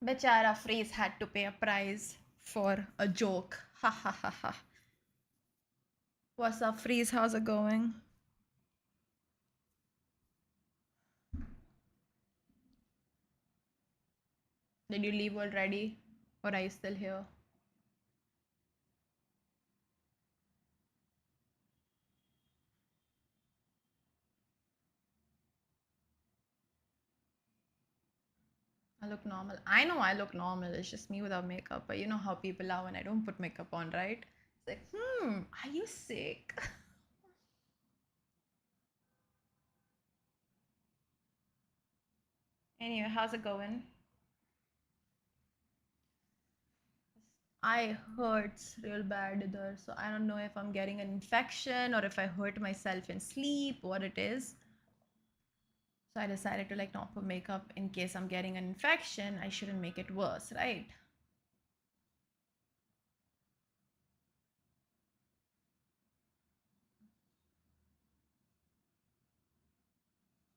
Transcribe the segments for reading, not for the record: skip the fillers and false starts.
Bechara Freeze had to pay a price for a joke. Ha ha ha ha. What's up, Freeze? How's it going? Did you leave already? Or are you still here? I look normal. I know I look normal. It's just me without makeup. But you know how people are when I don't put makeup on, right? It's like, are you sick? Anyway, how's it going? I hurts real bad either. So I don't know if I'm getting an infection or if I hurt myself in sleep, what it is. So I decided to like not put makeup in case I'm getting an infection. I shouldn't make it worse, right?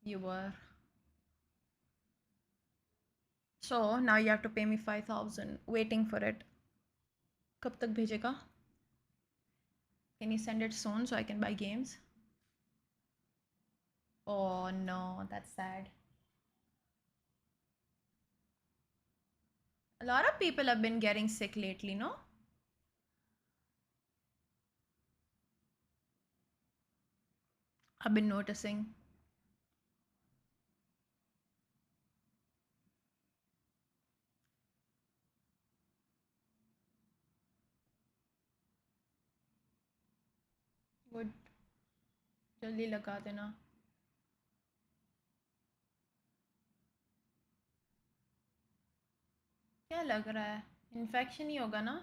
You were. So now you have to pay me 5,000. Waiting for it. कब तक भेजेगा? Can you send it soon so I can buy games? Oh no, that's sad. A lot of people have been getting sick lately, no? I've been noticing. Good. जल्दी लगा देना. क्या लग रहा है? Infection ही होगा ना?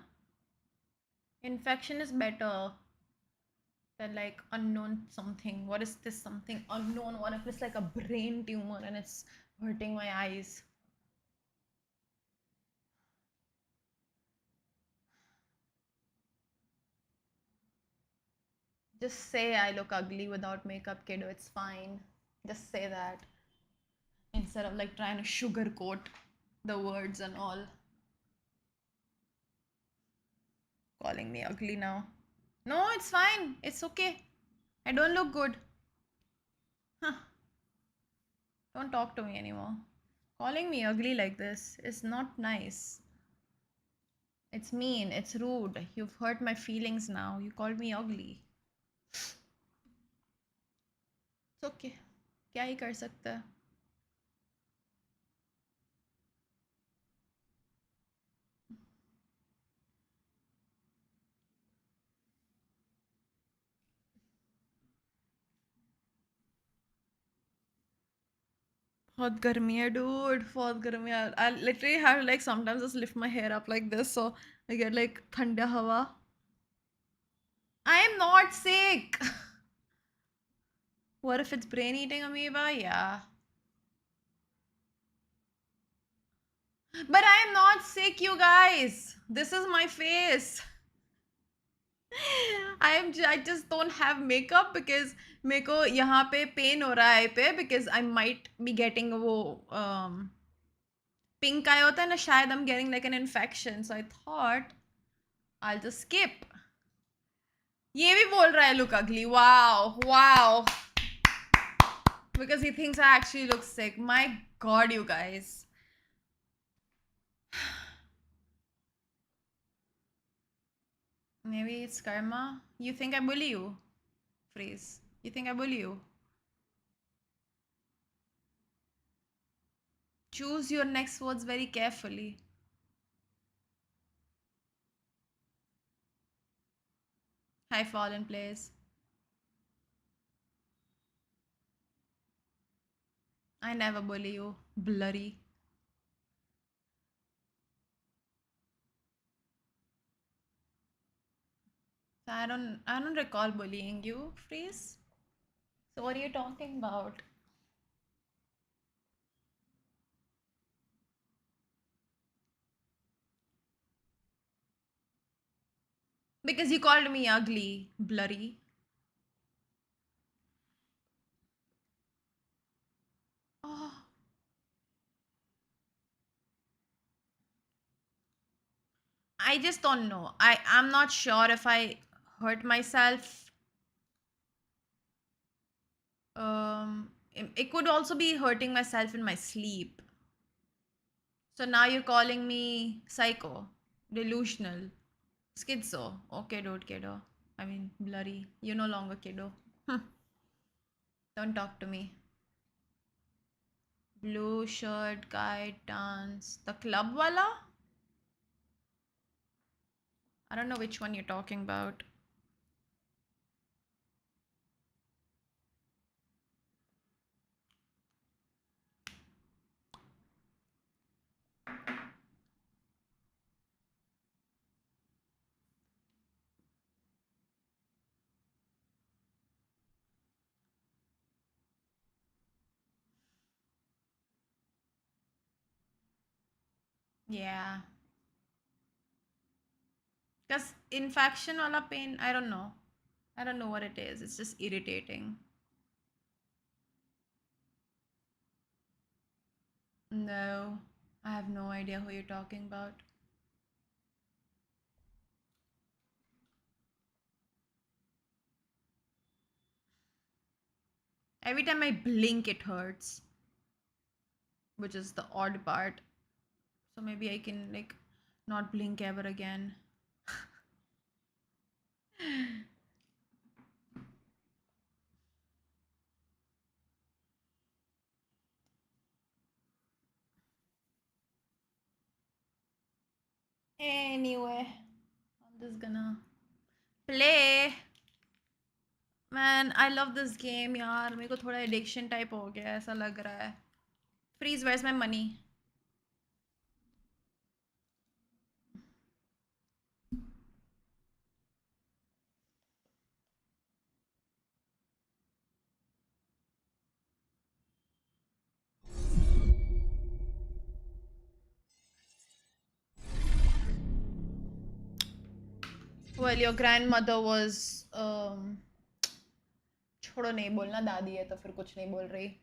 Infection is better than like unknown something. What is this something unknown? What if it's like a brain tumor and it's hurting my eyes? Just say I look ugly without makeup, kiddo. It's fine. Just say that instead of like trying to sugarcoat the words and all. Calling me ugly now. No, it's fine. It's okay. I don't look good. Huh. Don't talk to me anymore. Calling me ugly like this is not nice. It's mean. It's rude. You've hurt my feelings now. You called me ugly. It's okay. क्या ही कर सकते हैं? बहुत गर्मी है dude. बहुत गर्मी है. I literally have to like sometimes just lift my hair up like this so I get like ठंडा हवा. I am not sick. What if it's brain eating amoeba? Yeah. But I am not sick, you guys. This is my face. I just don't have makeup because मेरे को यहाँ पे pain हो रहा है पे because I might be getting वो pink eye होता है ना शायद I'm getting like an infection, so I thought I'll just skip. ये भी बोल रहा है look ugly. Wow, wow. Because he thinks I actually look sick. My god, you guys. Maybe it's karma. You think I bully you? Freeze. You think I bully you? Choose your next words very carefully. Hi, Fallen Place. I never bully you. Blurry. I don't recall bullying you, Freeze. So what are you talking about? Because you called me ugly, blurry. Oh. I just don't know. I'm not sure if I hurt myself. It could also be hurting myself in my sleep. So now you're calling me psycho, delusional, schizo. Okay, dude, kiddo. I mean, blurry. You're no longer kiddo. Don't talk to me. Blue shirt guy dance. The club wala? I don't know which one you're talking about. Yeah. Because infection wala pain, I don't know. I don't know what it is. It's just irritating. No, I have no idea who you're talking about. Every time I blink, it hurts, which is the odd part. So maybe I can like not blink ever again. Anyway, I'm just gonna play. Man, I love this game, यार. मेरे को थोड़ा addiction type हो गया ऐसा लग रहा है. Freeze, where's my money? Well, your grandmother was छोड़ो नहीं बोलना दादी है तो फिर कुछ नहीं बोल रही.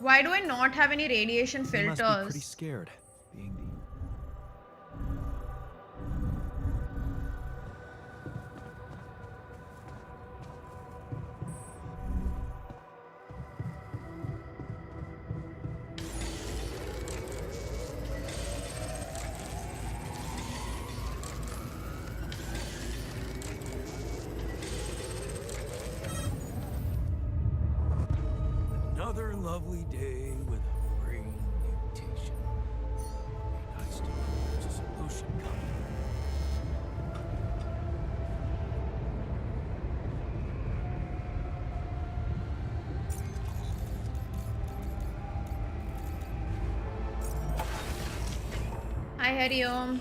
Why do I not have any radiation filters? You must be pretty scared, being the... Another lovely day with a brain mutation. Be nice to know there's a solution coming. Hi, Hariom.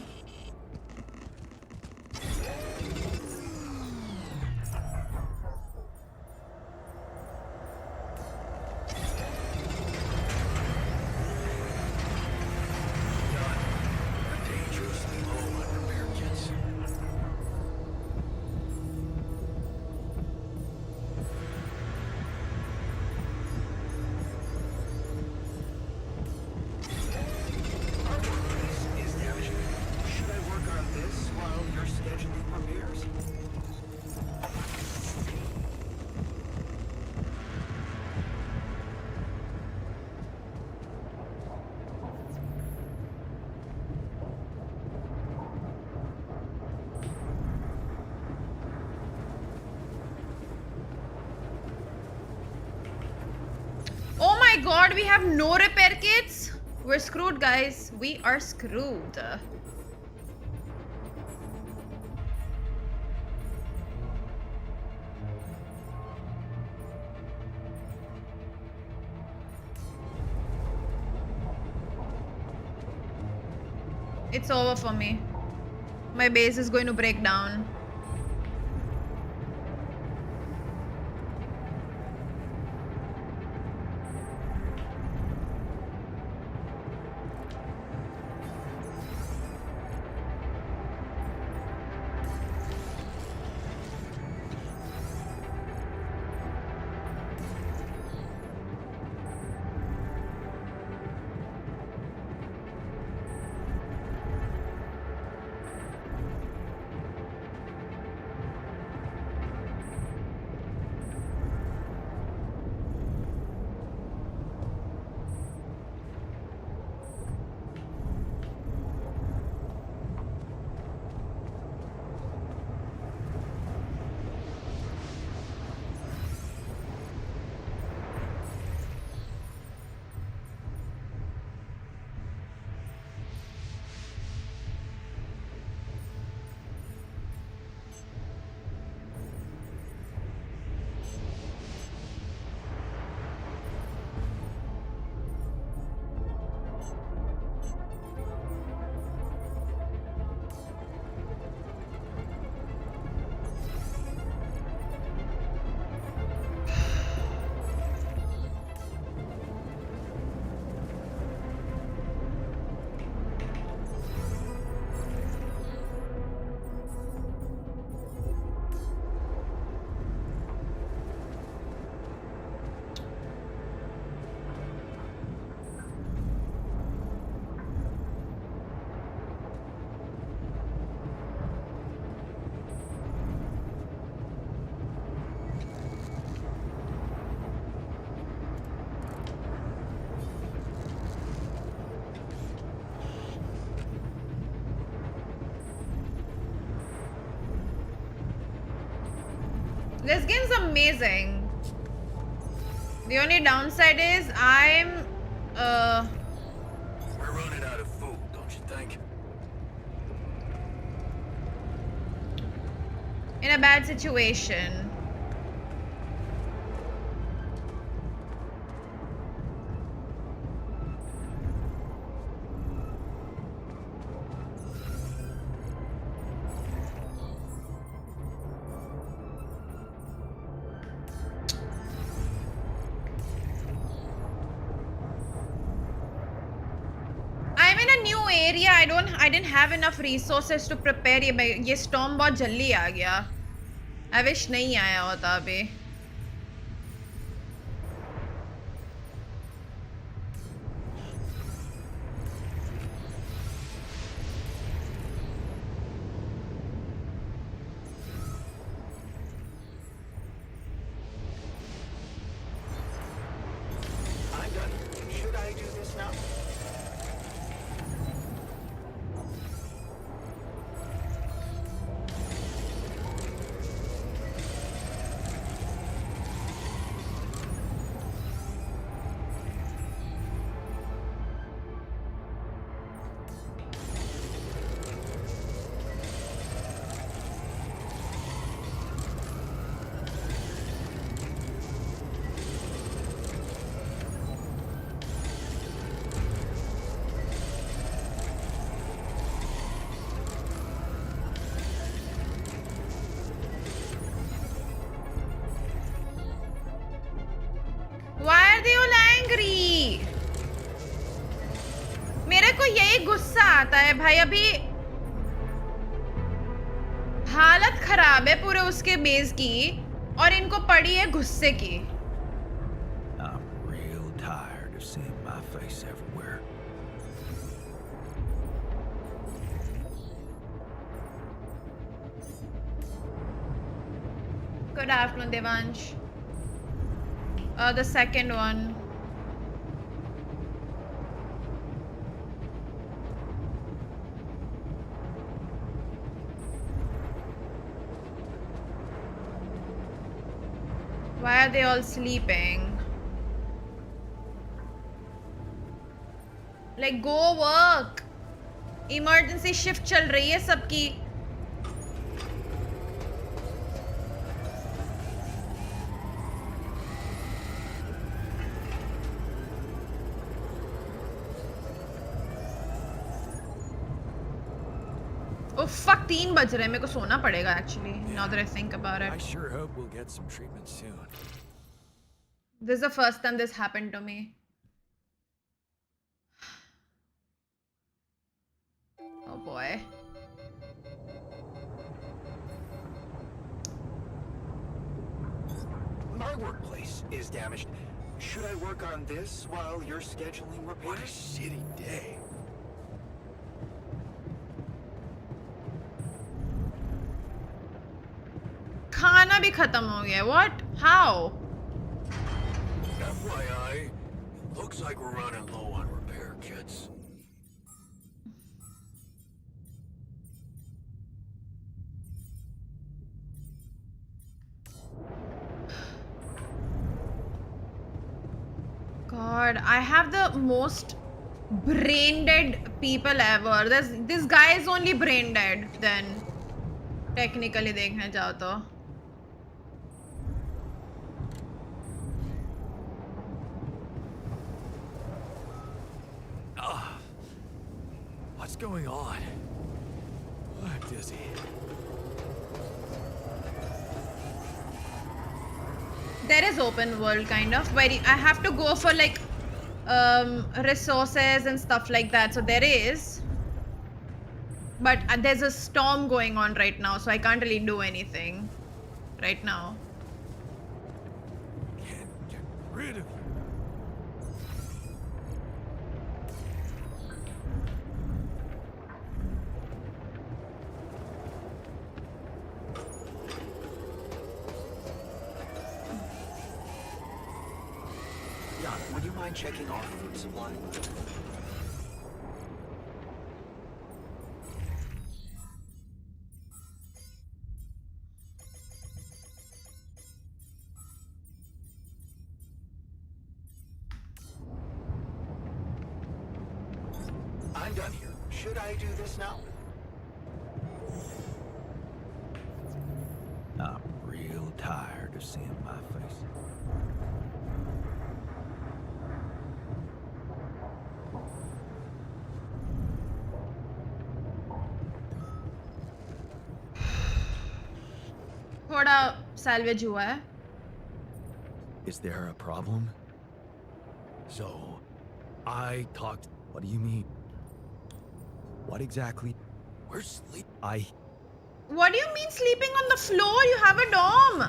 Oh my god, we have no repair kits? We're screwed, guys. We are screwed. It's over for me. My base is going to break down. This game's amazing. The only downside is I'm We're running out of food, don't you think? in a bad situation. area I didn't have enough resources to prepare. ये storm बहुत जल्दी आ गया. I wish नहीं आया होता अभी. Why are they all angry? मेरे को यही गुस्सा आता है भाई. अभी हालत खराब है पूरे उसके बेस की और इनको पड़ी है गुस्से की. I'm real tired of seeing my face everywhere. Good afternoon, Devansh. The second one. Why are they all sleeping? Like, go work. Emergency shift चल रही है सबकी. Oh fuck, 3 बज रहे हैं, मेरे को सोना पड़ेगा actually. Now that I think about I it. sure hope we'll get some treatment soon. This is the first time this happened to me. Oh boy. My workplace is damaged. Should I work on this while you're scheduling repairs? What a shitty day. खाना भी खत्म हो गया. What? How? FYI, it looks like we're running low on repair kits. God, I have the most brain dead people ever. This guy is only brain dead then. Technically देखने जाओ तो. What's going on? I'm dizzy. There is open world kind of where I have to go for like resources and stuff like that. So there is, but there's a storm going on right now, so I can't really do anything right now. Can't get rid of you. Would you mind checking our food supply? I'm done here. Should I do this now? I'm real tired of seeing my face. थोड़ा salvage हुआ है. Is there a problem? So, I talked... What do you mean? What exactly? Where's sleep? What do you mean sleeping on the floor? You have a dorm.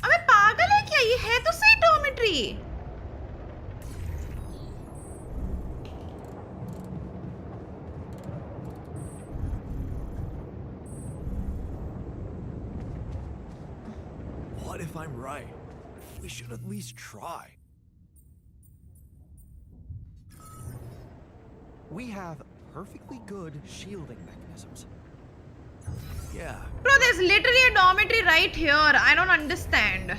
अबे पागल है क्या? ये है तो सही dormitory. What if I'm right? We should at least try. We have perfectly good shielding mechanisms. Yeah. Bro, there's literally a dormitory right here. I don't understand.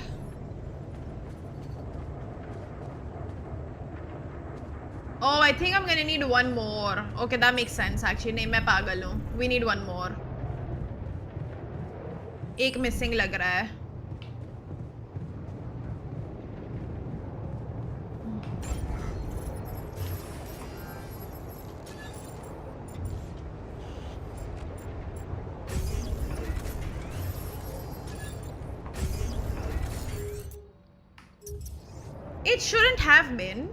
Oh, I think I'm gonna need one more. Okay, that makes sense actually. नहीं मैं पागल हूँ. We need one more. एक missing लग रहा है. It shouldn't have been.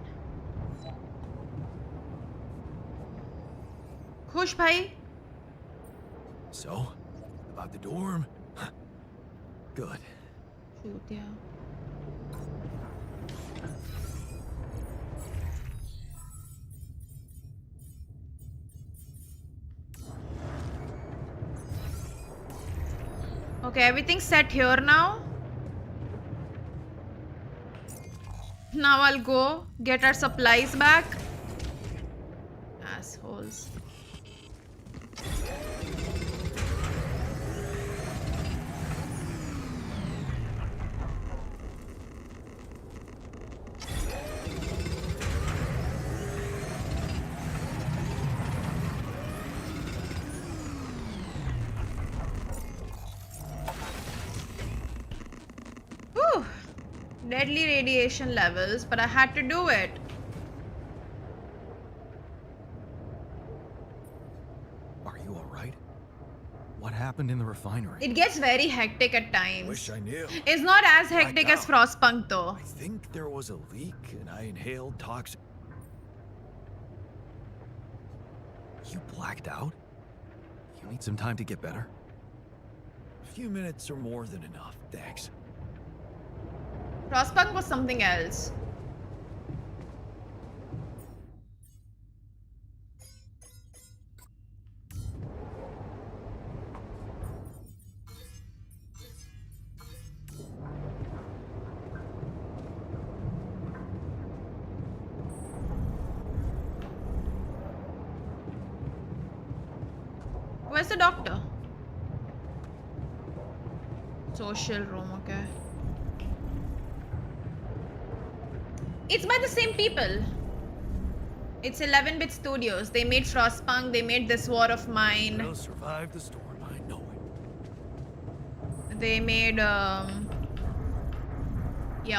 खुश भाई. So, about the dorm? Good. Truthear. Okay, everything's set here now. Now I'll go get our supplies back. Assholes. Whew. Deadly radiation levels, but I had to do it. happened in the refinery? It gets very hectic at times. Wish I knew. It's not as hectic as Blackout. Frostpunk though. I think there was a leak and I inhaled toxic. You blacked out? You need some time to get better? A few minutes are more than enough, thanks. Frostpunk was something else. Where's the doctor? Social room, okay. It's by the same people. It's 11-bit studios. They made Frostpunk, they made This War of Mine. We'll survive the storm, I know it. They made yeah,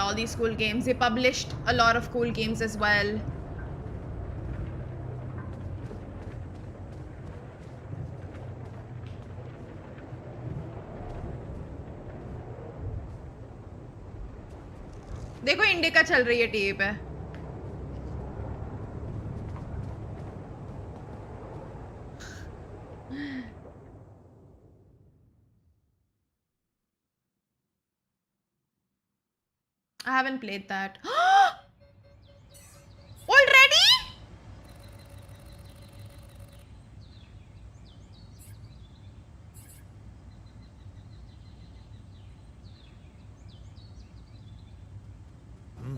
all these cool games. They published a lot of cool games as well. देखो indica चल रही है TV पे. I haven't played that. Already?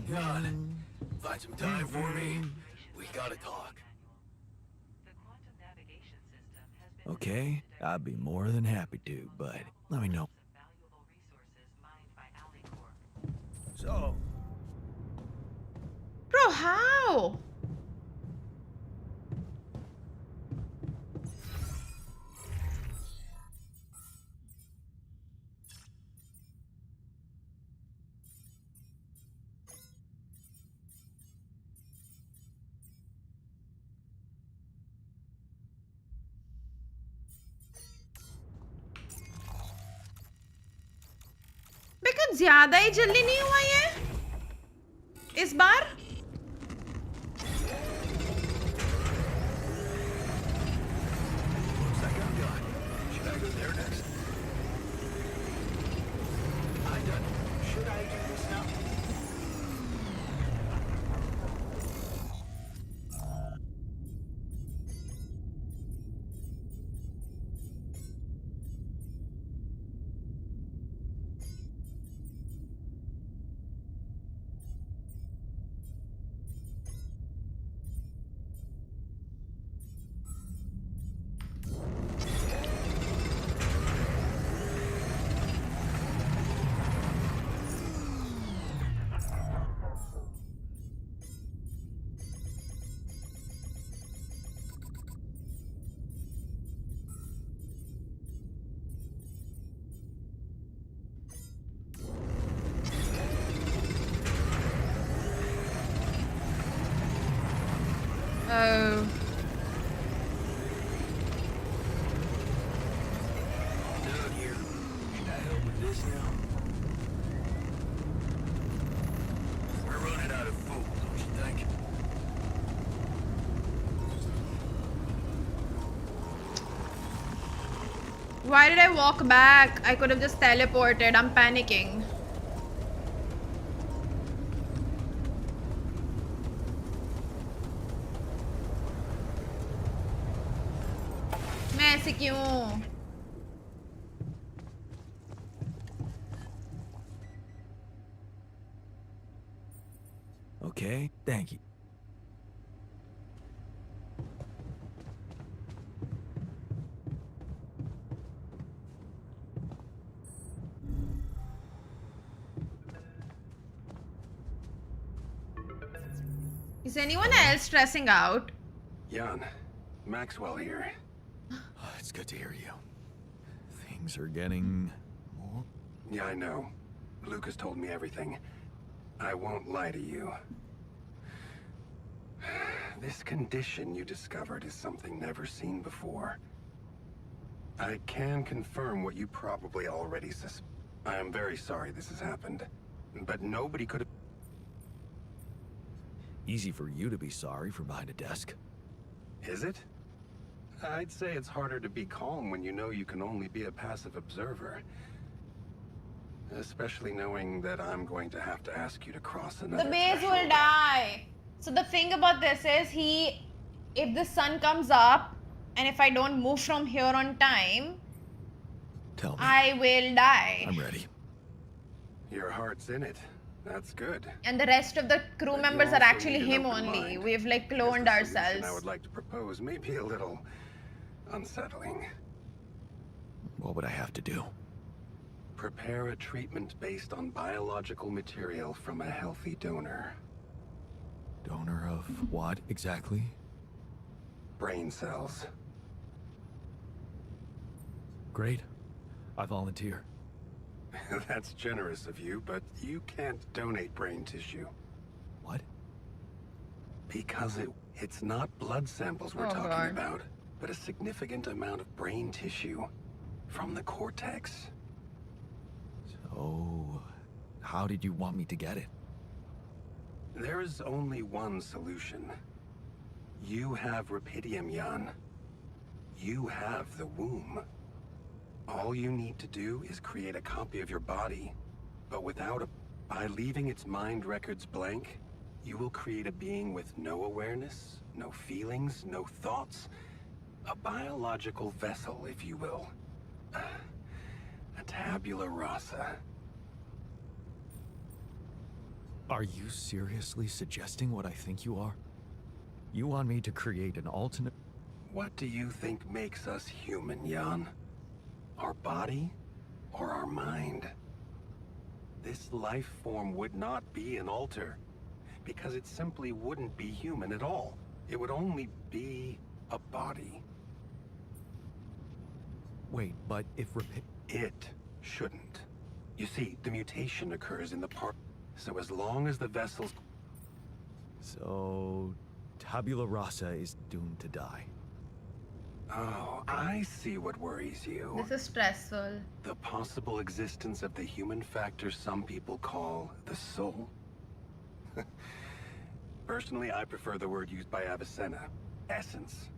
God, find some time for me. We gotta talk. Okay, I'd be more than happy to, but let me know. So, Bro, how? Because ज्यादा ही जल्दी नहीं हुआ ये इस बार. looks like I'm done. Should I go there next? I'm done. Should I do this now? Oh. Down here. Should I help with this now? We're running out of food, don't you think? Why did I walk back? I could have just teleported. I'm panicking. मैं ऐसे क्यों? Okay, thank you. Is anyone else stressing out? Jan, Maxwell here. It's good to hear you. Things are getting more. Yeah, I know. Lucas told me everything. I won't lie to you. This condition you discovered is something never seen before. I can confirm what you probably already I am very sorry this has happened, but nobody could have... Easy for you to be sorry from behind a desk. Is it? I'd say it's harder to be calm when you know you can only be a passive observer. Especially knowing that I'm going to have to ask you to cross another The base will threshold. die. So the thing about this is if the sun comes up and if I don't move from here on time, Tell me. I will die. I'm ready. Your heart's in it. That's good. And the rest of the crew But you members are also actually need an him open only. mind, We've like because cloned the solution ourselves. I would like to propose may be a little unsettling. What would I have to do? Prepare a treatment based on biological material from a healthy donor. Donor of what exactly? Brain cells. Great. I volunteer. That's generous of you, but you can't donate brain tissue. What? Because it's not blood samples we're Oh, talking God. about, but a significant amount of brain tissue from the cortex. So, how did you want me to get it? There is only one solution. You have rapidium, Jan. You have the womb. All you need to do is create a copy of your body, but by leaving its mind records blank, you will create a being with no awareness, no feelings, no thoughts. A biological vessel, if you will. A tabula rasa. Are you seriously suggesting what I think you are? You want me to create an alternate... What do you think makes us human, Jan? Our body or our mind? This life form would not be an alter, because it simply wouldn't be human at all. It would only be a body. Wait, but if It shouldn't. You see, the mutation occurs in the part, so as long as the vessels... So, tabula rasa is doomed to die. Oh, I see what worries you. This is stressful. The possible existence of the human factor some people call the soul. Personally, I prefer the word used by Avicenna, essence.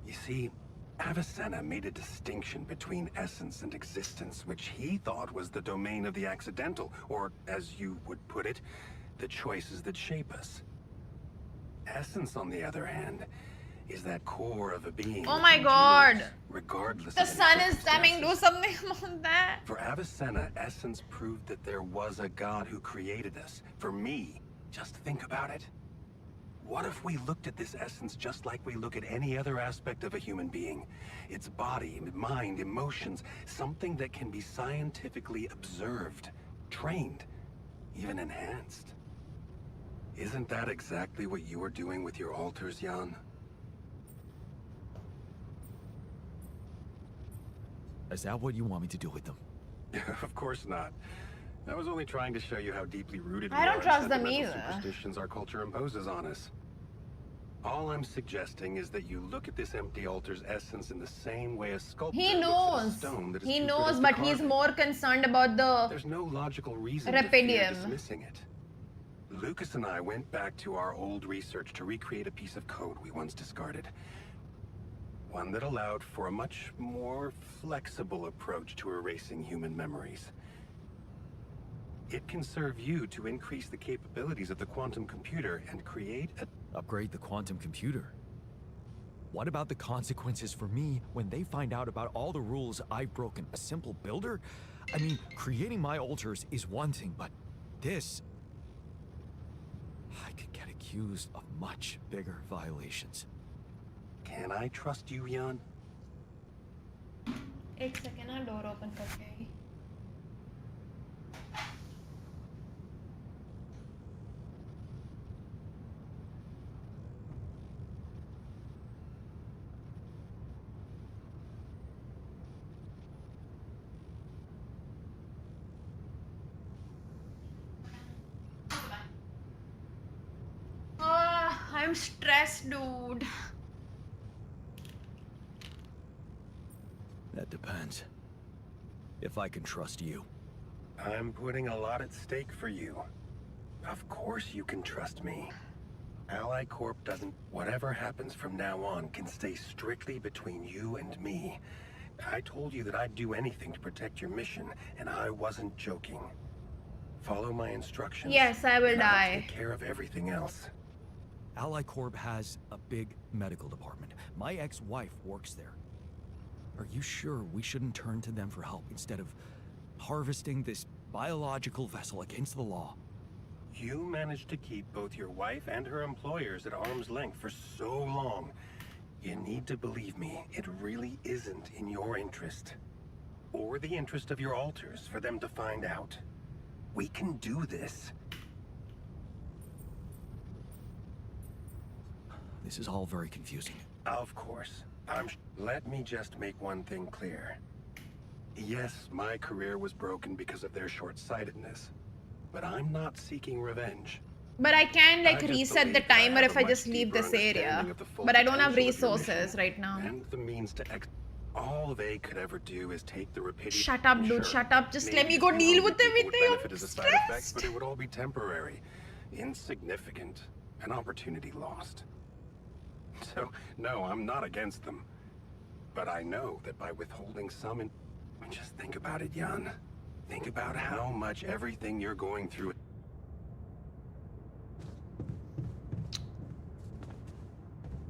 You see, Avicenna made a distinction between essence and existence, which he thought was the domain of the accidental, or, as you would put it, the choices that shape us. Essence, on the other hand, is that core of a being. Oh that my endures, God. regardless The of its sun is coming. Do circumstances. something about that. For Avicenna, essence proved that there was a God who created us. For me, just think about it. What if we looked at this essence just like we look at any other aspect of a human being? Its body, mind, emotions, something that can be scientifically observed, trained, even enhanced. Isn't that exactly what you are doing with your altars, Jan? Is that what you want me to do with them? Of course not. I was only trying to show you how deeply rooted we I don't are in trust them sentimental either. superstitions our culture imposes on us. All I'm suggesting is that you look at this empty altar's essence in the same way a sculptor He looks at a knows. stone that is He too knows, brittle to but he's carve. more concerned about the There's no logical reason to fear rapidium. dismissing it. Lucas and I went back to our old research to recreate a piece of code we once discarded. One that allowed for a much more flexible approach to erasing human memories. It can serve you to increase the capabilities of the quantum computer and create a... Upgrade the quantum computer? What about the consequences for me when they find out about all the rules I've broken? A simple builder? I mean, creating my altars is one thing, but this... I could get accused of much bigger violations. Can I trust you, Jan? एक second ना door open करके आई I'm stressed, dude. That depends. If I can trust you. I'm putting a lot at stake for you. Of course you can trust me. Ally Corp doesn't... Whatever happens from now on can stay strictly between you and me. I told you that I'd do anything to protect your mission, and I wasn't joking. Follow my instructions. Yes, I will and I'll die. take care of everything else. Ally Corp has a big medical department. My ex-wife works there. Are you sure we shouldn't turn to them for help instead of harvesting this biological vessel against the law? You managed to keep both your wife and her employers at arm's length for so long. You need to believe me, it really isn't in your interest. Or the interest of your alters for them to find out. We can do this. This is all very confusing. Of course. Let me just make one thing clear. Yes, my career was broken because of their short-sightedness. But I'm not seeking revenge. But I can like I just reset the believe I timer have if a I much just leave deeper this area. understanding of the full But I don't have potential of your resources mission right now. And the means to all they could ever do is take the rapidity. Shut up, dude, Sure, shut up. Just let maybe me go a few deal hundred with people would everything. benefit I'm as a side effect, stressed. but it would all be temporary, insignificant, an opportunity lost. So, no, I'm not against them. But I know that by withholding some... Just think about it, Jan. Think about how much everything you're going through...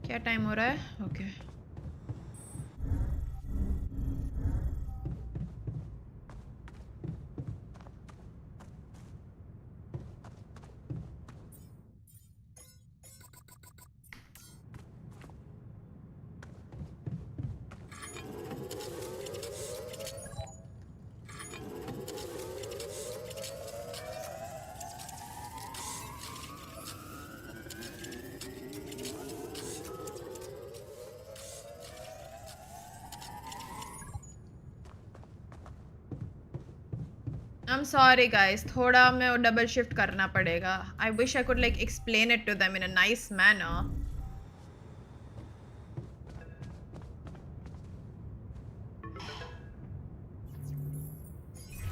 क्या time हो रहा है? Okay. I'm sorry guys, थोड़ा मैं वो double shift करना पड़ेगा. I wish I could like explain it to them in a nice manner.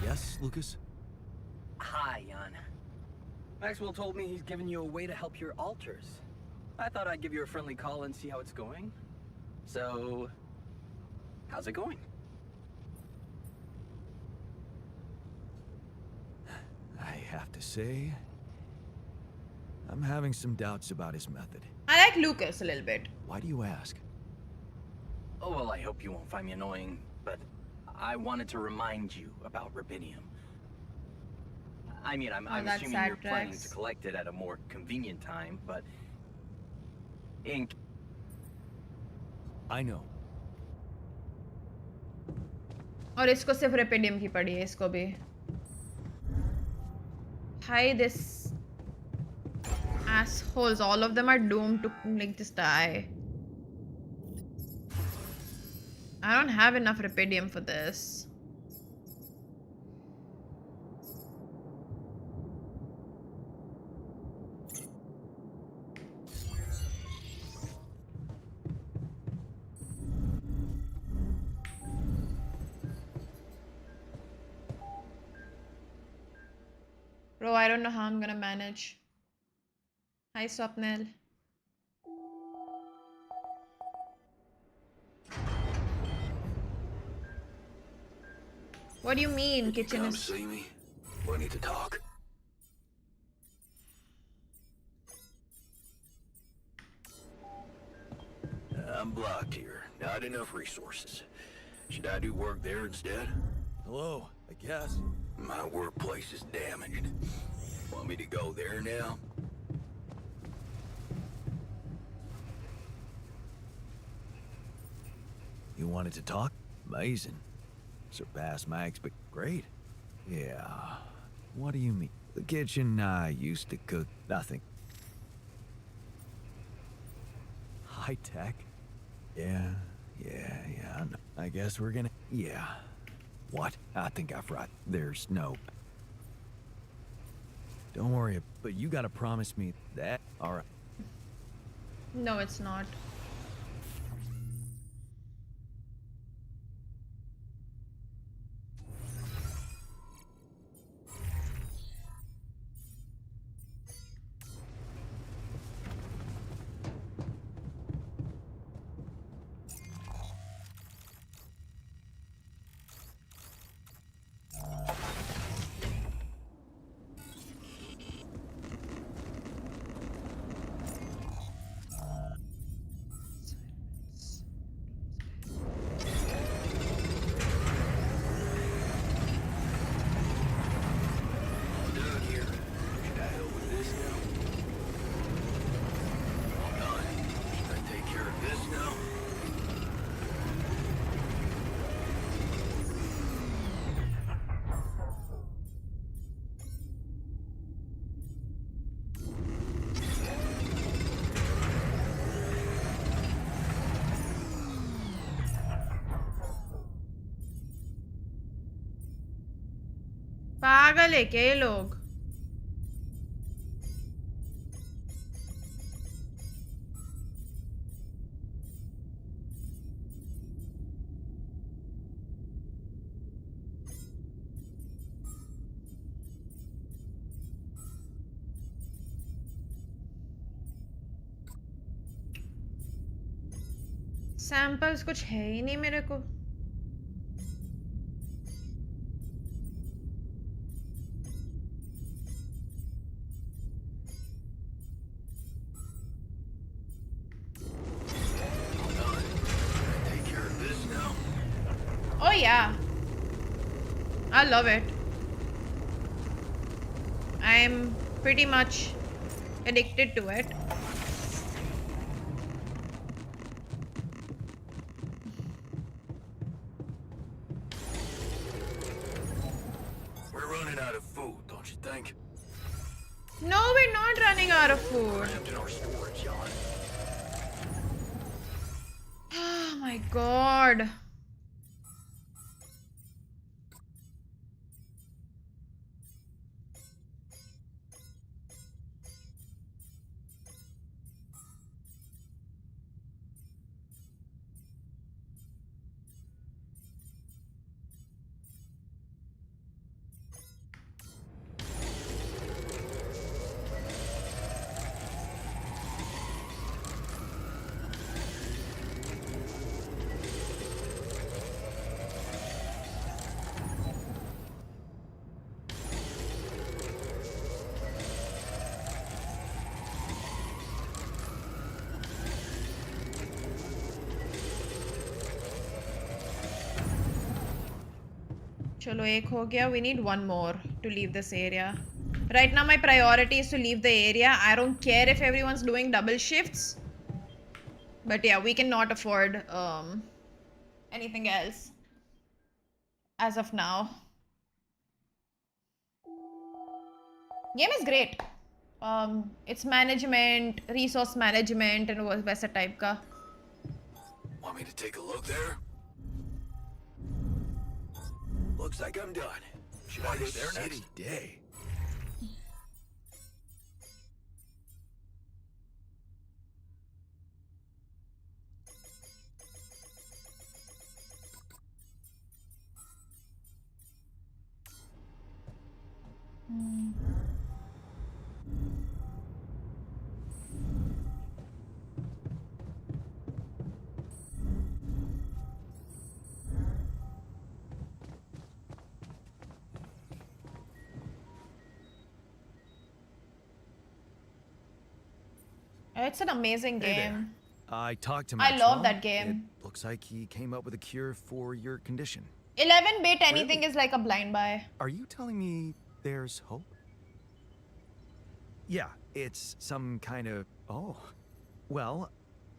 Yes, Lucas? Hi, Jan. Maxwell told me he's given you a way to help your alters. I thought I'd give you a friendly call and see how it's going. So, how's it going? I have to say, I'm having some doubts about his method. I like Lucas a little bit. Why do you ask? Oh, well, I hope you won't find me annoying, but I wanted to remind you about rubidium. I mean, I'm that's assuming sad, you're planning Rex. to collect it at a more convenient time, but... Ink. I know. और इसको सिर्फ रेपिडियम की पड़ी है इसको भी. Hi, this assholes. All of them are doomed to like just die. I don't have enough rubidium for this. Bro, I don't know how I'm gonna manage. Hi, Swapnil. What do you mean, kitchen Come is... see me. We need to talk. I'm blocked here. Not enough resources. Should I do work there instead? Hello, I guess. My workplace is damaged. Want me to go there now? You wanted to talk? Amazing. Surpassed my expect. Great. Yeah. What do you mean? The kitchen I used to cook nothing. High tech? Yeah. I know. I guess we're gonna... Yeah. What? I think I've right. There's no... Don't worry, but you gotta promise me that... Alright. No, it's not. पागल है क्या ये लोग? Samples कुछ है ही नहीं मेरे को. Take care of this now. Oh yeah, I love it. I'm pretty much addicted to it. We're running out of food, don't you think? No, we're not running out of food. Except in our storage yard. Oh my god. Chalo, ek ho gaya. We need one more to leave this area. Right now my priority is to leave the area. I don't care if everyone's doing double shifts. But yeah, we cannot afford anything else as of now. Game is great. It's management, resource management and वैसा type का. Want me to take a look there? Looks like I'm done. Should I go there next? Day. It's an amazing Hey there. game. I talked to I Maxwell. love that game. It looks like he came up with a cure for your condition. 11-bit anything Really? is like a blind buy. Are you telling me there's hope? Yeah, it's some kind of... Oh. Well,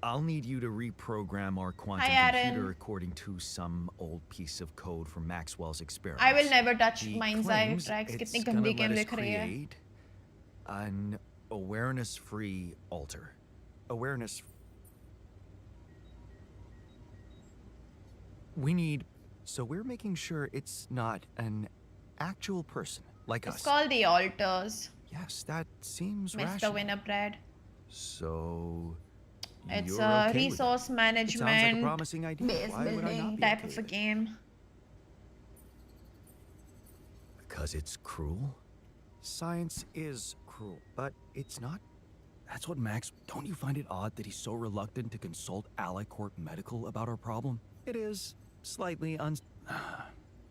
I'll need you to reprogram our quantum Hi, computer Aaron. according to some old piece of code from Maxwell's experiments. I will never touch He Mind's Eye claims tracks. it's कितनी gonna गंदी let game us लिख रही है. create an awareness-free altar. Awareness... We need... So we're making sure it's not an actual person like It's us. called the Altars, Yes, that seems Mr. rational. Winterbrad. So... It's you're a okay with it? resource It sounds like a management, promising idea. base Why would I not building be type okay of a with it? game. Because it's cruel? Science is cruel, but it's not. That's what Max... Don't you find it odd that he's so reluctant to consult Alicorp Medical about our problem? It is slightly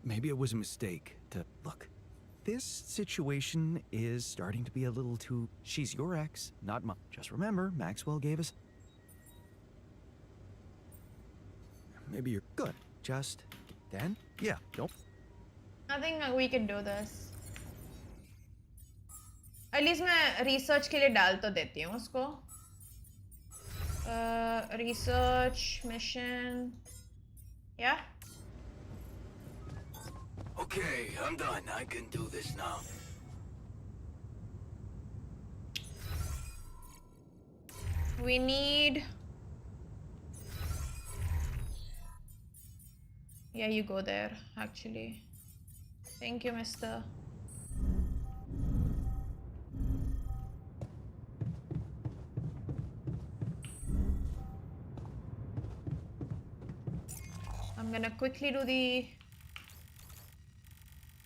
Maybe it was a mistake to... Look, this situation is starting to be a little too... She's your ex, not mine. Just remember, Maxwell gave us... Maybe you're good. Just... Then? Yeah, don't... I think we can do this. At least मैं research के लिए डाल तो देती हूँ उसको. Research mission. Yeah. Okay, I'm done. I can do this now. We need... Yeah, you go there, actually. Thank you, mister. I'm gonna quickly do the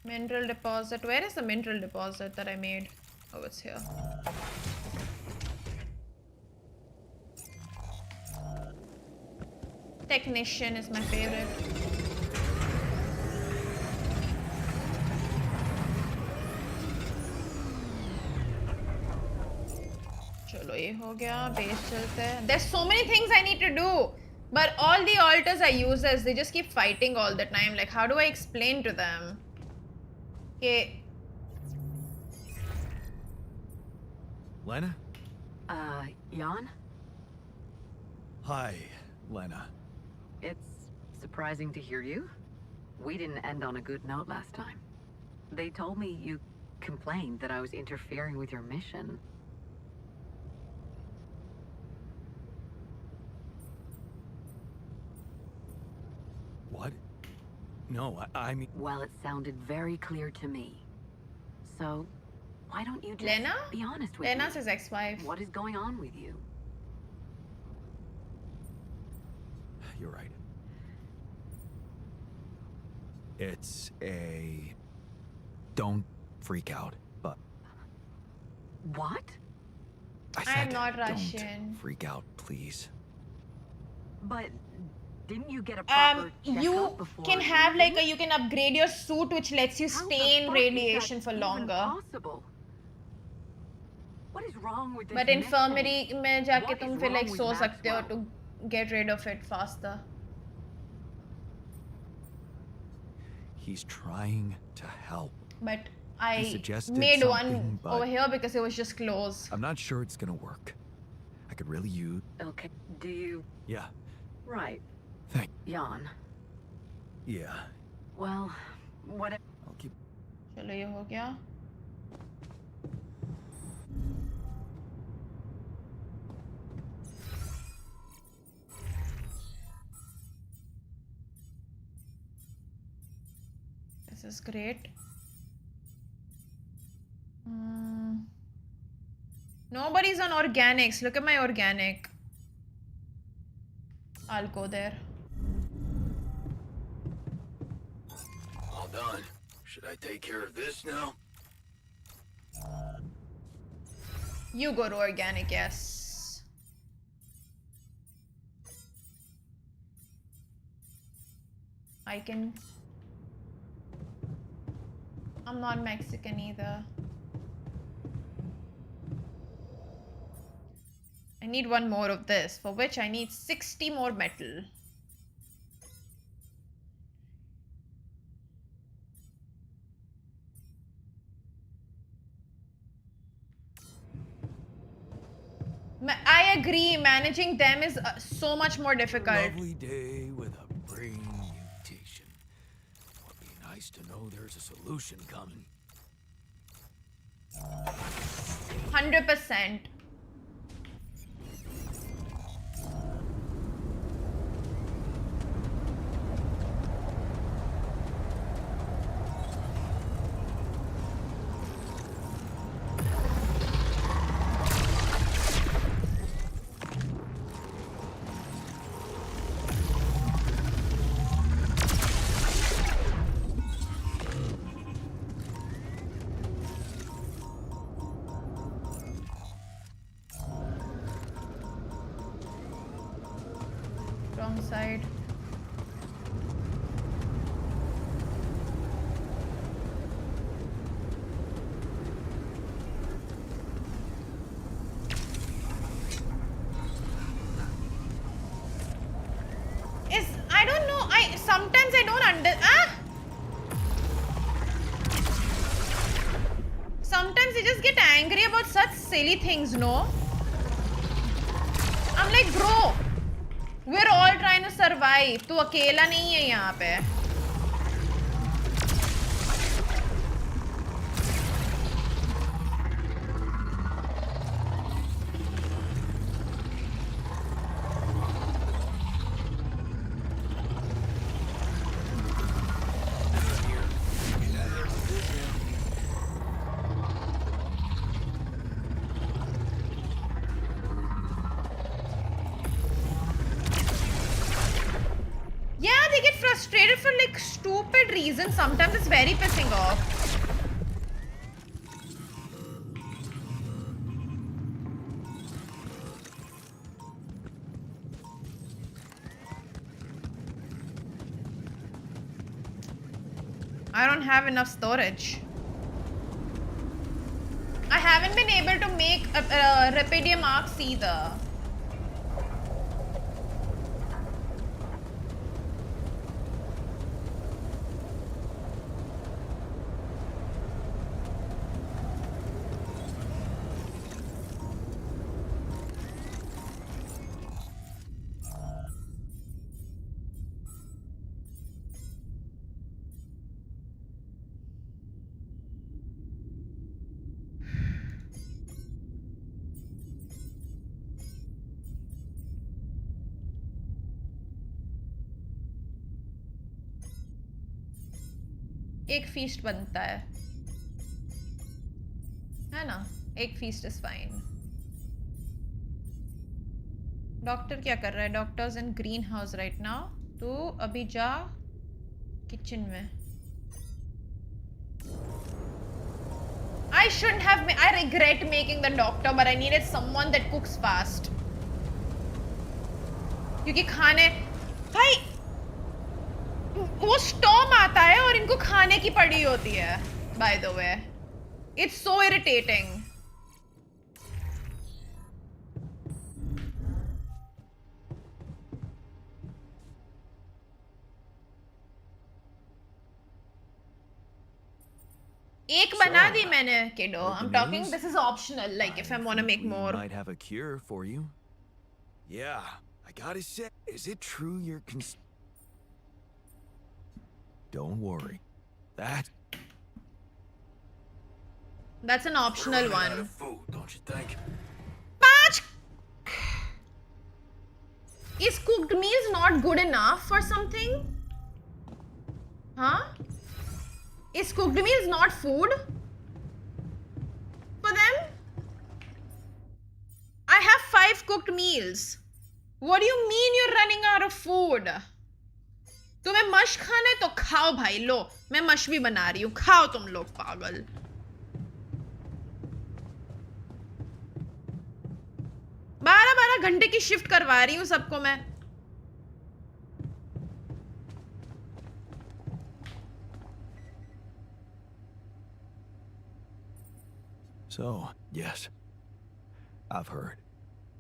mineral deposit. Where is the mineral deposit that I made? Oh, it's here. Technician is my favorite. चलो ये हो गया base चलते हैं. There's so many things I need to do, but all the alters I use as they just keep fighting all the time. Like, how do I explain to them? Okay. Lena? Jan? Hi, Lena. It's surprising to hear you. We didn't end on a good note last time. They told me you complained that I was interfering with your mission. What? No, I mean... Well, it sounded very clear to me. So, why don't you just Lena? be honest with Lena's me? his ex-wife. What is going on with you? You're right. It's a... Don't freak out, but... What? I said I'm not don't Russian. freak out, please. But didn't you get a proper You checkup before can have leaving? like a, you can upgrade your suit which lets you How the stay in fuck is that radiation for even longer. Possible? What is wrong with this But mission? infirmary में जाके What तुम is फिर like wrong so with सकते हो Maxwell? to get rid of it faster. He's trying to help. But He I suggested made one something, but- over here because it was just close. I'm not sure it's gonna work. I could really use... Okay, do you... Yeah, Right, thank... Jan. Yeah, Well, whatever. I'll keep... चलो ये हो गया. This is great. Nobody's on organics. Look at my organic. I'll go there. All done. Should I take care of this now? You go to organic, yes. I can... I'm not Mexican either. I need one more of this, for which I need 60 more metal. I agree, managing them is so much more difficult. Lovely day with a brain mutation. Would be nice to know there's a solution coming. 100%. Wrong side. I don't know. Sometimes I don't Sometimes I just get angry about such silly things, no? I'm like, bro, we're all trying to survive. तू अकेला नहीं है यहाँ पे. frustrated for like stupid reasons. Sometimes it's very pissing off. I don't have enough storage. I haven't been able to make Rapidium arcs either. एक feast बनता है ना? एक फीस्ट इज फाइन. डॉक्टर क्या कर रहा है? डॉक्टर्स इन ग्रीन हाउस राइट नाउ. तो अभी जा किचन में. I shouldn't have. I regret making the doctor, but I needed someone that cooks fast. क्योंकि खाने भाई वो स्टॉर्म आता है और इनको खाने की पड़ी होती है. By the way, it's so irritating. एक बना दी मैंने kiddo. I'm talking. This is optional. Like if I want to make more. Might have a cure for you. Yeah, I gotta say, is it true you're Don't worry. That's an optional one. Out of food, don't you think? Patch! Is cooked meals not good enough for something? Huh? Is cooked meals not food for them? I have 5 cooked meals. What do you mean you're running out of food? तुम्हें मश खाना है तो खाओ भाई. लो मैं मश भी बना रही हूँ. खाओ तुम लोग पागल. बारह घंटे की शिफ्ट करवा रही हूँ सबको मैं. So, yes, I've heard.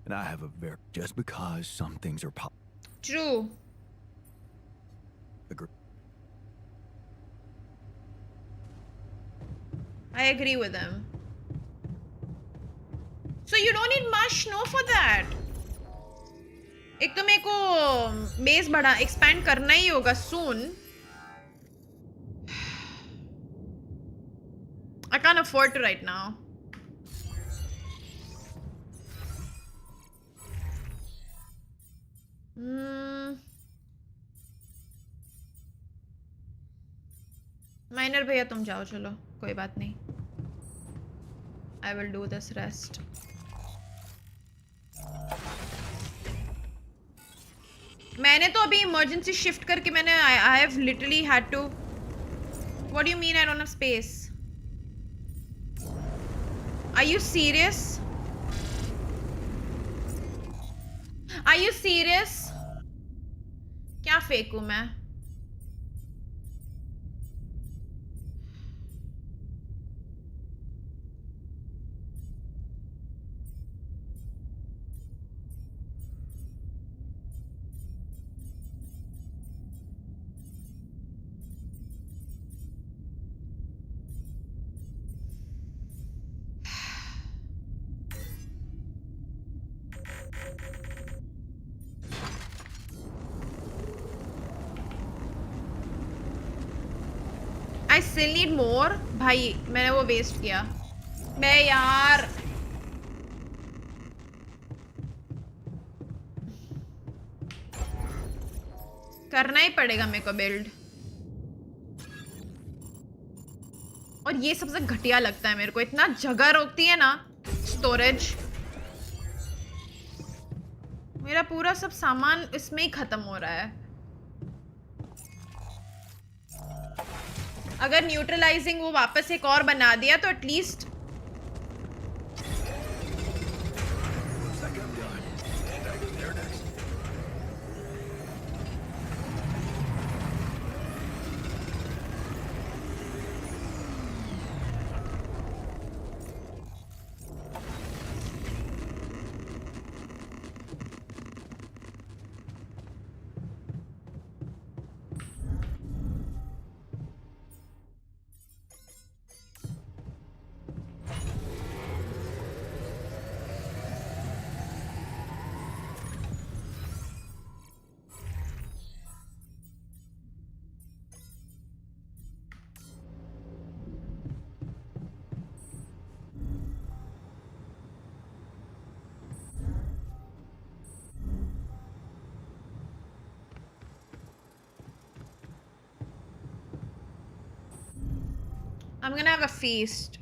And I have a just because some things are True. Agree. I agree with him. So you don't need mush, no, for that. एक तो मेरे को बेस बड़ा एक्सपैंड करना ही होगा soon. I can't afford to right now. Minor भैया तुम जाओ. चलो कोई बात नहीं. I will do this rest. मैंने तो अभी इमरजेंसी शिफ्ट करके मैंने I have literally had to. What do you mean I don't have space? Are you serious? Are you serious? क्या फेंकूं मैं? I still need more. भाई मैंने वो वेस्ट किया. मैं यार करना ही पड़ेगा मेरे को बिल्ड. और ये सबसे घटिया लगता है मेरे को. इतना जगह रोकती है ना स्टोरेज. मेरा पूरा सब सामान इसमें ही खत्म हो रहा है. अगर न्यूट्रलाइजिंग वो वापस एक और बना दिया तो at least Looks like I'm done. And I go there next. I'm gonna have a feast.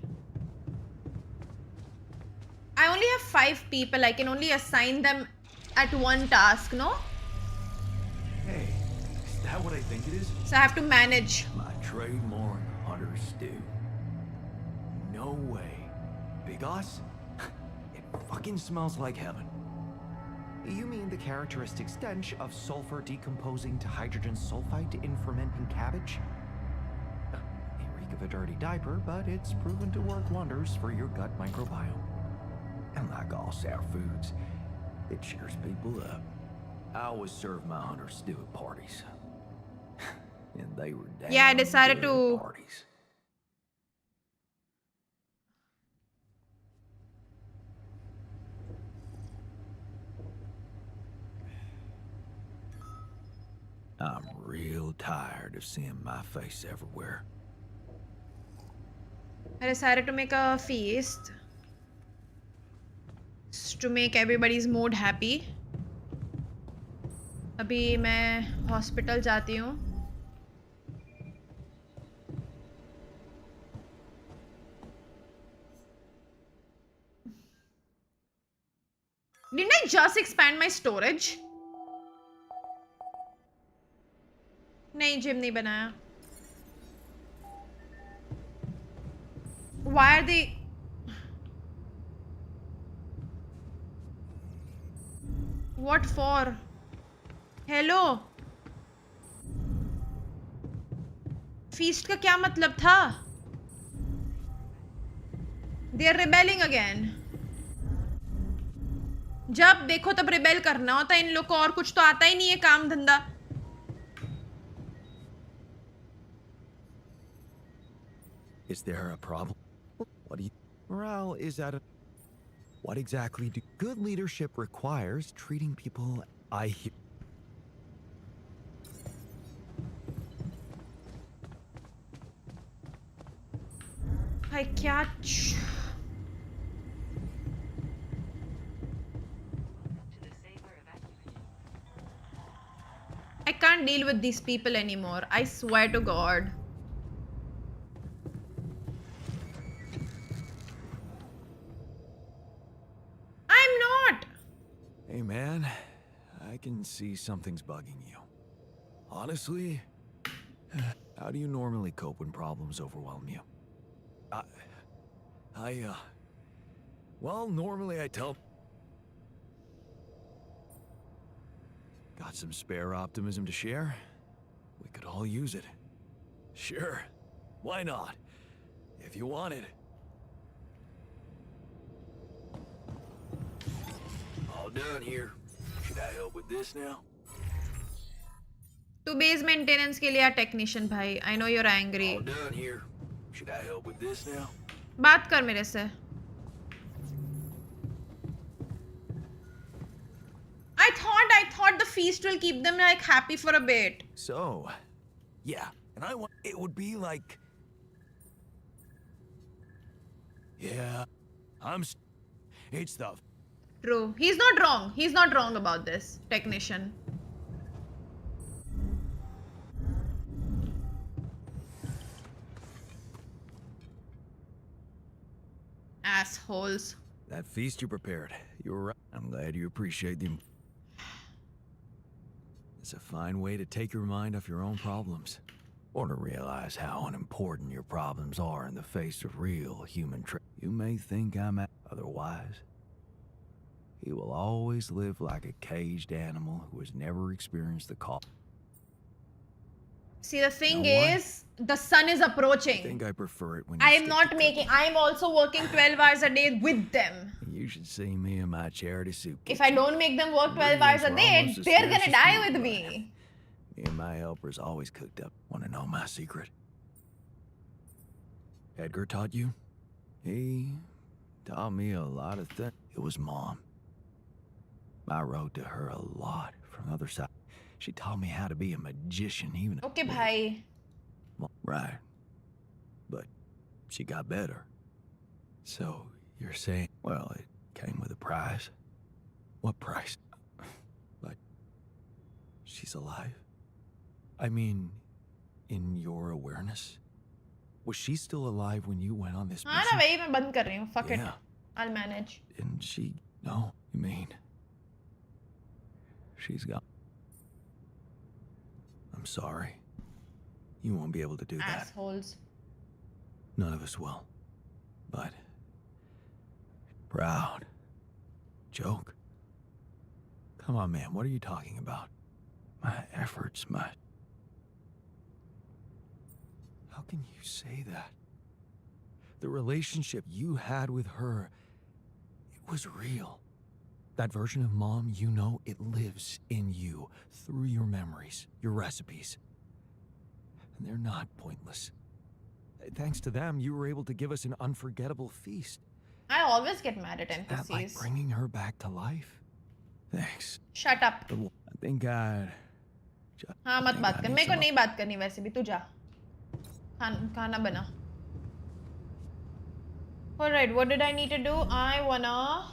I only have 5 people. I can only assign them at one task, no? Hey, is that what I think it is? So I have to manage. My trademark hunter stew. No way. Big Us? It fucking smells like heaven. You mean the characteristic stench of sulfur decomposing to hydrogen sulfide in fermenting cabbage? May reek of a dirty diaper, but it's proven to work wonders for your gut microbiome. And like all sour foods, it cheers people up. I always serve my hunter stew at parties. And they were damn Yeah, I decided good to- parties. I'm real tired of seeing my face everywhere. I decided to make a feast to make everybody's mood happy. अभी मैं hospital जाती हूँ. Didn't I just expand my storage? नहीं, gym नहीं बनाया. Why are they? What for? Hello. Feast का क्या मतलब था? They are rebelling again. जब देखो तब रिबेल करना होता है इन लोग को, और कुछ तो आता ही नहीं है काम धंधा. Is there a problem? What do you... Morale is at a... What exactly do... Good leadership requires treating people... I hear... भाई क्या I can't deal with these people anymore. I swear to God. I'm not. Hey man, I can see something's bugging you. Honestly, how do you normally cope when problems overwhelm you? Well, normally I tell... Got some spare optimism to share? We could all use it. Sure, why not? If you want it. All done here. Should I help with this now? तू base maintenance के लिए आ technician भाई. I know you're angry. All done here. Should I help with this now? बात कर मेरे से. I thought the feast will keep them like happy for a bit. So, yeah, and I want... It would be like... Yeah, it's the... True. He's not wrong. He's not wrong about this, technician. Assholes. That feast you prepared, you were right. I'm glad you appreciate the... It's a fine way to take your mind off your own problems. or to realize how unimportant your problems are in the face of real human You may think otherwise. He will always live like a caged animal who has never experienced the call. See, the thing know what? is, the sun is I approaching. think I prefer it when you I am stick not to making, cooking. I am also working 12 hours a day with them. You should see me in my charity soup If I kitchen. don't make them work The 12 hours a ingredients were almost day, as they're scarce gonna as die food, with but me. Me and my helpers always cooked up. Want to know my secret? Edgar taught you? He taught me a lot of things. It was Mom. I wrote to her a lot from the other side. She taught me how to be a magician even. Okay, bhai. Right. But she got better. So you're saying, well, it came with a price. What price? But she's alive. I mean, in your awareness? Was she still alive when you went on this हाँ ना mission? भाई मैं बंद कर रही हूँ. Fuck it. Yeah. I'll manage. Didn't she? No, you mean she's gone. I'm sorry. You won't be able to do that. Assholes. None of us will. But proud. Joke. Come on, man. What are you talking about? My efforts, my... How can you say that? The relationship you had with her, it was real. That version of Mom, you know, it lives in you, through your memories, your recipes. And they're not pointless. Thanks to them, you were able to give us an unforgettable feast. I always get mad at That like NPCs. bringing her back to life? Thanks. Shut up. I think I'd... हाँ मत बात कर. मेरे को some- नहीं बात करनी वैसे भी. तू जा. खाना बना. Alright, what did I need to do? I wanna...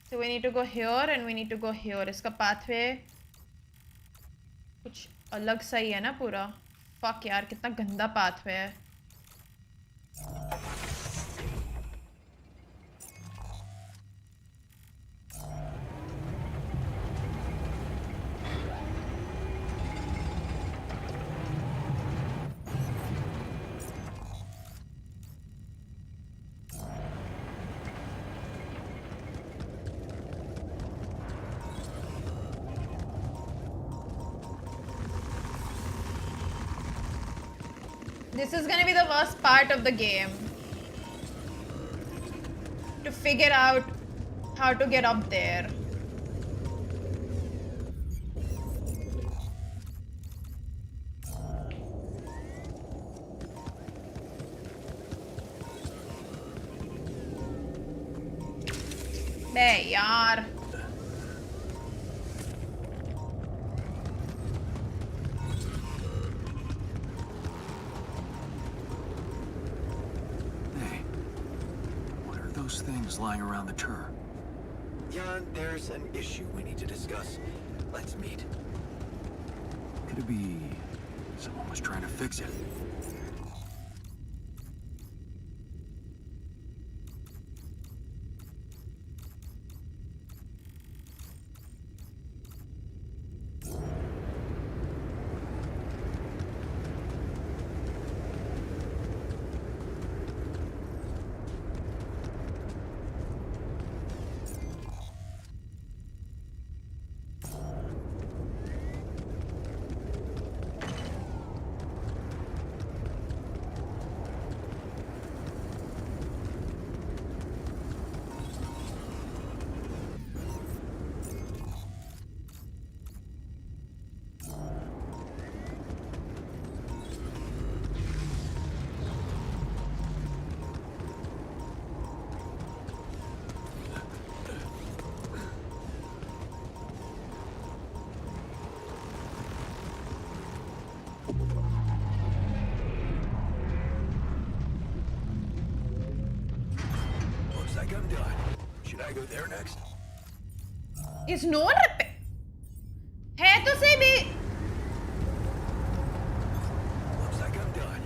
So we need to go here and we need to go here. इसका pathway कुछ अलग सा ही है ना पूरा. Fuck यार कितना गंदा pathway है. This is gonna be the worst part of the game. To figure out how to get up there. बे यार. Hey, what are those things lying around the tour? Jan, there's an issue we need to discuss. Let's meet. Could it be someone was trying to fix it? Looks like I'm done. Should I go there next? Is no one repair? है तो सही भी. Looks like I'm done.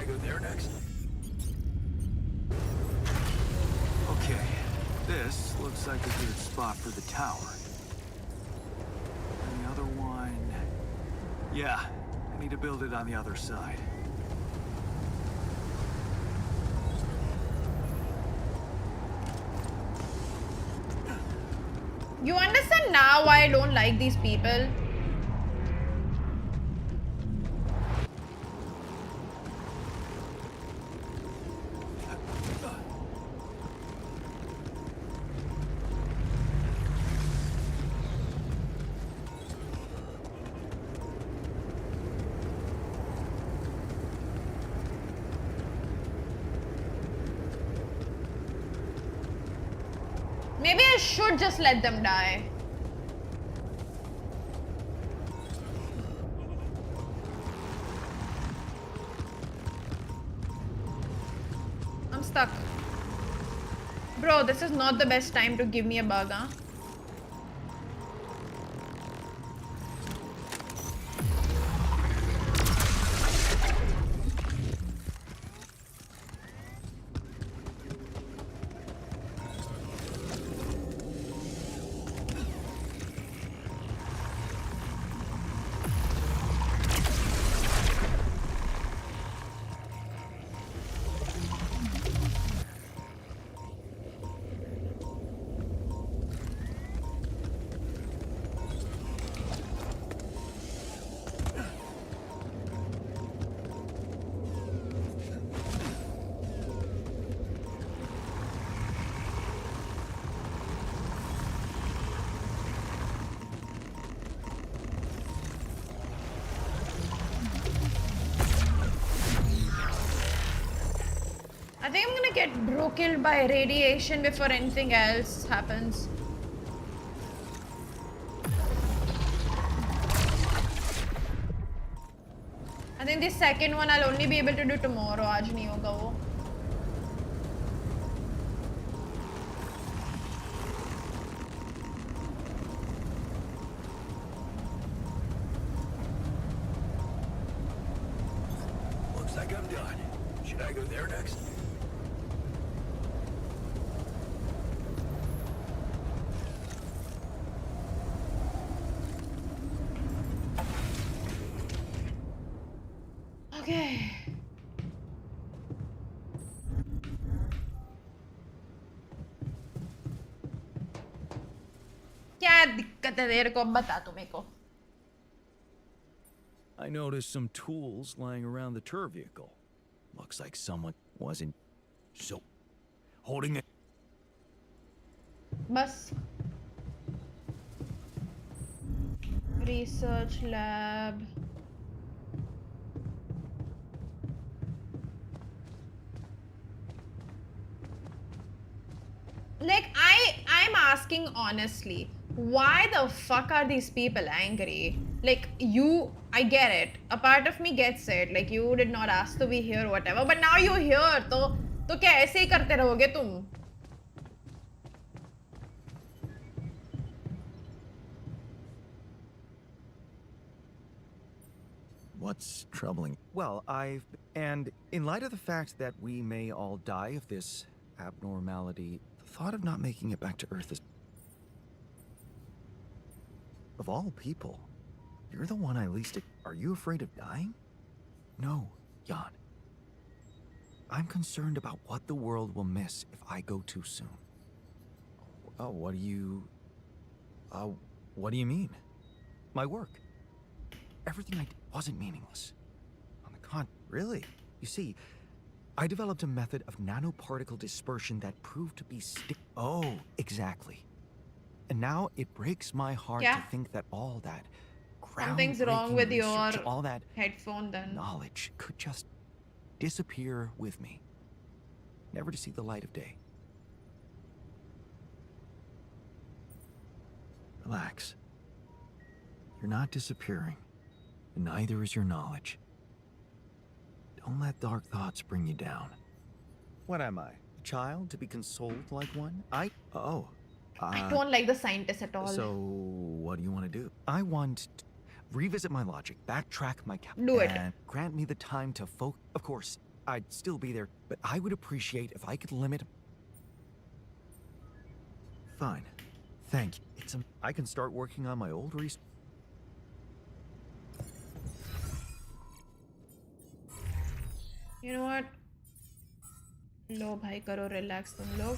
I go there next? Okay, this looks like a good spot for the tower. And the other one... Yeah, I need to build it on the other side. You understand now why I don't like these people? Maybe I should just let them die. I'm stuck. Bro, this is not the best time to give me a bug, huh? I think I'm gonna get broken by radiation before anything else happens. I think the second one I'll only be able to do tomorrow. आज नहीं होगा वो. Looks like I'm done. Should I go there next? Okay. क्या दिक्कत है तेरे को अब बता तू मेरे को. I noticed some tools lying around the tour vehicle. Looks like someone wasn't so holding it. बस. Research lab. Like I'm asking honestly, why the fuck are these people angry? Like I get it. A part of me gets it. Like you did not ask to be here, whatever. But now you're here, तो क्या ऐसे ही करते रहोगे तुम? What's troubling? Well, and in light of the fact that we may all die of this abnormality, the thought of not making it back to Earth is... Of all people, you're the one I least... Are you afraid of dying? No, Jan. I'm concerned about what the world will miss if I go too soon. Oh, what do you mean? My work. Everything I did wasn't meaningless. On the really? You see, I developed a method of nanoparticle dispersion that proved to be Oh, exactly. And now it breaks my heart to think that all that Something's wrong with your research, all that headphone then. knowledge could just disappear with me, never to see the light of day. Relax. You're not disappearing, and neither is your knowledge. Don't let dark thoughts bring you down. What am I? A child to be consoled like one? I don't like the scientists at all. So, what do you want to do? I want to revisit my logic, backtrack my Do it. and grant me the time to focus. Of course, I'd still be there, but I would appreciate if I could limit... Fine. Thank you. I can start working on my old You know what? लो भाई करो relax तुम लोग.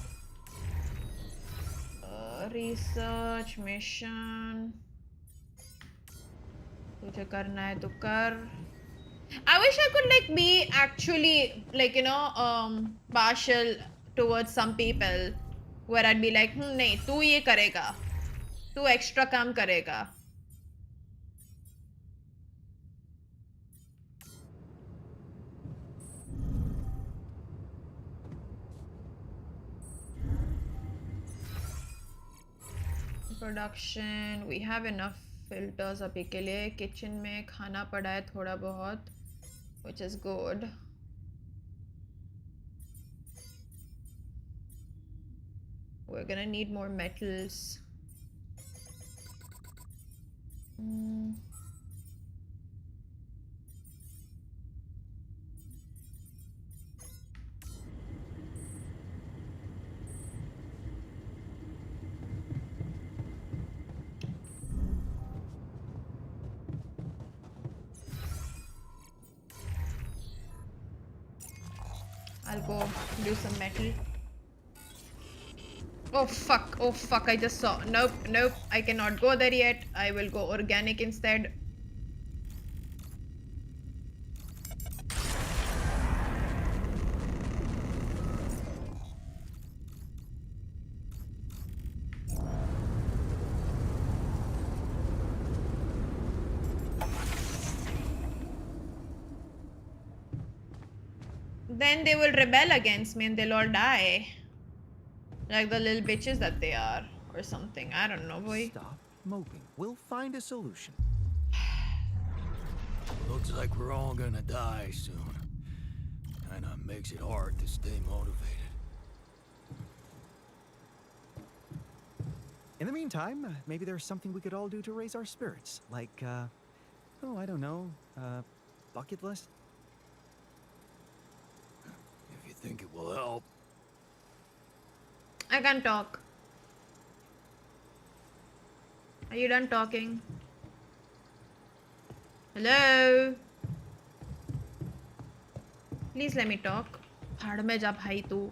Research mission. तुझे करना है तो कर. I wish I could like be actually like partial towards some people where I'd be like नहीं तू ये करेगा, तू extra काम करेगा. Production, we have enough filters अभी के लिए. Kitchen में खाना पड़ा है थोड़ा बहुत, which is good. We're gonna need more metals. I'll go do some metal. Oh fuck, I just saw. Nope, I cannot go there yet. I will go organic instead. Then they will rebel against me and they'll all die. Like the little bitches that they are. Or something. I don't know, boy. Stop moping. We'll find a solution. Looks like we're all gonna die soon. Kinda makes it hard to stay motivated. In the meantime, maybe there's something we could all do to raise our spirits. Like, oh, I don't know, bucket list? If you think it will help. I can't talk. Are you done talking? Hello? Please let me talk. Bhaad mein ja bhai tu.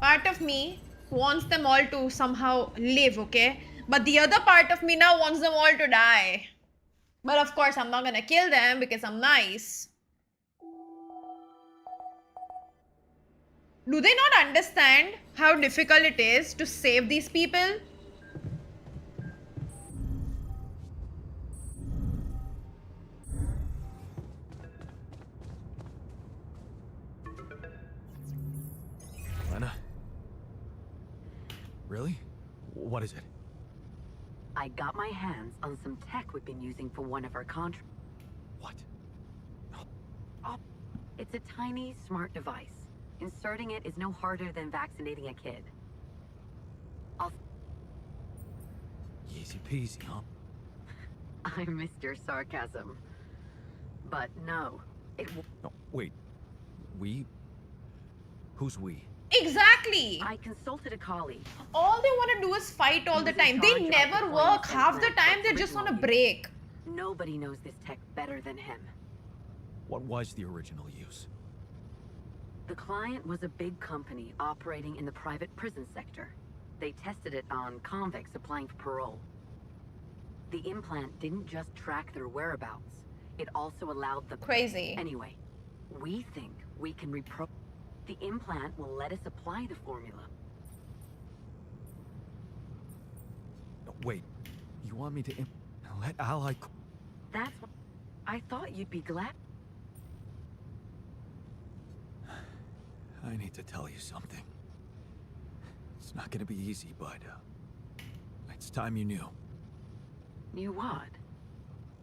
Part of me wants them all to somehow live, okay? But the other part of me now wants them all to die. But of course, I'm not gonna kill them because I'm nice. Do they not understand how difficult it is to save these people? Lena? Really? What is it? I got my hands on some tech we've been using for one of our contracts. What? Oh, it's a tiny, smart device. Inserting it is no harder than vaccinating a kid. Easy peasy, huh? I missed your sarcasm. But no, it No, wait. We? Who's we? Exactly. I consulted a colleague. All they want to do is fight all the time. They never work. Half the time they just want to break. Nobody knows this tech better than him. What was the original use? The client was a big company operating in the private prison sector. They tested it on convicts applying for parole. The implant didn't just track their whereabouts. It also allowed the... Crazy. Anyway, we think we can The implant will let us apply the formula. No, wait. You want me to let Ally... That's what... I thought you'd be glad... I need to tell you something. It's not gonna be easy, but it's time you knew. Knew what?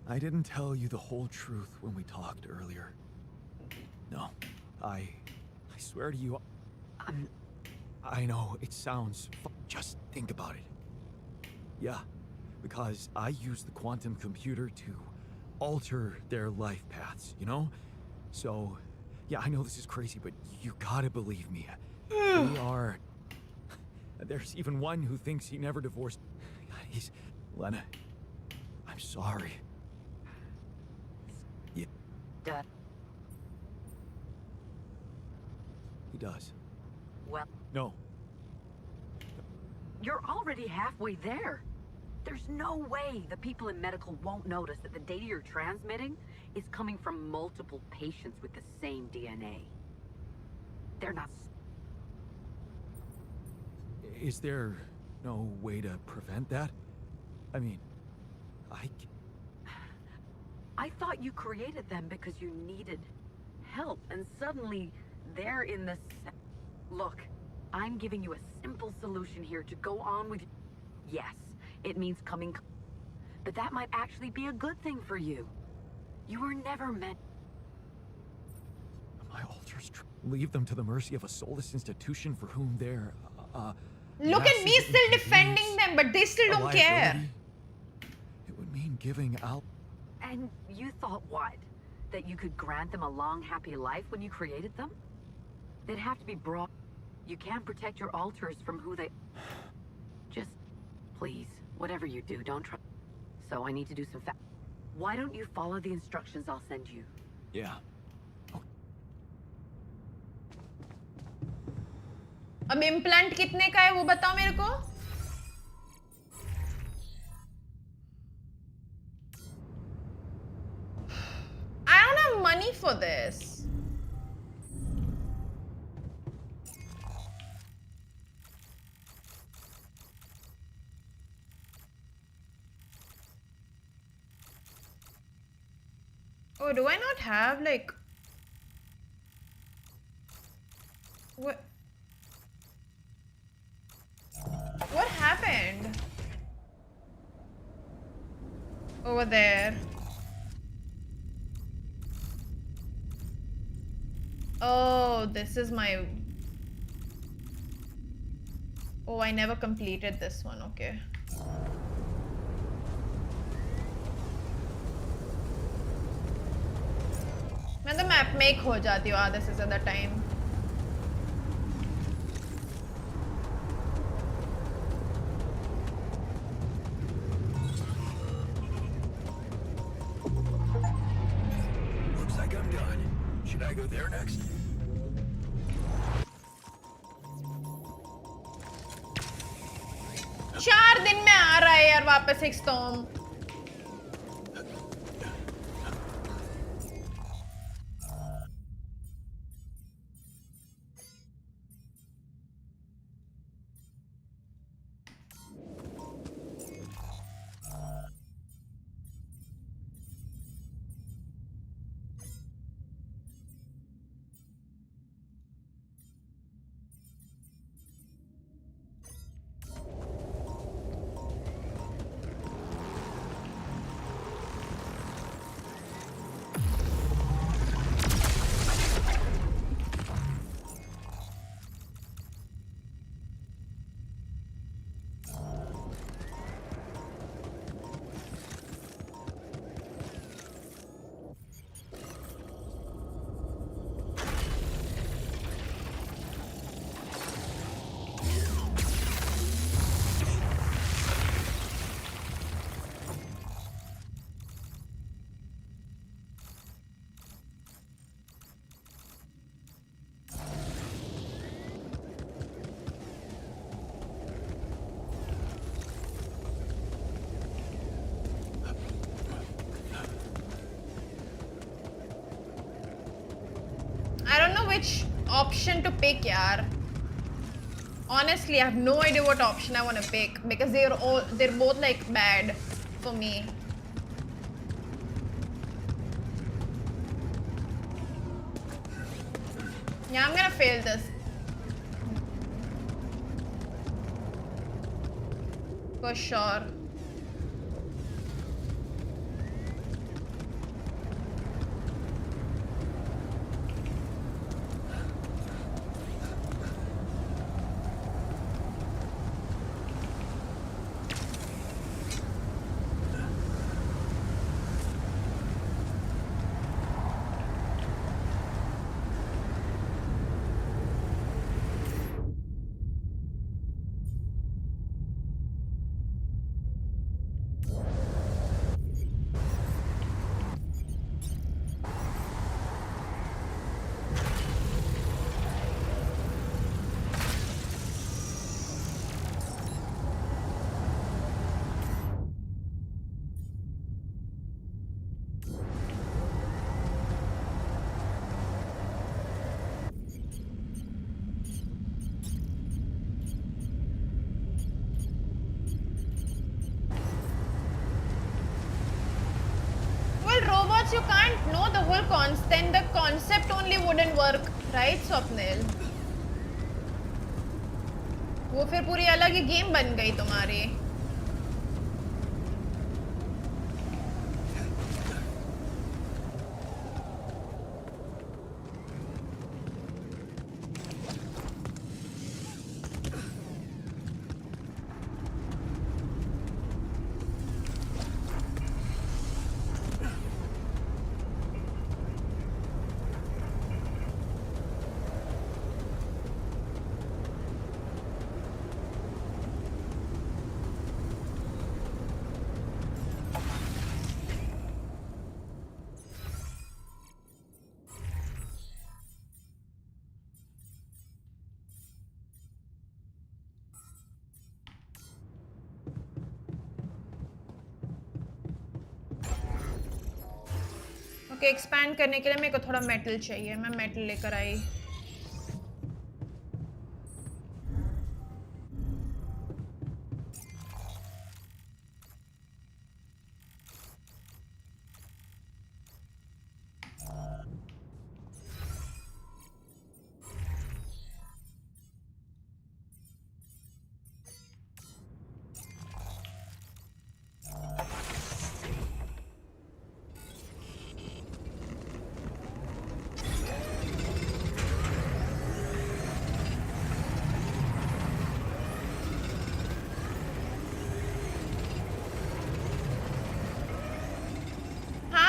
I didn't tell you the whole truth when we talked earlier. No, I swear to you. I know it sounds. Just think about it. Yeah, because I used the quantum computer to alter their life paths. You know, so Yeah, I know this is crazy, but you gotta believe me. We are... There's even one who thinks he never divorced. He's... Lena, I'm sorry. Yeah, Dad. he does. Well, No. you're already halfway there. There's no way the people in medical won't notice that the data you're transmitting is coming from multiple patients with the same DNA. They're not... Is there no way to prevent that? I mean, I thought you created them because you needed help, and suddenly they're in the... Look, I'm giving you a simple solution here to go on with... Yes, it means coming... But that might actually be a good thing for you. You were never meant... My altars leave them to the mercy of a soulless institution for whom they're, Look at me massive still defending inconvenience, them, but they still a don't care. liability. It would mean giving out... And you thought what? That you could grant them a long, happy life when you created them? They'd have to be brought... You can't protect your altars from who they... Just, please, whatever you do, don't try... So I need to do some Why don't you follow the instructions I'll send you? Yeah. अब implant कितने का है वो बताओ मेरे को. I don't have money for this. Oh, do I not have like... What? What happened? Over there. Oh, this is my... Oh, I never completed this one, okay. मैं तो मैप में ही खो जाती हूँ आधे से ज़्यादा time. Looks like I'm done. Should I go there next? चार दिन में आ रहा है यार वापस एक storm. Which option to pick, yaar? Honestly, I have no idea what option I want to pick because they're both like bad for me. Yeah, I'm gonna fail this. For sure. but robots, you can't know the whole concept. Then the concept only wouldn't work, right, Swapnil? वो फिर पूरी अलग ही game बन गई तुम्हारी. Okay expand करने के लिए मेरे को थोड़ा मेटल चाहिए. मैं मेटल लेकर आई.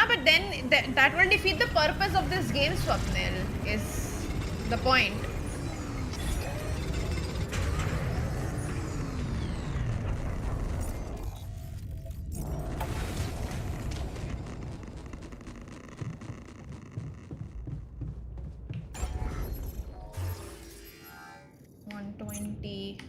But then that will defeat the purpose of this game, Swapnil, is the point. $120.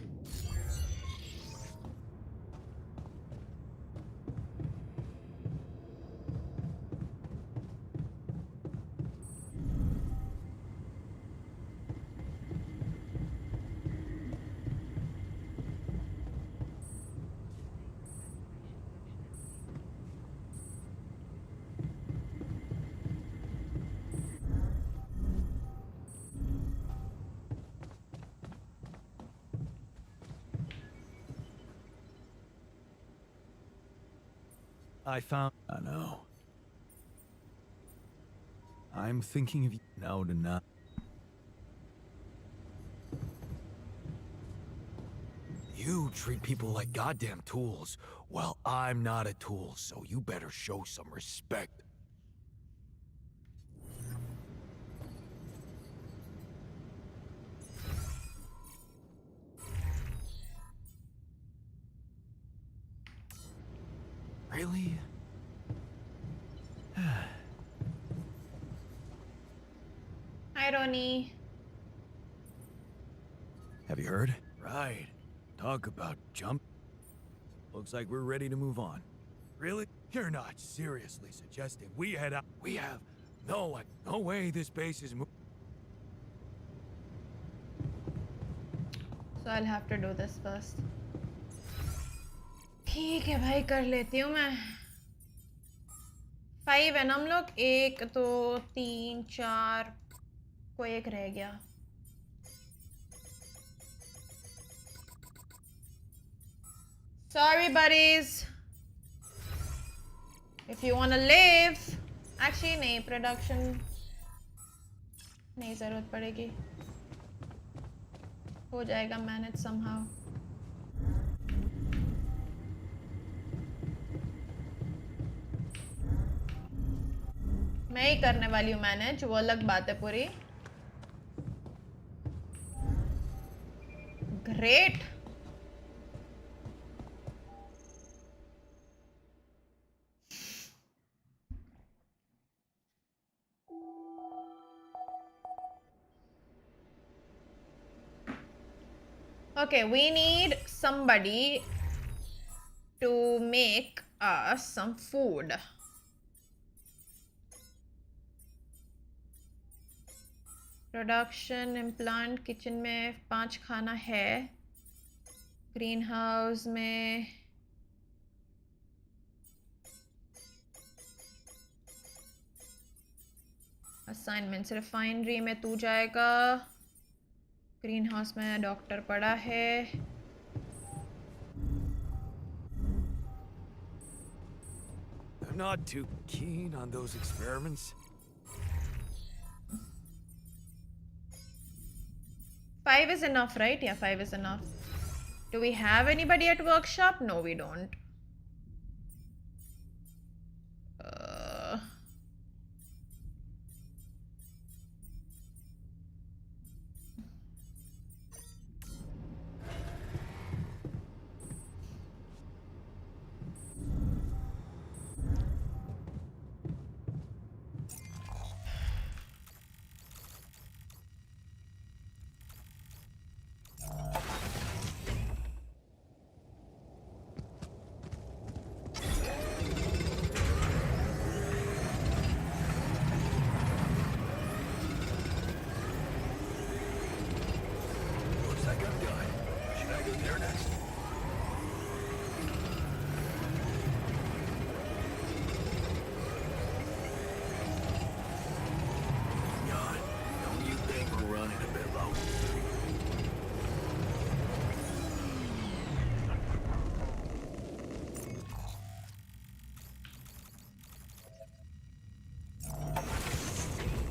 I found... I know. I'm thinking of you now to not... You treat people like goddamn tools. Well, I'm not a tool, so you better show some respect. Really? Hi, Ronnie. Have you heard? Right. Talk about jump. Looks like we're ready to move on. Really? You're not seriously suggesting we head out? We have no way this base is moving. So I'll have to do this first. ठीक है भाई, कर लेती हूँ मैं. 5 है ना हम लोग. 1 2 3 4 कोई एक रह गया. Sorry buddies. If you wanna live. Actually नहीं, production नहीं जरूरत पड़ेगी. हो जाएगा manage somehow. मैं ही करने वाली हूँ मैनेज, वो अलग बात है पूरी. Great. Okay, we need somebody to make us some food. Production implant kitchen में 5 खाना है. ग्रीन हाउस में असाइनमेंट्स रिफाइनरी में तू जाएगा, ग्रीन हाउस में डॉक्टर पड़ा है। I'm not too keen on those experiments. 5 is enough, right? Yeah, 5 is enough. Do we have anybody at workshop? No, we don't.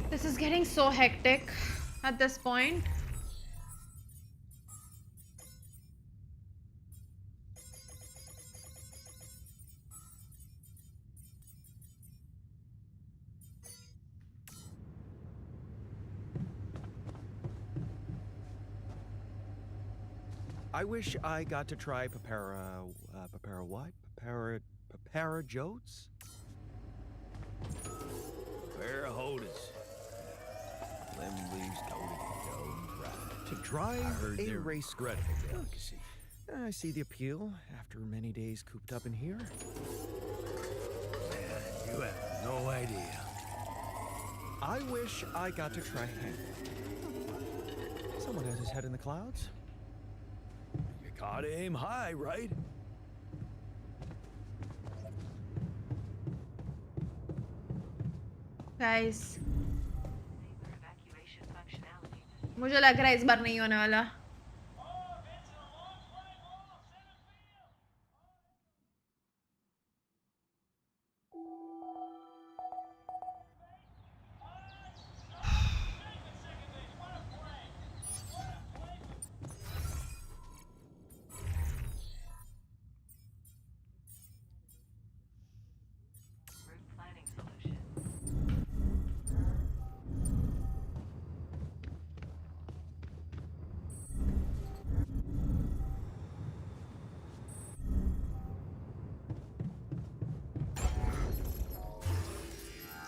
This is getting so hectic at this point. I wish I got to try Papara what? Papara Jotes? Parahodas. Lemon leaves coated in dough and fried. To drive heard a they're race incredible delicacy. I see the appeal after many days cooped up in here. Man, you have no idea. I wish I got to try handling. Someone has his head in the clouds. You gotta aim high, right? Guys, मुझे लग रहा है इस बार नहीं होने वाला।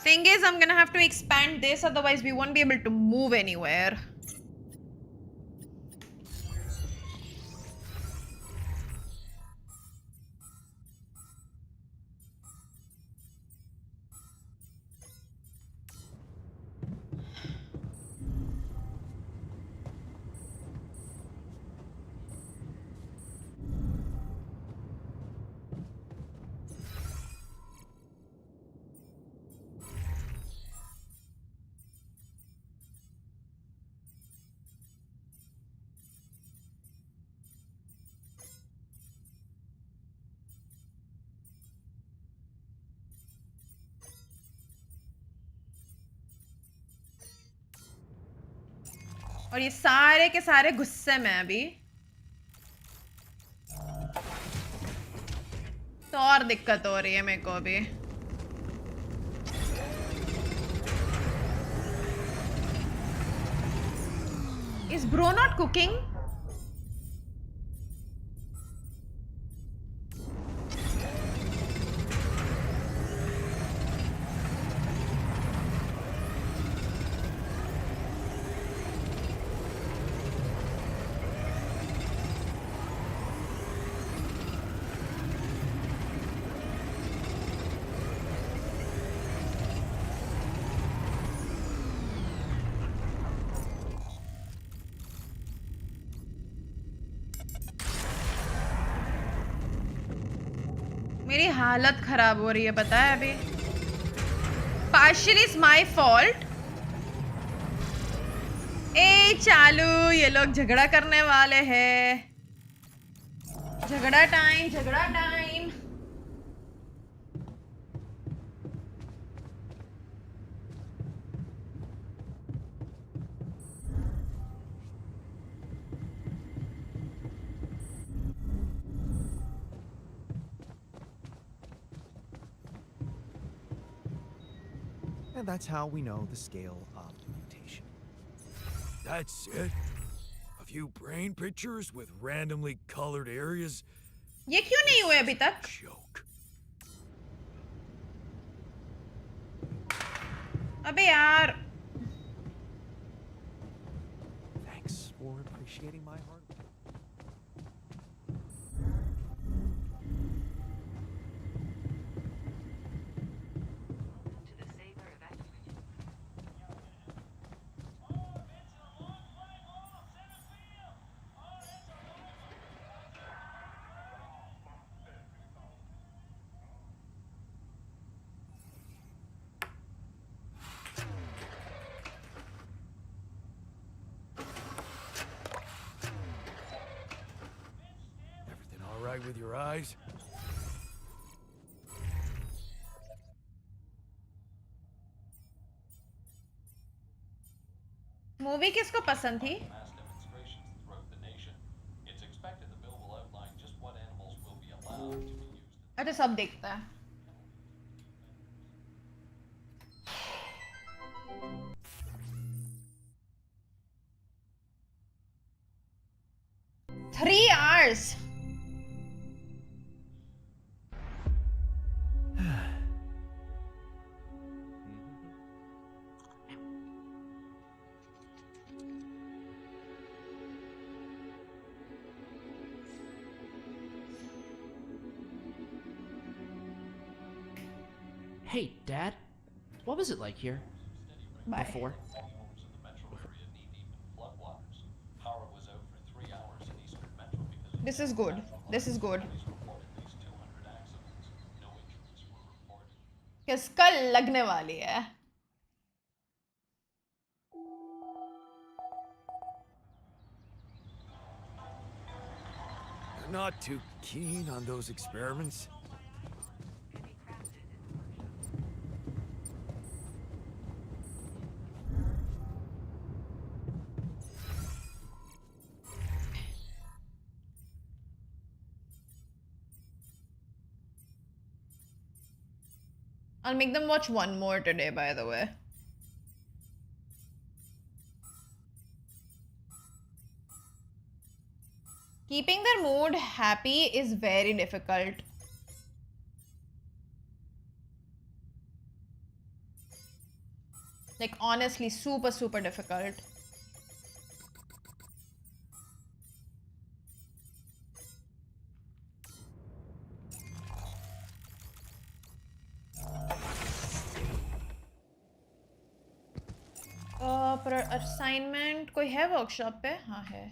Thing is, I'm gonna have to expand this, otherwise we won't be able to move anywhere. और ये सारे के सारे गुस्से में अभी तो और दिक्कत हो रही है मेरे को अभी। Is bro not cooking? मेरी हालत खराब हो रही है पता है अभी। Partially it's my fault चालू ये लोग झगड़ा करने वाले हैं झगड़ा time And that's how we know the scale of mutation. That's it? A few brain pictures with randomly colored areas? ये क्यों नहीं हुए अभी तक Joke. अबे यार Thanks for appreciating my hard work. Everything all right with your eyes? Movie किसको पसंद थी Mass demonstrations throughout the nation. It's expected the bill will outline just what animals will be allowed to be used. अच्छा सब देखता है Three hours. Hey, Dad. What was it like here? Bye. Before? Homes in the metro area knee-deep in floodwaters. Power was out for 3 hours in eastern metro because of This is good. This is good. police report at least 200 accidents. No injuries were reported. किसका लगने वाली है You're not too keen on those experiments? I'll make them watch one more today, by the way. Keeping their mood happy is very difficult. Like, honestly, super, super difficult. पर assignment कोई है workshop पे हाँ है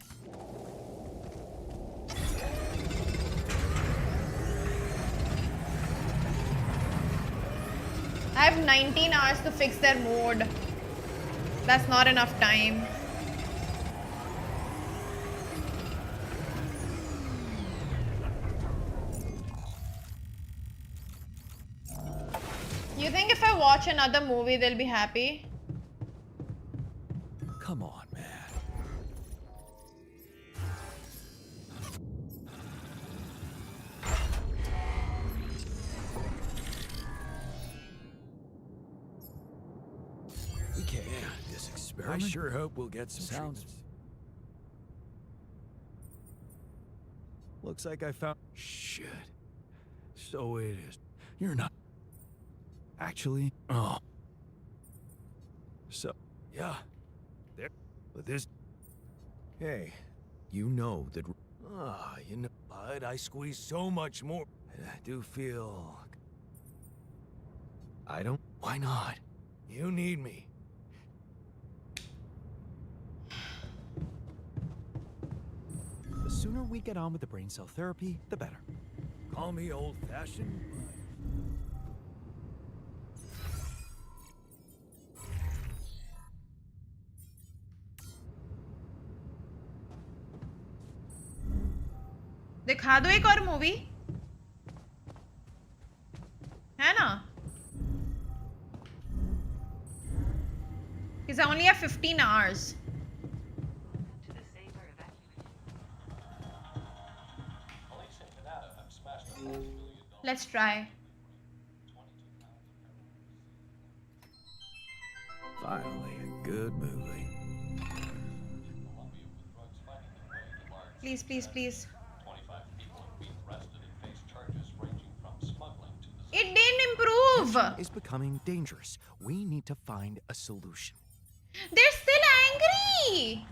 I have 19 hours to fix their mode. That's not enough time. You think if I watch another movie they'll be happy? Come on, man. We can't end this experiment. I sure hope we'll get some Sounds- treatments. Looks like I found. Shit. So it is. You're not. Actually, Oh, so. yeah. There. But this. Hey, you know that. Ah, you know, but I squeeze so much more. I do feel. I don't. Why not? You need me. The sooner we get on with the brain cell therapy, the better. Call me old-fashioned. दिखा दो एक और movie है ना because I only have 15 hours. Police in Canada have smashed a multi-million-dollar Let's try. Finally, a good movie. Colombia with drugs finding their way to large. Please, please, please. 25 people have been arrested and face charges ranging from smuggling to possession. It didn't improve. Is becoming dangerous. We need to find a solution. They're still angry.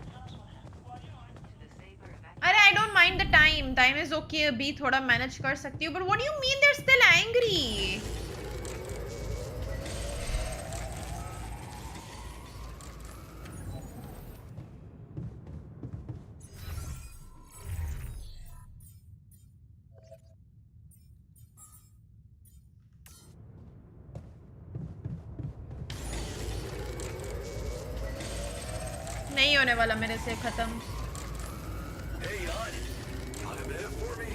अरे I don't mind the time. Time is okay. अभी थोड़ा manage कर सकती हूँ. But what do you mean they're still angry? नहीं होने वाला मेरे से खत्म. Hey, Jan. Got a minute for me?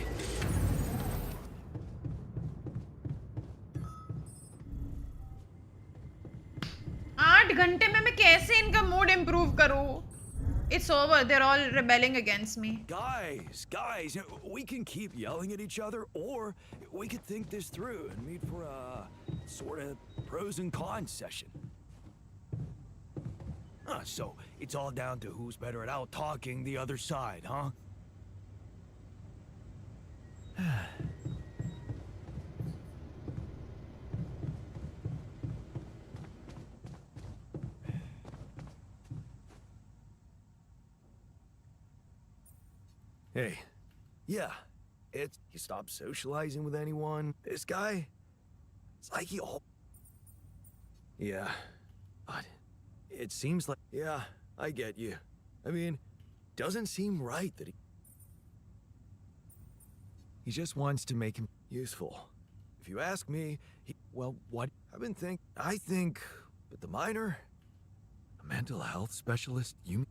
आठ घंटे में मैं कैसे इनका मूड इम्प्रूव करूं? It's over. They're all rebelling against me. Guys, we can keep yelling at each other, or we could think this through and meet for a sort of pros and cons session. So it's all down to who's better at out-talking the other side, huh? Hey, yeah, you stop socializing with anyone. This guy, it's like he all... Yeah, but it seems like... Yeah, I get you. I mean, doesn't seem right that he just wants to make him useful. If you ask me, well, what? I think, but the minor, a mental health specialist, you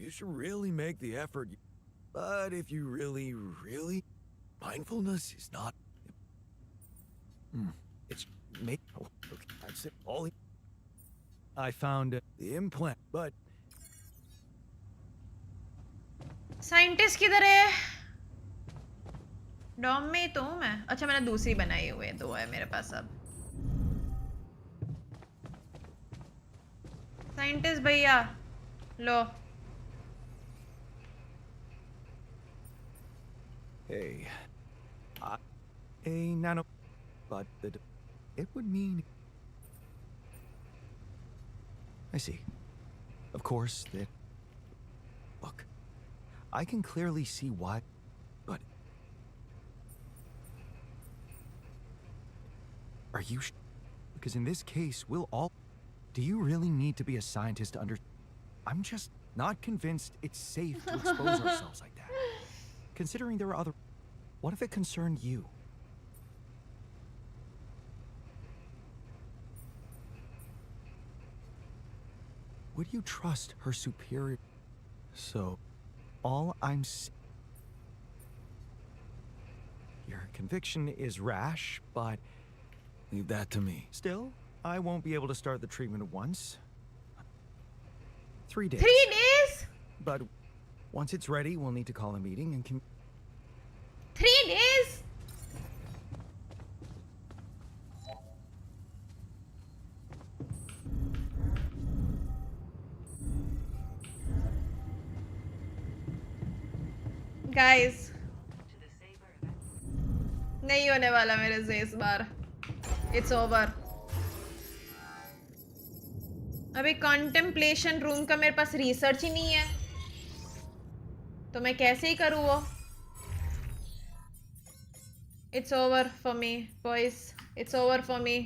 should really make the effort. But if you really, mindfulness is not... It's... Okay, I'd say all... I found the implant, but... scientist किधर है? Dom में ही तो हूँ मैं. अच्छा मैंने दूसरी बनाई हुई है. 2 है मेरे पास अब. साइंटिस्ट भैया लो. Hey, a nano, but it would mean... I see. Of course, that... Look, I can clearly see why, but... Are you because in this case, we'll all... Do you really need to be a scientist to I'm just not convinced it's safe to expose ourselves like that. Considering there are other... What if it concerned you? Would you trust her superior? So, all I'm Your conviction is rash, but... Leave that to me. Still, I won't be able to start the treatment at once. 3 days. 3 days? But once it's ready, we'll need to call a meeting and 3 days? Guys, नहीं होने वाला मेरे से इस बार. It's over. अभी contemplation room का मेरे पास research ही नहीं है, तो मैं कैसे ही करूँ वो? It's over for me, boys. It's over for me.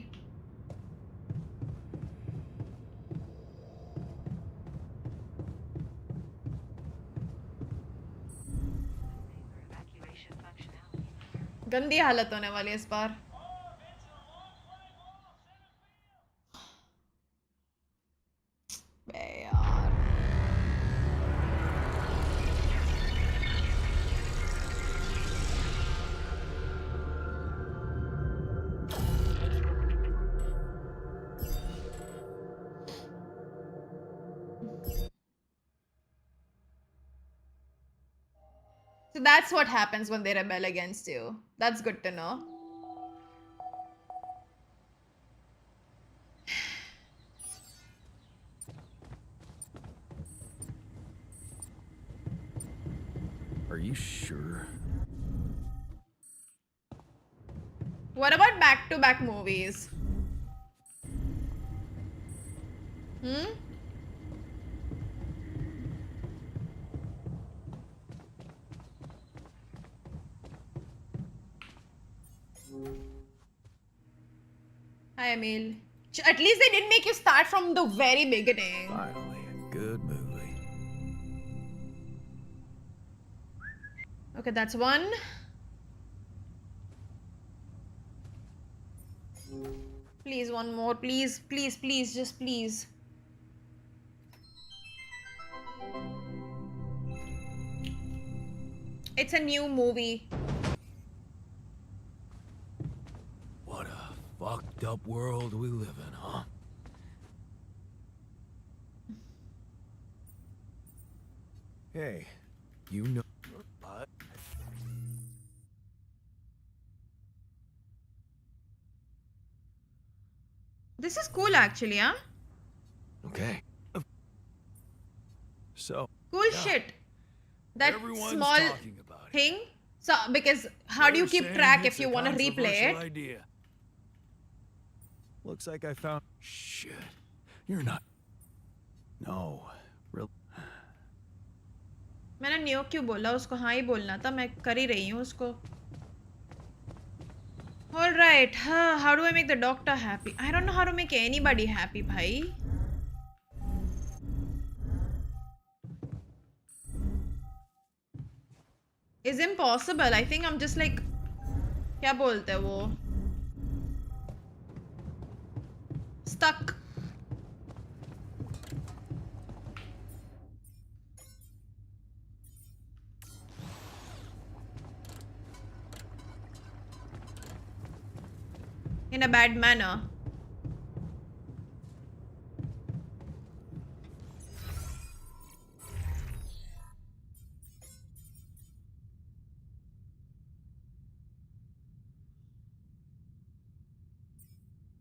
गंदी हालत होने वाली है इस बार. बे यार. So that's what happens when they rebel against you. That's good to know. Are you sure? What about back-to-back movies? Hmm? Hi, Emil. At least they didn't make you start from the very beginning. Finally, a good movie. Okay, that's one. Please, one more. Please, please, please, just please. It's a new movie. What a fucked up world we live in, huh? Hey, you know... What? This is cool actually, huh? Okay. So... Cool yeah, shit. That everyone's small talking about it. thing. So, because how do you They're keep saying track it's if you a want to replay it? controversial idea. Looks like I found... Shit. You're not... No. Real... मैंने new क्यों बोला उसको हाँ ही बोलना था मैं कर ही रही हूँ उसको All right, how do I make the doctor happy? I don't know how to make anybody happy, bhai. It's impossible. I think I'm just like, क्या बोलते हैं वो? Stuck. In a bad manner.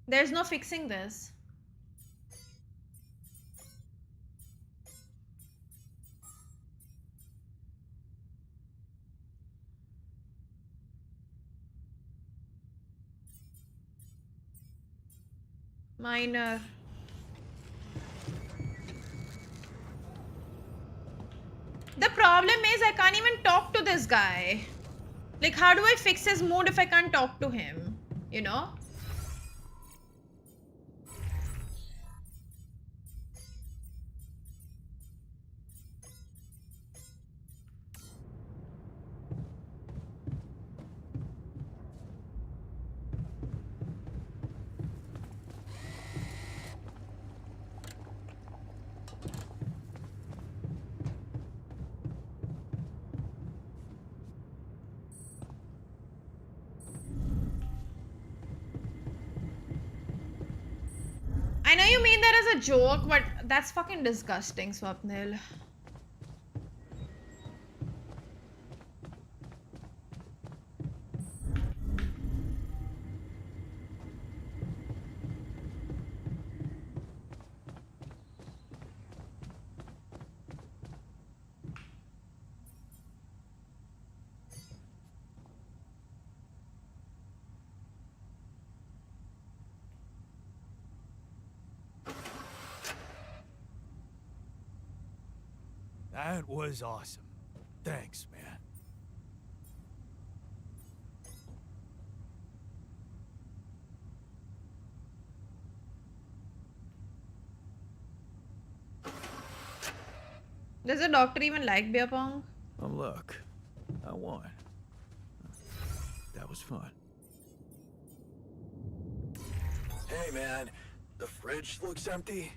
There's no fixing this. Minor. The problem is I can't even talk to this guy. Like, how do I fix his mood if I can't talk to him? You know? I know you mean that as a joke, but that's fucking disgusting, Swapnil. That was awesome. Thanks, man. Does the doctor even like beer pong? Oh, look. I won. That was fun. Hey, man. The fridge looks empty.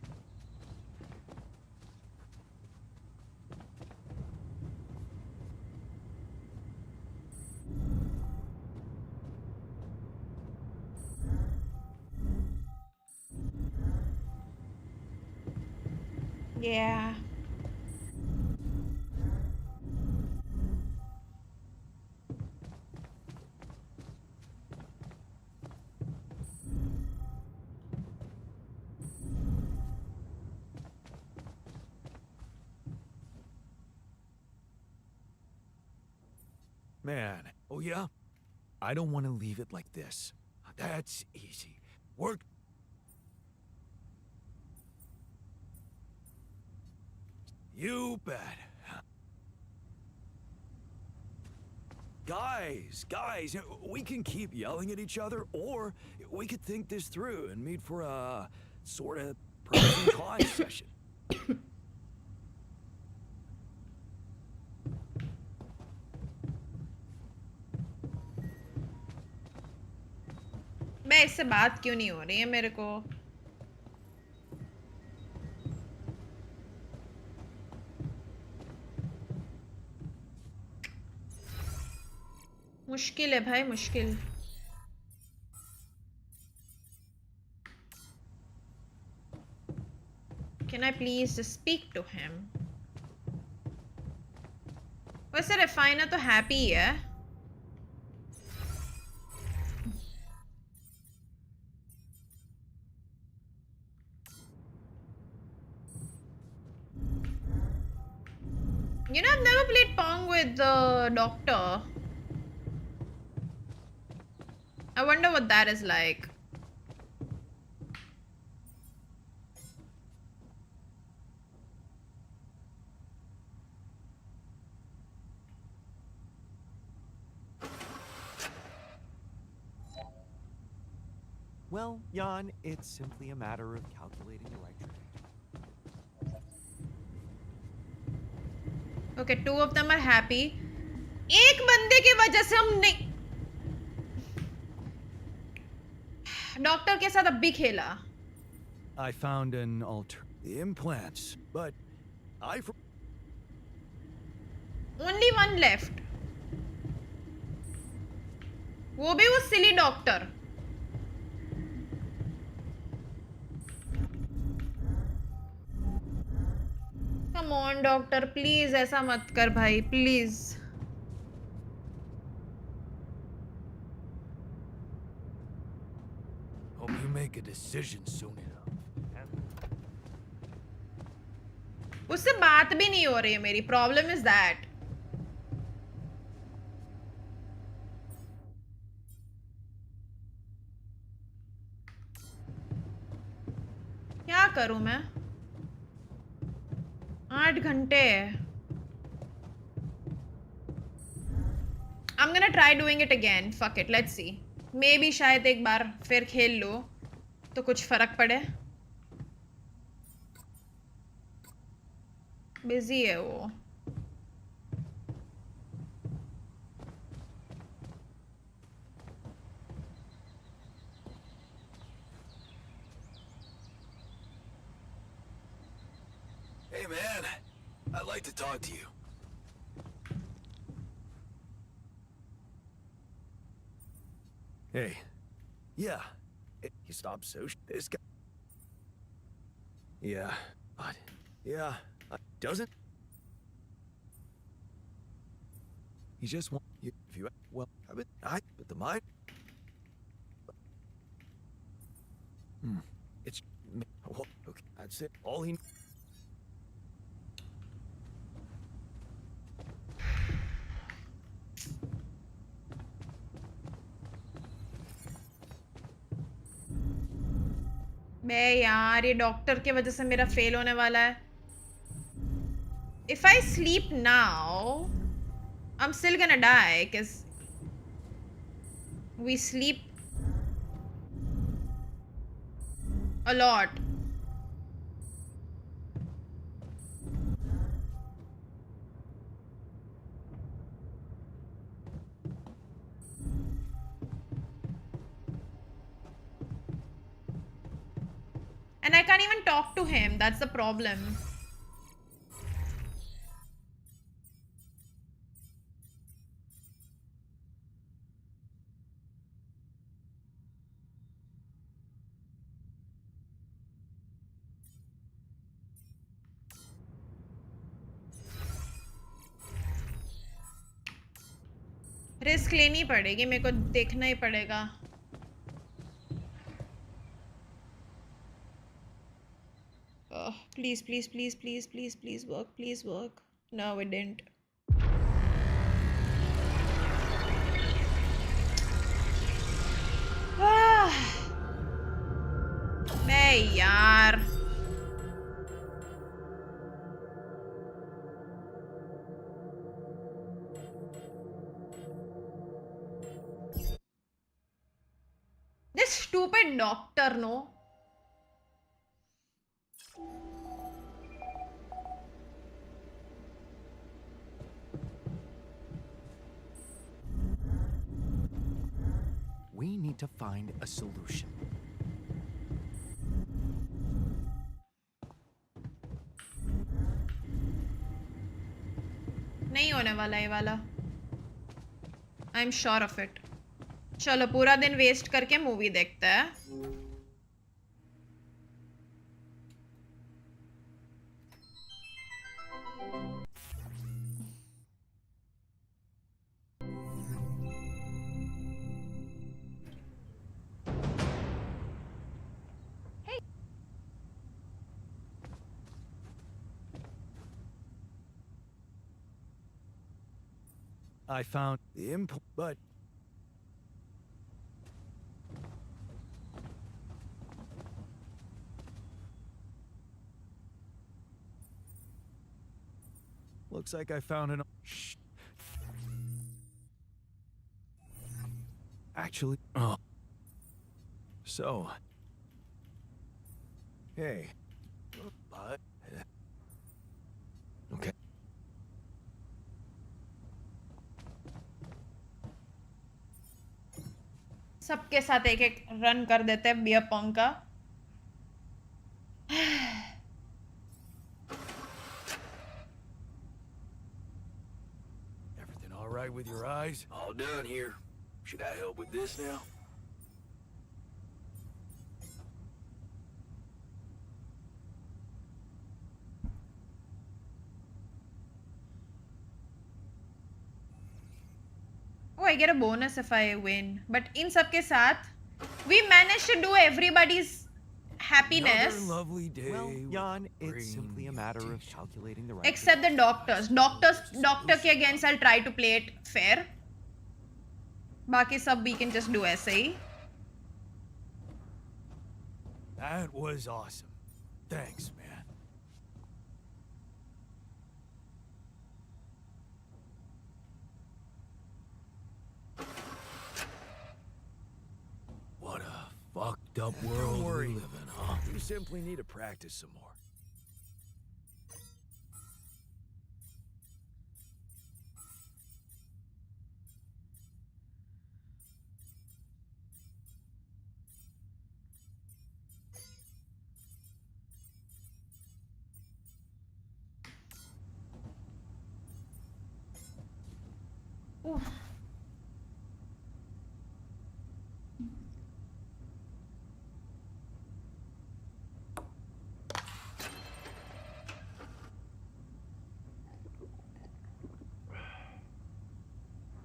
Yeah. man. Oh, yeah? I don't want to leave it like this. That's easy. Work. You bet. Guys, we can keep yelling at each other, or we could think this through and meet for a sort of pros and cons session. बे इससे बात क्यों नहीं हो रही है मेरे को? मुश्किल है भाई, मुश्किल. Can I please just speak to him? वैसे रिफाइनर तो हैप्पी है. You know, I've never played Pong with the doctor. I wonder what that is like. Well, Jan, it's simply a matter of calculating the right trajectory. Okay, 2 of them are happy. एक बंदे की वजह से हम नहीं doctor के साथ अब भी खेला. I found an the implants, but Only one left. वो भी वो silly doctor. Come on doctor, please ऐसा मत कर भाई, please. hope you make a decision soon enough. उससे बात भी नहीं हो रही है मेरी. Problem is that. क्या करूं मैं? 8 घंटे. I'm gonna try doing it again. Fuck it, let's see. Maybe शायद एक बार फिर खेल लो तो कुछ फर्क पड़े. बिजी है वो. Hey, man. I'd like to talk to you. Hey. Yeah. He stopped this guy. Yeah. But, yeah. Doesn't. He just wants you. If you. Well, but the mind. It's. Okay. That's it. All he. बे यार, ये doctor की वजह से मेरा fail होने वाला है. If I sleep now, I'm still gonna die because we sleep a lot. And I can't even talk to him. That's the problem. Risk लेनी पड़ेगी, मेरे को देखना ही पड़ेगा. Please, please, please, please, please work, please work. No, it didn't. यार this stupid doctor, no. We need to find a solution. नहीं होने वाला ये वाला I am sure of it चलो पूरा दिन वेस्ट करके मूवी देखते हैं I found the import, but looks like I found an. Shh. Actually, oh. So, hey, but okay. सबके साथ एक एक रन कर देते हैं बियर पॉन्ग का Everything all right with your eyes? All done here. Should I help with this now? Oh, I get a bonus if I win. But in सबके साथ, we managed to do everybody's happiness. Another lovely day. Well, with Jan, it's brain simply a matter of mutation. calculating the right. Except the doctors. Doctor के against I'll try to play it fair. बाकी सब we can just do ऐसे ही. That was awesome. Thanks, man. What a fucked up world Don't worry. we live in, huh? You simply need to practice some more. Oof.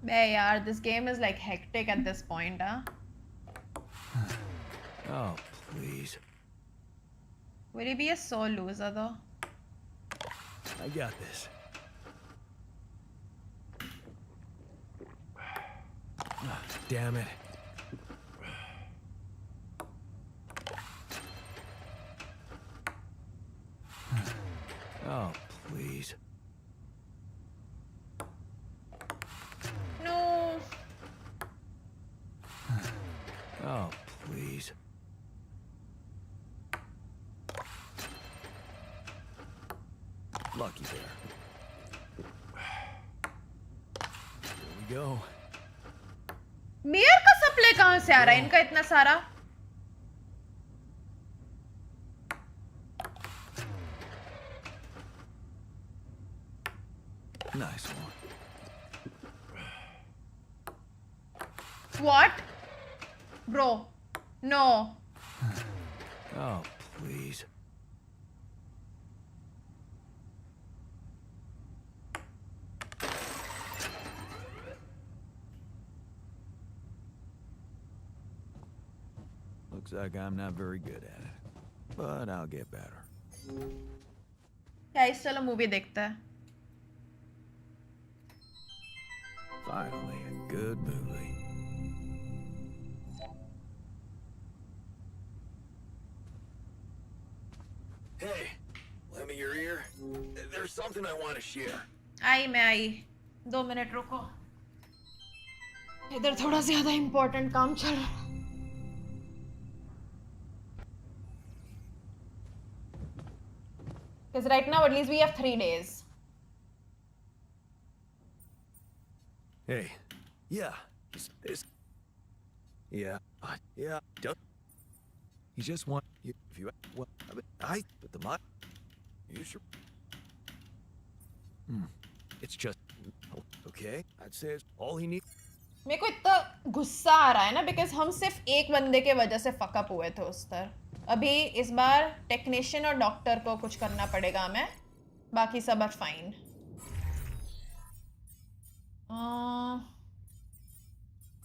Beh, yaar, this game is like hectic at this point, huh? Oh, please. Will he be a sore loser though? I got this. Ah, damn it. Oh, please. No. Oh, please. Lucky there. Here we go. Beer का supply कहाँ से आ रहा है इनका इतना सारा Nice one. What? Bro. No. Oh, please. Looks like I'm not very good at it, but I'll get better. Guys, चलो movie देखते हैं Finally, a good movie. Hey, lend me your ear. There's something I want to share. मैं आई 2 minute रुको इधर थोड़ा ज्यादा important काम चल रहा है because right now at least we have 3 days. Hey, yeah, this, yeah, yeah, don't. You just want you if you well, but the mod, you sure? It's just okay. I'd say it's all he needs. मेरे को इतना गुस्सा आ रहा है ना because हम सिर्फ एक बंदे के वजह से फकअप हुए थे उस तरह अभी इस बार टेक्नीशियन और डॉक्टर को कुछ करना पड़ेगा हमें बाकी सब आर फाइन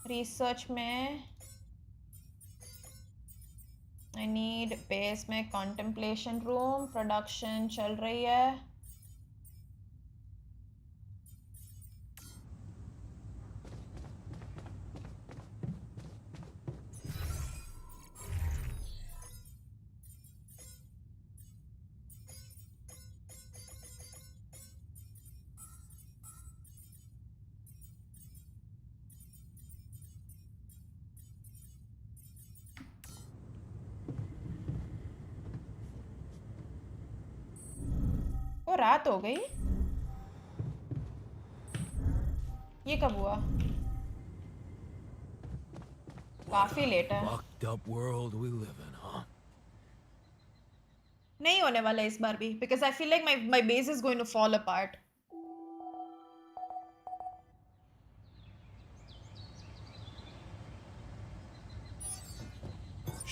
रिसर्च में आई नीड बेस में कॉन्टेम्पलेशन रूम प्रोडक्शन चल रही है ओ रात हो गई ये कब हुआ काफी लेट है Fucked up world we live in, huh? नहीं होने वाला इस बार भी because I feel like my base is going to fall apart.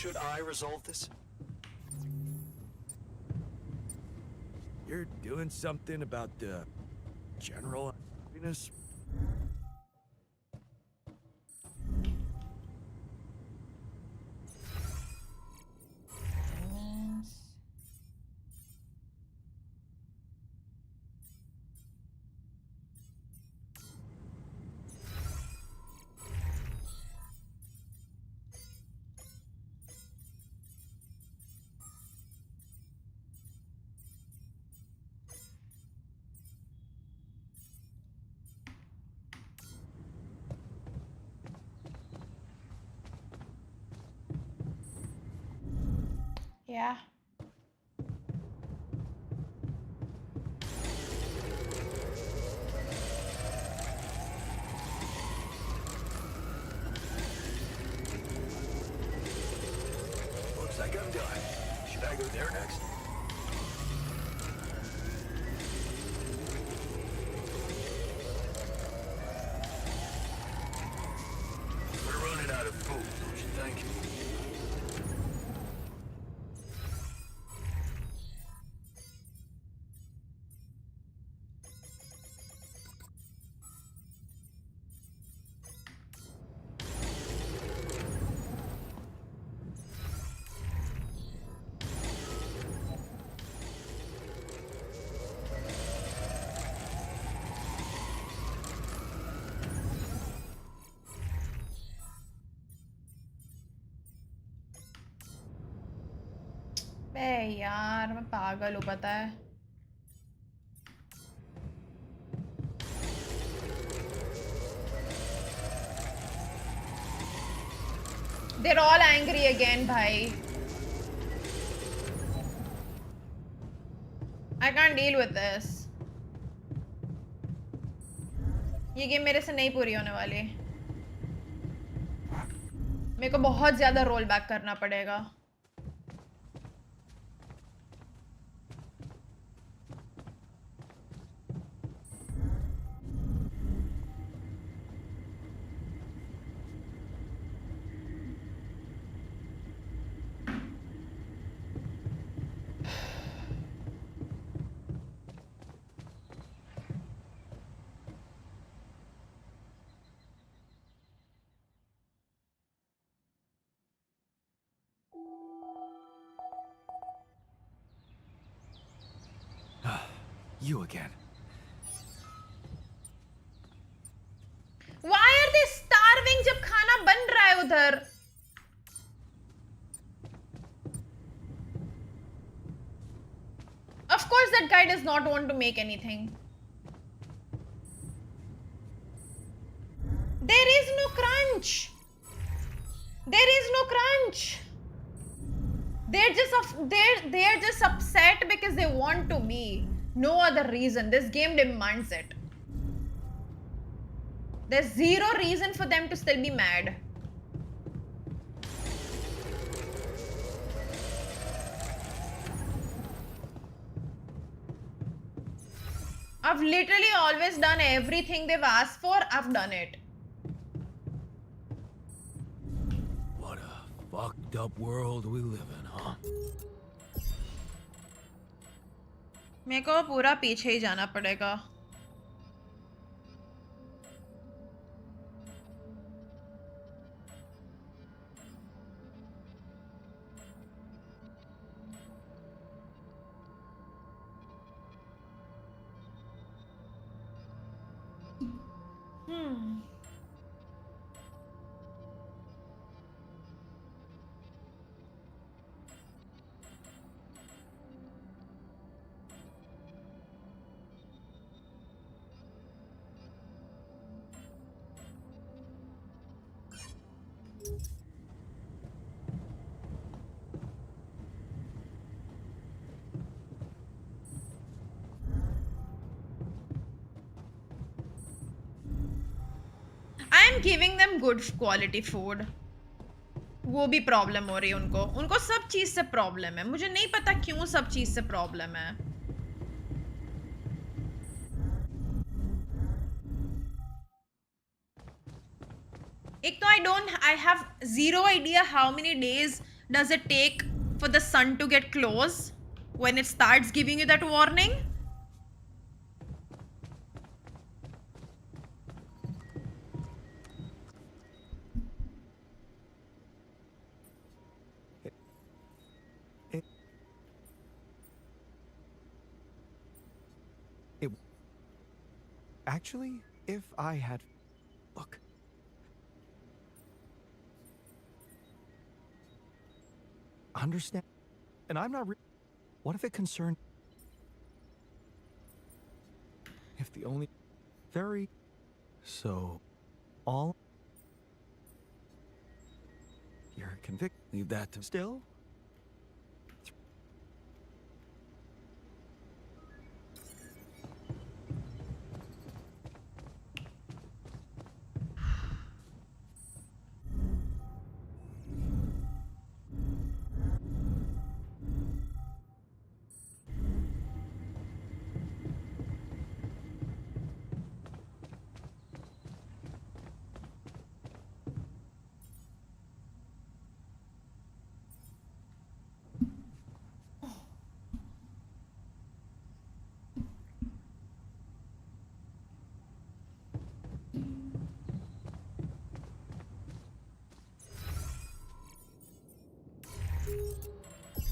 Should I resolve this? You're doing something about the general happiness? Yeah. Looks like I'm done. Should I go there next? We're running out of food, don't you think? बे यार मैं पागल हूँ पता है They're all angry again भाई I can't deal with this ये game मेरे से नहीं पूरी होने वाली मेरे को बहुत ज्यादा रोल बैक करना पड़ेगा You again. Why are they starving जब खाना बन रहा है उधर course that guy does not want to make anything. There is no crunch. There is no crunch. They're just upset because they want to be. No other reason. This game demands it. There's zero reason for them to still be mad. I've literally always done everything they've asked for. I've done it. What a fucked up world we live in, huh? मेरे को पूरा पीछे ही जाना पड़ेगा. I am giving them good quality food. वो भी problem हो रही है उनको. उनको सब चीज से प्रॉब्लम है. मुझे नहीं पता क्यों सब चीज से प्रॉब्लम है. एक तो I have zero idea how many days does it take for the sun to get close when it starts giving you that warning. Actually, if I had... Look. Understand? And I'm not... What if it concerned... If the only... Very... So... All... You're convicted. Leave that to... Still?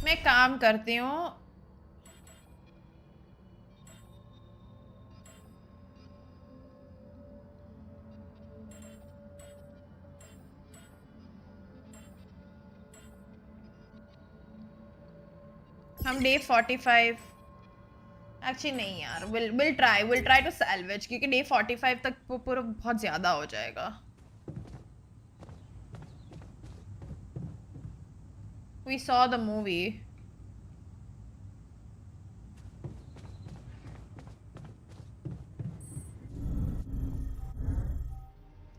मैं काम करती हूँ. हम day 45 actually नहीं यार. we'll try to salvage क्योंकि day 45 तक वो पूरा बहुत ज्यादा हो जाएगा. We saw the movie.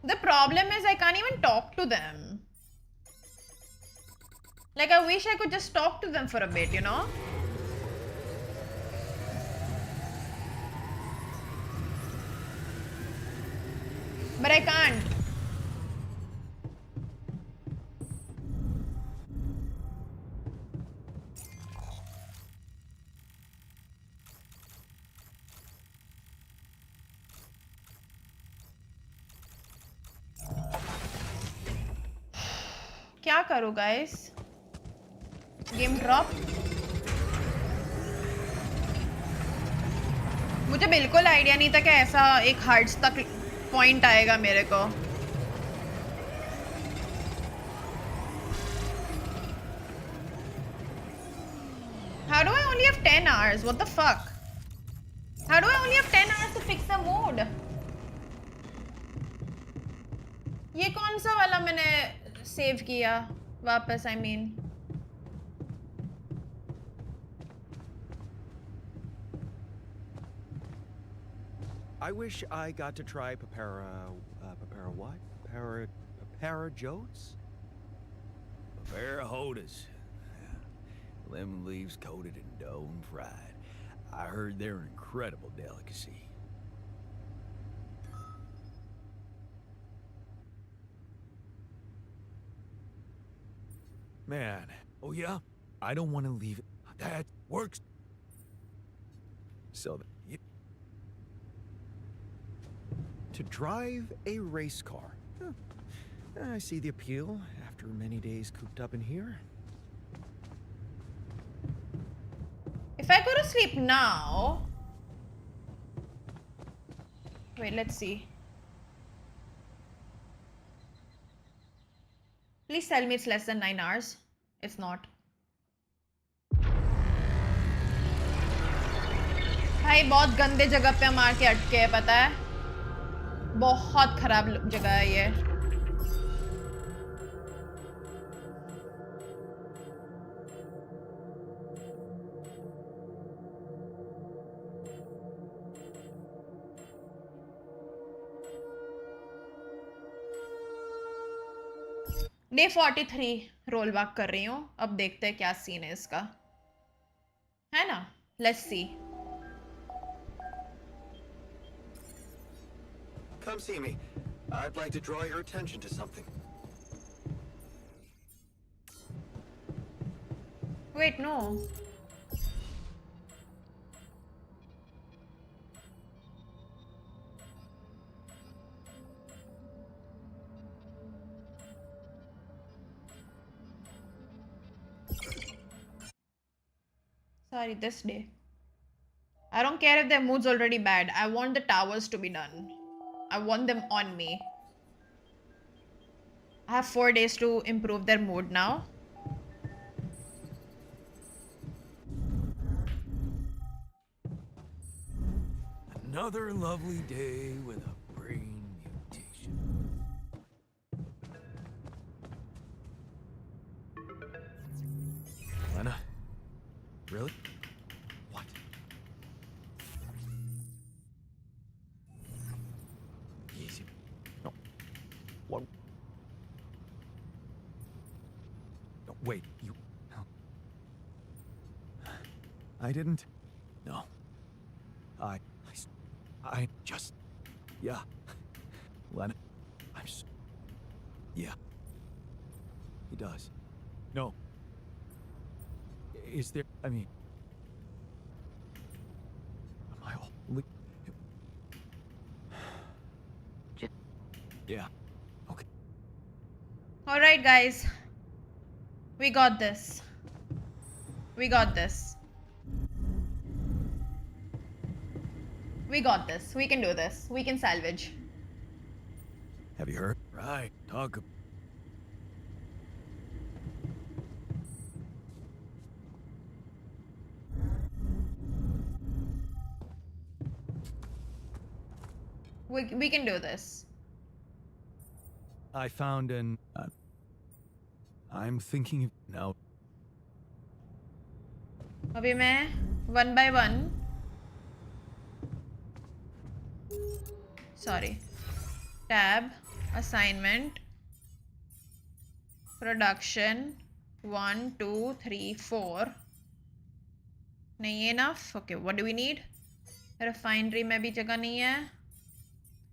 The problem is I can't even talk to them. Like I wish I could just talk to them for a bit, you know? But I can't. क्या करूँ guys? Game drop. मुझे बिल्कुल idea नहीं था कि ऐसा एक hearts तक पॉइंट आएगा मेरे को. How do I only only have 10 hours? What the fuck? How do I only have 10 hours to fix the mood? ये कौन सा वाला मैंने सेव किया वापस I mean I wish I got to try what? Jotes? Peripherals. Lemon leaves coated in dough and fried. I heard they're an incredible delicacy. Man, oh yeah? I don't want to leave it. That works. So, to drive a race car. Huh. I see the appeal after many days cooped up in here. if I go to sleep now wait let's see please tell me it's less than 9 hours it's not भाई बहुत गंदे जगह पे मार के अटके है पता है बहुत खराब जगह है ये डे 43 रोल बैक कर रही हूँ अब देखते हैं क्या सीन है इसका है ना let's see Come see me. I'd like to draw your attention to something. wait no sorry this day I don't care if their mood's already bad I want the towers to be done I want them on me I have 4 days to improve their mood now Another lovely day with a brain mutation. Lena? Really? What? Easy. No. What? No, wait, you... No. I didn't... No. I just... Yeah. Lena, yeah. He does. No. Is there... I mean... Am I all... Yeah. Okay. alright guys we got this we got this we got this we can do this we can salvage Have you heard? Right. Talk. we can do this I found an... I'm thinking of... No. अभी मैं 1 by 1 sorry tab assignment production 1 2 3 4 नहीं है enough okay what do we need refinery में भी जगह नहीं है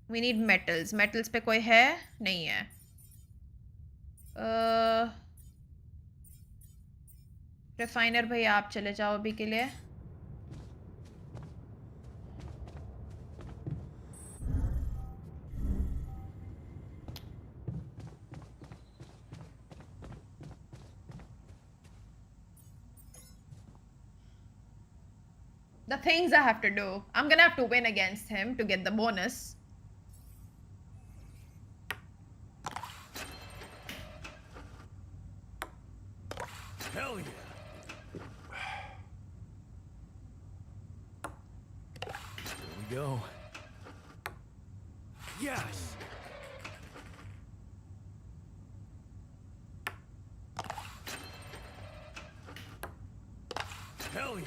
we need metals metals पे कोई है नहीं है refiner भैया आप चले जाओ अभी के लिए the things I have to do. I'm gonna have to win against him to get the bonus. Hell yeah. we go. Yes! Hell yeah!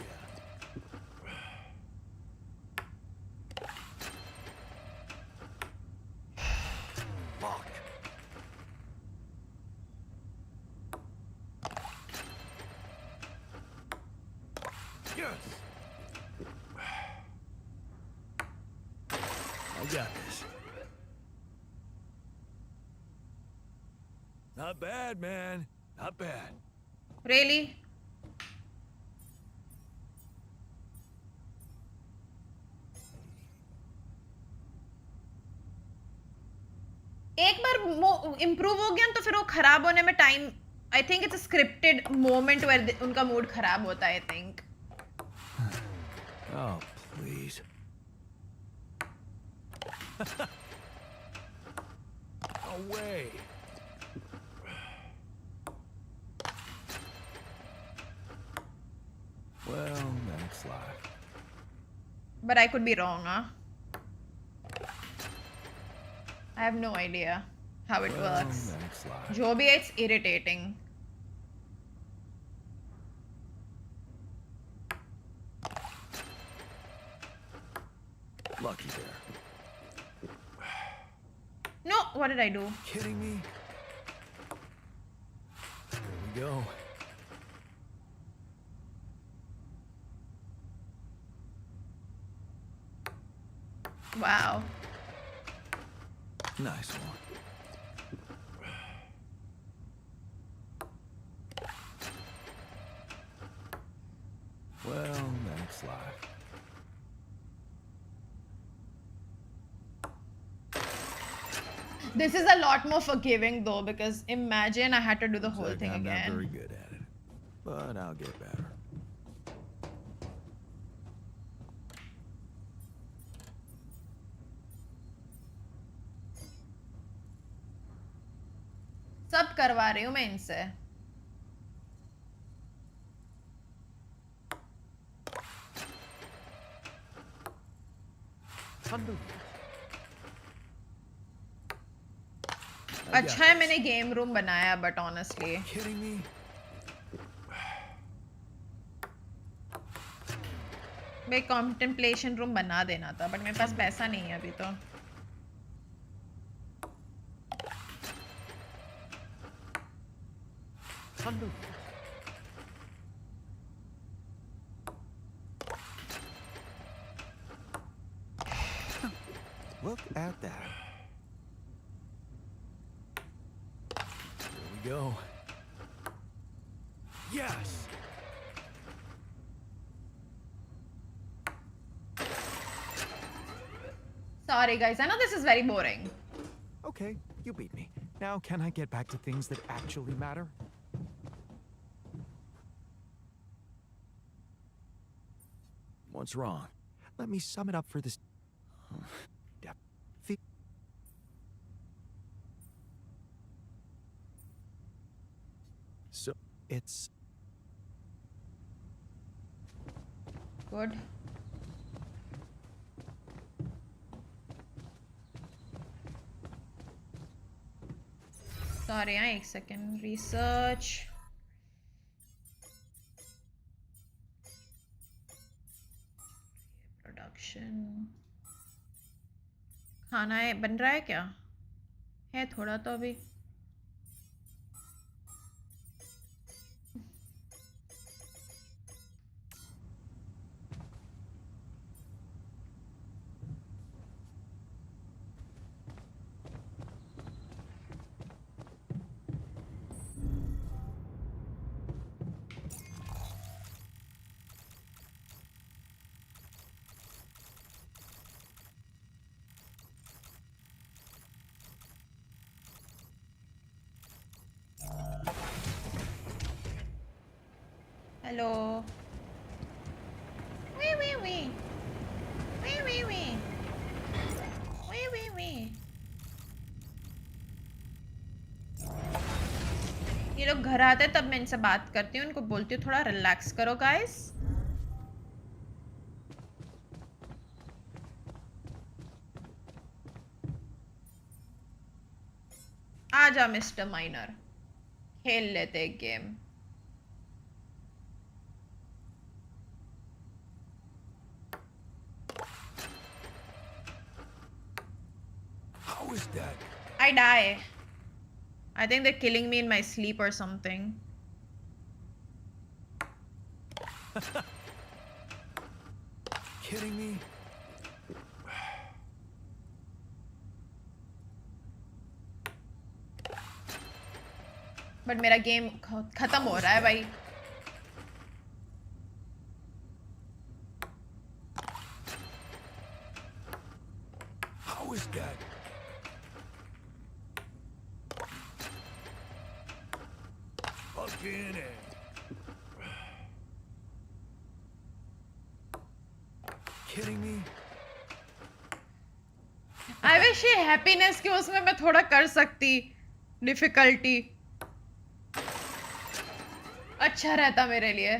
Fuck. Yes! I got this. Not bad, man. Not bad. Really? एक बार improve हो गया तो फिर वो खराब होने में time I think it's a scripted moment where उनका मूड खराब होता है I think Oh, please. No way. Well, that's life. but I could be wrong huh I have no idea how it Well, works that's life. जो भी है it's irritating Lucky there. no what did I do Kidding me? There we go. wow Nice one. Well, that's life. this is a lot more forgiving though because imagine I had to do the whole Looks like thing I'm not very again good at it, but I'll get better. सब करवा रही हूँ मैं इनसे अच्छा है मैंने game room बनाया बट ऑनेस्टली Kidding me? मैं कॉन्टेम्पलेशन रूम बना देना था बट मेरे पास पैसा नहीं है अभी तो Look at that. Here we go. Yes! Sorry guys, I know this is very boring. Okay, you beat me. Now can I get back to things that actually matter? What's wrong? Let me sum it up for this. So, it's... Good. Sorry, एक second. Research. Production. खाना है बन रहा है क्या? है थोड़ा तो अभी. Hello. Wee wee wee. Wee wee wee. Wee wee wee. ये लोग घर आते हैं तब मैं इनसे बात करती हूँ उनको बोलती हूँ थोड़ा रिलैक्स करो गाइस आजा मिस्टर माइनर, खेल लेते एक game. How is that? I die. I think they're killing me in my sleep or something. Kidding me? But मेरा गेम खत्म हो रहा है भाई. How is that? Fucking A. Kidding me? I wish ये happiness के उसमें मैं थोड़ा कर सकती. Difficulty. अच्छा रहता मेरे लिए.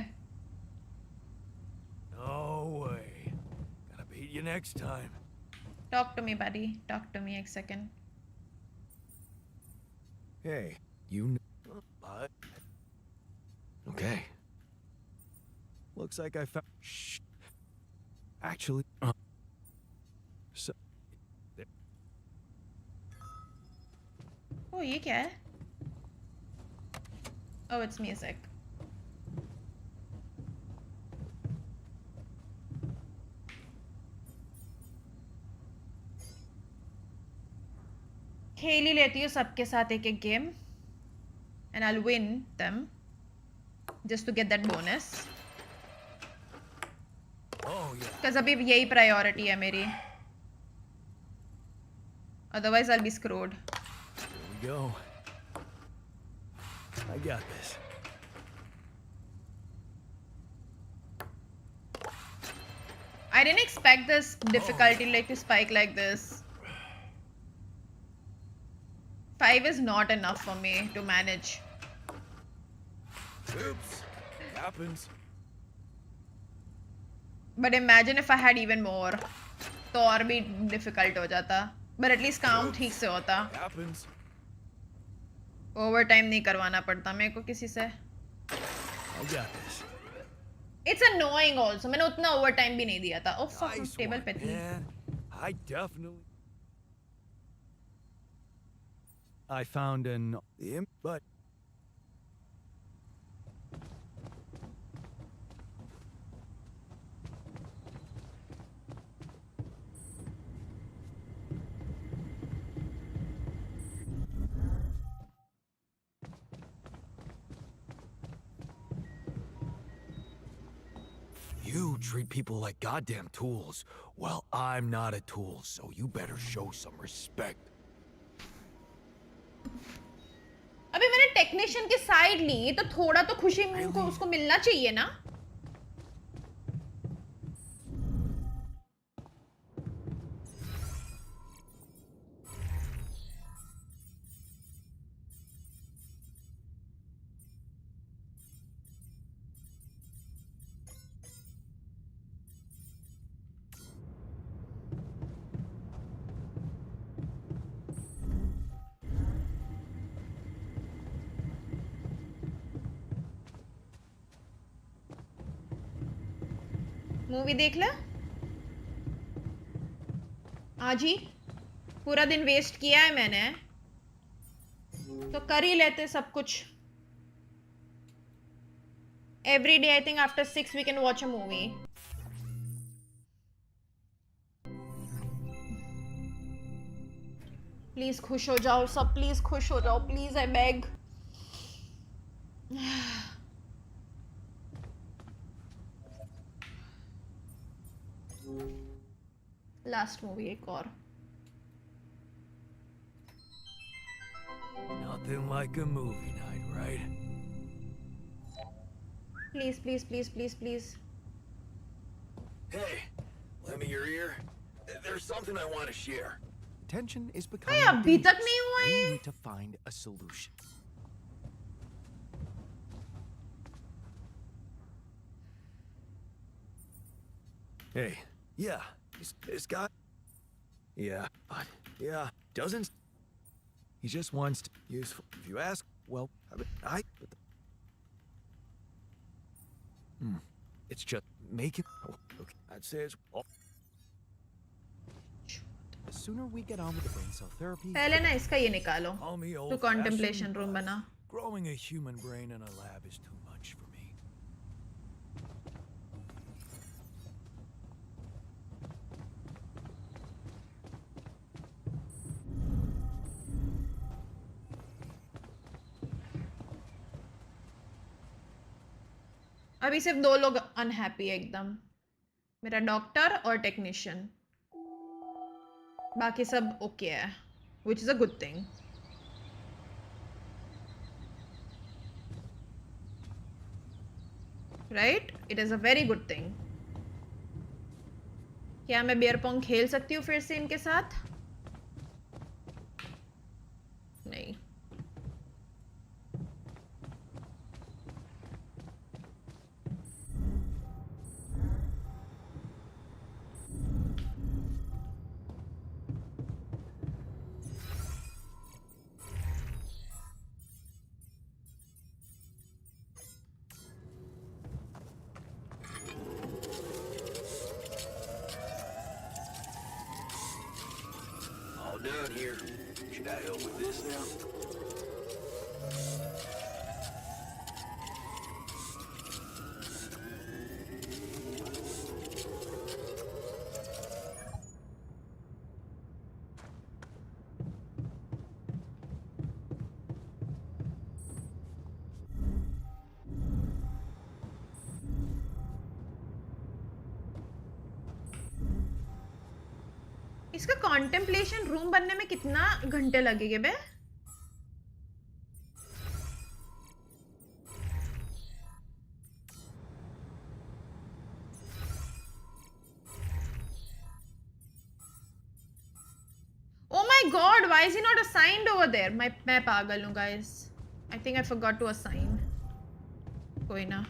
No way. Gotta beat you next time. Talk to me, buddy. Talk to me a second. Hey, you know. But. Okay. Looks like I found. Shh. Actually. So. Oh, ये क्या है? Oh, it's music. खेल ही लेती हूँ सबके साथ एक एक game and I'll win them just to get that bonus. Oh yeah. Because अभी यही priority है मेरी. Otherwise I'll be screwed. Here we go. I got this. I didn't expect this difficulty like to spike like this. 5 is not enough for me to manage. Oops. Happens. But imagine if I had even more. तो और भी difficult हो जाता. But at least काम ठीक से होता. Happens. Overtime नहीं करवाना पड़ता मेरे को किसी से. I got this. It's annoying also. मैंने उतना overtime भी नहीं दिया था. Oh fuck, Nice table one, पे थी. man. I definitely. I found an but you treat people like goddamn tools. Well, I'm not a tool, so you better show some respect. अबे मैंने टेक्नीशियन की side ली तो थोड़ा तो खुशी को उसको मिलना चाहिए ना. मूवी देख ले. आज ही पूरा दिन वेस्ट किया है मैंने तो कर ही लेते सब कुछ. Every day I think after 6 we can watch a movie. Please खुश हो जाओ सब. प्लीज खुश हो जाओ. Please I beg. Last movie एक और. Nothing like a movie night, right? Please please please please please. Hey, lend me your ear. There's something I want to share. Tension is अरे becoming अभी तक dangerous. नहीं हुआ We ये. need to find a solution. Hey, yeah, this guy. Yeah, but yeah, doesn't. He just wants to. useful. If you ask, well, I it's just make it. Oh, okay. I'd say it's. Oh. The sooner we get on with the brain cell therapy, पहले ना इसका ये निकालो. Call me तो old-fashioned, contemplation room but बना. growing a human brain in a lab is too much for me. अभी सिर्फ 2 लोग अनहैप्पी है एकदम. मेरा डॉक्टर और टेक्नीशियन. बाकी सब ओके है, which is a good thing. Right? It is a very good thing. क्या मैं बियर पोंग खेल सकती हूँ फिर से इनके साथ? नहीं. All done here. Should I help with this now? इसका कॉन्टेम्पलेशन रूम बनने में कितना घंटे लगेंगे बे? Oh my god, why is he not assigned over there? मैं पागल हूँ guys. I think I forgot to assign. कोई ना.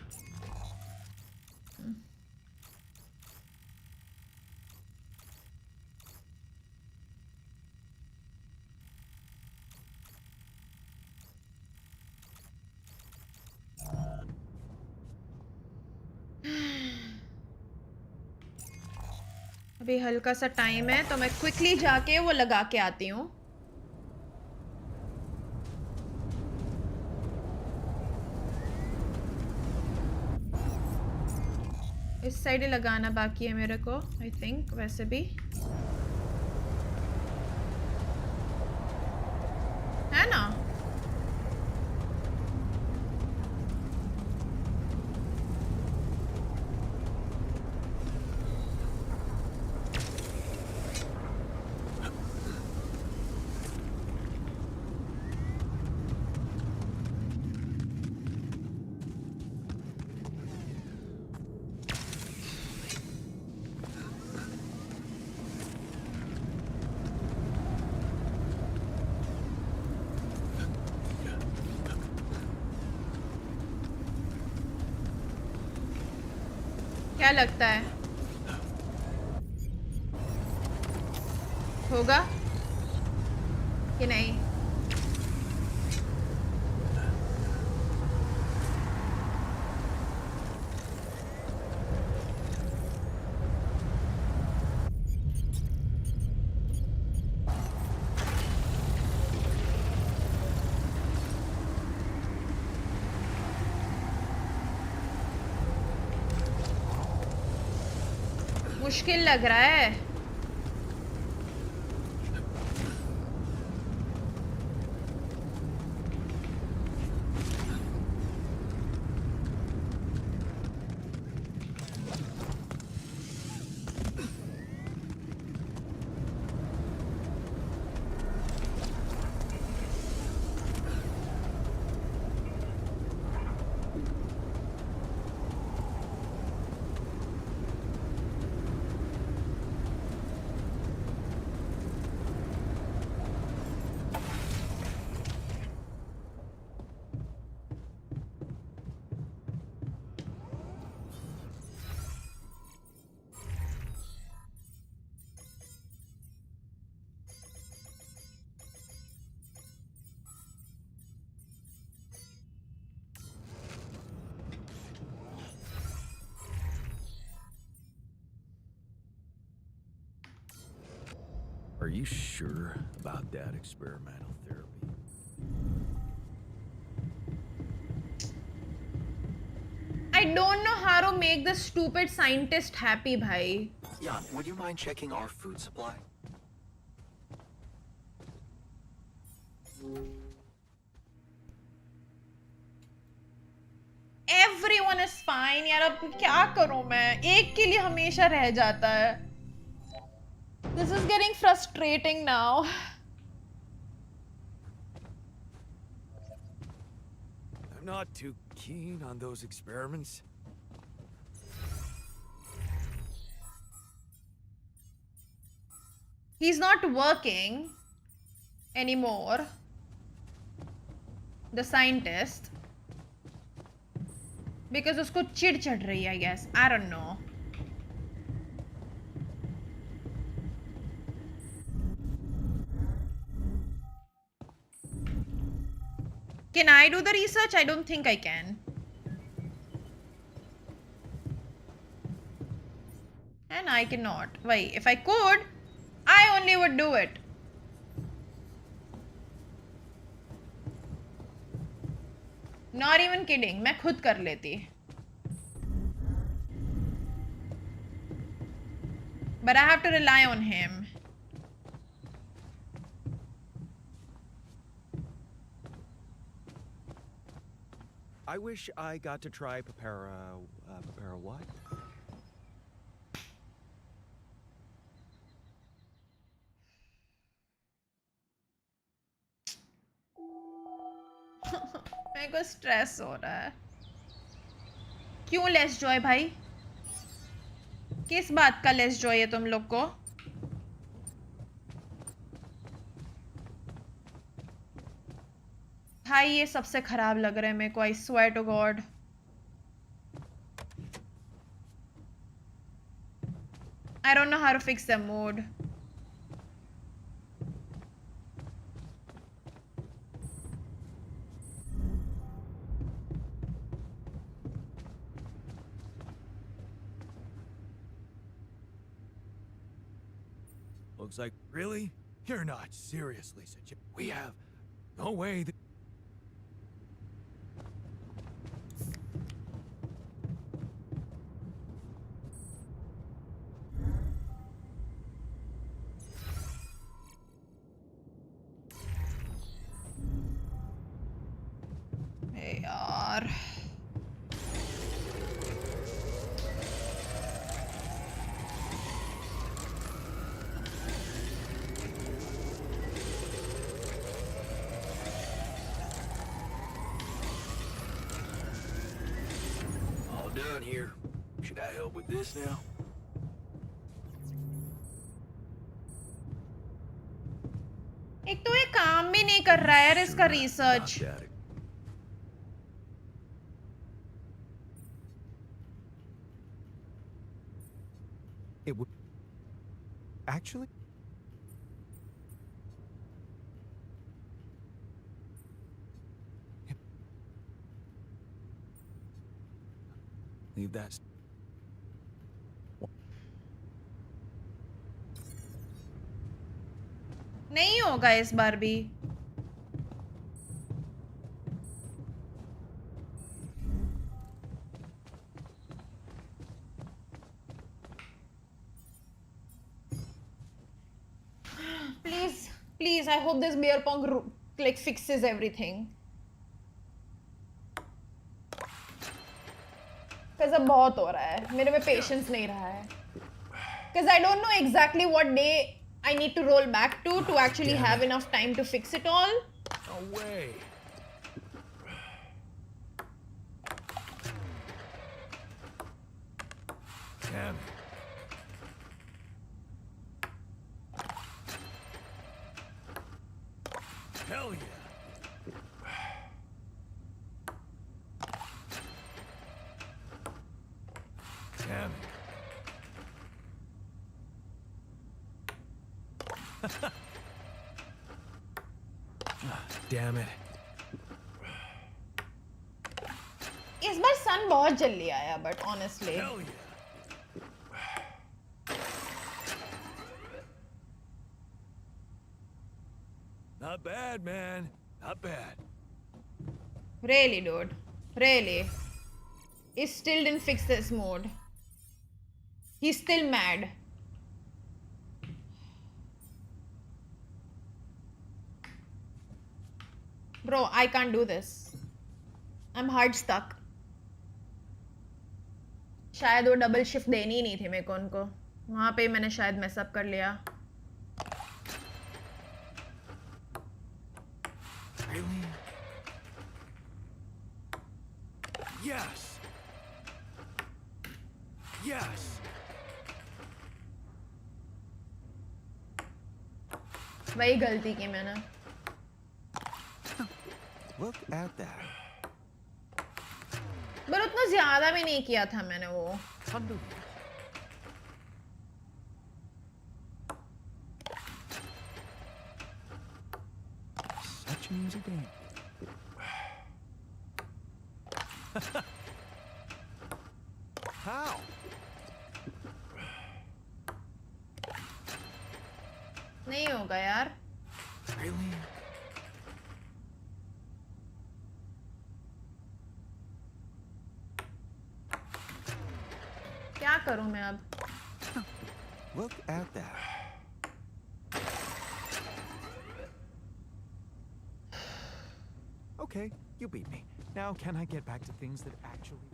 अभी हल्का सा टाइम है तो मैं क्विकली जाके वो लगा के आती हूँ. इस साइड ही लगाना बाकी है मेरे को, आई थिंक. वैसे भी है ना. क्या लगता है होगा कि नहीं? मुश्किल लग रहा है. you sure about that experimental therapy? I don't know how to make the stupid scientist happy, bhai. Jan, would you mind checking our food supply? Everyone is fine. यार अब क्या करूं मैं? एक के लिए हमेशा रह जाता है. This is getting frustrating now. I'm not too keen on those experiments. He's not working anymore. The scientist. Because उसको चिढ़ चढ़ रही है, I guess. I don't know. Can I do the research? I don't think I can. And I cannot. Why? If I could, I only would do it. Not even kidding. मैं खुद कर लेती. But I have to rely on him. I wish I got to try Papera what? मेरे को stress हो रहा है. क्यों लेस जॉय भाई? किस बात का लेस जॉय है तुम लोग को? भाई ये सबसे खराब लग रहा है मेरे को. I swear to God. I don't know how to fix the mood. Looks like, really? You're not seriously suggesting we have no way that... Hey, yaar. All done here. Should I help with this now? एक तो ये काम भी नहीं कर रहा है यार इसका Sure research. about that. It would actually. Leave that... नहीं होगा इस बार भी. Please, I hope this beer pong like fixes everything. Because अब बहुत हो रहा है. मेरे में patience नहीं रहा है. Because I don't know exactly what day I need to roll back to actually have enough time to fix it all. No way. Damn it. Hell yeah. Damn it. Damn it. इस बार sun बहुत जल्दी आया but honestly. Hell yeah. Not bad, man. Not bad. Really, dude. Really. He still didn't fix this mode. He's still mad. Bro, I can't do this. I'm hard stuck. शायद वो double shift देनी ही नहीं थी मेरे को उनको. वहाँ पे मैंने शायद मैसअप कर लिया. Really? Yes. Yes. वही गलती की मैंने. Look at that. पर उतना ज्यादा भी नहीं किया था मैंने वो. Such an easy game. How? नहीं होगा यार. Really? क्या करूं मैं अब? Look at that. Okay, you beat me. Now can I get back to things that actually...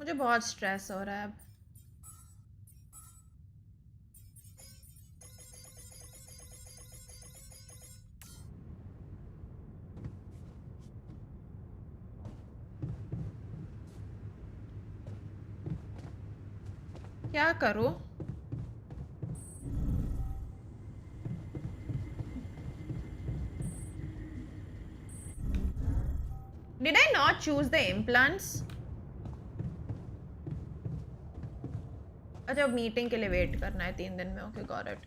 मुझे बहुत स्ट्रेस हो रहा है अब. क्या करूं? Did I not choose the implants? अच्छा मीटिंग के लिए वेट करना है 3 दिन में. Okay got it.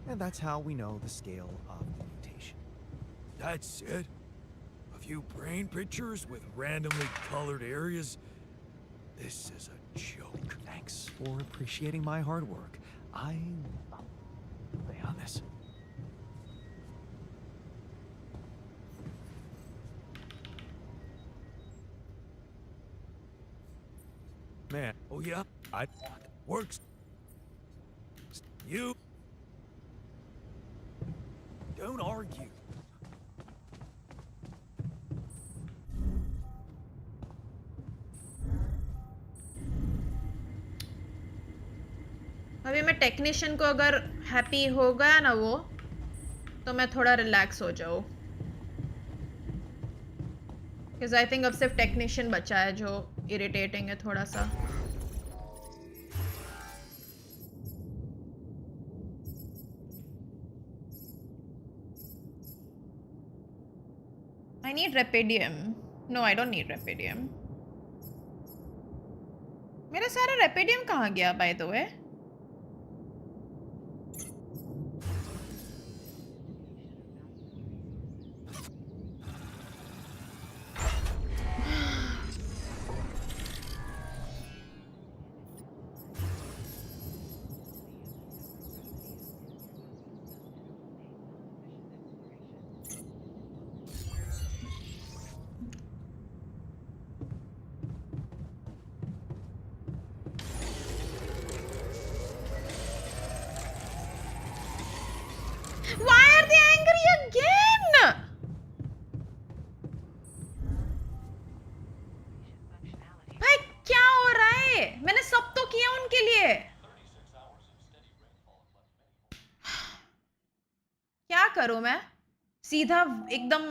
And that's how we know the scale of the mutation. That's it? A few brain pictures with randomly colored areas? This is a joke. Thanks for appreciating my hard work. I'll lay on this. Man, oh yeah? Works. You... Don't argue. अभी मैं technician को अगर happy हो गया ना वो, तो मैं थोड़ा रिलैक्स हो जाऊँ. Because I think अब सिर्फ टेक्नीशियन बचा है जो इरिटेटिंग है थोड़ा सा. I need Rapidium. No, I don't need Rapidium. मेरा सारा Rapidium कहाँ गया by the way? करूं मैं? सीधा एकदम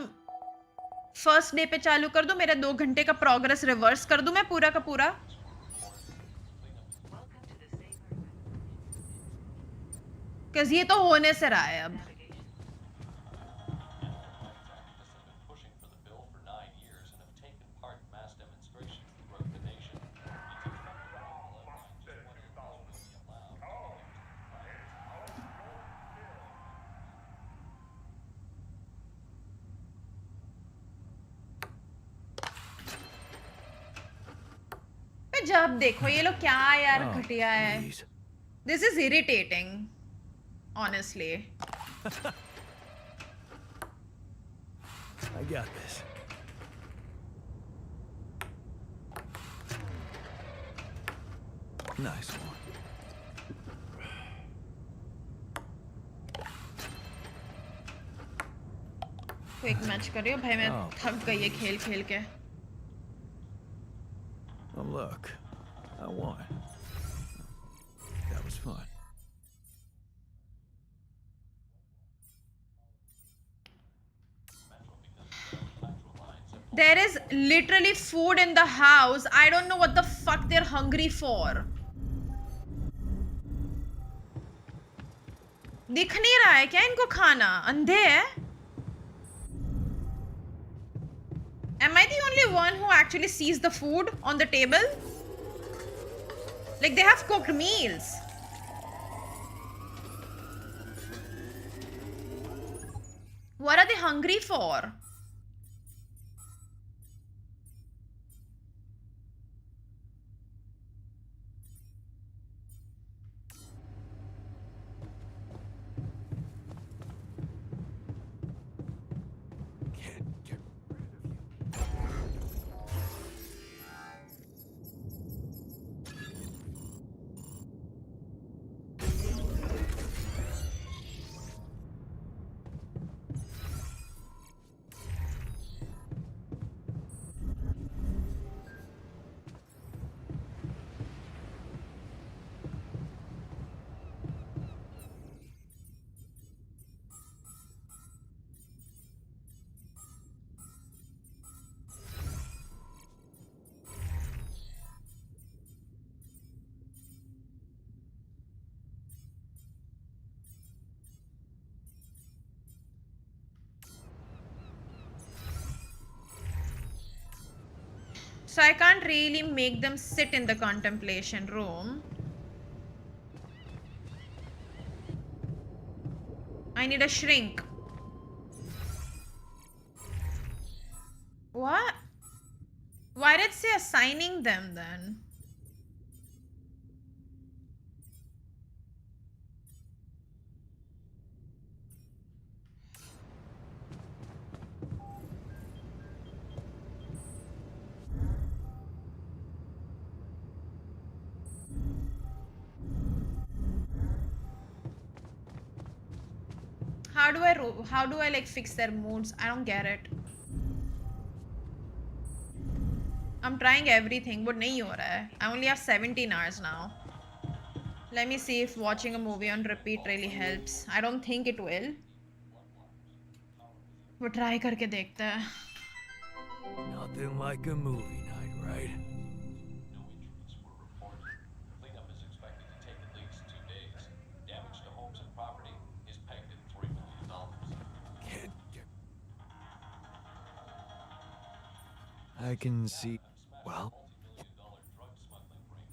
फर्स्ट डे पे चालू कर दूं, मेरे 2 घंटे का प्रोग्रेस रिवर्स कर दूं मैं पूरा का पूरा? Because ये तो होने से रहा है अब. pushing for the bill for 9 years and have taken part in mass demonstrations throughout the nation. It's expected that local airlines just whether this will be allowed. पे जब देखो ये लोग क्या यार Oh, घटिया है. please. This is irritating, honestly. I got this. Nice one. Quick match कर रही हो भाई, मैं Oh. थक गई है खेल खेल के. Oh, look. I won. That was fun. There is literally food in the house. I don't know what the fuck they're hungry for. दिख नहीं रहा है क्या इनको खाना? अंधे है? Am I the only one who actually sees the food on the table? Like they have cooked meals. What are they hungry for? Can't get rid of you. So I can't really make them sit in the contemplation room. I need a shrink. What? Why did it say assigning them then? How do I like fix their moods? I don't get it. I'm trying everything, but nahi ho raha hai. I only have 17 hours now. Let me see if watching a movie on repeat really helps. I don't think it will. But try करके देखते हैं. Nothing like a movie night, right? No injuries were reported. Cleanup is expected to take at least 2 days. Damage to homes and property is pegged at $3 million. Can't get... I can see... Well... Multi-million-dollar drug smuggling ring.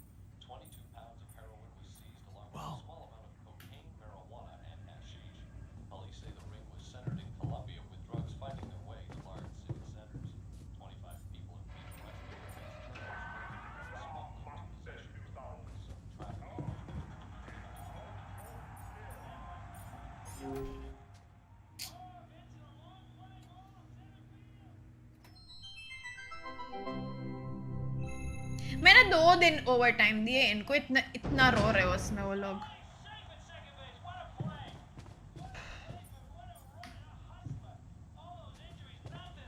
22 pounds of heroin was seized along with Well... a small amount of cocaine, marijuana, and hashish. Police say the ring was centered in Colombia with drugs finding their way to large city centers. 25 people have been arrested against charges ranging from smuggling to possession of drugs and trafficking. मैंने 2 दिन over time दिए इनको, इतना रो रहे हो उसमें वो लोग.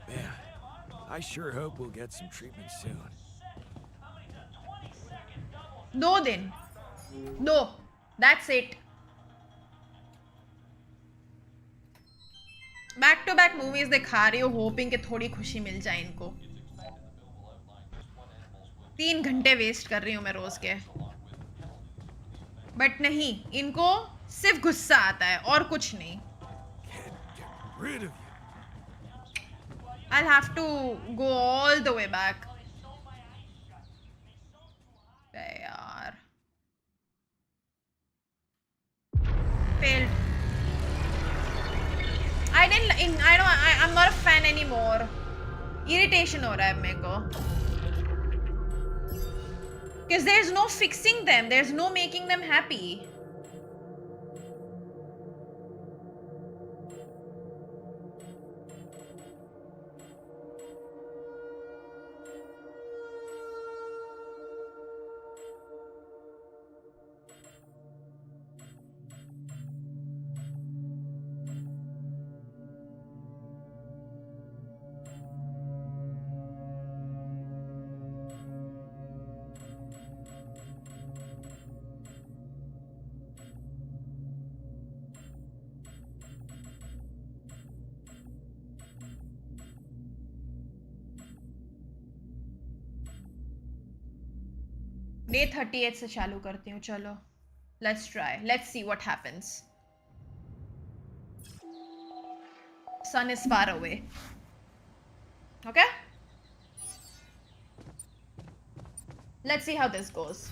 Man, I sure hope we'll get some treatment soon. 2 दिन. 2. That's it. Back to back movies दिखा रही हो होपिंग कि थोड़ी खुशी मिल जाए इनको. 3 घंटे वेस्ट कर रही हूँ मैं रोज के. बट नहीं, इनको सिर्फ गुस्सा आता है और कुछ नहीं. Get rid of you. I'll have to go all the way back. यार. Failed. I'm not a fan anymore. Irritation हो रहा है मेरे को. Because there's no fixing them. There's no making them happy. Day 38 से चालू करती हूँ. चलो, let's try. Let's see what happens. Sun is far away. Okay, let's see how this goes.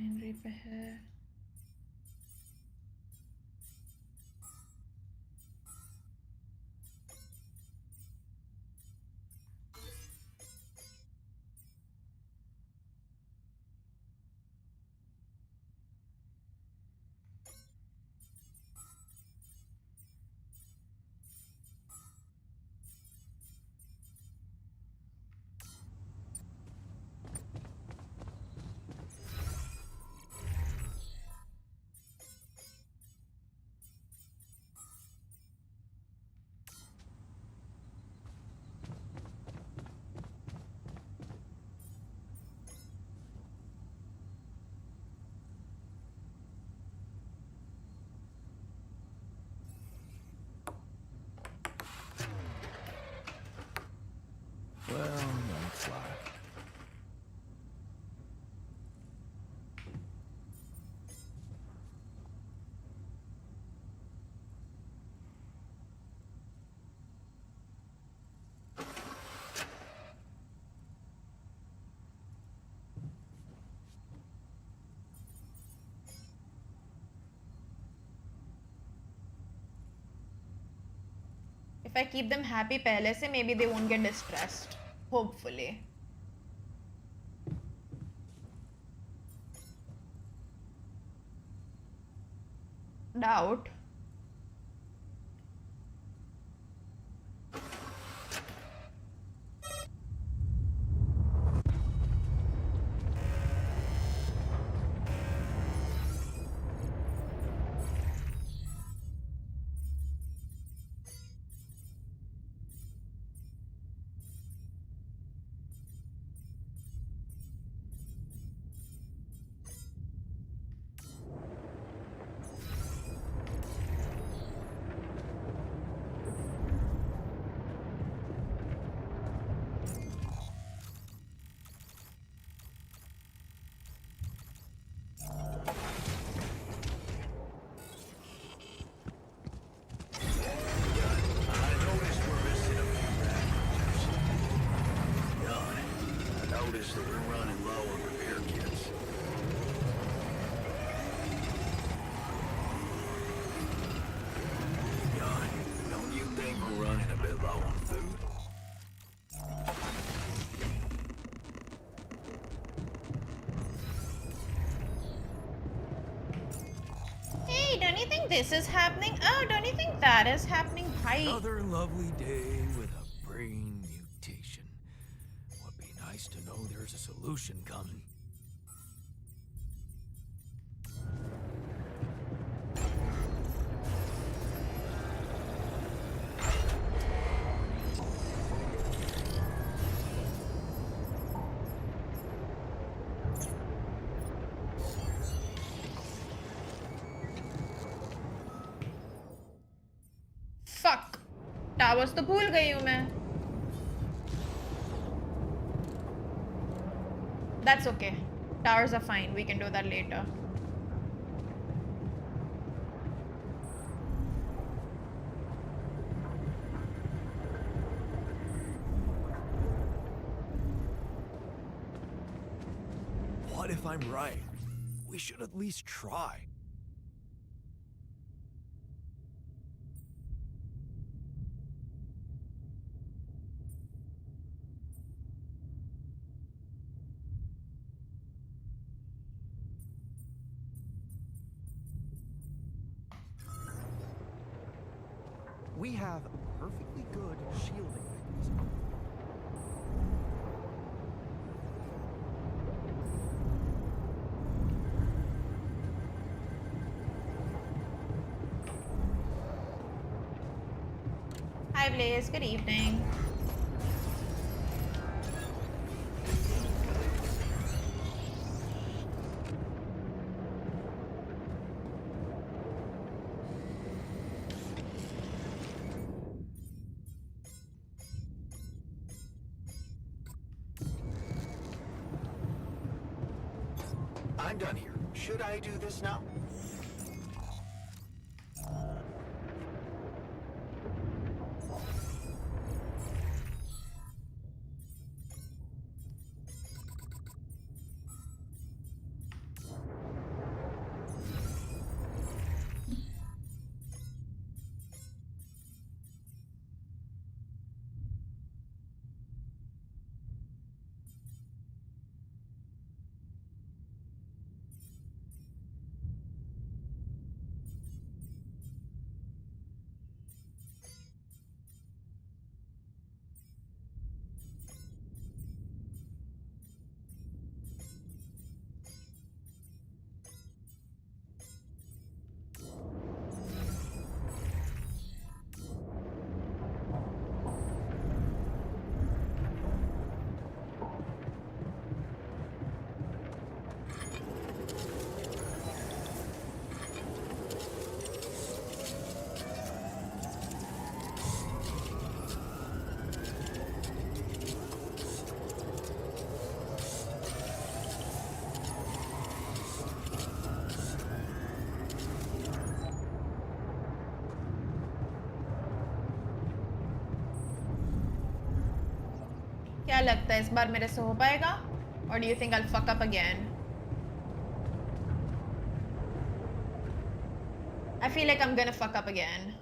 Binary पे है. Well, that's life. If I keep them happy पहले से, maybe they won't get distressed. Hopefully. Doubt. this is happening? Oh, don't you think that is happening? Hi. Another lovely day with a brain mutation. Would be nice to know there's a solution coming. Fuck. Towers तो भूल गई हूँ मैं. That's okay. Towers are fine. We can do that later. What if I'm right? We should at least try. We have perfectly good shielding mechanism. Hi Blaze, good evening. I'm done here. Should I do this now? क्या लगता है इस बार मेरे से हो पाएगा? Or do you think I'll fuck up again? I feel like I'm gonna fuck up again.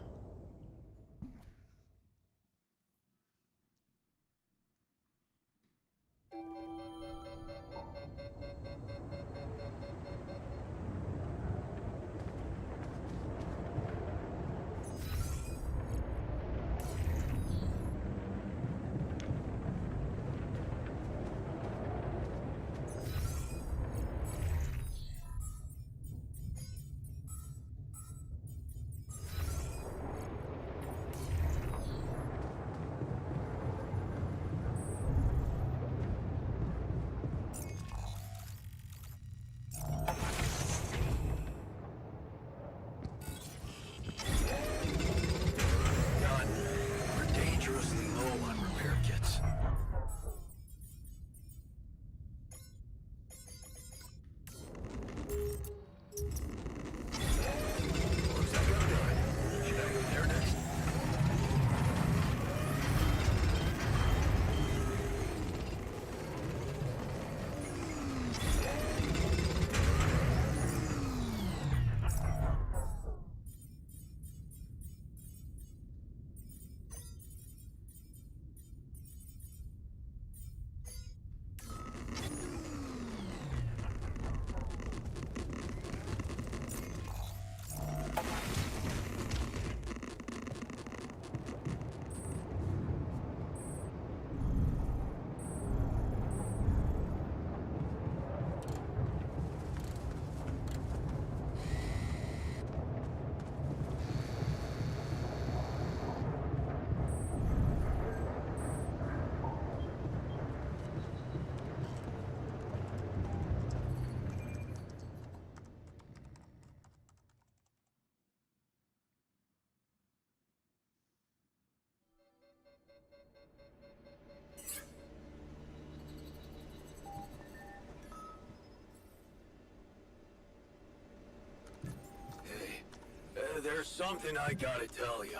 There's something I gotta tell you.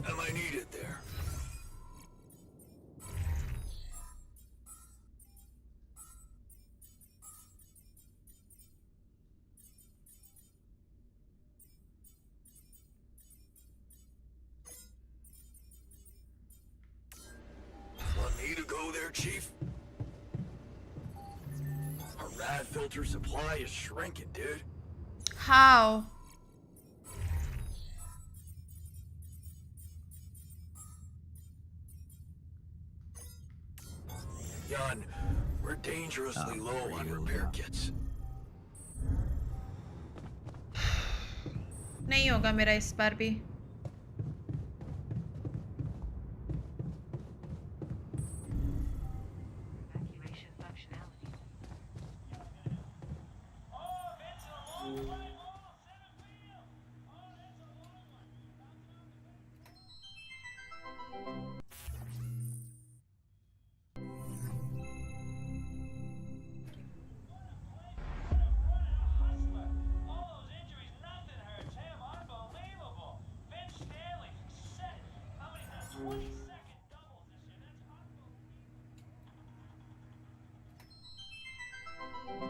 Am I needed there? Want me to go there, Chief? Our rad filter supply is shrinking, dude. How? Jan, we're dangerously low on repair kits. नहीं होगा मेरा इस बार भी. Evacuation functionality.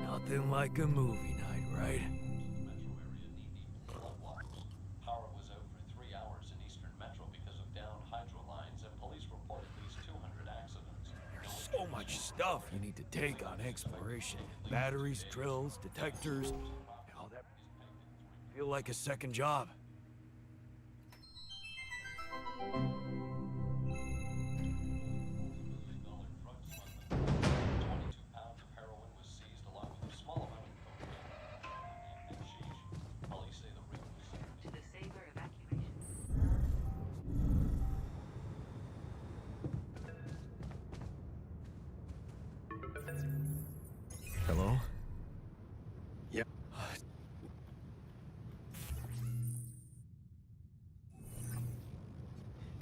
Nothing like a movie night, right? Metro area need flood waters. Power was out for 3 hours in eastern Metro because of downed hydro lines, and police report at least 200 accidents. There's so much stuff you need to take on exploration. Batteries, drills, detectors. All that feel like a second job. Drug smuggling. 22 pounds of heroin was seized along with a small amount of cocaine and hashish. Police say the ring was centered To the Saber evacuation. Hello? Yep.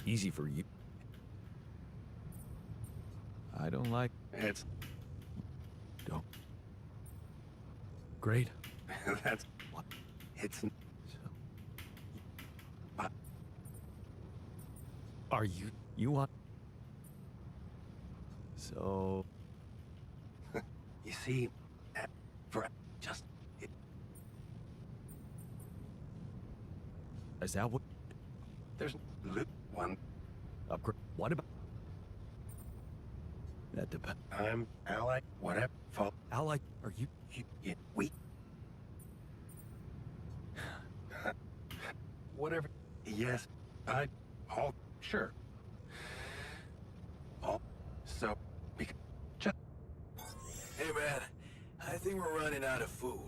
Easy for you. I don't like... It's... Don't. Great. That's... What? It's... So... Are you... You want... So... You see, for just... Is that what... There's loot one. Upgrade? What about... That depends. I'm ally, whatever. Fault. Ally, are you... We... Whatever. Yes, I... All... Sure. All... So... Because... Just... Hey man, I think we're running out of food.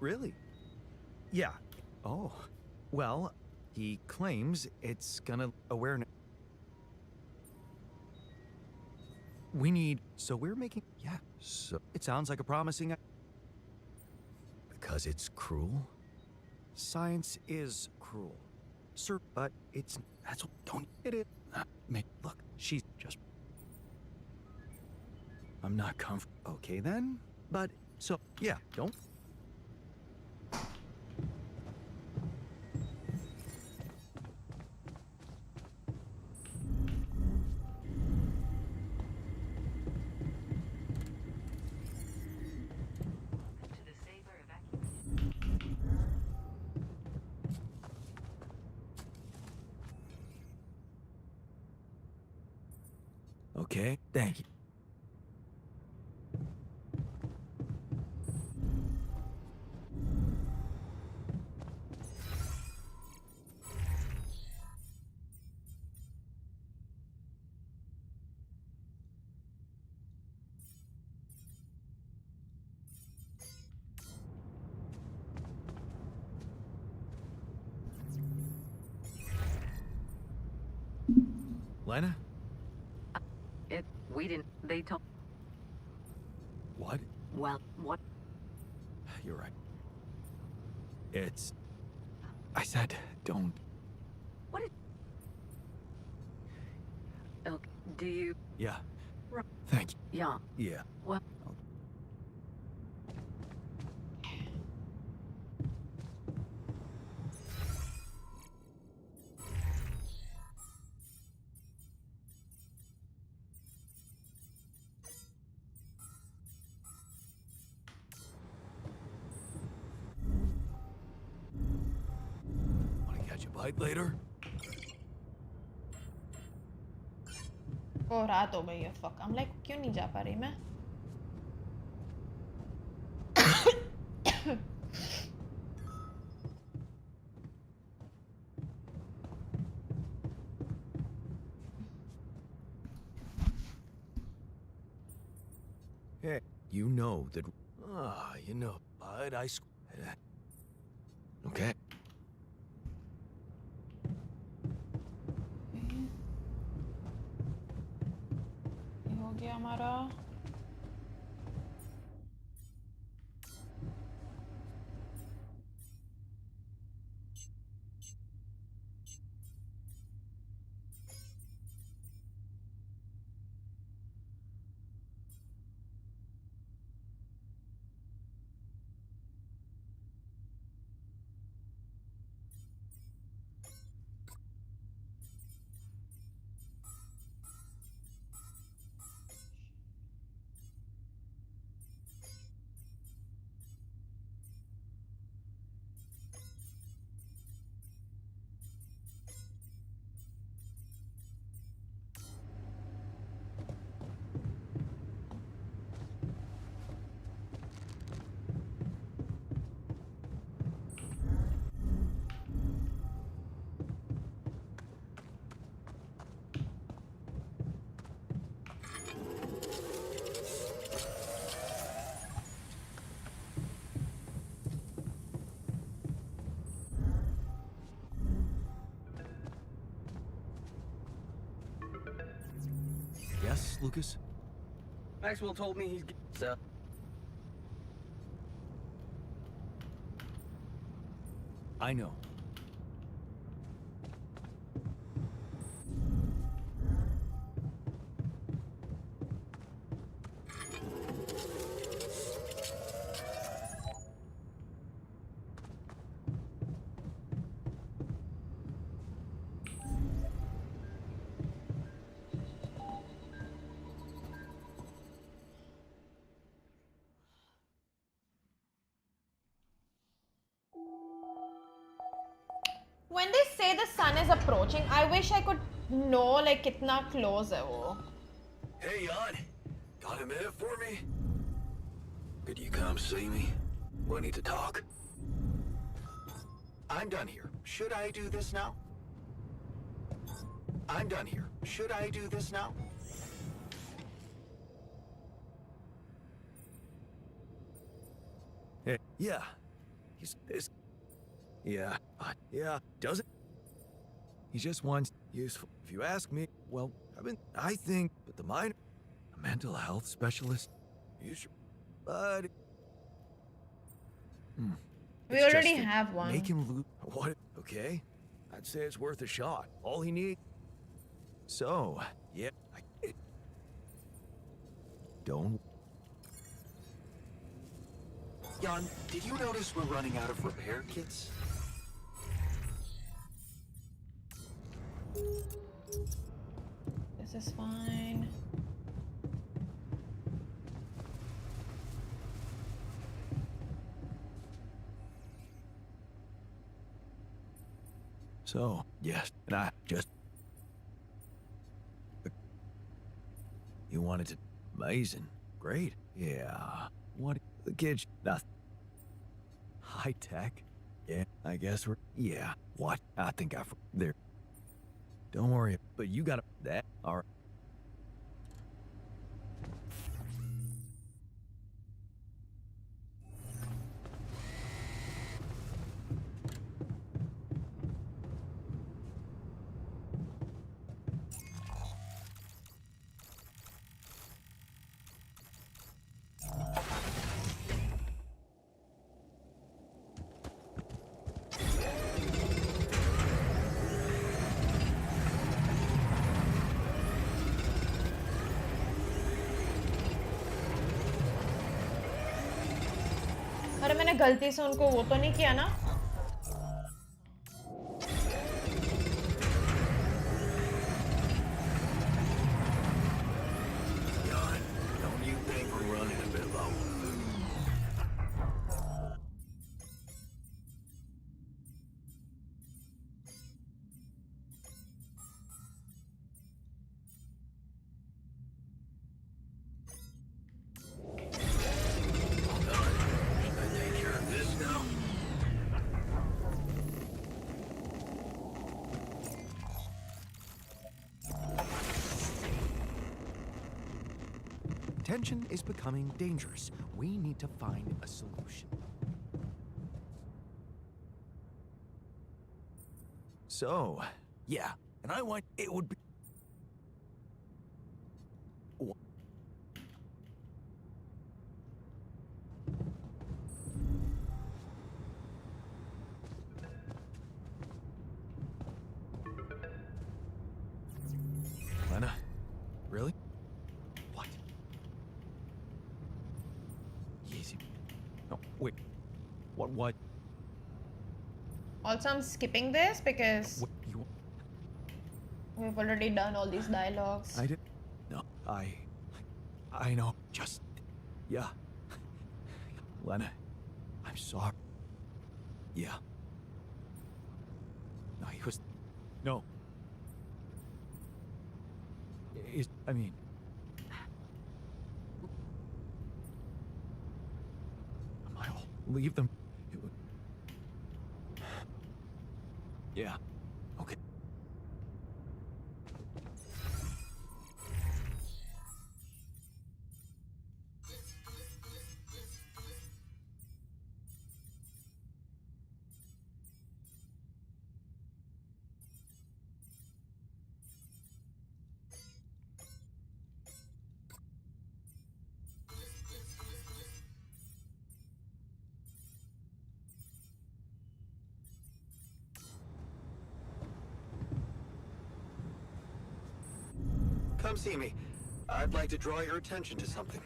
Really? Yeah. Oh. Well, he claims it's gonna awareness. We need... So we're making... Yeah. So it sounds like a promising... Because it's cruel? Science is cruel. Sir, but it's... That's what... Don't... It is... Look, she's just... I'm not comfortable. Okay then. But... So, yeah, don't... To the Saber evacuation. Okay, thank you. Lena? We didn't. They told. What? Well, what? You're right. It's... I said, don't... What? Okay. Do you? Yeah. Right. Thank you. Yeah. Yeah. What? Wanna catch a bite later? ओ रात हो गई है fuck. I'm like क्यों नहीं जा पा रही मैं? Hey, you know that... you know, but I... Okay. ये हो गया हमारा. Yes, Lucas? Maxwell told me he's... So... I know. When they say the sun is approaching, I wish I could know like कितना close है वो. Hey, Jan. Got a minute for me? Could you come see me? We need to talk. I'm done here. Should I do this now? I'm done here. Should I do this now? Hey, yeah. He's... Yeah, yeah, does it? He just wants useful. If you ask me, well, I think, but the minor, a mental health specialist, you should, but... We It's already just have one. Make him lose. What? Okay. I'd say it's worth a shot. All he needs. So, yeah. Don't. Jan, did you notice we're running out of repair kits? This is fine. So, yes, and I just... You wanted to... Amazing. Great. Yeah. What? The kids... Nothing. High tech? Yeah, I guess we're... Yeah. What? I think I've... There. Don't worry. But you got that. All right. मैंने गलती से उनको वो तो नहीं किया ना? Don't you think we're running a bit low? Tension is becoming dangerous. We need to find a solution. So, yeah, and I want it would be. Lena, really? What? Easy. No, wait. What? Also, I'm skipping this because What you? we've already done all these dialogues. I did. No, I know. Just, yeah. Lena, I'm sorry. Yeah. No, he was. No. I mean. I'll leave them. It would. Yeah. Okay. Come see me. I'd like to draw your attention to something.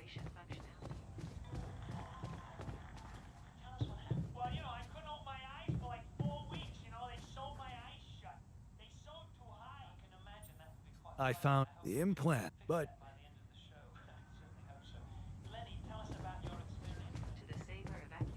Well, you know, I couldn't open my eyes for like 4 weeks, you know, they sewed my eyes shut. They sewed too high. I can imagine that would be quite I found the implant, but by the end of the show. I certainly hope so. Lenny, tell us about your experience. To the safer evacuation.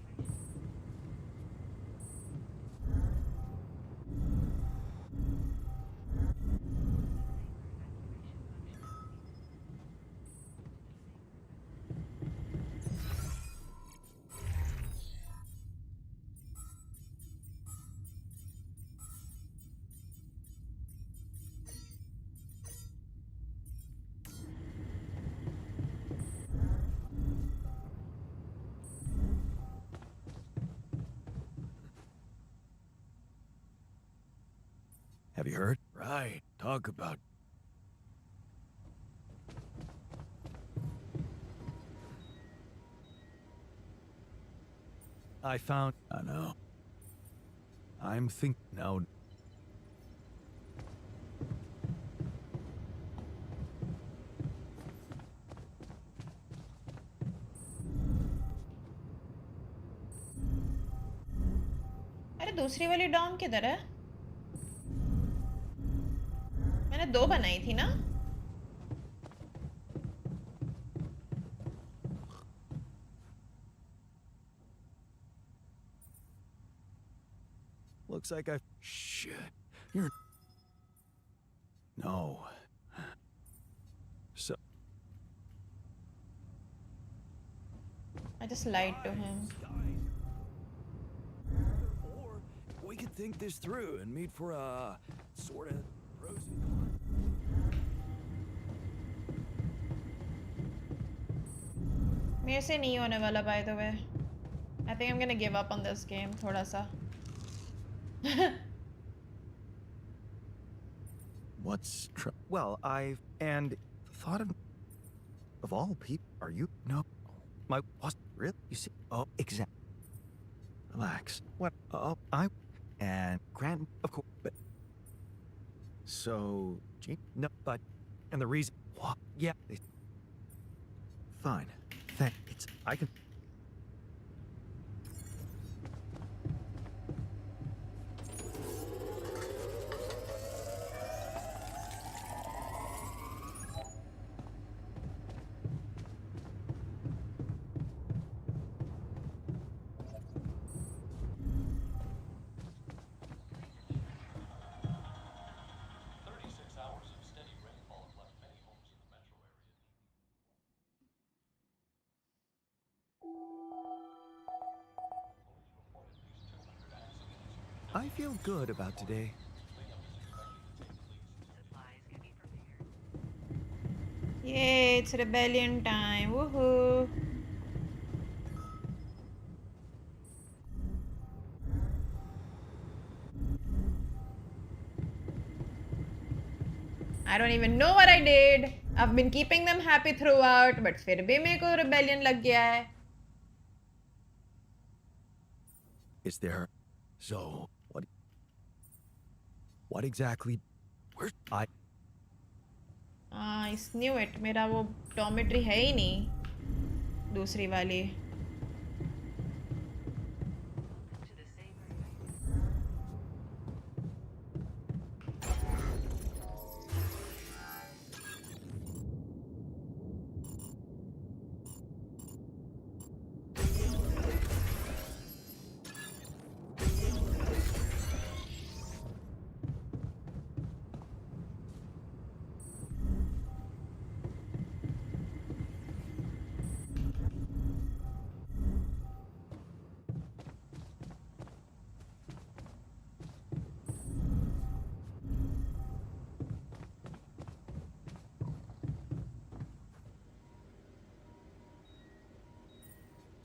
have you heard? Right. Talk about. I found. I know. I'm thinking now. अरे दूसरी वाली Dom किधर है? मैंने 2 बनाई थी ना? Looks like I've. Shit. You're. No. So. I just lied to him. Or we could think this through and meet for a sort of rosy. मेरे से नहीं होने वाला by the way. I think I'm gonna give up on this game थोड़ा सा. What's well, I've and thought of all people. Are you? No, my boss. Really? You see? Oh, exactly. Relax. What? Oh, I and Grant, of course. But so, gee, no, but and the reason. What? Yeah. Fine. It's I can. I feel good about today. Yay, it's rebellion time. Woohoo. I don't even know what I did. I've been keeping them happy throughout, but फिर भी मेरे को rebellion लग गया है. Is there? So, what exactly? Where I I knew it. मेरा वो dormitory है ही नहीं. दूसरी वाली.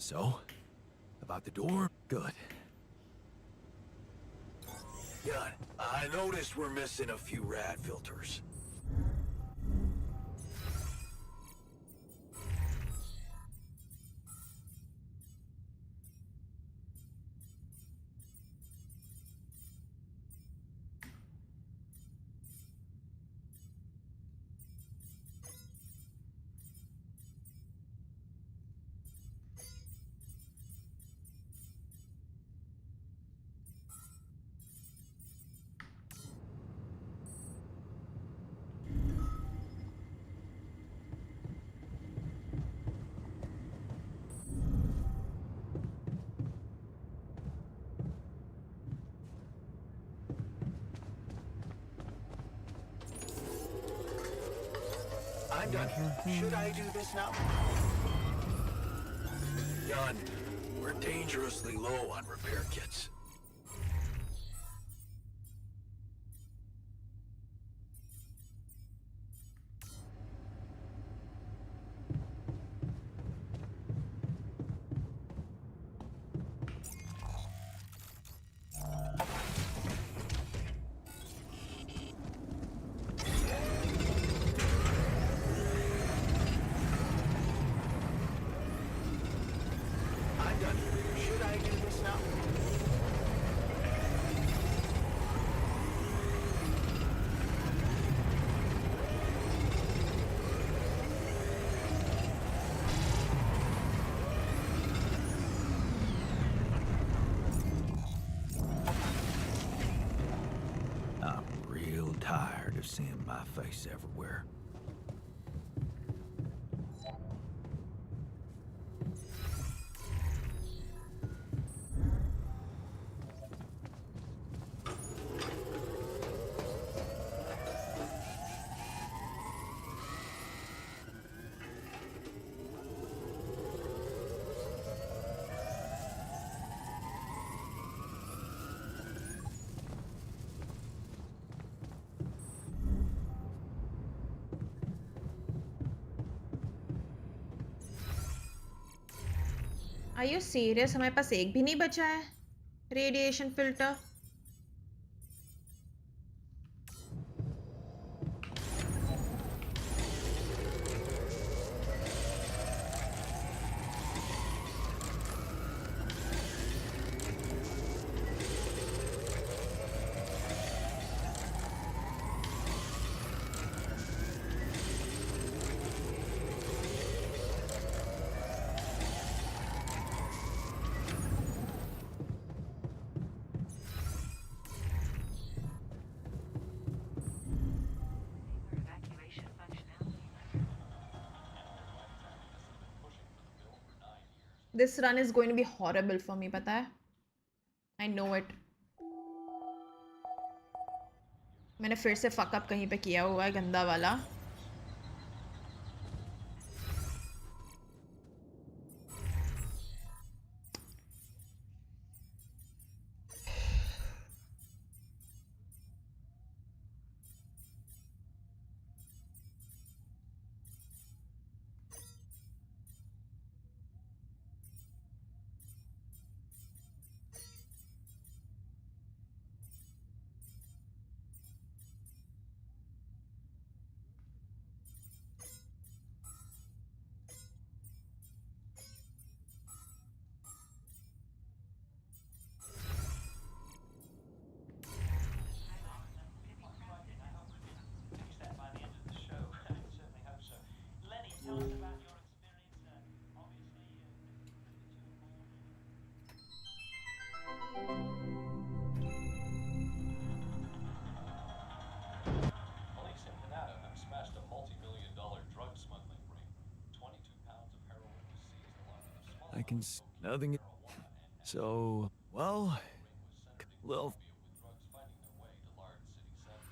So, about the door? Good. Yeah, I noticed we're missing a few rad filters. I'm done. Should I do this now? Jan, we're dangerously low on repair kits. I'm done. Should I do this now? I'm real tired of seeing my face everywhere. Are you serious? हमारे पास एक भी नहीं बचा है. Radiation filter. This run is going to be horrible for me, पता है? I know it. मैंने फिर से fuck up कहीं पे किया हुआ है गंदा वाला. can see nothing. So, well, little. With drugs finding their way to large city centers.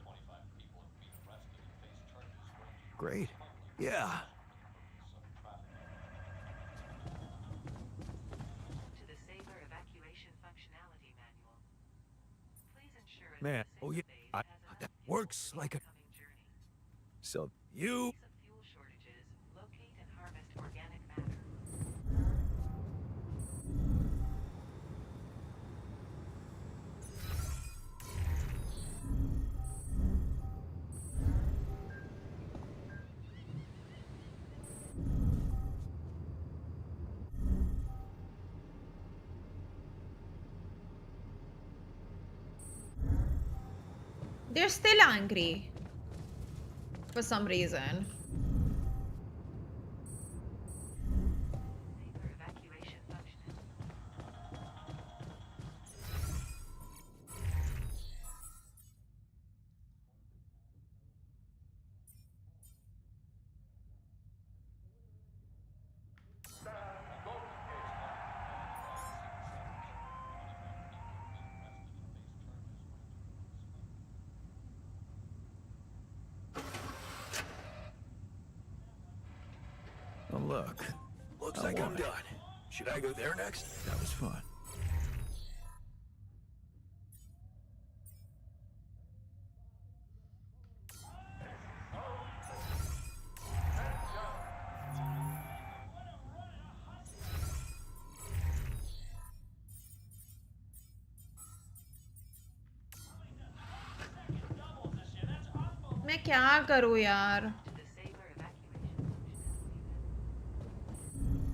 25 people have been arrested and face charges ranging from Great. smuggling Yeah. for the purpose of trafficking. To the Saber evacuation functionality manual. Please ensure Man, that the oh Saber yeah, base has that enough works fuel like a. for the coming journey. So you. In case of fuel shortages, locate and harvest organic matter. They're still angry. For some reason. Saber evacuation functionality. Oh look. Looks I like I'm want it. done. Should I go there next? That was fun. मैं क्या करूँ यार? To the Saber evacuation functionality.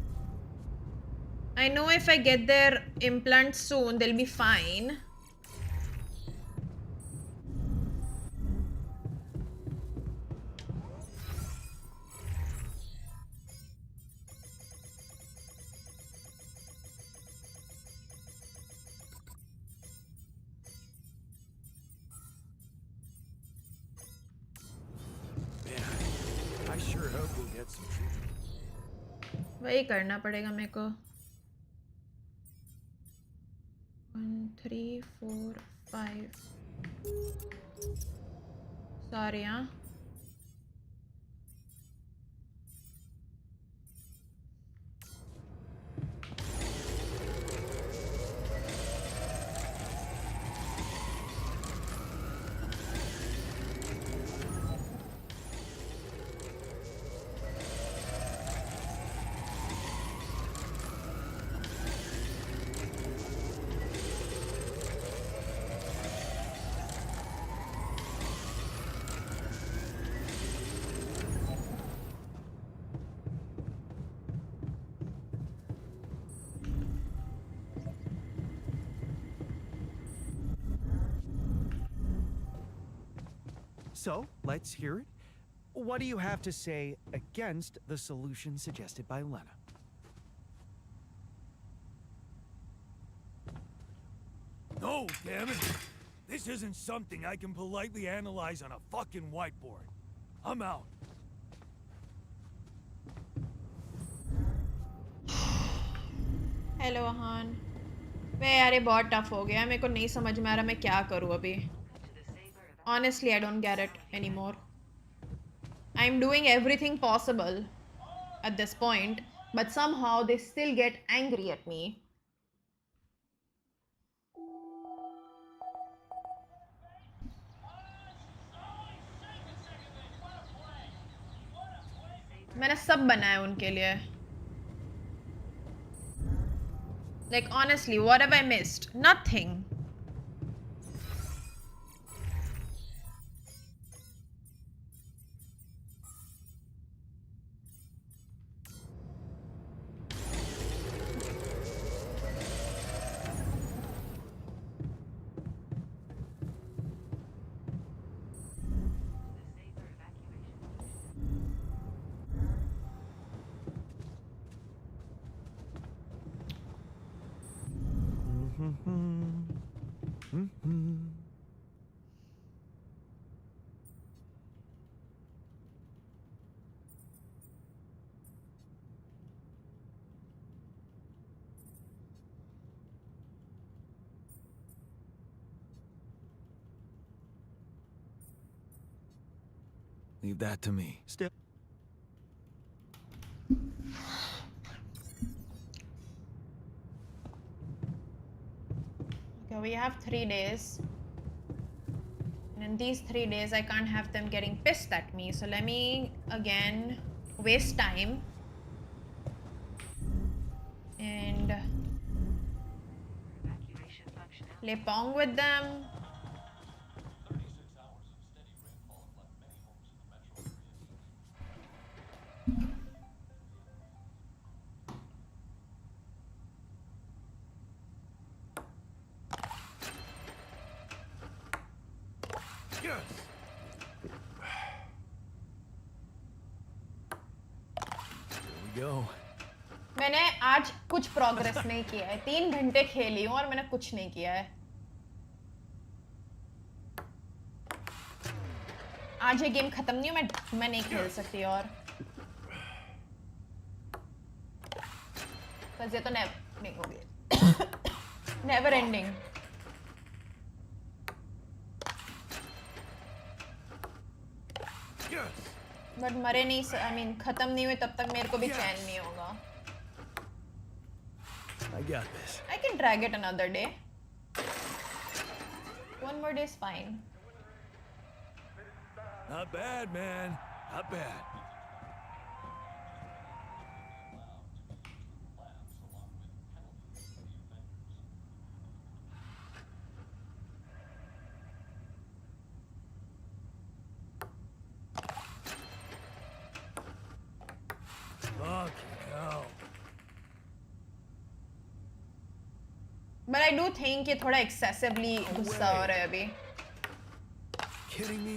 I know if I get their implants soon, they'll be fine. Man, I sure hope we'll get some treatment. वही करना पड़ेगा मेरे को. 1 3 4 5. Sorry, huh? So, let's hear it. What do you have to say against the solution suggested by Lena? No, damn it! This isn't something I can politely analyze on a fucking whiteboard. I'm out. Hello हान. वे यार ये बहुत tough हो गया. मेरे को नहीं समझ में आ रहा मैं क्या करूँ अभी. Honestly, I don't get it anymore. I'm doing everything possible at this point, but somehow they still get angry at me. मैंने सब बनाया उनके लिए. Like honestly, what have I missed? Nothing. Leave that to me. Still. Okay, we have 3 days. And in these 3 days, I can't have them getting pissed at me. So let me, again, waste time. And play Pong with them. 36 hours of steady rainfall have left many homes in the metro area. Yes. Here we go. मैंने आज कुछ progress नहीं किया है 3 घंटे खेली हूँ और मैंने कुछ नहीं किया है आज ये गेम खत्म नहीं हो मैं नहीं खेल सकती और बस ये तो नहीं होगी नेवर एंडिंग बट मरे नहीं आई मीन खत्म नहीं हुए तब तक मेरे को भी चैन नहीं होगा I got this. I can drag it another day. 1 more day is fine. Not bad, man. Not bad. Fucking hell. But I do think ये थोड़ा excessively गुस्सा हो रहा है अभी. Kidding me?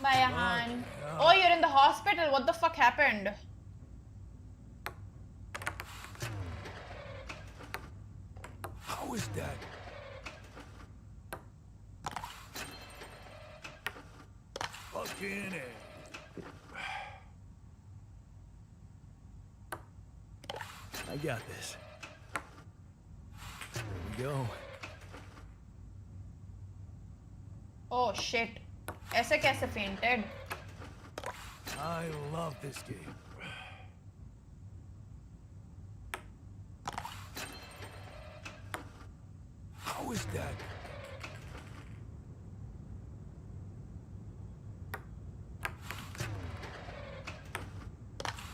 Bye, Ahan. Oh, you're in the hospital. What the fuck happened? How is that? Fucking A. I got this. Here we go. Oh shit. ऐसे कैसे fainted? I love this game. How is that?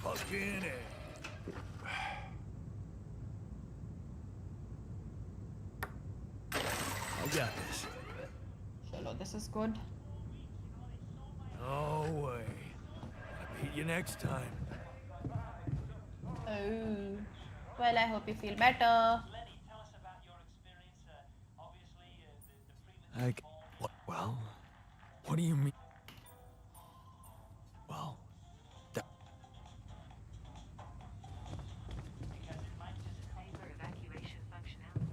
Fucking A. I got this. Chalo, this is good. No way. I'll beat you next time. Oh. Well, I hope you feel better. Lenny, tell us about your experience. Obviously, the Well, what do you mean? Well, that... because it might just Favor evacuation functionality.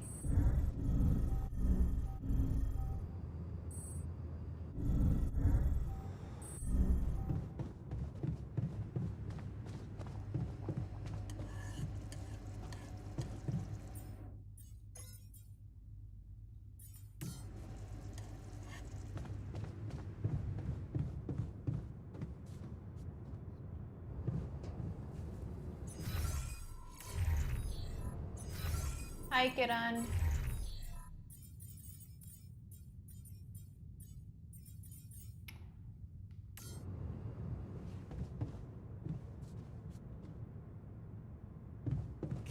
Hi, Kiran.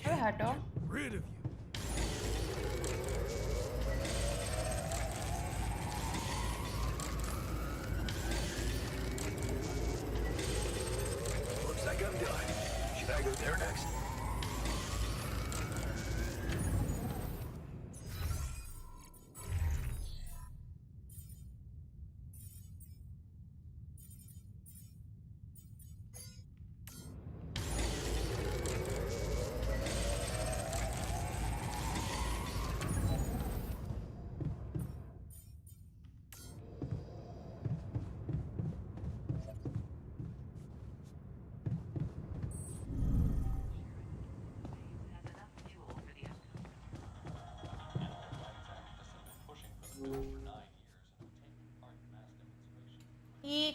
Hey, Hato. Rid of you. Looks like I'm done. Should I go there next?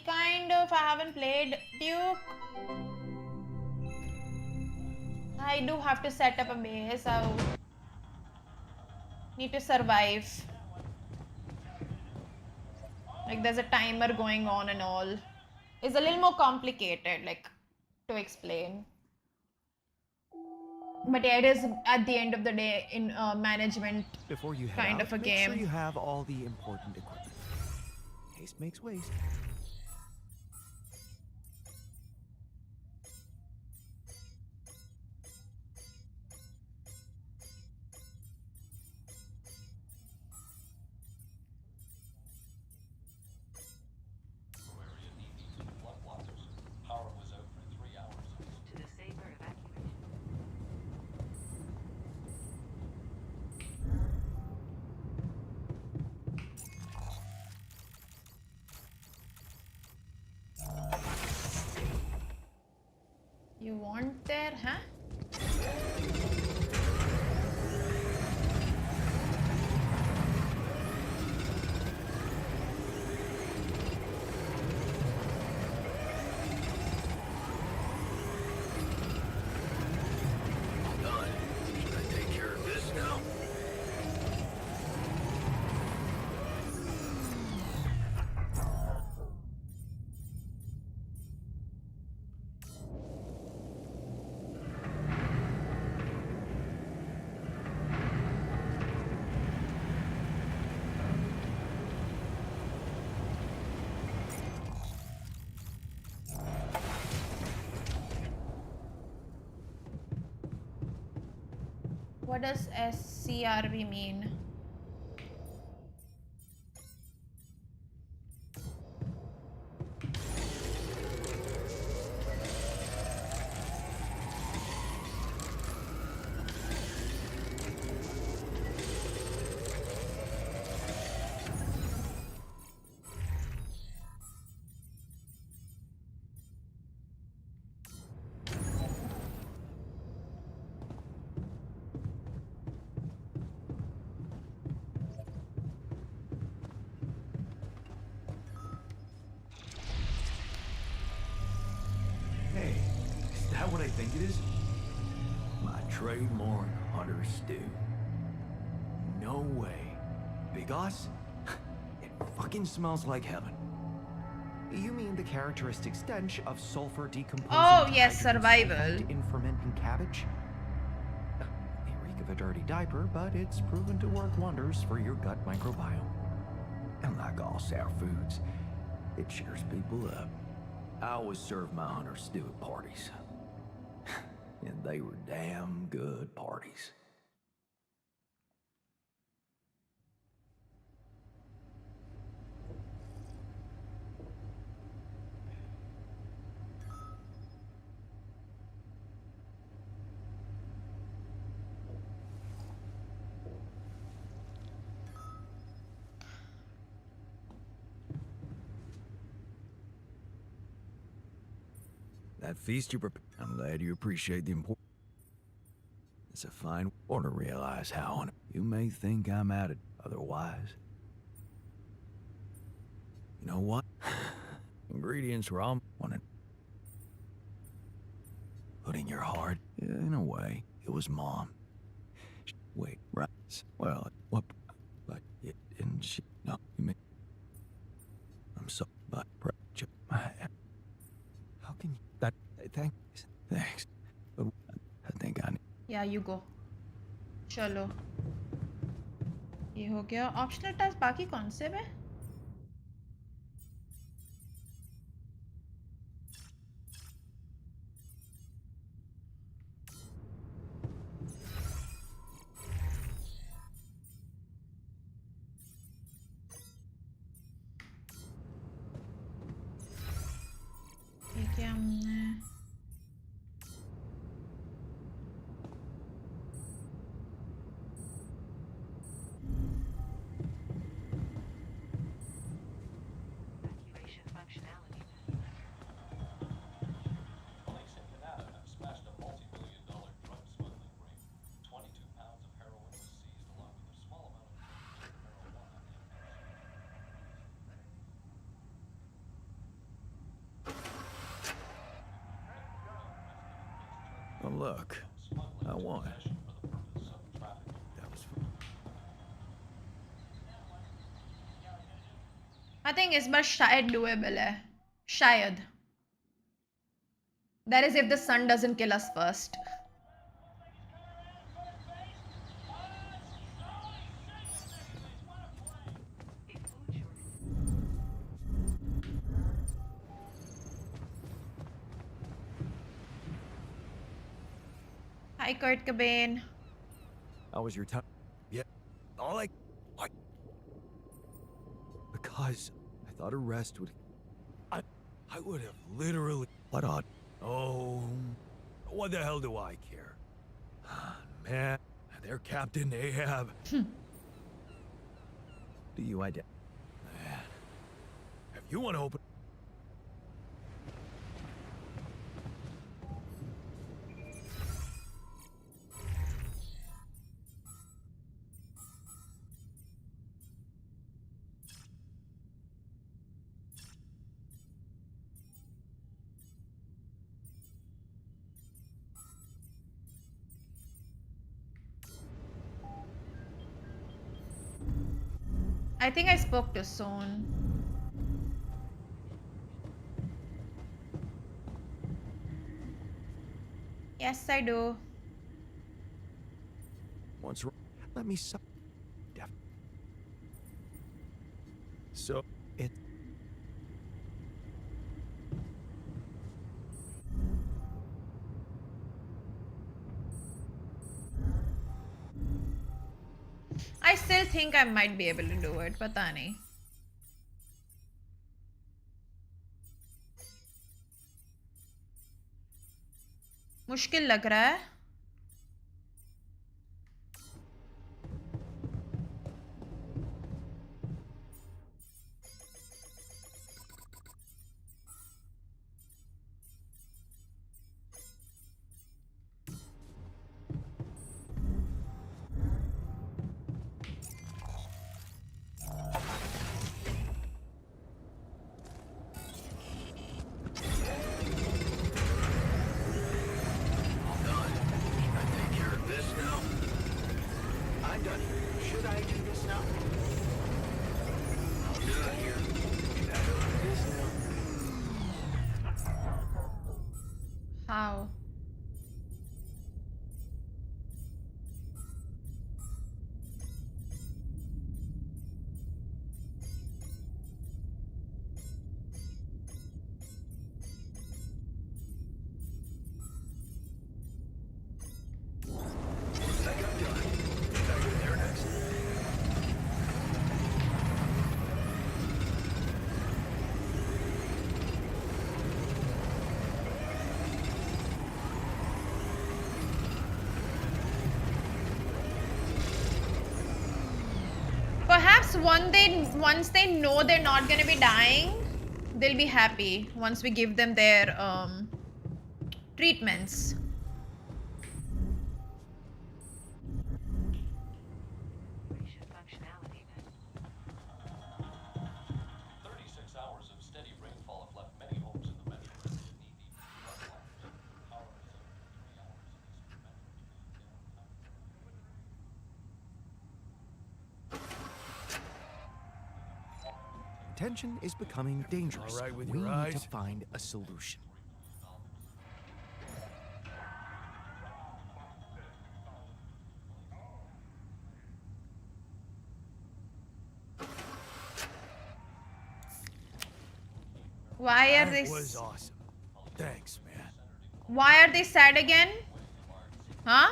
Kind of. I haven't played Duke. I do have to set up a base. I need to survive. Like there's a timer going on and all. It's a little more complicated, like, to explain. But yeah, it is at the end of the day in management Before you head kind out, of a make game. sure you have all the important equipment. Haste makes waste. Power was out for 3 hours. To the saber evacuation. You want there, huh? Done. Should I take care of this now? What does SCRV mean? Hey, is that what I think it is? My trademark hunter stew. No way. Big Us? It fucking smells like heaven. You mean the characteristic stench of sulfur decomposing Oh, yes, hydrogen survival. sulfide in fermenting cabbage? They reek of a dirty diaper, but it's proven to work wonders for your gut microbiome. And like all sour foods, it cheers people up. I always serve my hunter stew at parties. And they were damn good parties. That feast you prepared, I'm glad you appreciate the importance. It's a fine order to realize how on you may think I'm at it otherwise. You know what? Ingredients were all wanted. Putting your heart, in a way, it was Mom. Wait, right? Well, what? But it didn't. She, no, you mean? I'm so. But my. How can you? That. Thanks. But I think I need. Yeah, you go. चलो. ये हो गया. Optional task बाकी कौन से बे? ये क्या हमने? look, I won. That was fun. I think इस बार शायद doable है. शायद. That is if the sun doesn't kill us first. Hi, Kurt Cobain. How was your time? Yeah. All I... What? Because I thought a rest would... I would have literally... What odd? Oh, what the hell do I care? Man, they're Captain Ahab. Do you identify? If you want to open... I think I spoke to Son. Yes, I do. Once... Let me... So, it... I still think I might be able to do it. पता नहीं. मुश्किल लग रहा है. How? Perhaps once they know they're not gonna be dying, they'll be happy once we give them their treatments. Tension is becoming dangerous. All right with we your need eyes? to find a solution. Why are they? That was awesome. Thanks, man. Why are they sad again? Huh?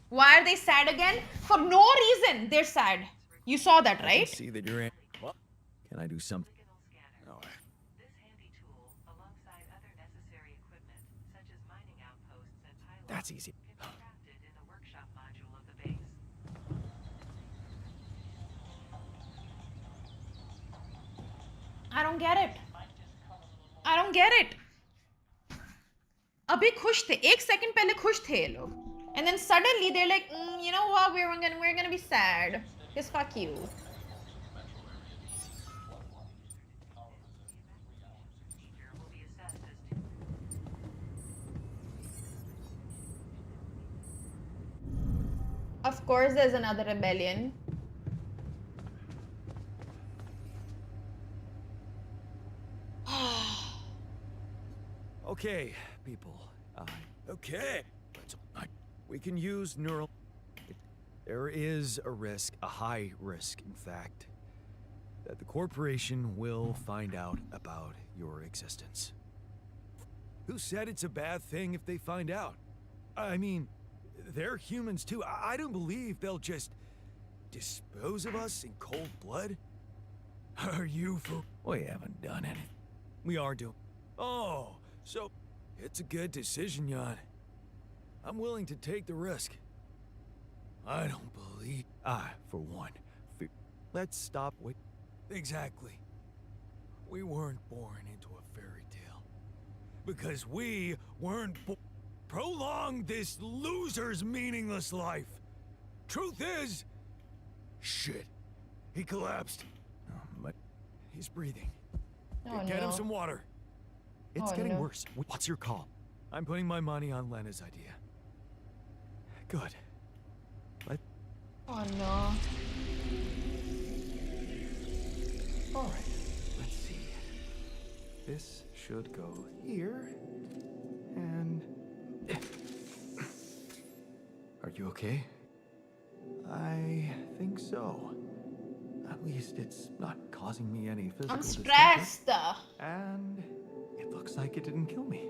Why are they sad again? For no reason, they're sad. You saw that, I right? can see that you're in... What? Can I do something? No. That's easy. I don't get it. I don't get it. अभी खुश थे. एक second पहले खुश थे ये लोग. And then suddenly they're like, you know what? We're gonna be sad. Just fuck you. Of course, there's another rebellion. Okay, people. Okay. We can use neural. There is a risk, a high risk, in fact, that the corporation will find out about your existence. Who said it's a bad thing if they find out? I mean, they're humans too. I don't believe they'll just dispose of us in cold blood. Are you for? We haven't done anything. We are doing. Oh, so it's a good decision, Jan. I'm willing to take the risk. I don't believe. For one, let's stop with. Exactly. We weren't born into a fairy tale. Because we weren't prolong this loser's meaningless life. Truth is... Shit. He collapsed. But He's breathing. Oh, Get him no. some water. it's Oh, getting no. worse. What's your call? I'm putting my money on Lena's idea. Good. Oh no. All right, let's see. This should go here, and... Are you okay? I think so. At least it's not causing me any physical I'm discomfort. stressed. And it looks like it didn't kill me.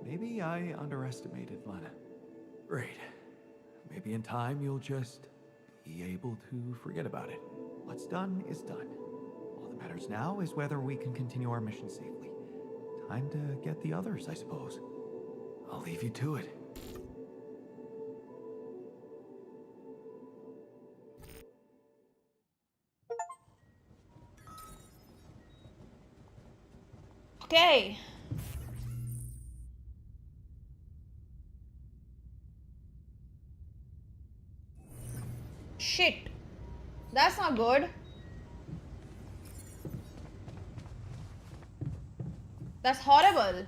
Maybe I underestimated Lena. Great. Maybe in time you'll just be able to forget about it. What's done is done. All that matters now is whether we can continue our mission safely. Time to get the others, I suppose. I'll leave you to it. Okay. Shit. That's not good. That's horrible.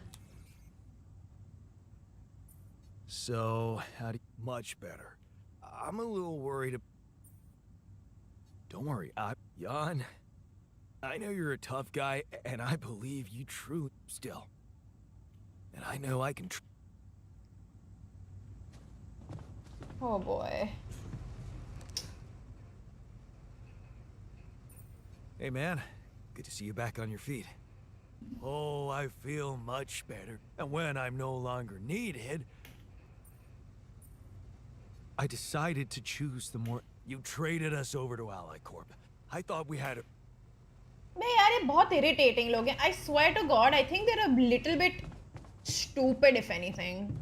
So, how do you... Much better. I'm a little worried. Don't worry, Jan. I know you're a tough guy, and I believe you truly still. And I know I can. Oh boy. Hey, man. Good to see you back on your feet. Oh, I feel much better. And when I'm no longer needed, I decided to choose the more... You traded us over to Ally Corp. I thought we had a... बे यार ये बहुत irritating लोग हैं. I swear to God, I think they're a little bit stupid if anything.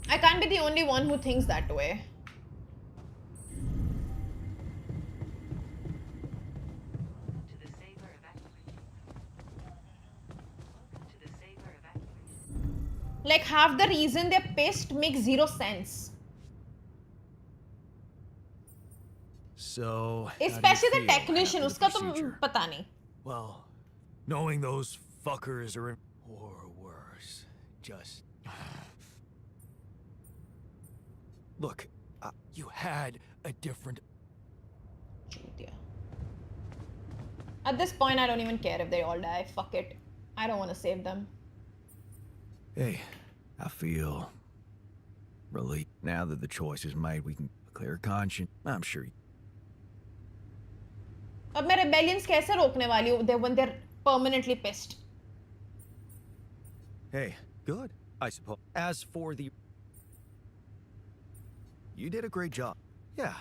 I can't be the only one who thinks that way. Like half the reason they're pissed makes zero sense. So... Especially the technician, उसका तो पता नहीं. Well, knowing those fuckers are in... Or worse. Just... Look, you had a different... At this point, I don't even care if they all die. Fuck it. I don't want to save them. Hey, I feel relieved. Now that the choice is made, we can clear conscience. I'm sure. अब मैं rebellions कैसे रोकने वाली हूँ when they're permanently pissed? Hey, good, I suppose. As for the... You did a great job. Yeah.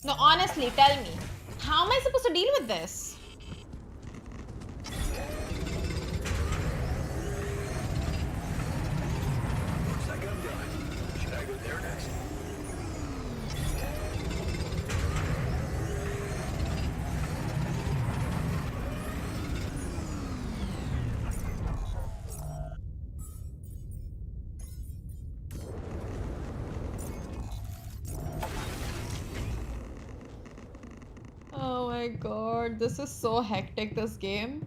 No, honestly, tell me. How am I supposed to deal with this? Looks like I'm done. Should I go there next? god, this is so hectic, this game.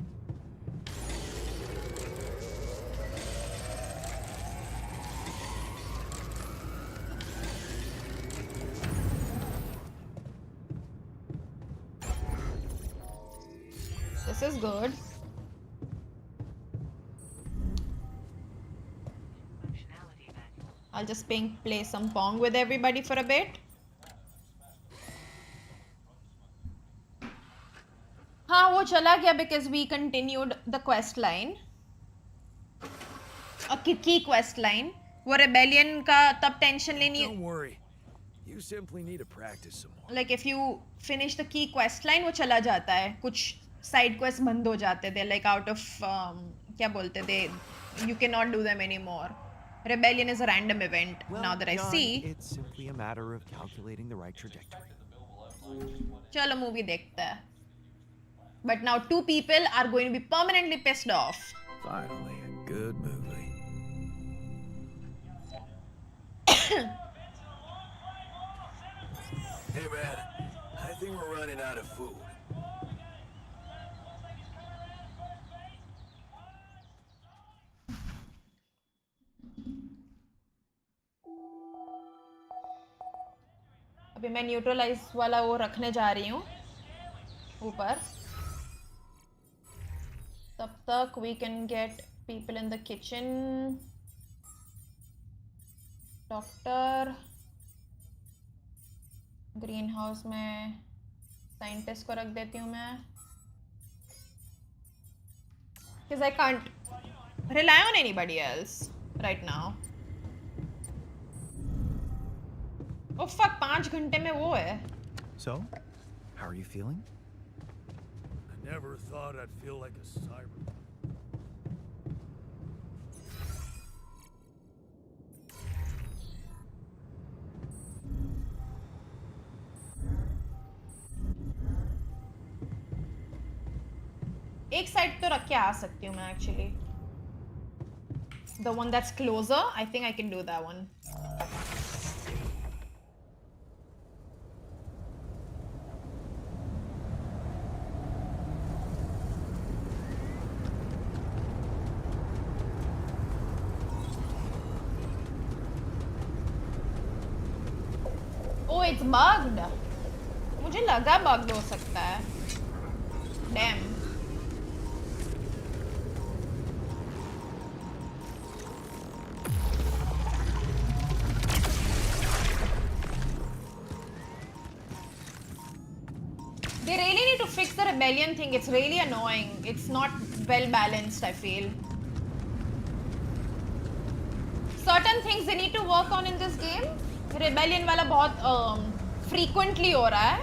This is good. I'll just play some Pong with everybody for a bit. हाँ वो चला गया because we continued the quest line. A key quest line. वो rebellion का तब tension लेनी. Don't worry. You simply need to practice some more. Like if you finish the key quest line वो चला जाता है. कुछ side quests बंद हो जाते. They're like out of क्या बोलते they you cannot do them anymore. Rebellion is a random event. Well, now that I John, see. it's simply a matter of calculating the right trajectory. चलो movie देखते हैं. But now 2 people are going to be permanently pissed off. Finally, a good movie. Hey man, I think we're running out of food. अभी मैं neutralise वाला वो रखने जा रही हूँ ऊपर. तब तक we can get people in the kitchen. Doctor green house में साइंटिस्ट को रख देती हूँ मैं. Because I can't rely on anybody else right now. Oh fuck, 5 घंटे में वो है. So, how are you feeling? I never thought I'd feel like a cyber. एक साइड तो रख के आ सकती हूँ मैं actually. The one that's closer, I think I can do that one. Oh, it's bugged. मुझे लगा bugged हो सकता है. Damn. They really need to fix the rebellion thing. It's really annoying. It's not well balanced, I feel. Certain things they need to work on in this game. Rebellion वाला बहुत frequently हो रहा है.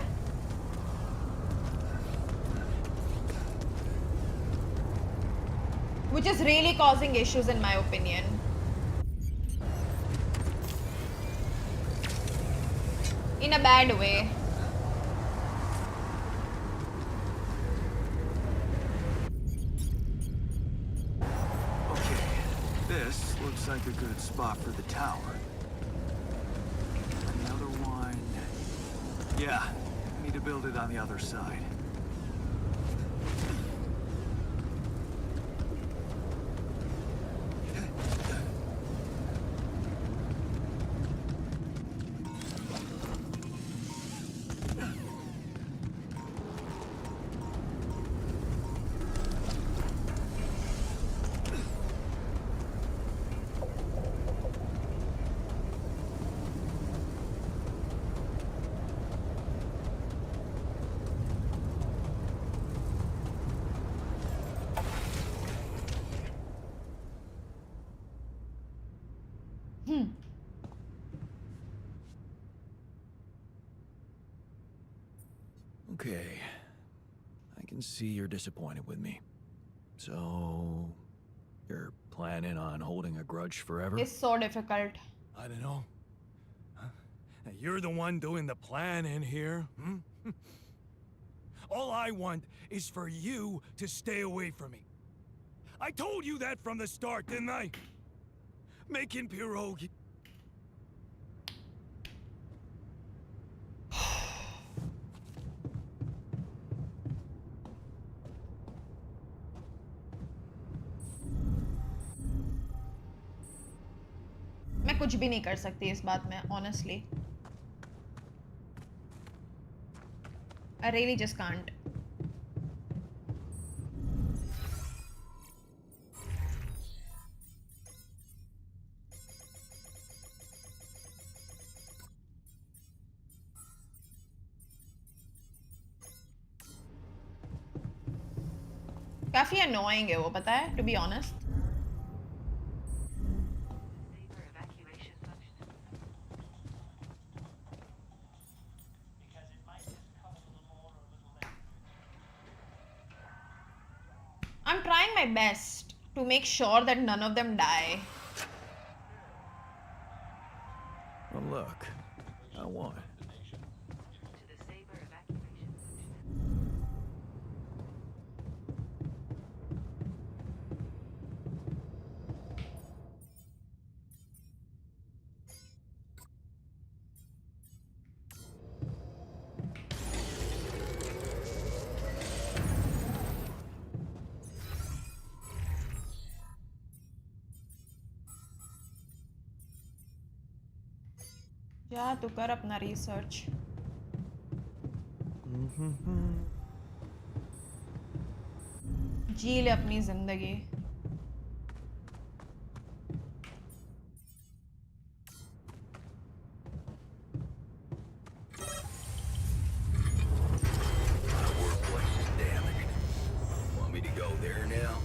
Which is really causing issues in my opinion. In a bad way. Okay, this looks like a good spot for the tower. Another one. Yeah, need to build it on the other side. Okay, I can see you're disappointed with me. So, you're planning on holding a grudge forever? It's so difficult. I don't know. Huh? You're the one doing the planning here, hmm? All I want is for you to stay away from me. I told you that from the start, didn't I? Making pierogi. कुछ भी नहीं कर सकती इस बात में, honestly. I really just can't. काफी annoying है वो, पता है, to be honest. I'm trying my best to make sure that none of them die. Well, look, I won. जा तू कर अपना रिसर्च. जी ले अपनी जिंदगी. My workplace is damaged. Want me to go there now?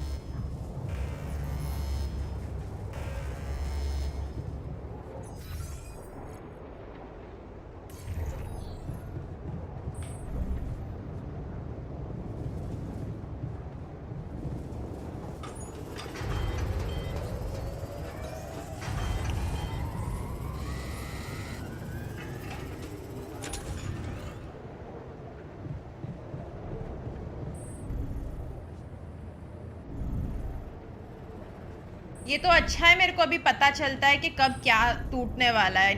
ये तो अच्छा है, मेरे को अभी पता चलता है कि कब क्या टूटने वाला है.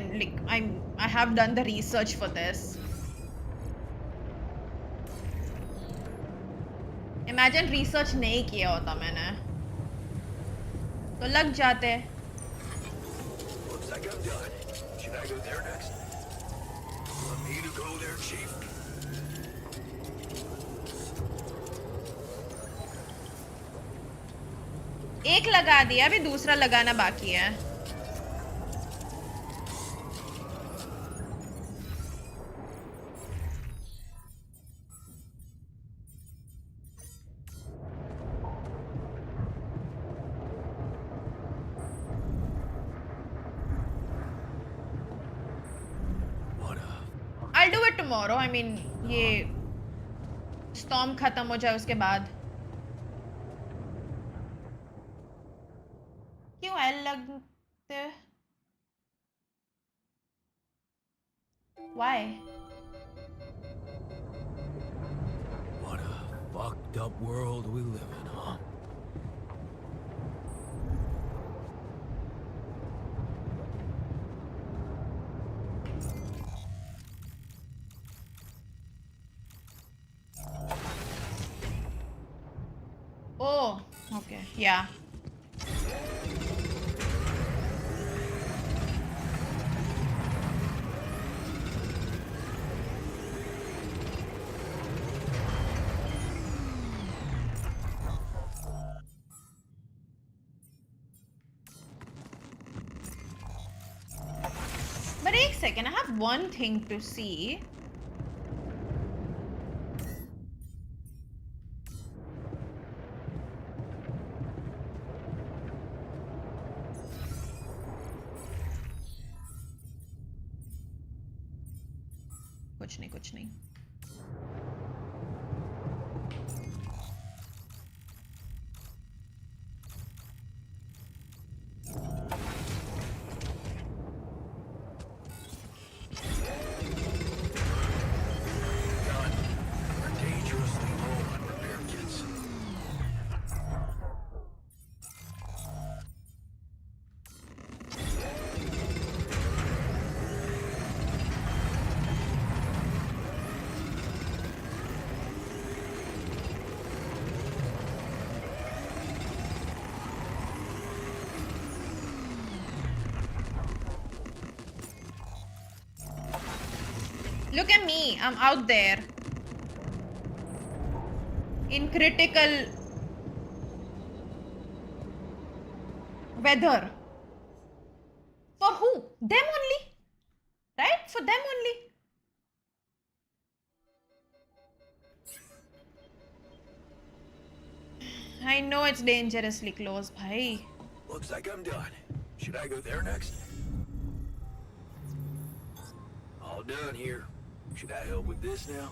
I have done the research for this. Imagine research नहीं किया होता मैंने, तो लग जाते. Looks like I'm done. Should I go there next? Want me to go there, Chief? एक लगा दिया, अभी दूसरा लगाना बाकी है. I'll do it tomorrow. I mean, ये storm खत्म हो जाए उसके बाद. क्यों एल लगते? Why? What a fucked up world we live in, huh? Oh, okay, yeah. But एक second, I have one thing to see. कुछ नहीं. Look at me. I'm out there. In critical weather. For who? Them only. Right? For them only. I know it's dangerously close, bhai. Looks like I'm done. Should I go there next? All done here. Should I help with this now?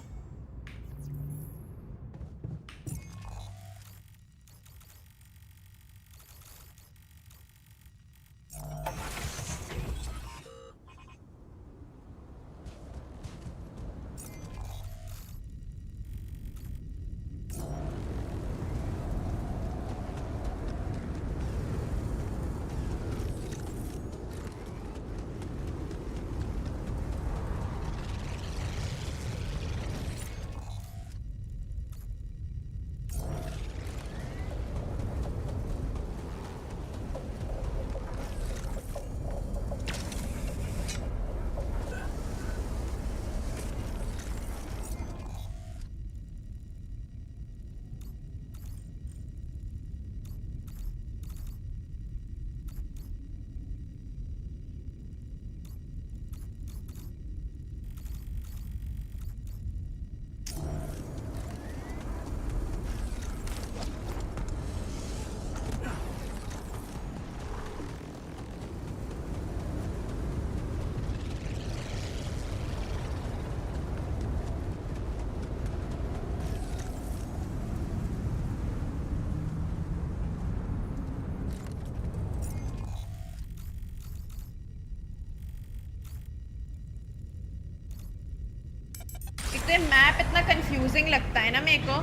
ये map इतना confusing लगता है ना मेरे को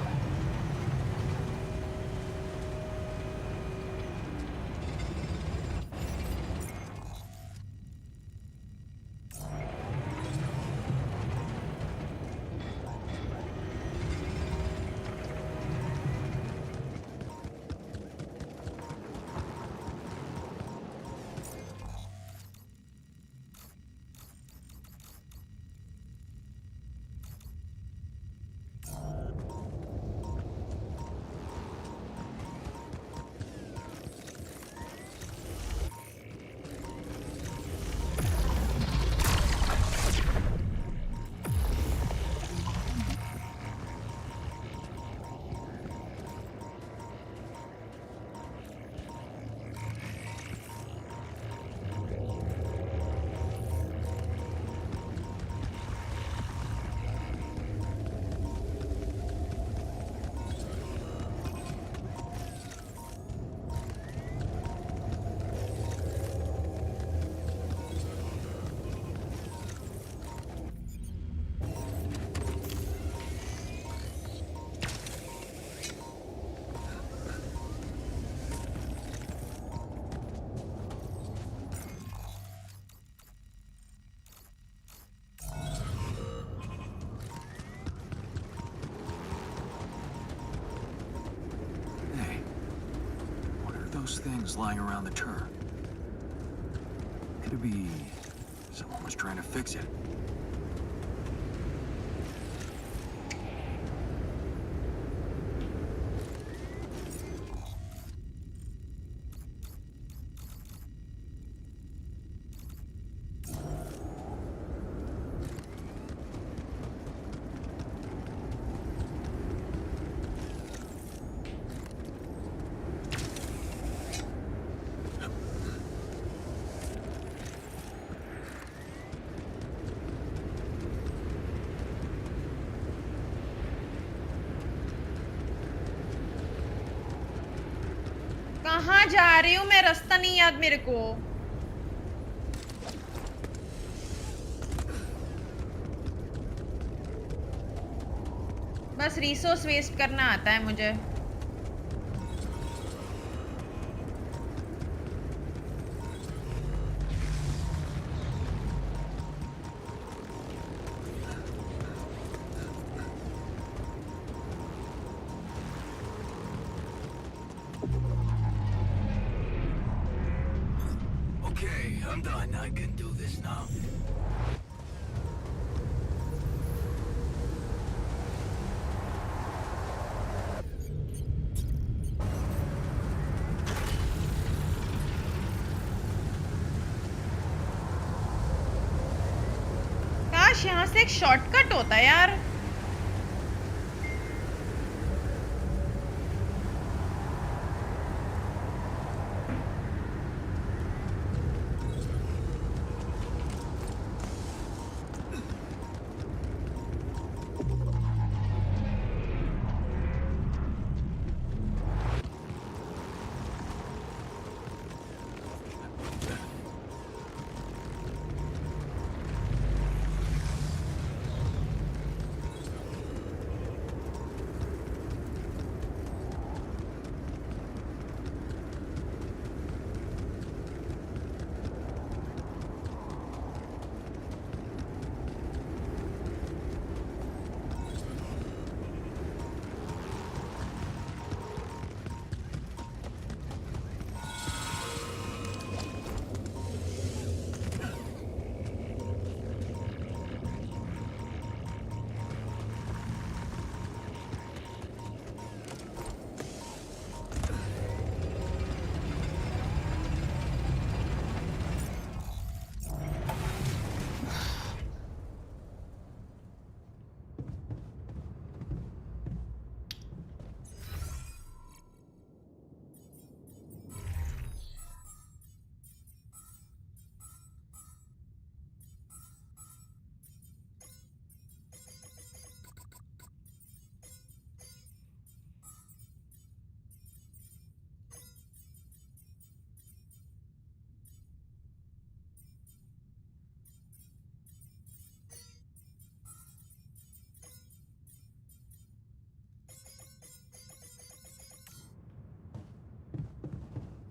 Those things lying around the turn. Could it be someone was trying to fix it? कहाँ जा रही हूँ मैं रास्ता नहीं याद मेरे को बस रिसोर्स वेस्ट करना आता है मुझे I'm done. I can do this now. आकाश यहाँ से एक शॉर्टकट होता है यार.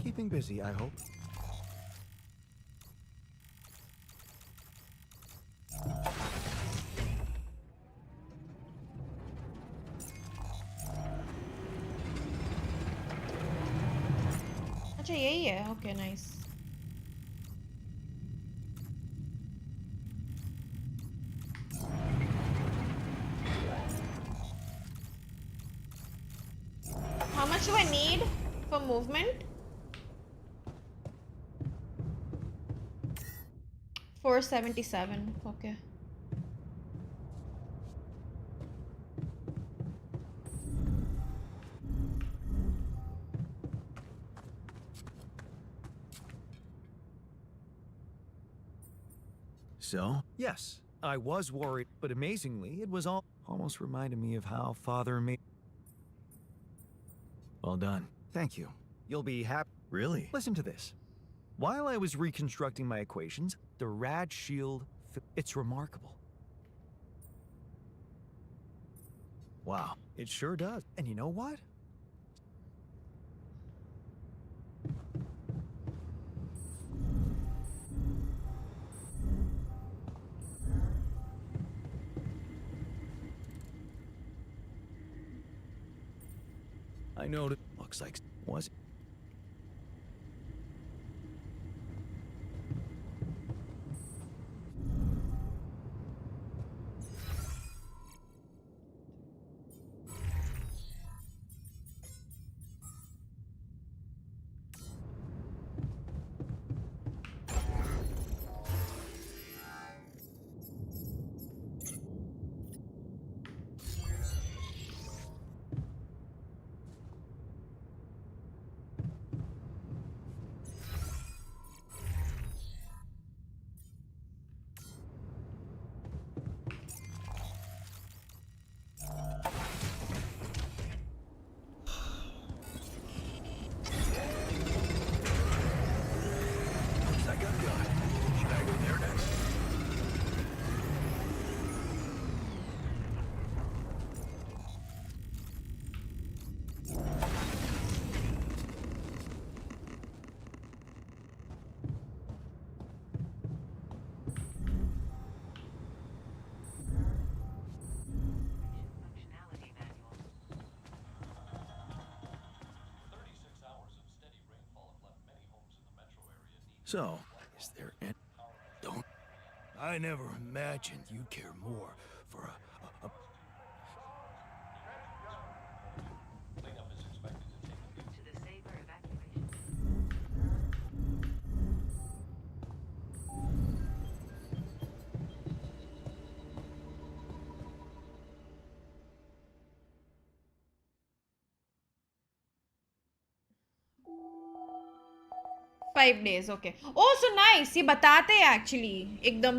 Keeping busy, I hope. अच्छा यही है. Okay, nice. How much do I need for movement? 477. Okay. So? Yes, I was worried, but amazingly, it was all almost reminded me of how Father made. Well done. Thank you. You'll be happy. Really? Listen to this. While I was reconstructing my equations, the rad shield, it's remarkable. Wow, it sure does. And you know what? I know it looks like was it? So, is there any... Don't... I never imagined you'd care more for a... Cleanup is expected to take a To the safer evacuation. 5 days. Okay. Oh, so nice. ये बताते हैं actually. एकदम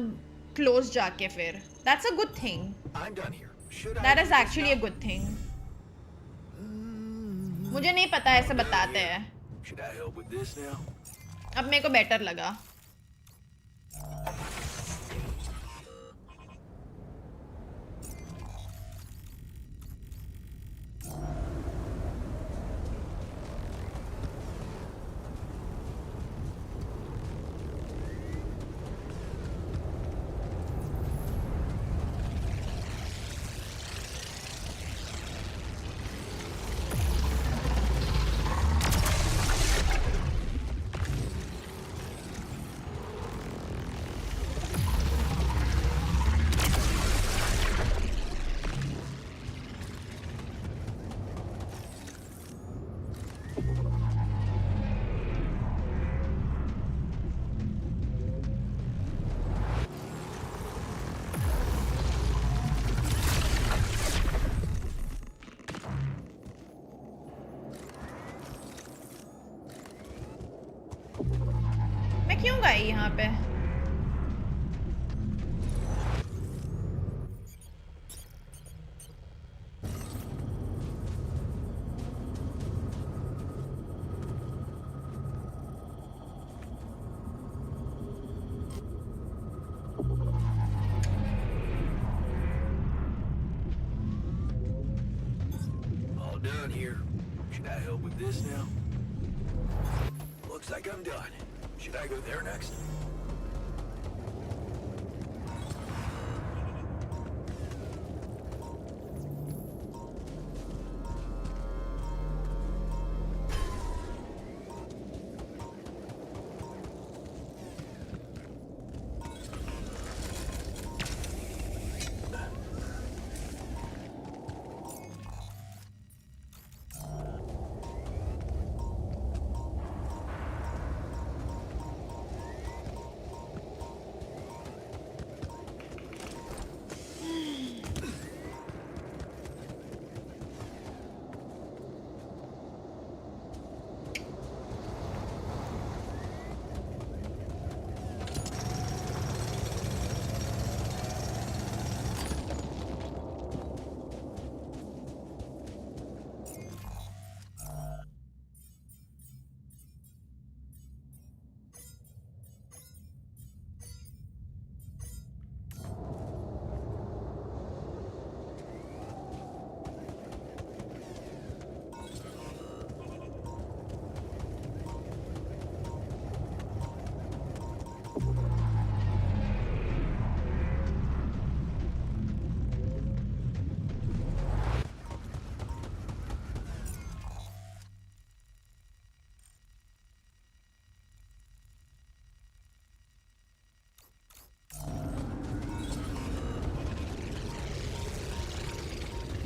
close जाके फिर. That's a good thing. I'm done here. Should I That do is this actually a now? good thing. मुझे नहीं पता ऐसे Done बताते here. हैं. Should I help with this now? अब मेरे को better लगा. मैं क्यों गई यहाँ पे? All done here. Should I help with this now? Looks like I'm done. Should I go there next?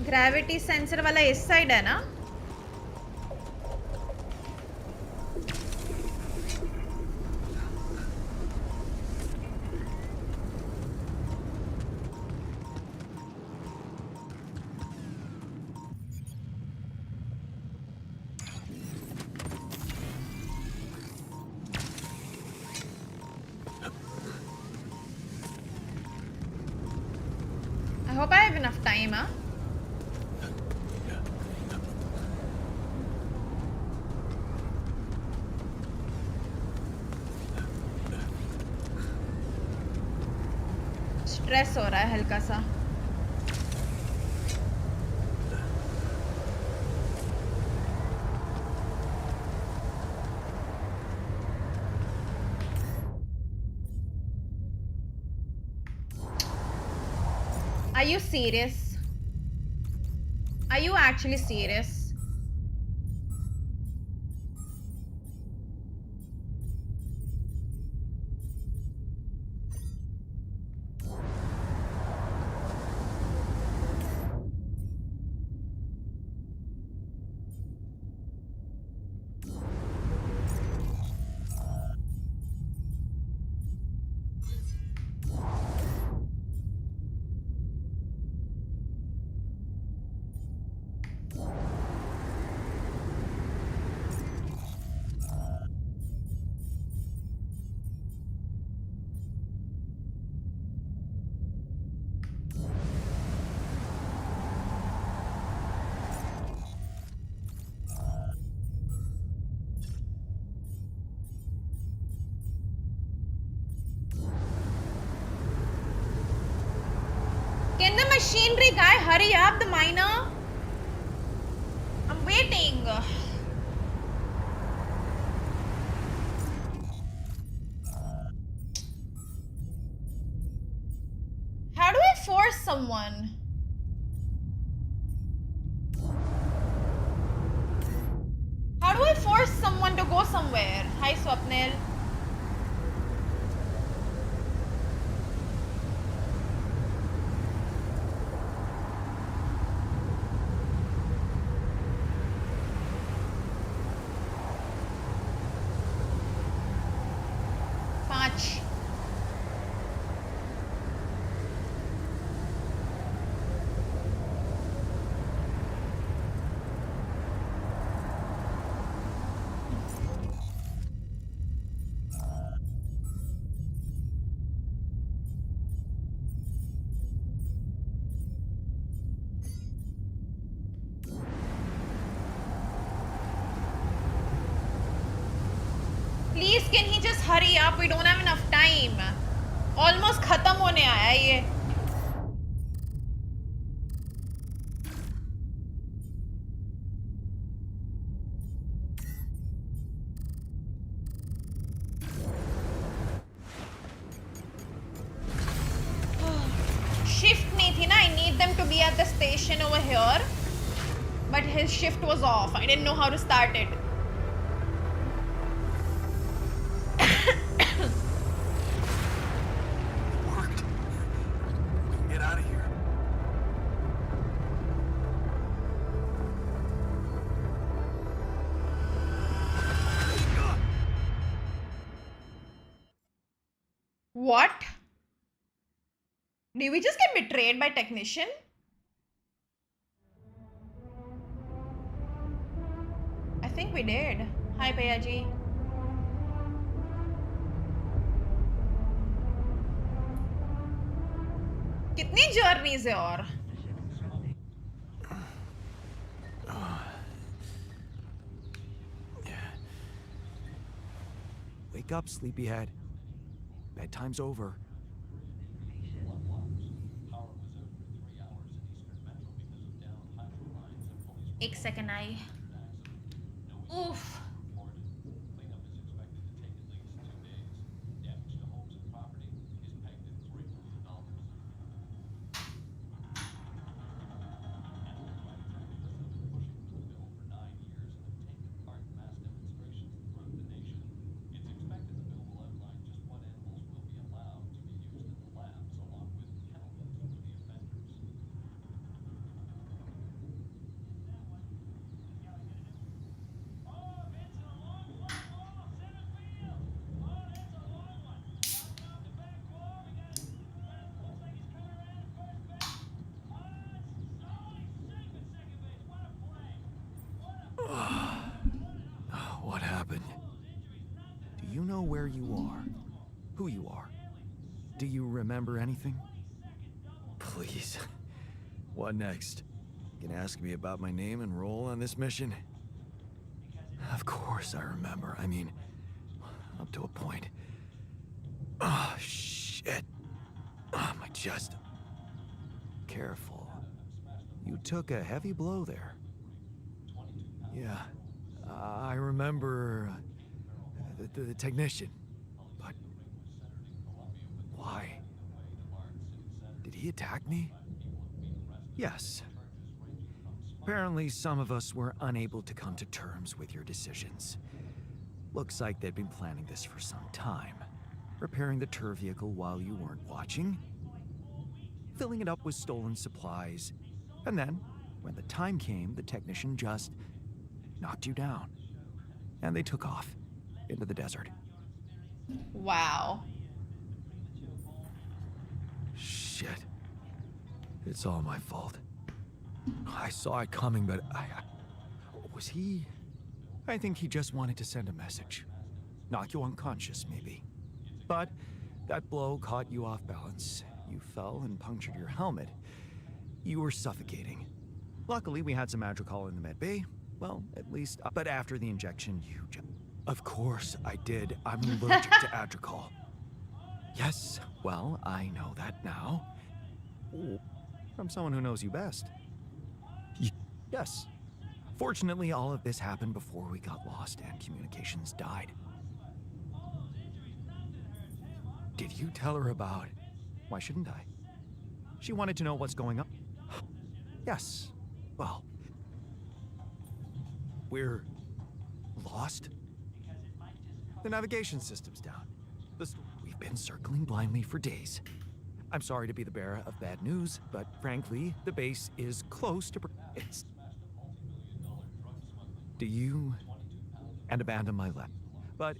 Gravity sensor वाला इस साइड है ना? I hope I have enough time, huh? Stress हो रहा है हल्का सा. Are you serious? Are you actually serious? machinery guy, hurry up, the miner. I'm waiting. How do I force someone? How do I force someone to go somewhere? Hi, Swapnil. પાંચ. Please, can he just hurry up? We don't have enough time. Almost खत्म होने आया है ये. Shift नहीं थी ना. I need them to be at the station over here. But his shift was off. I didn't know how to start it. Worked. We can get out of here. What? Did we just get betrayed by technician? I think we did. Hi, Payaji. कितनी journeys है और? Wake up, sleepyhead. Bedtime's over. एक second I. Oof. Cleanup is expected to take at least 2 days. Damage to homes and property is pegged at $3 million. Pushing for the bill for 9 years and have taken part in mass demonstrations throughout the nation. It's expected the bill will outline just what animals will be allowed to be used in the labs, along with penalties for the offenders. What happened? Do you know where you are? Who you are? Do you remember anything? Please. What next? You can ask me about my name and role on this mission? Of course I remember. I mean, up to a point. Oh, shit. Oh, my chest. Careful. You took a heavy blow there. Yeah. I remember the technician. But why? Did he attack me? Yes. Apparently, some of us were unable to come to terms with your decisions. Looks like they'd been planning this for some time. Repairing the tour vehicle while you weren't watching. Filling it up with stolen supplies. And then, when the time came, the technician just knocked you down. And they took off into the desert. Wow. Shit. It's all my fault. I saw it coming, but Was he? I think he just wanted to send a message. Knock you unconscious, maybe. But that blow caught you off balance. You fell and punctured your helmet. You were suffocating. Luckily, we had some Adricol in the med bay. Well, at least, but after the injection, you just... Of course I did. I'm allergic to Adricol. Yes, well, I know that now. from someone who knows you best. Yes. Fortunately, all of this happened before we got lost and communications died. Did you tell her about... Why shouldn't I? She wanted to know what's going on. Yes. Well... We're... lost? The navigation system's down. We've been circling blindly for days. I'm sorry to be the bearer of bad news, but frankly, the base is close to... It's... Do you... and abandon my lab. But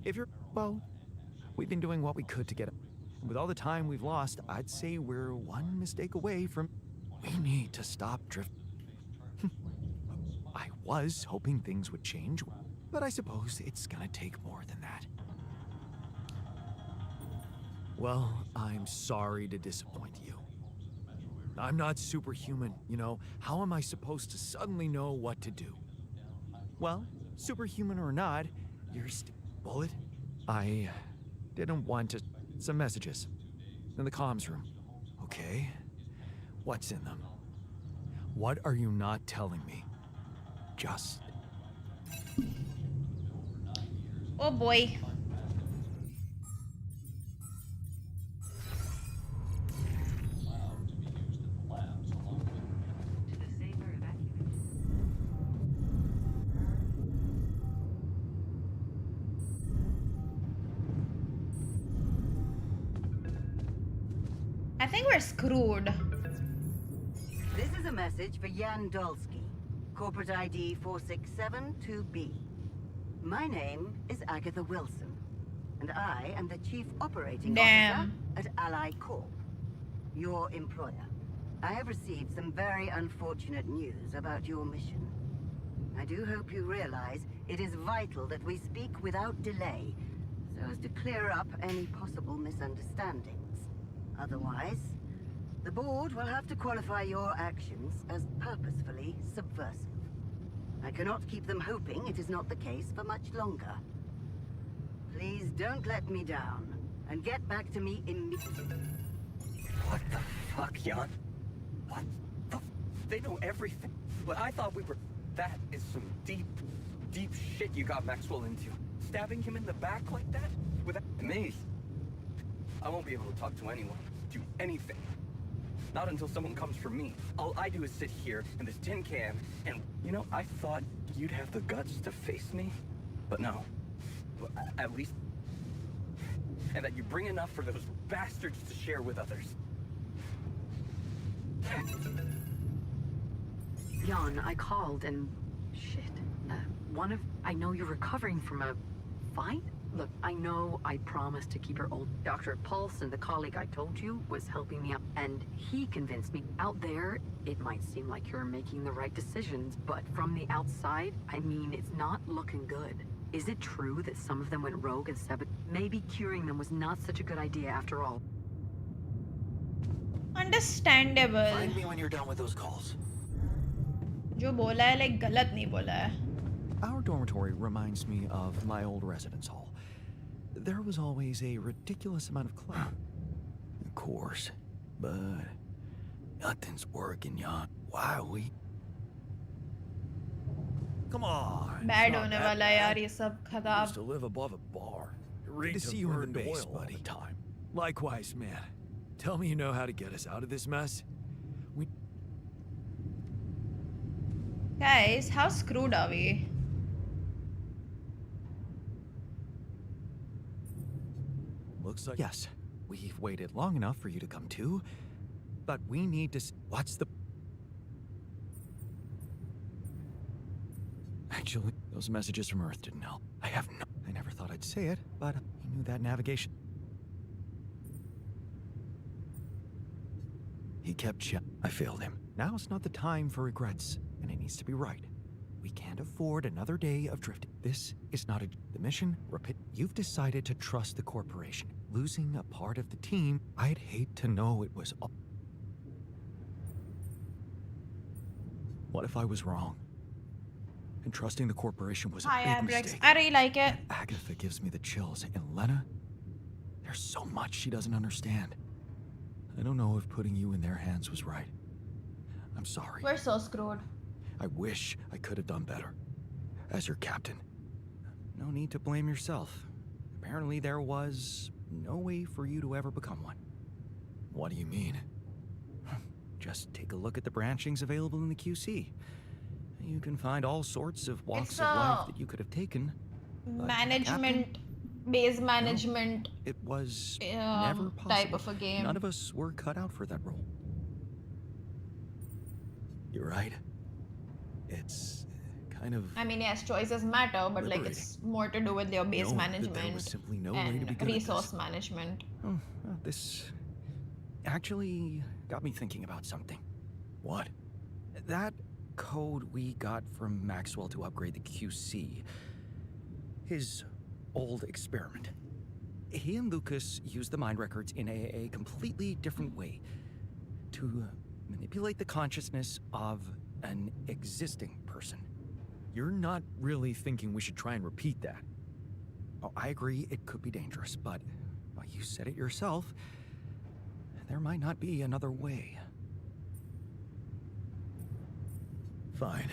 if you're... well, we've been doing what we could to get... With all the time we've lost, I'd say we're one mistake away from... We need to stop drift... I was hoping things would change, but I suppose it's gonna take more than that. Well, I'm sorry to disappoint you. I'm not superhuman, you know. How am I supposed to suddenly know what to do? Well, superhuman or not, you're Bullet? I didn't want to... Some messages. In the comms room. Okay. What's in them? What are you not telling me? Just... Oh boy. I think we're screwed. This is a message for Jan Dolsky, corporate ID 4672B. My name is Agatha Wilson, and I am the Chief Operating Officer at Ally Corp, your employer. I have received some very unfortunate news about your mission. I do hope you realize it is vital that we speak without delay, so as to clear up any possible misunderstandings. Otherwise, the board will have to qualify your actions as purposefully subversive. I cannot keep them hoping it is not the case for much longer. Please don't let me down, and get back to me immediately. What the fuck, Jan? What the f... They know everything. But I thought we were... That is some deep, deep shit you got Maxwell into. Stabbing him in the back like that? Without me? I won't be able to talk to anyone, do anything. Not until someone comes for me. All I do is sit here in this tin can, and, you know, I thought you'd have the guts to face me, but no. At least... And that you bring enough for those bastards to share with others. Jan, I called and... Shit. I know you're recovering from a... fight? Look, I know I promised to keep her old. Dr. Paulson, the colleague I told you, was helping me out, and he convinced me. Out there, it might seem like you're making the right decisions, but from the outside, I mean, it's not looking good. Is it true that some of them went rogue and maybe curing them was not such a good idea after all? Understandable. Find me when you're done with those calls. जो बोला है like गलत नहीं बोला है. Our dormitory reminds me of my old residence hall. There was always a ridiculous amount of clutter. Of course, but nothing's working, Jan. Why are we? Come on. Bad होने वाला है यार ये सब खराब. Used to live above a bar. Good to see you in the base, buddy. Time. Likewise, man. Tell me you know how to get us out of this mess. Guys, how screwed are we? Looks like... Yes, we've waited long enough for you to come to, but we need to... What's the... Actually, those messages from Earth didn't help. I never thought I'd say it, but he knew that navigation... He kept I failed him. Now's not the time for regrets, and it needs to be right. We can't afford another day of drifting. This is not the mission. You've decided to trust the corporation. Losing a part of the team, I'd hate to know it was all... What if I was wrong? And trusting the corporation was a big mistake. I really like it. Agatha gives me the chills, and Lena, there's so much she doesn't understand. I don't know if putting you in their hands was right. I'm sorry. We're so screwed. I wish I could have done better. As your captain. No need to blame yourself. Apparently there was no way for you to ever become one. What do you mean? Just take a look at the branchings available in the QC. You can find all sorts of walks It's of life that you could have taken. But management, base management. it was never possible. Type of a game. None of us were cut out for that role. You're right. It's kind of... I mean, yes, choices matter, but like it's more to do with your base knowing that there management was simply no way to be and good at resource this. management. Oh, well, this actually got me thinking about something. What? That code we got from Maxwell to upgrade the QC. His old experiment. He and Lucas used the mind records in a completely different way to manipulate the consciousness of an existing person. You're not really thinking we should try and repeat that? Oh, I agree it could be dangerous, but well, you said it yourself. There might not be another way. Fine.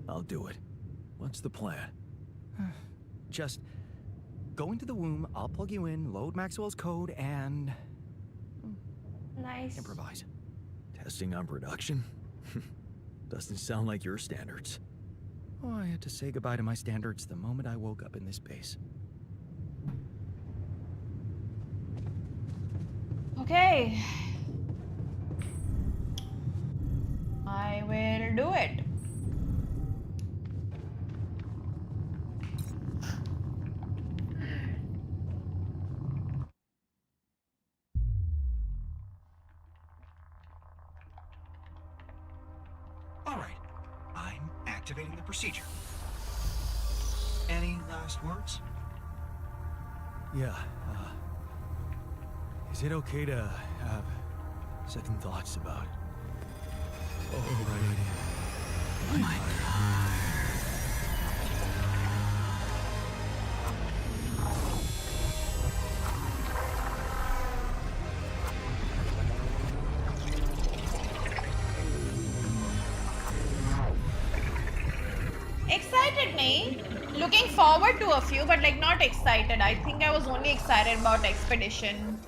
I'll do it. What's the plan? Just go into the womb, I'll plug you in, load Maxwell's code, and Nice. improvise. Testing on production? Doesn't sound like your standards. Oh, I had to say goodbye to my standards the moment I woke up in this base. Okay. I will do it. All right. I'm activating the procedure. Any last words? Yeah, is it okay to have second thoughts about... Oh, right. Oh my God. Excited me. Looking forward to a few, but like not excited. I think I was only excited about Expedition.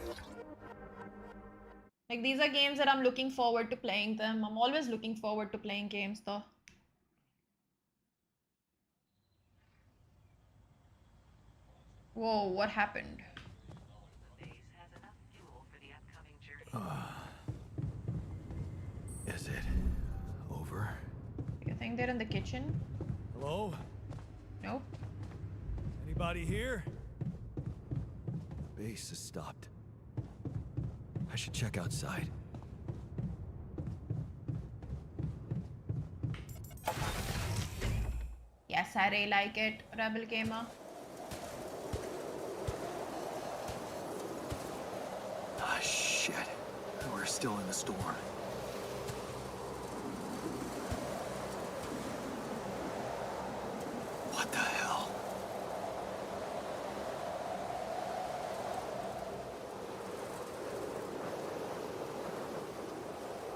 Like these are games that I'm looking forward to playing them. I'm always looking forward to playing games though. Whoa, what happened? Is it over? You think they're in the kitchen? Hello? Nope. Anybody here? Base has stopped. I should check outside. Yes, I really like it, Rebel Gamer. Ah, shit. We're still in the storm. What the hell?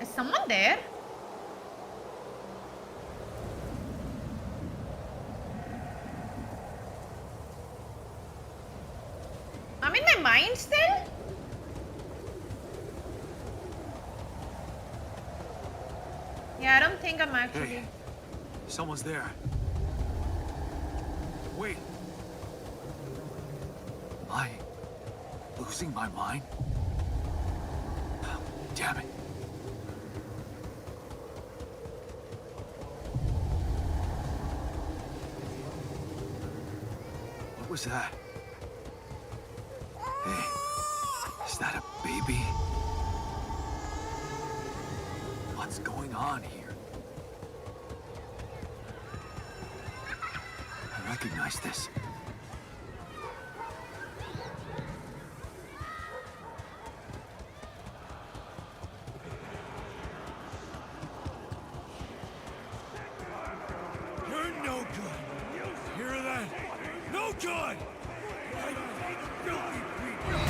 Is someone there? I'm in my mind still? Yeah, I don't think I'm actually... Hey, someone's there. Wait. Am I losing my mind? Damn it. What was that? Hey, is that a baby? What's going on here? I recognize this. You're no good. Hear that? No good! I hate filthy people.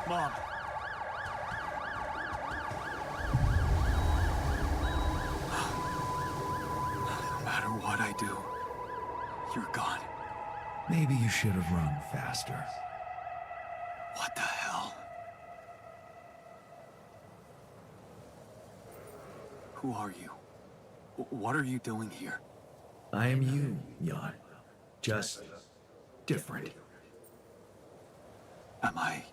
Mom. No matter what I do, you're gone. Maybe you should have run faster. What the hell? Who are you? What are you doing here? I am you, Jan. Just different. Am I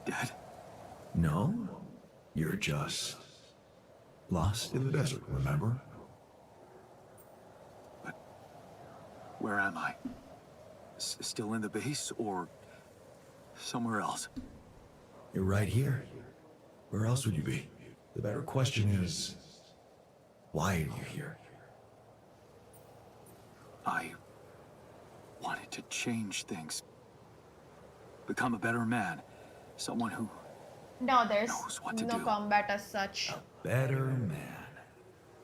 dead? No, you're just lost in the desert, remember? But where am I? Still in the base or somewhere else? You're right here. Where else would you be? The better question is, why are you here? I wanted to change things. Become a better man. Someone who No, there's knows what to no do. combat as such. Better man.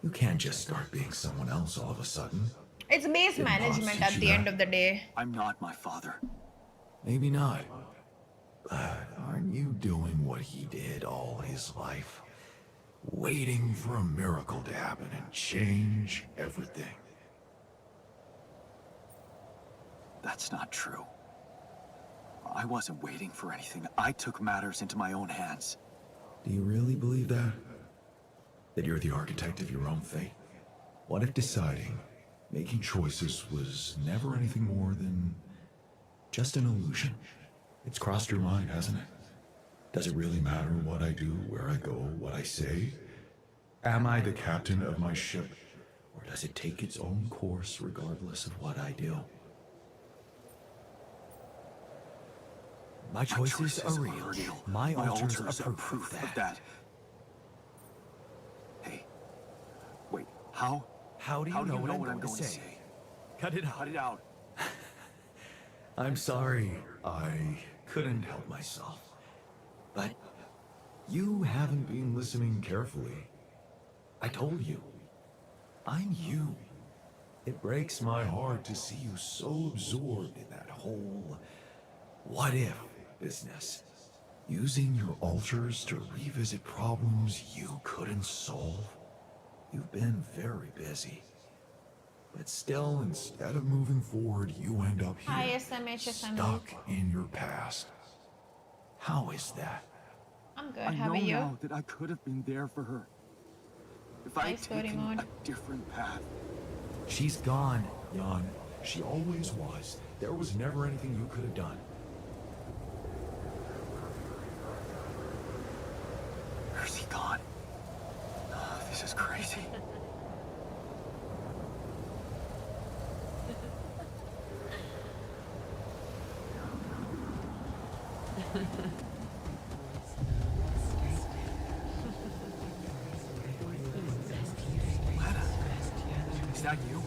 You can't just start being someone else all of a sudden. It's base Didn't boss management teach at you the that? end of the day. I'm not my father. Maybe not. But aren't you doing what he did all his life? Waiting for a miracle to happen and change everything. That's not true. I wasn't waiting for anything. I took matters into my own hands. Do you really believe that? That you're the architect of your own fate? What if deciding, making choices was never anything more than just an illusion? It's crossed your mind, hasn't it? Does it really matter what I do, where I go, what I say? Am I the captain of my ship, or does it take its own course regardless of what I do? My choices are real. My altars are proof of that. Hey, wait, how? How do you know what I'm going to say? Cut it out. Cut it out. I'm sorry, I couldn't help myself. But you haven't been listening carefully. I told you, I'm you. It breaks my heart to see you so absorbed in that whole what if business. Using your altars to revisit problems you couldn't solve. You've been very busy. But still, instead of moving forward, you end up here, stuck in your past. How is that? I'm good. I How know are you? now that I could have been there for her. If I had taken a different path. She's gone, Jan. She always was. There was never anything you could have done. Where's he gone? Oh, this is crazy. Lana, is that you?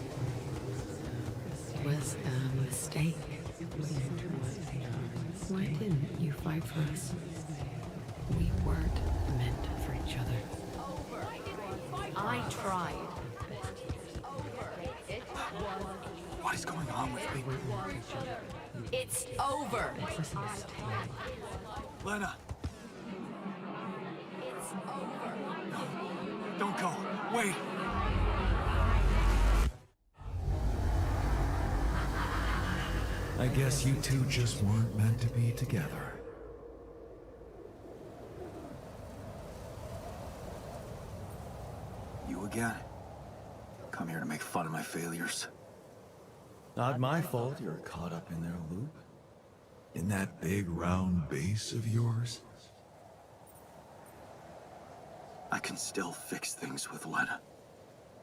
Was a mistake. Why didn't you fight for us? We weren't meant for each other. I tried. What is going on with me? It's over. Lena! It's over. No, don't go. Wait! I guess you two just weren't meant to be together. You again? Come here to make fun of my failures. Not my fault you're caught up in their loop. In that big round base of yours. I can still fix things with Lena.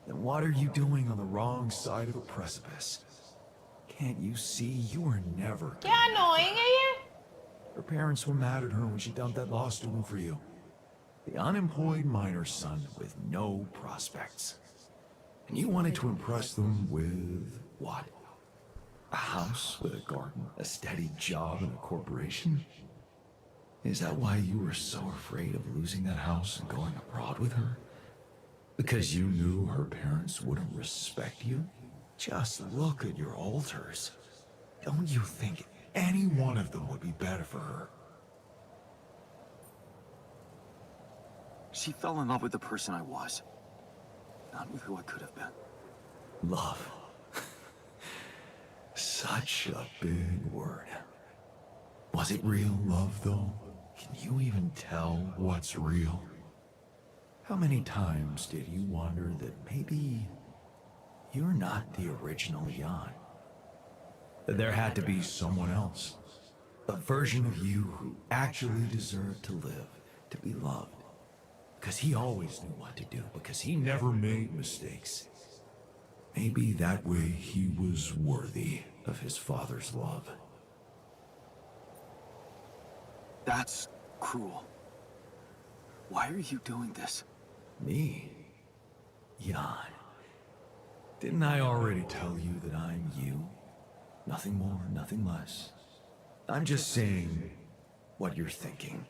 Then what are you doing on the wrong side of a precipice? Can't you see you were never... क्या annoying है ये? Her parents were mad at her when she dumped that law student for you. The unemployed miner's son with no prospects. And you wanted to impress them with what? A house with a garden, a steady job and a corporation? Is that why you were so afraid of losing that house and going abroad with her? Because you knew her parents wouldn't respect you? Just look at your altars. Don't you think any one of them would be better for her? She fell in love with the person I was, not with who I could have been. Love. Such a big word. Was it real love, though? Can you even tell what's real? How many times did you wonder that maybe you're not the original Lian? That there had to be someone else. A version of you who actually deserved to live, to be loved. Because he always knew what to do, because he never made mistakes. Maybe that way he was worthy of his father's love. That's cruel. Why are you doing this? Me? Jan. Didn't I already tell you that I'm you? Nothing more, nothing less. I'm just saying what you're thinking.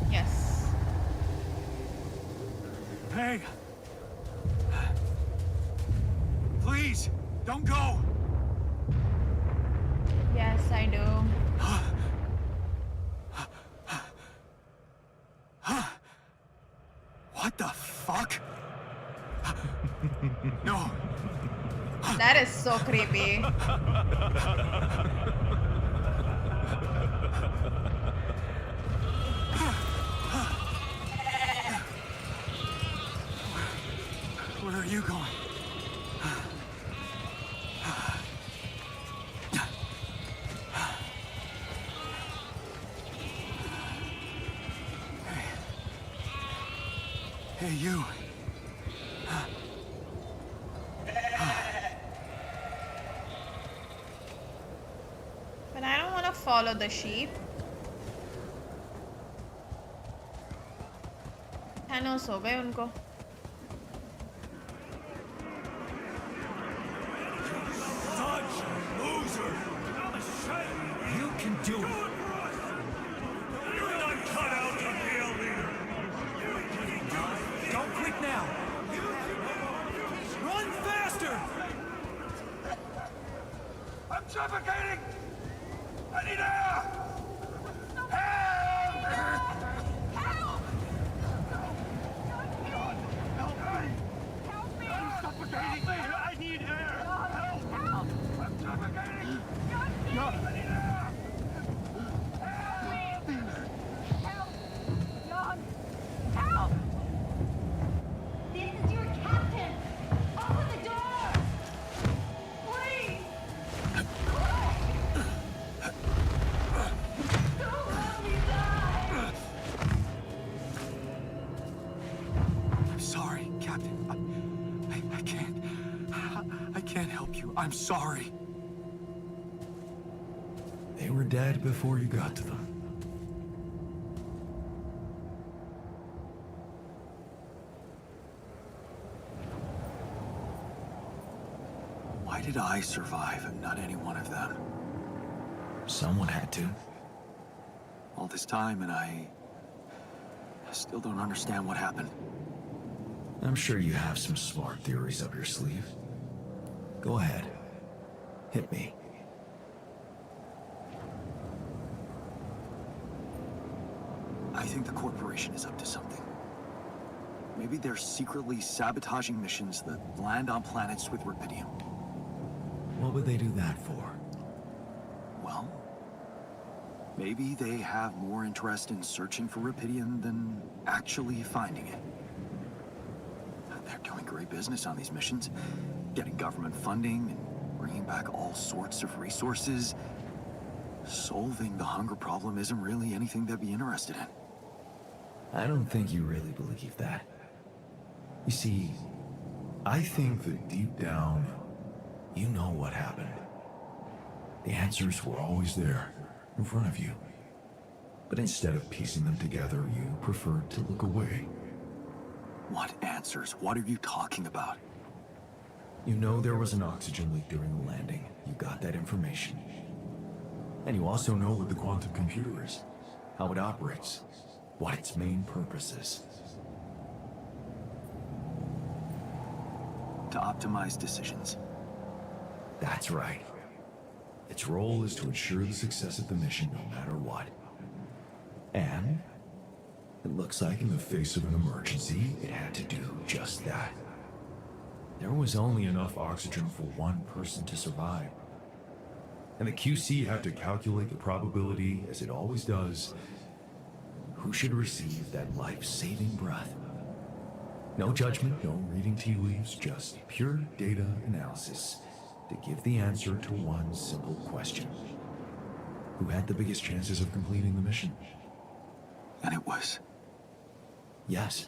Yes. Hey! Please, don't go! Yes, I do. What the fuck? No. That is so creepy. Where are you going? Hey, you. But I don't want to follow the sheep. Thanos हो गए उनको. Such a loser! You can do it! You're not cut out to be a leader! Don't quit now! Run faster! I'm suffocating! I need air! Help! Help! Help me! I'm suffocating! I need air! Help! Help! I'm suffocating! I need air! Help! Jan! Help! This is your captain! Open the door! Please! Don't let me die! I'm sorry, Captain. I can't help you. I'm sorry. They were dead before you got to them. Why did I survive and not any one of them? Someone had to. All this time and I still don't understand what happened. I'm sure you have some smart theories up your sleeve. Go ahead. Hit me. I think the corporation is up to something. Maybe they're secretly sabotaging missions that land on planets with rubidium. What would they do that for? Well, maybe they have more interest in searching for rubidium than actually finding it. They're doing great business on these missions, getting government funding and bringing back all sorts of resources. Solving the hunger problem isn't really anything they'd be interested in. I don't think you really believe that. You see, I think that deep down, you know what happened. The answers were always there, in front of you. But instead of piecing them together, you preferred to look away. What answers? What are you talking about? You know there was an oxygen leak during the landing. You got that information. And you also know what the quantum computer is, how it operates. what its main purpose is. To optimize decisions. That's right. Its role is to ensure the success of the mission no matter what. And it looks like in the face of an emergency, it had to do just that. There was only enough oxygen for one person to survive. And the QC had to calculate the probability, as it always does, who should receive that life-saving breath. No judgment, no reading tea leaves, just pure data analysis to give the answer to one simple question. Who had the biggest chances of completing the mission? And it was... Yes.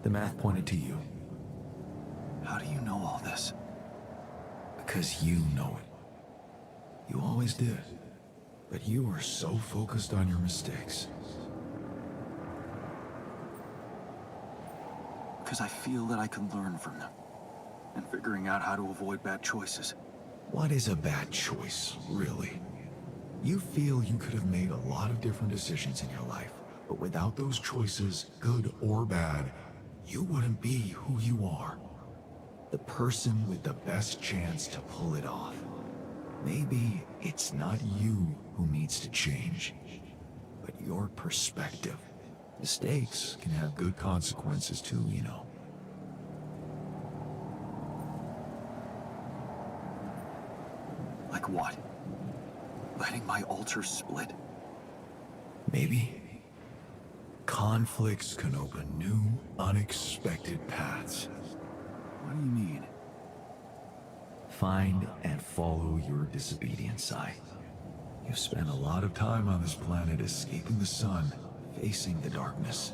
The math pointed to you. How do you know all this? Because you know it. You always did. But you were so focused on your mistakes. Because I feel that I can learn from them. And figuring out how to avoid bad choices. What is a bad choice, really? You feel you could have made a lot of different decisions in your life, but without those choices, good or bad, you wouldn't be who you are. The person with the best chance to pull it off. Maybe it's not you who needs to change, but your perspective. Mistakes can have good consequences too, you know. Like what? Letting my altar split? Maybe. Conflicts can open new, unexpected paths. What do you mean? Find and follow your disobedience side. You've spent a lot of time on this planet escaping the sun, facing the darkness.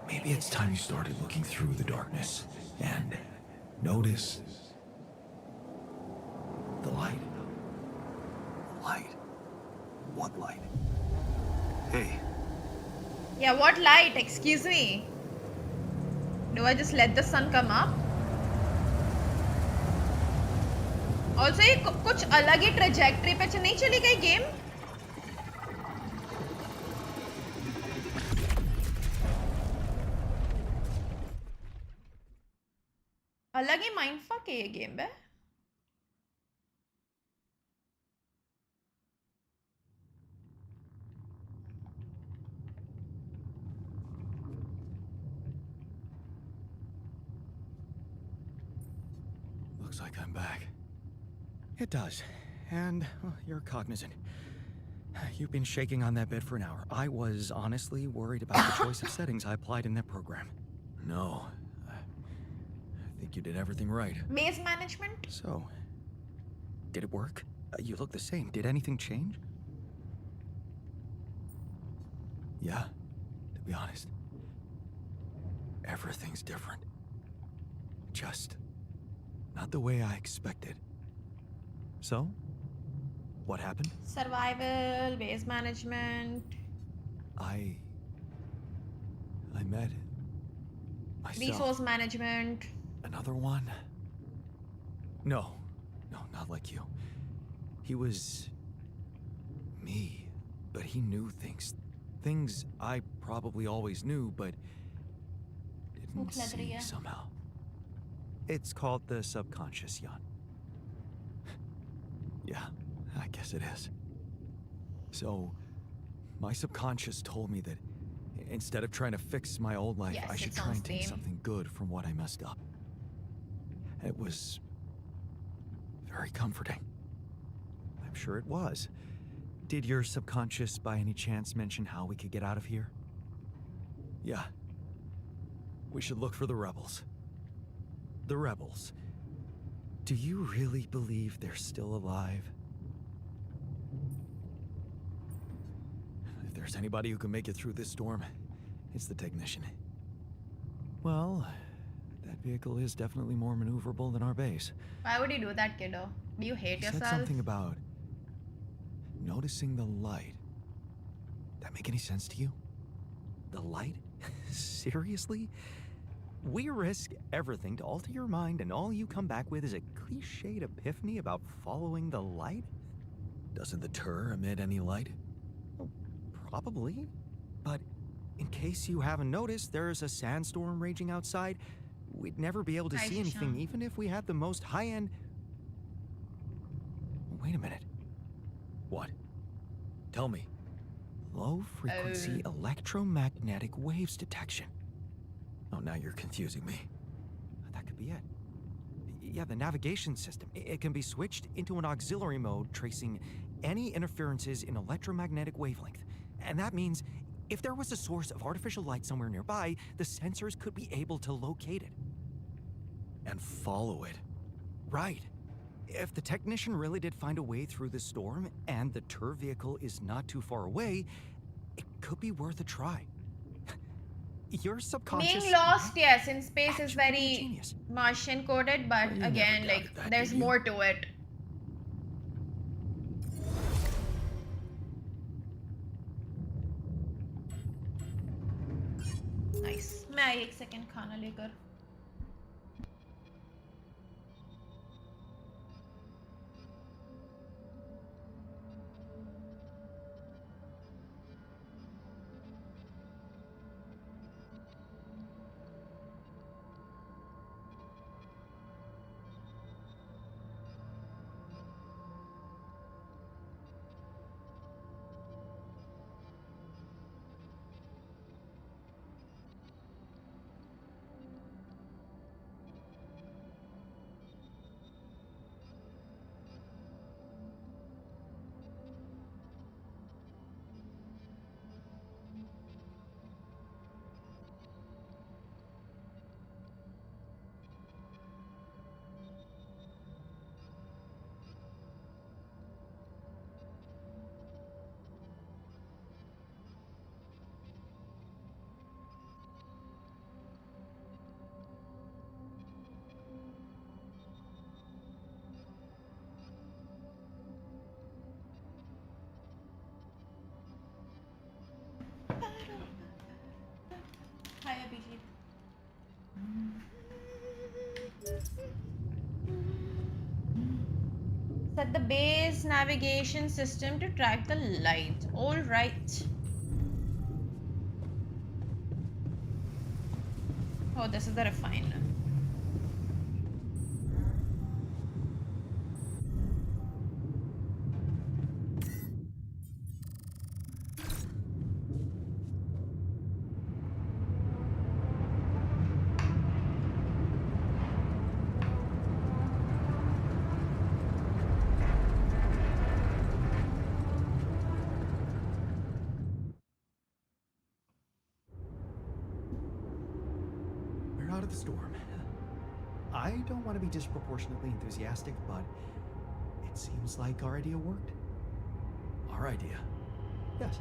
Maybe it's time you started looking through the darkness and notice the light. Light? What light? Hey. Yeah, what light? Excuse me. Do I just let the sun come up? Also, ये कुछ अलग ही trajectory पे नहीं चली गई game? अलग ही mindfuck है ये game पे. Looks like I'm back. It does. And well, you're cognizant. You've been shaking on that bed for an hour. I was honestly worried about the choice of settings I applied in that program. No. I think you did everything right. Maze management? So, did it work? You look the same. Did anything change? Yeah, to be honest. Everything's different. Just not the way I expected. So, what happened? Survival, base management. I met myself. Resource management. Another one? No, not like you. He was Me, but he knew things. Things I probably always knew, but didn't see somehow. It's called the subconscious, Jan. Yeah, I guess it is. So, my subconscious told me that instead of trying to fix my old life, Yes, I should it try and sounds take lame. something good from what I messed up. It was very comforting. I'm sure it was. Did your subconscious by any chance mention how we could get out of here? Yeah. We should look for the rebels. The rebels. Do you really believe they're still alive? If there's anybody who can make it through this storm, it's the technician. Well, that vehicle is definitely more maneuverable than our base. Why would you do that, kiddo? Do you hate You said yourself? something about noticing the light. That make any sense to you? The light? Seriously? We risk everything to alter your mind, and all you come back with is a cliched epiphany about following the light? Doesn't the tur emit any light? Well, probably. But in case you haven't noticed, there's a sandstorm raging outside. We'd never be able to see anything, even if we had the most high-end... Wait a minute. What? Tell me. Low-frequency electromagnetic waves detection. Oh, now you're confusing me. That could be it. Yeah, the navigation system. It can be switched into an auxiliary mode, tracing any interferences in electromagnetic wavelength. And that means if there was a source of artificial light somewhere nearby, the sensors could be able to locate it. And follow it. Right. If the technician really did find a way through the storm, and the tour vehicle is not too far away, it could be worth a try. Your subconscious... Being lost, yes, in space is very Martian coded, but again, like, there's more to it. Nice. मैं आई एक second खाना लेकर. Hi, Abhijit. Set the base navigation system to track the light. All right. Oh, this is the refiner. Out of the storm. I don't want to be disproportionately enthusiastic, but it seems like our idea worked. Our idea? Yes.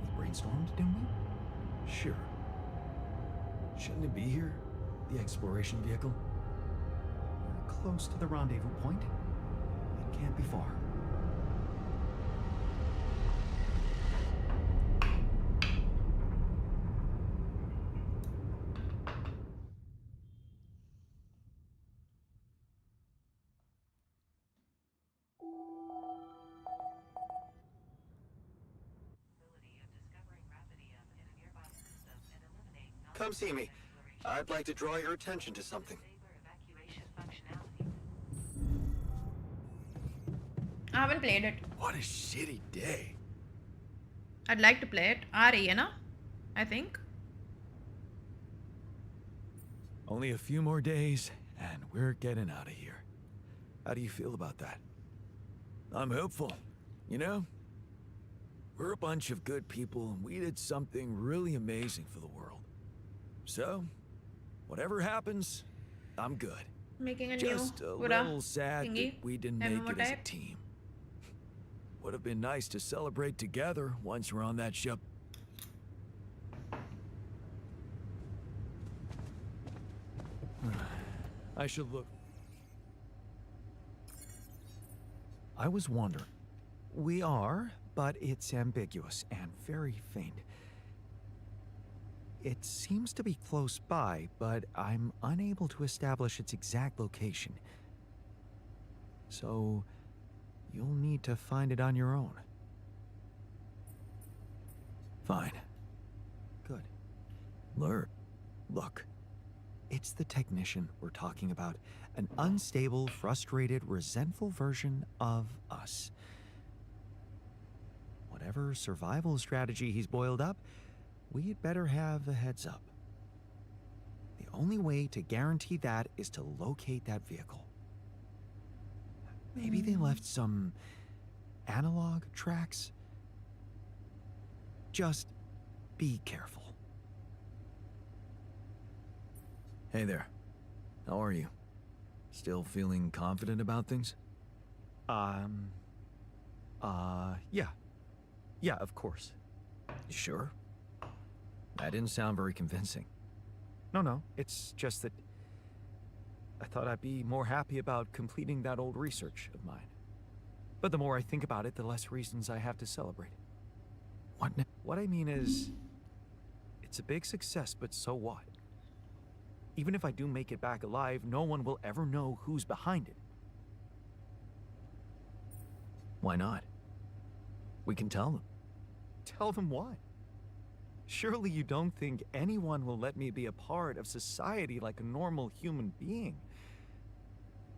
We brainstormed, didn't we? Sure. Shouldn't it be here? The exploration vehicle? We're close to the rendezvous point. It can't be far. Come see me. I'd like to draw your attention to something. I haven't played it. What a shitty day. I'd like to play it. आ रही है ना? I think. Only a few more days, and we're getting out of here. How do you feel about that? I'm hopeful. You know, we're a bunch of good people, and we did something really amazing for the world. So, whatever happens, I'm good. Making a Just new a little sad that we didn't make MMO it as a type. team. Would have been nice to celebrate together once we're on that ship. I should look. I was wondering. We are, but it's ambiguous and very faint. It seems to be close by, but I'm unable to establish its exact location. So, you'll need to find it on your own. Fine. Lure. Look, it's the technician we're talking about. An unstable, frustrated, resentful version of us. Whatever survival strategy he's boiled up, we'd better have a heads up. The only way to guarantee that is to locate that vehicle. Maybe they left some analog tracks? Just be careful. Hey there. How are you? Still feeling confident about things? Yeah. Yeah, of course. You sure? That didn't sound very convincing. No, it's just that I thought I'd be more happy about completing that old research of mine. But the more I think about it, the less reasons I have to celebrate. What I mean is, it's a big success, but so what? Even if I do make it back alive, no one will ever know who's behind it. Why not? We can tell them. Tell them what? Surely you don't think anyone will let me be a part of society like a normal human being?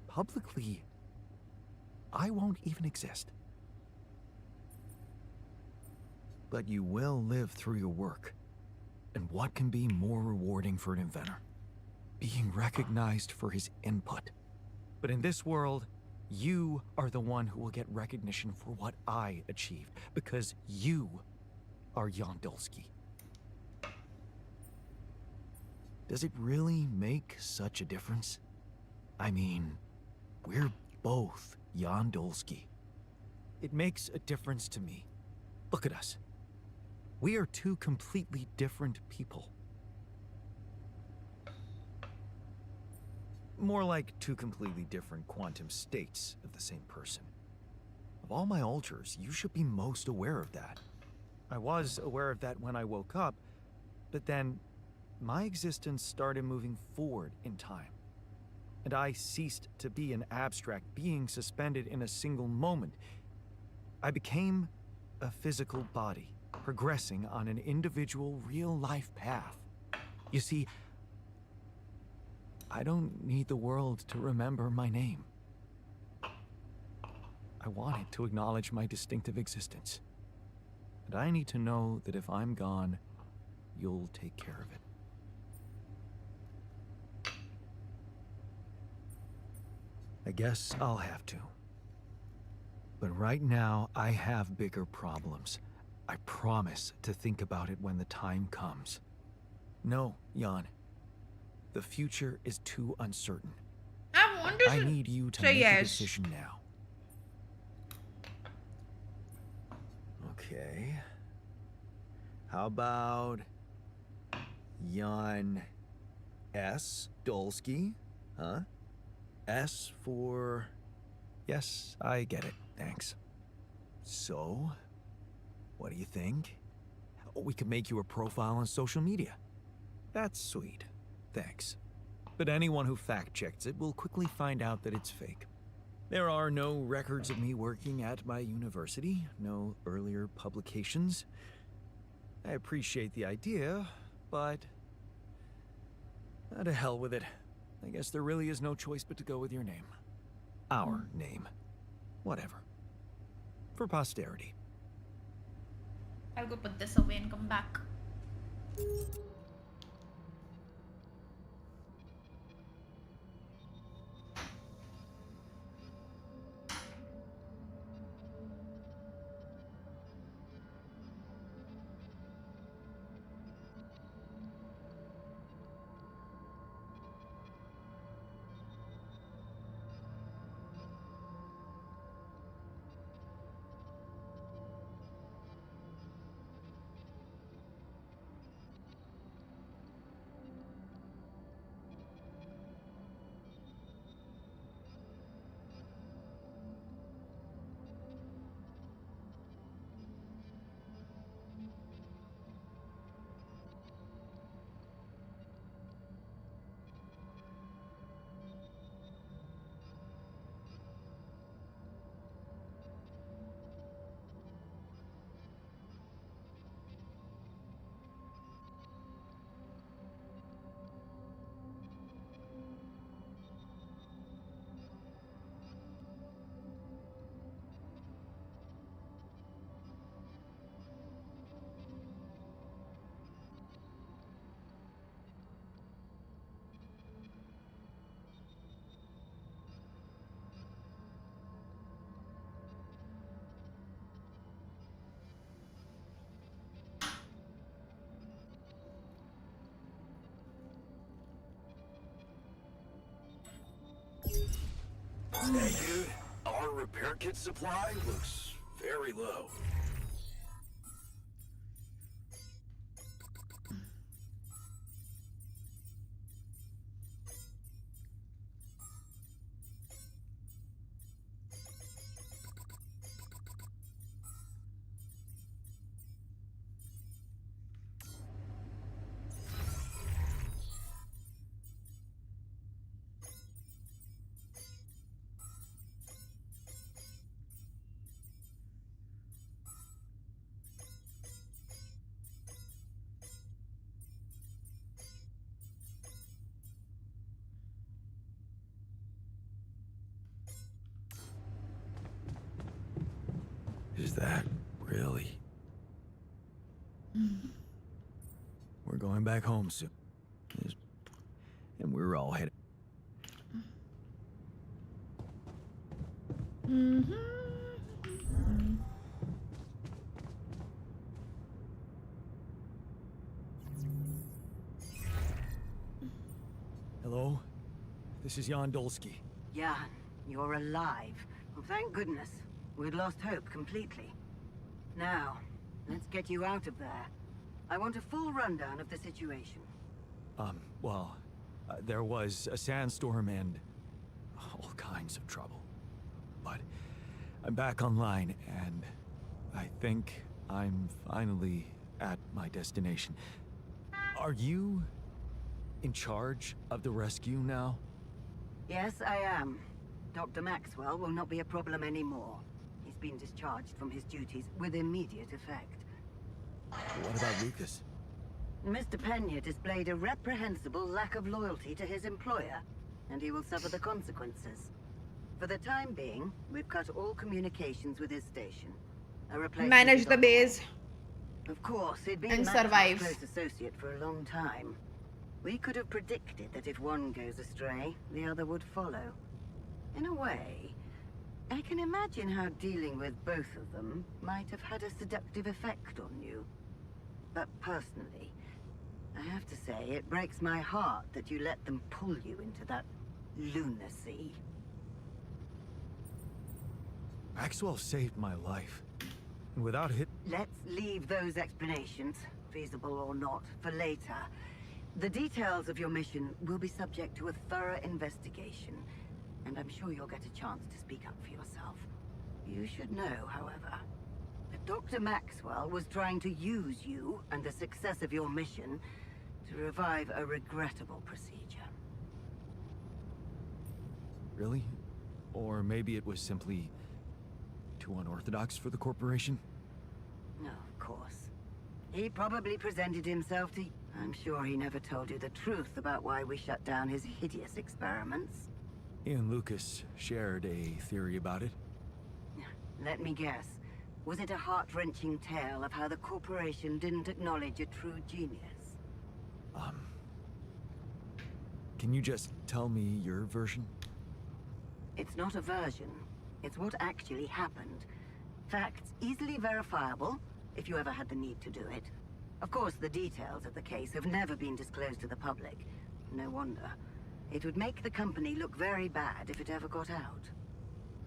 Publicly, I won't even exist. But you will live through your work. And what can be more rewarding for an inventor? Being recognized for his input. But in this world, you are the one who will get recognition for what I achieved, because you are Jan Dulski. Does it really make such a difference? I mean, we're both Jan Dulski. It makes a difference to me. Look at us. We are two completely different people. More like two completely different quantum states of the same person. Of all my alters, you should be most aware of that. I was aware of that when I woke up, but then my existence started moving forward in time. And I ceased to be an abstract being suspended in a single moment. I became a physical body, progressing on an individual real-life path. You see, I don't need the world to remember my name. I want it to acknowledge my distinctive existence. And I need to know that if I'm gone, you'll take care of it. I guess I'll have to. But right now, I have bigger problems. I promise to think about it when the time comes. No, Jan. The future is too uncertain. I need you to make a decision now. Okay. How about Jan S. Dulski? Huh? S for... Yes, I get it. Thanks. So, what do you think? We could make you a profile on social media. That's sweet. Thanks. But anyone who fact-checks it will quickly find out that it's fake. There are no records of me working at my university, no earlier publications. I appreciate the idea, but... to hell with it. I guess there really is no choice but to go with your name. Our name. Whatever. For posterity. I'll go put this away and come back. Hey, dude, our repair kit supply looks very low. Is that really? We're going back home soon. And we're all headed. Hello? This is Jan Dolsky. Jan, you're alive. Well, thank goodness. We'd lost hope completely. Now, let's get you out of there. I want a full rundown of the situation. Well, there was a sandstorm and all kinds of trouble. But I'm back online, and I think I'm finally at my destination. Are you in charge of the rescue now? Yes, I am. Dr. Maxwell will not be a problem anymore. He's been discharged from his duties with immediate effect. What about Lucas? Mr. Pena displayed a reprehensible lack of loyalty to his employer, and he will suffer the consequences. For the time being, we've cut all communications with his station. A replacement Manage is the on way. base Of course, he'd been and Maxwell's survive. close associate for a long time. We could have predicted that if one goes astray, the other would follow. In a way, I can imagine how dealing with both of them might have had a seductive effect on you. But personally, I have to say, it breaks my heart that you let them pull you into that lunacy. Maxwell saved my life. And without it... Let's leave those explanations, feasible or not, for later. The details of your mission will be subject to a thorough investigation, and I'm sure you'll get a chance to speak up for yourself. You should know, however, that Dr. Maxwell was trying to use you and the success of your mission to revive a regrettable procedure. Really? Or maybe it was simply too unorthodox for the corporation? No, of course. He probably presented himself to... I'm sure he never told you the truth about why we shut down his hideous experiments. He and Lucas shared a theory about it. Let me guess. Was it a heart-wrenching tale of how the corporation didn't acknowledge a true genius? Can you just tell me your version? It's not a version. It's what actually happened. Facts easily verifiable, if you ever had the need to do it. Of course, the details of the case have never been disclosed to the public. No wonder. It would make the company look very bad if it ever got out.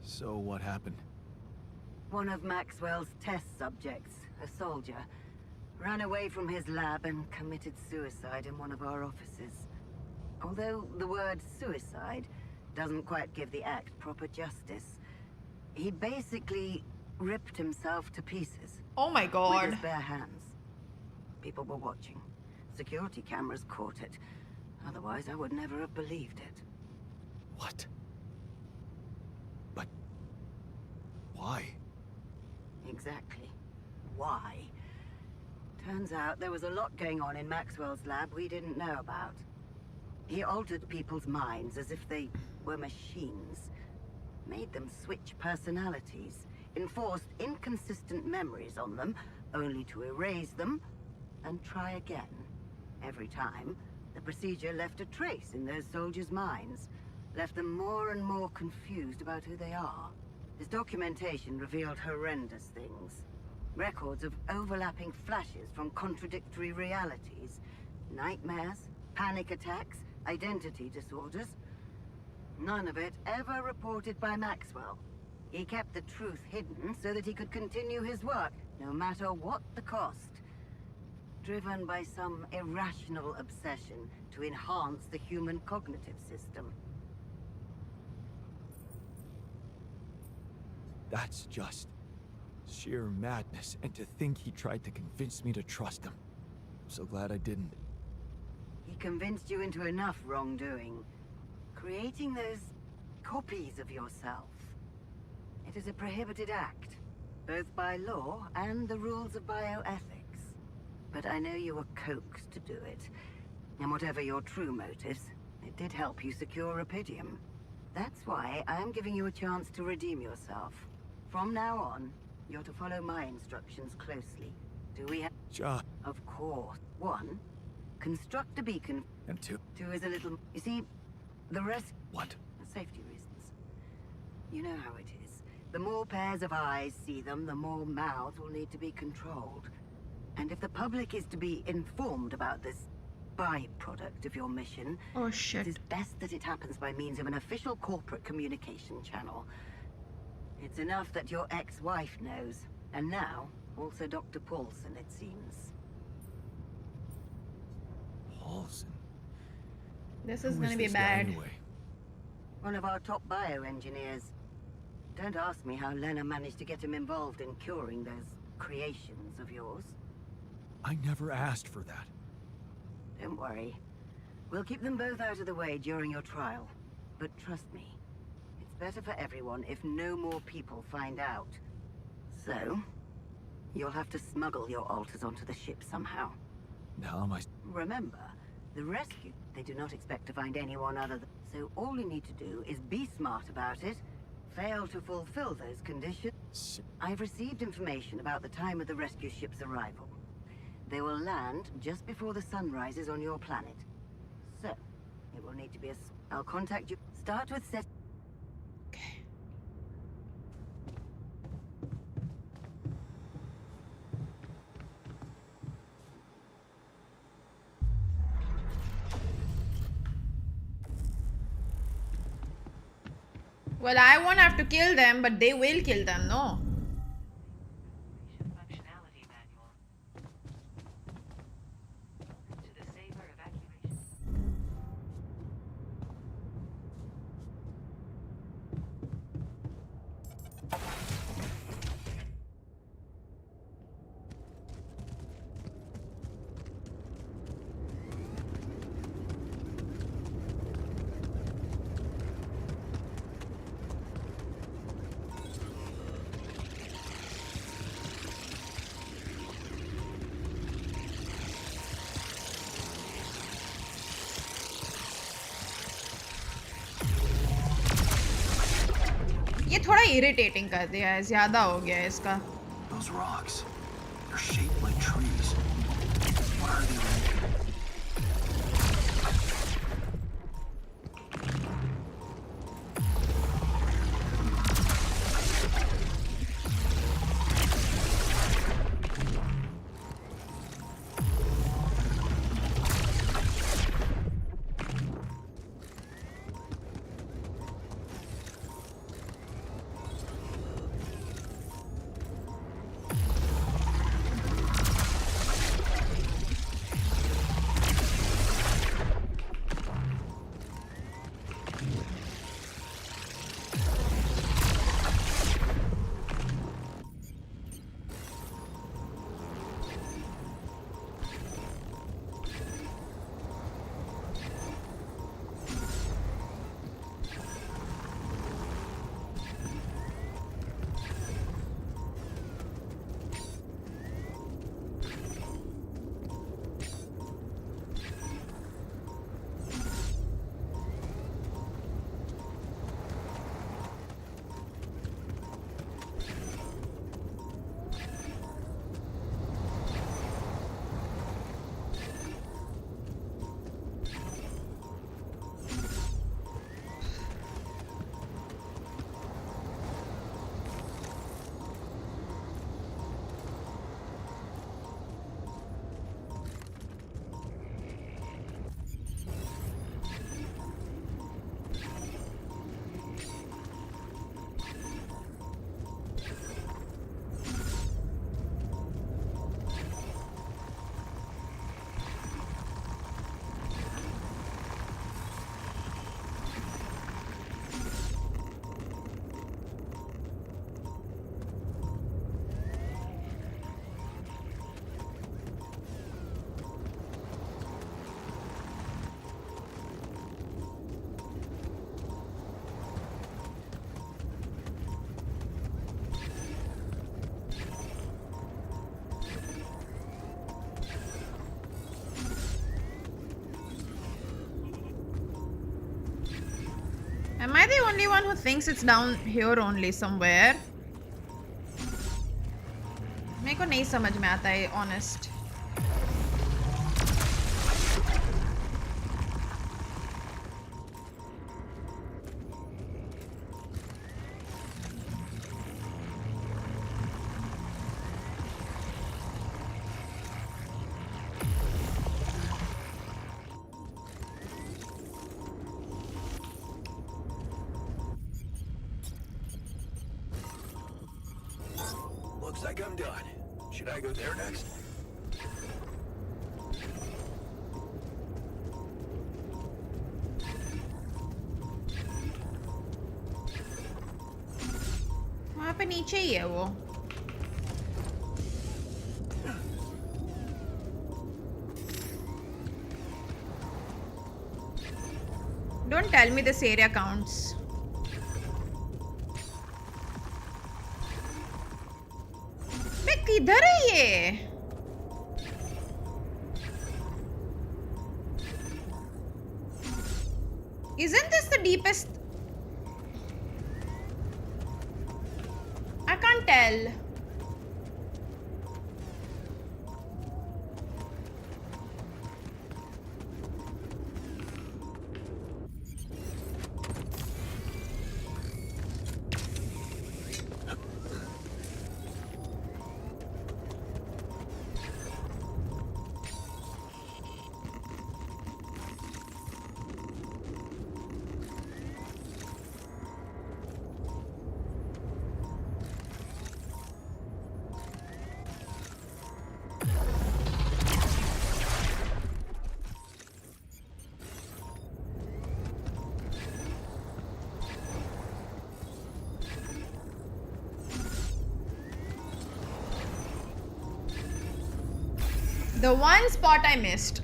So what happened? One of Maxwell's test subjects, a soldier, ran away from his lab and committed suicide in one of our offices. Although the word suicide doesn't quite give the act proper justice, he basically ripped himself to pieces. Oh my god. With his bare hands. People were watching. Security cameras caught it. Otherwise, I would never have believed it. What? But... why? Exactly. Why? Turns out there was a lot going on in Maxwell's lab we didn't know about. He altered people's minds as if they were machines. Made them switch personalities. Enforced inconsistent memories on them, only to erase them and try again. Every time, the procedure left a trace in those soldiers' minds. Left them more and more confused about who they are. His documentation revealed horrendous things. Records of overlapping flashes from contradictory realities. Nightmares, panic attacks, identity disorders. None of it ever reported by Maxwell. He kept the truth hidden so that he could continue his work, no matter what the cost. Driven by some irrational obsession to enhance the human cognitive system. That's just sheer madness, and to think he tried to convince me to trust him. I'm so glad I didn't. He convinced you into enough wrongdoing. Creating those copies of yourself. It is a prohibited act, both by law and the rules of bioethics. But I know you were coaxed to do it. And whatever your true motives, it did help you secure Rapidium. That's why I'm giving you a chance to redeem yourself. From now on, you're to follow my instructions closely. Do we have... Sure. Of course. 1, construct a beacon. And 2. 2 is a little... You see, the rest... What? Safety reasons. You know how it is. The more pairs of eyes see them, the more mouths will need to be controlled. And if the public is to be informed about this byproduct of your mission, Oh shit. it is best that it happens by means of an official corporate communication channel. It's enough that your ex-wife knows, and now also Dr. Paulson, it seems. Paulson? This is Who gonna be this guy bad. anyway? One of our top bioengineers. Don't ask me how Lena managed to get him involved in curing those creations of yours. I never asked for that. Don't worry. We'll keep them both out of the way during your trial. But trust me, it's better for everyone if no more people find out. So, you'll have to smuggle your alters onto the ship somehow. Now am I... Remember, the rescue, they do not expect to find anyone other than... So all you need to do is be smart about it, fail to fulfill those conditions. I've received information about the time of the rescue ship's arrival. They will land just before the sun rises on your planet. So, it will need to be a... I'll contact you. Start with set... Okay. Well, I won't have to kill them, but they will kill them, no? Functionality manual. To the safer evacuation. ये थोड़ा irritating कर दिया है, ज़्यादा हो गया है इसका. Those rocks, they're shaped like trees. What are they? only one who thinks it's down here only somewhere? मेरे को नहीं समझ में आता है, honest. Looks like I'm done. Should I go there next? वहाँ पे नीचे ही है वो. Don't tell me this area counts. बे किधर है ये? Isn't this the deepest? I can't tell. The one spot I missed.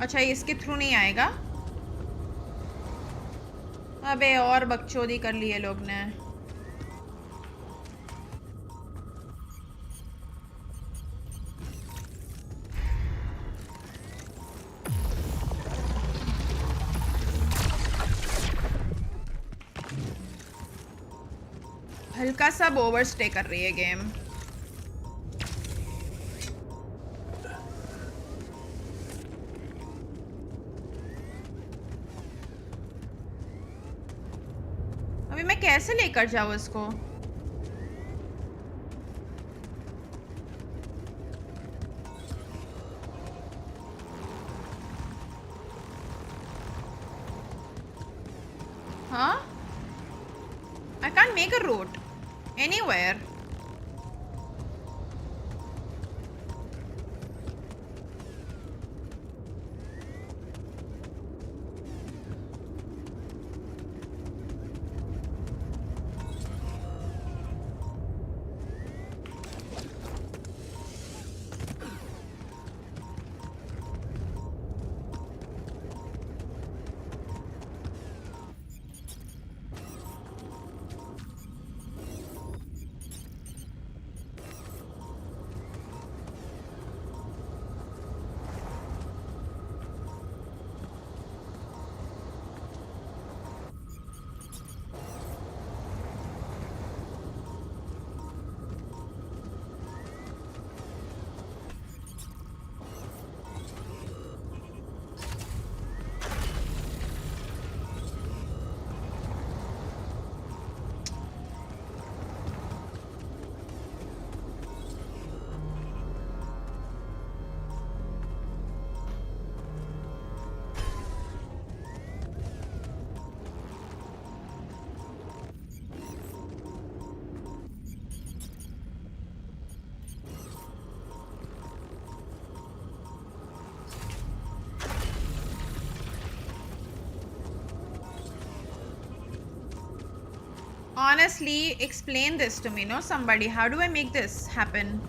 अच्छा इसके थ्रू नहीं आएगा. अबे और बकचोदी कर ली है लोग ने. हल्का सा ओवरस्टे कर रही है गेम. अभी मैं कैसे लेकर जाऊँ इसको? हाँ? I can't make a route anywhere. Honestly, explain this to me, no? Somebody, how do I make this happen?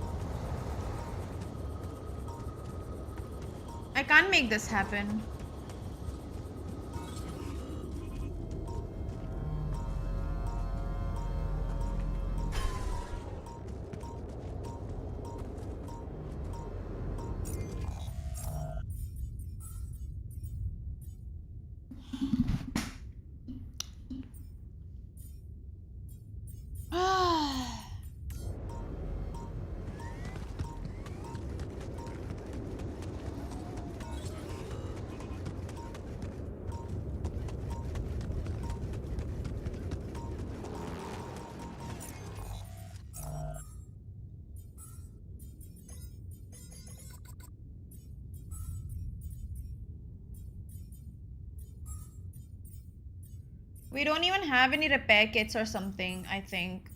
can't make this happen. We don't even have any repair kits or something, I think.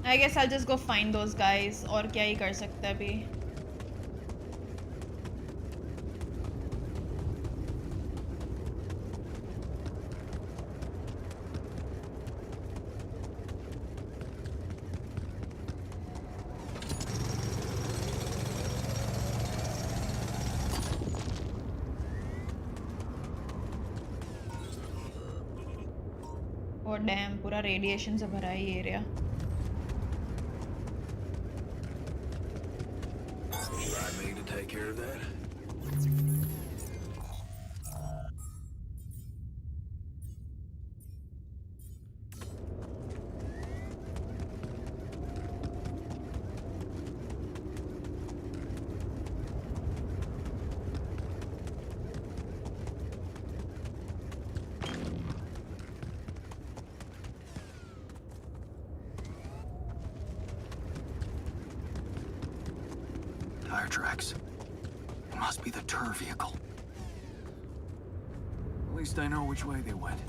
I guess I'll just go find those guys. और क्या ही कर सकते हैं अभी. Oh damn, पूरा radiation से भरा है ये area. Me to take care of that. Tire tracks. It must be the tour vehicle. At least I know which way they went.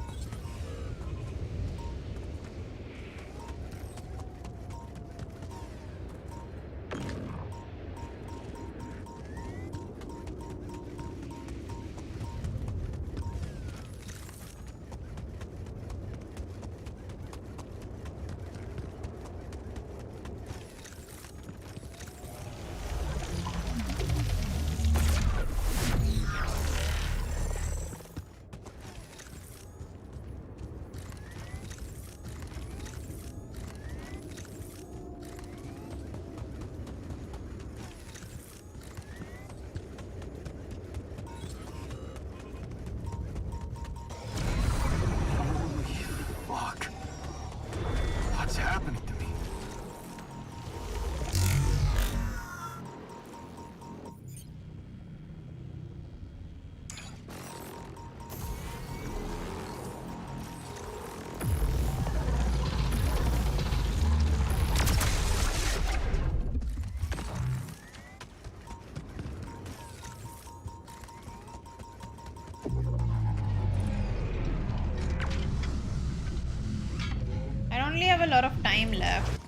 Only have a lot of time left.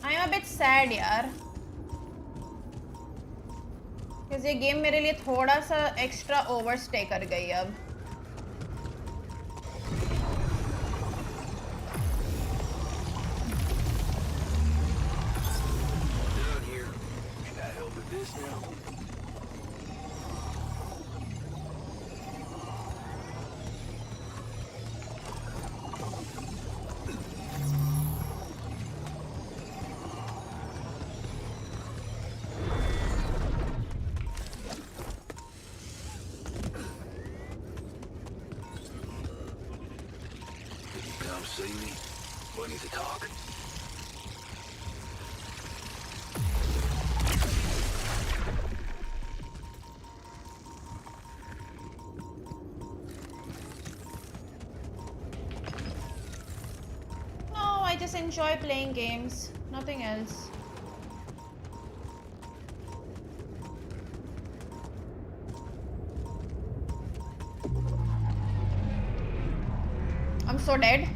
I'm a bit sad यार, क्योंकि ये game मेरे लिए थोड़ा सा extra overstay कर गई अब. See me? We need to talk. No, I just enjoy playing games. Nothing else. I'm so dead.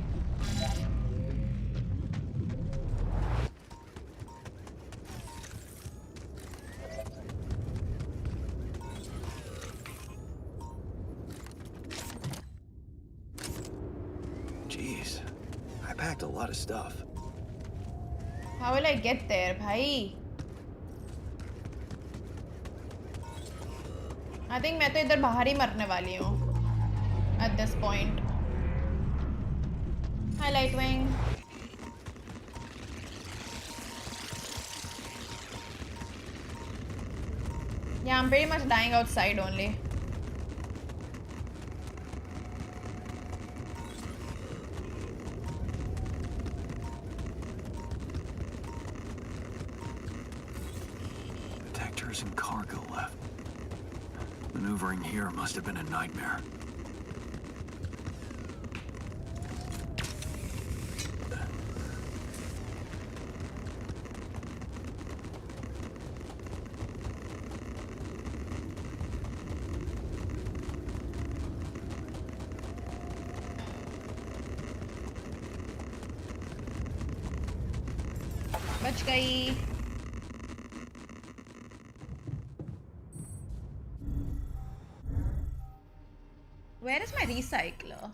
packed a lot of stuff. How will I get there, bhai? I think मैं तो इधर बाहर ही मरने वाली हूँ. At this point. Hi, Lightwing. Yeah, I'm pretty much dying outside only. Detectors and cargo left. Maneuvering here must have been a nightmare. बच गई. Where is my recycler?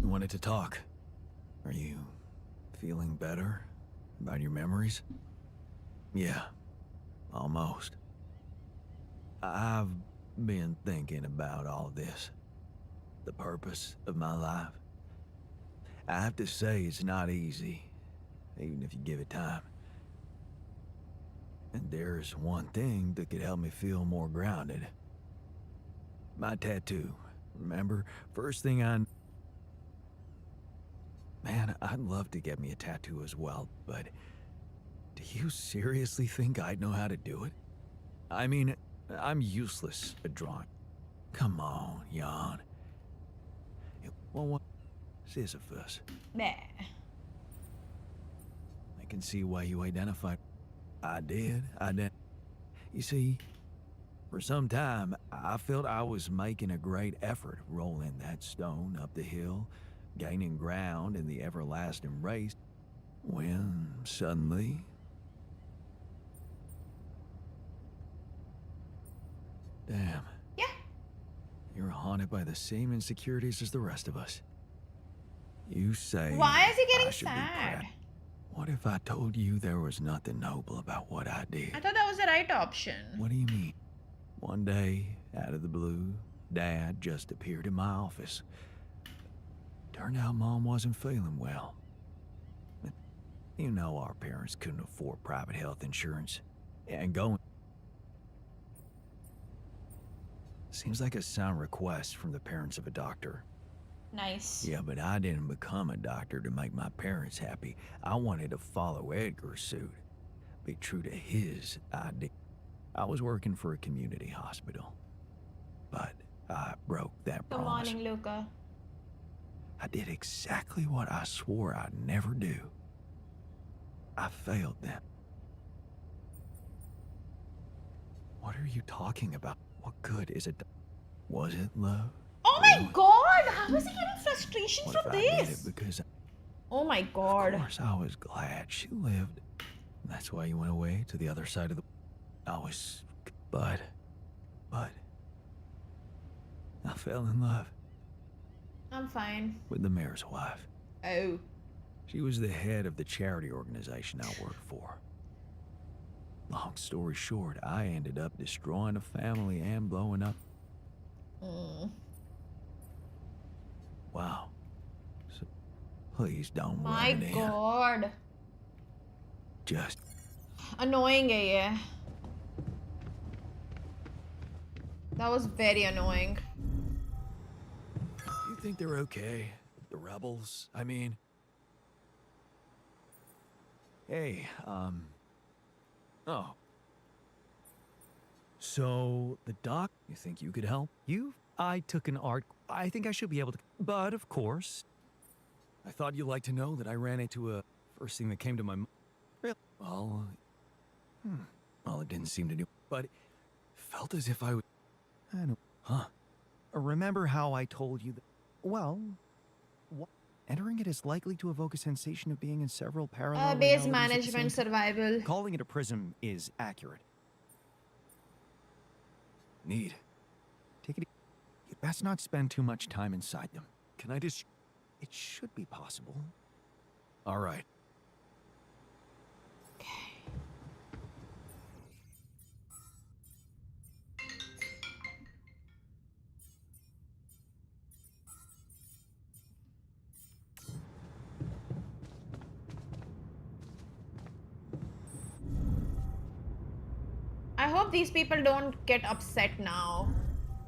You wanted to talk. Are you feeling better about your memories? Yeah, almost. I've been thinking about all this. The purpose of my life. I have to say it's not easy, even if you give it time. And there's one thing that could help me feel more grounded. My tattoo. Remember? First thing I... Man, I'd love to get me a tattoo as well, but... Do you seriously think I'd know how to do it? I mean, I'm useless at drawing. Come on, Jan. Well, what? Sisyphus. Bleh. I can see why you identified. I did. You see, for some time, I felt I was making a great effort rolling that stone up the hill, gaining ground in the everlasting race, when suddenly... Damn. Yeah. You're haunted by the same insecurities as the rest of us. You say... Why is he I getting should be sad? proud. What if I told you there was nothing noble about what I did? I thought that was the right option. What do you mean? One day, out of the blue, Dad just appeared in my office. Turned out Mom wasn't feeling well. You know our parents couldn't afford private health insurance. And going... Seems like a sound request from the parents of a doctor. Nice. Yeah, but I didn't become a doctor to make my parents happy. I wanted to follow Edgar's suit. Be true to his idea. I was working for a community hospital. But I broke that Good promise. morning, Luca. I did exactly what I swore I'd never do. I failed them. What are you talking about? What good is it? Was it love? Oh my god! How is he getting frustration What from if I did this? it because Oh my god. Of course I was glad she lived. That's why you went away to the other side of the... I was... But... I fell in love I'm fine. with the mayor's wife. Oh. She was the head of the charity organization I worked for. Long story short, I ended up destroying a family and blowing up. Wow. So, please don't My rub it in. god. Just... Annoying है ये. That was very annoying. You think they're okay? The rebels? I mean... Hey, Oh. So, the doc... You think you could help? I took an art... I think I should be able to... But, of course... I thought you'd like to know that I ran into a... First thing that came to my... Really? Well... Well, it didn't seem to do... But... It felt as if I would... I don't... Huh? Remember how I told you that... Well... What? Entering it is likely to evoke a sensation of being in several parallel Base realities at the same management, time. survival. Calling it a prism is accurate. Neat. Take it. You'd best not spend too much time inside them. Can I just? It should be possible. All right. I hope these people don't get upset now.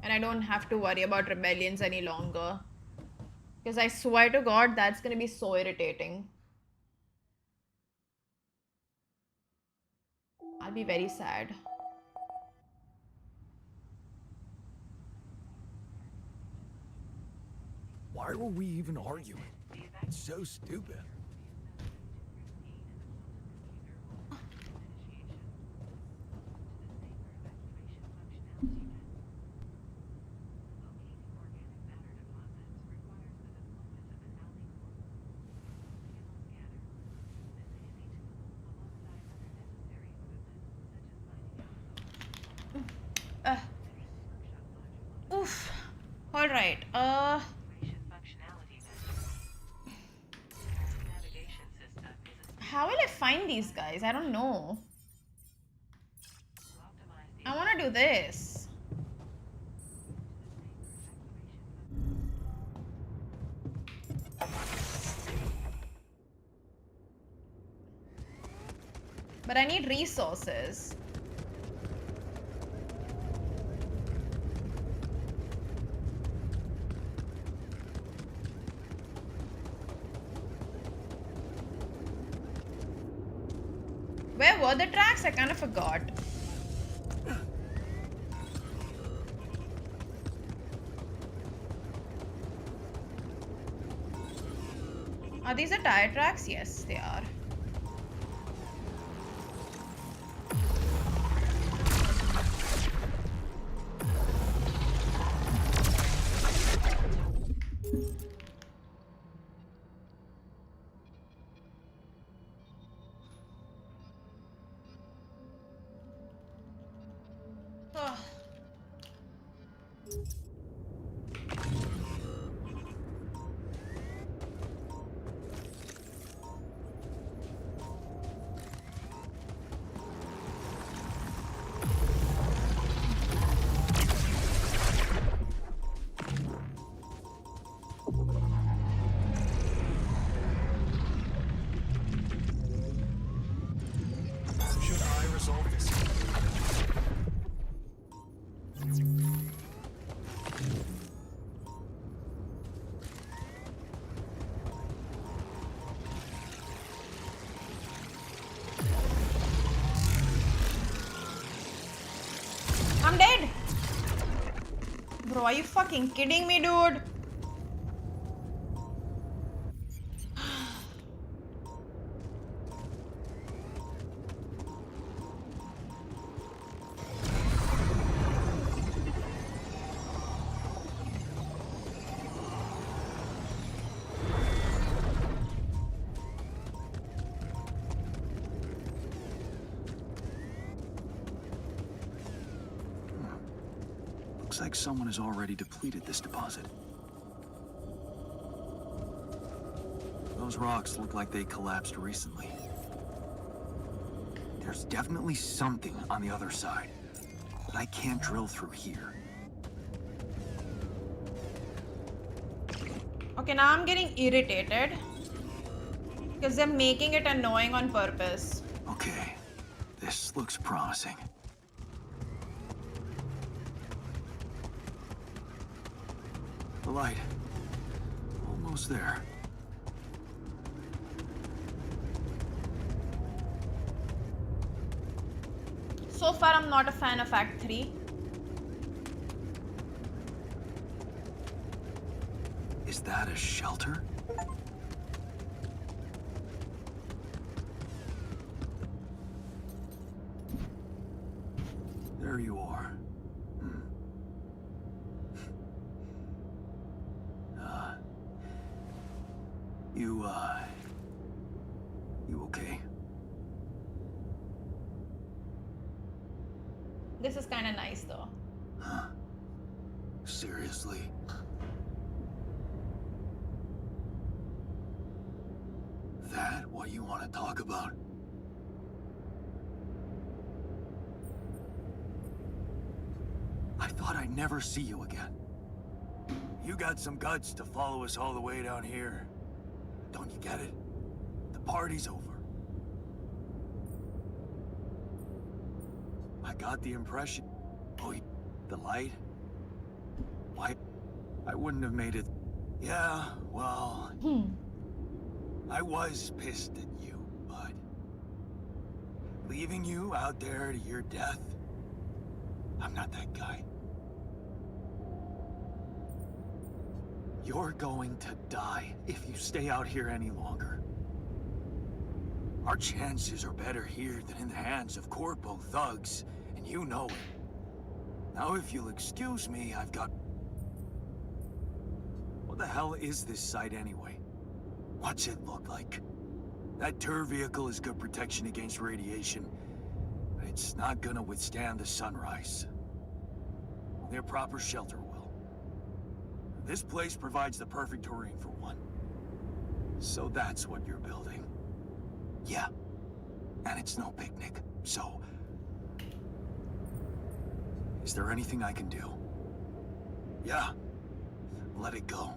And I don't have to worry about rebellions any longer. Because I swear to God, that's gonna be so irritating. I'll be very sad. Why were we even arguing? It's so stupid. Oof. Alright, how will I find these guys? I don't know. I wanna do this. But I need resources. Where were the tracks? I kind of forgot. Are these the tire tracks? Yes, they are. Ugh. Should I resolve this? I'm dead. Bro, are you fucking kidding me, dude? Looks like someone has already depleted this deposit. Those rocks look like they collapsed recently. There's definitely something on the other side, but I can't drill through here. Okay, now I'm getting irritated. Because they're making it annoying on purpose. Okay, this looks promising. The light. Almost there. So far, I'm not a fan of Act 3. Is that a shelter? There you are. You okay? This is kind of nice though. Seriously? That what you want to talk about? I thought I'd never see you again. You got some guts to follow us all the way down here. Don't you get it? The party's over. I got the impression... Oh, the light? Why? I wouldn't have made it... Yeah, well... I was pissed at you, but... leaving you out there to your death? I'm not that guy. You're going to die if you stay out here any longer. Our chances are better here than in the hands of corpo thugs, and you know it. Now if you'll excuse me, I've got... What the hell is this site anyway? What's it look like? That tour vehicle is good protection against radiation, but it's not gonna withstand the sunrise. Only a proper shelter will. This place provides the perfect terrain for one. So that's what you're building. Yeah. And it's no picnic, so... Is there anything I can do? Yeah. Let it go.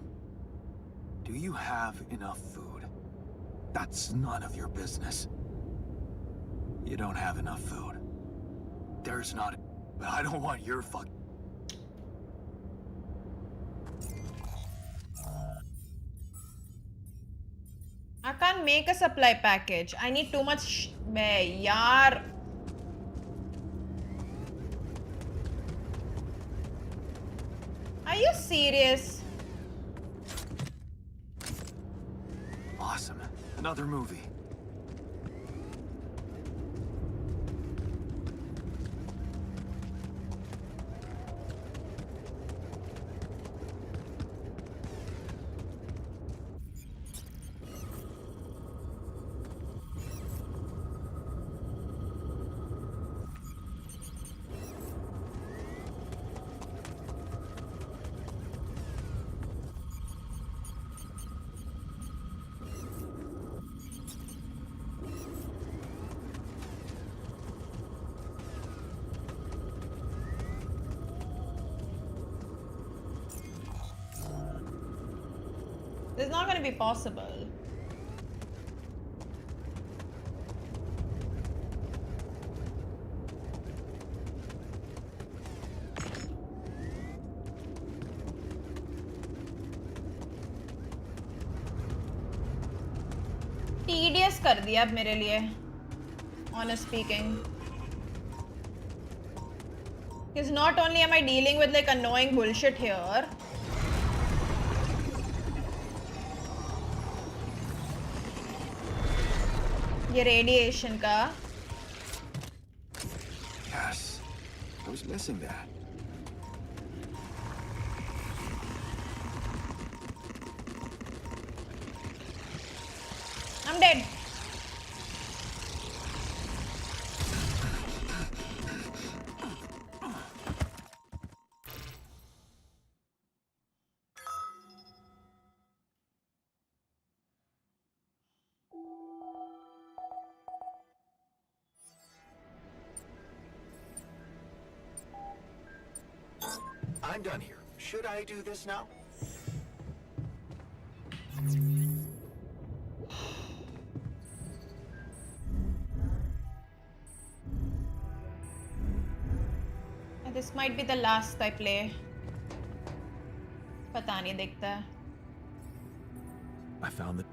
Do you have enough food? That's none of your business. You don't have enough food. There's not... But I don't want your fuck... I can't make a supply package. I need too much... Bhai, yaar. Are you serious? Awesome. Another movie. This is not going to be possible. Tedious कर दिया अब मेरे लिए, honest speaking. Because not only am I dealing with like annoying bullshit here, ये radiation का. Yes, I was missing that. I'm dead. I'm done here. Should I do this now? This might be the last I play. पता नहीं देखता है. I found the...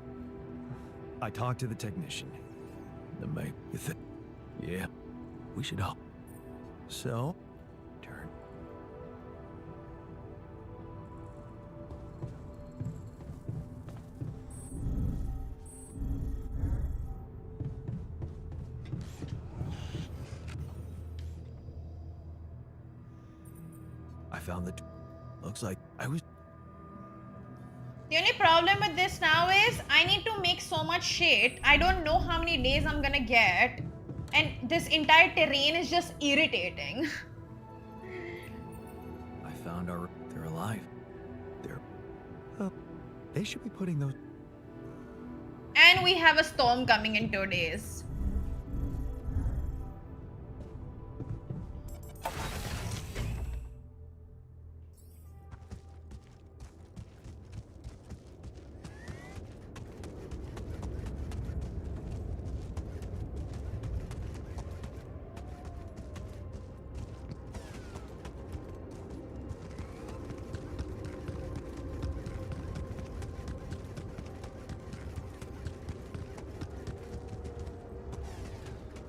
I talked to the technician. The mate with it. Yeah, we should help. So, turn. I found the... Looks like I was... The only problem problem with this now is I need to make so much shit. I don't know how many days I'm gonna get. And this entire terrain is just irritating. I found our... They're alive. They're... Well, they should be putting those... And we have a storm coming in 2 days.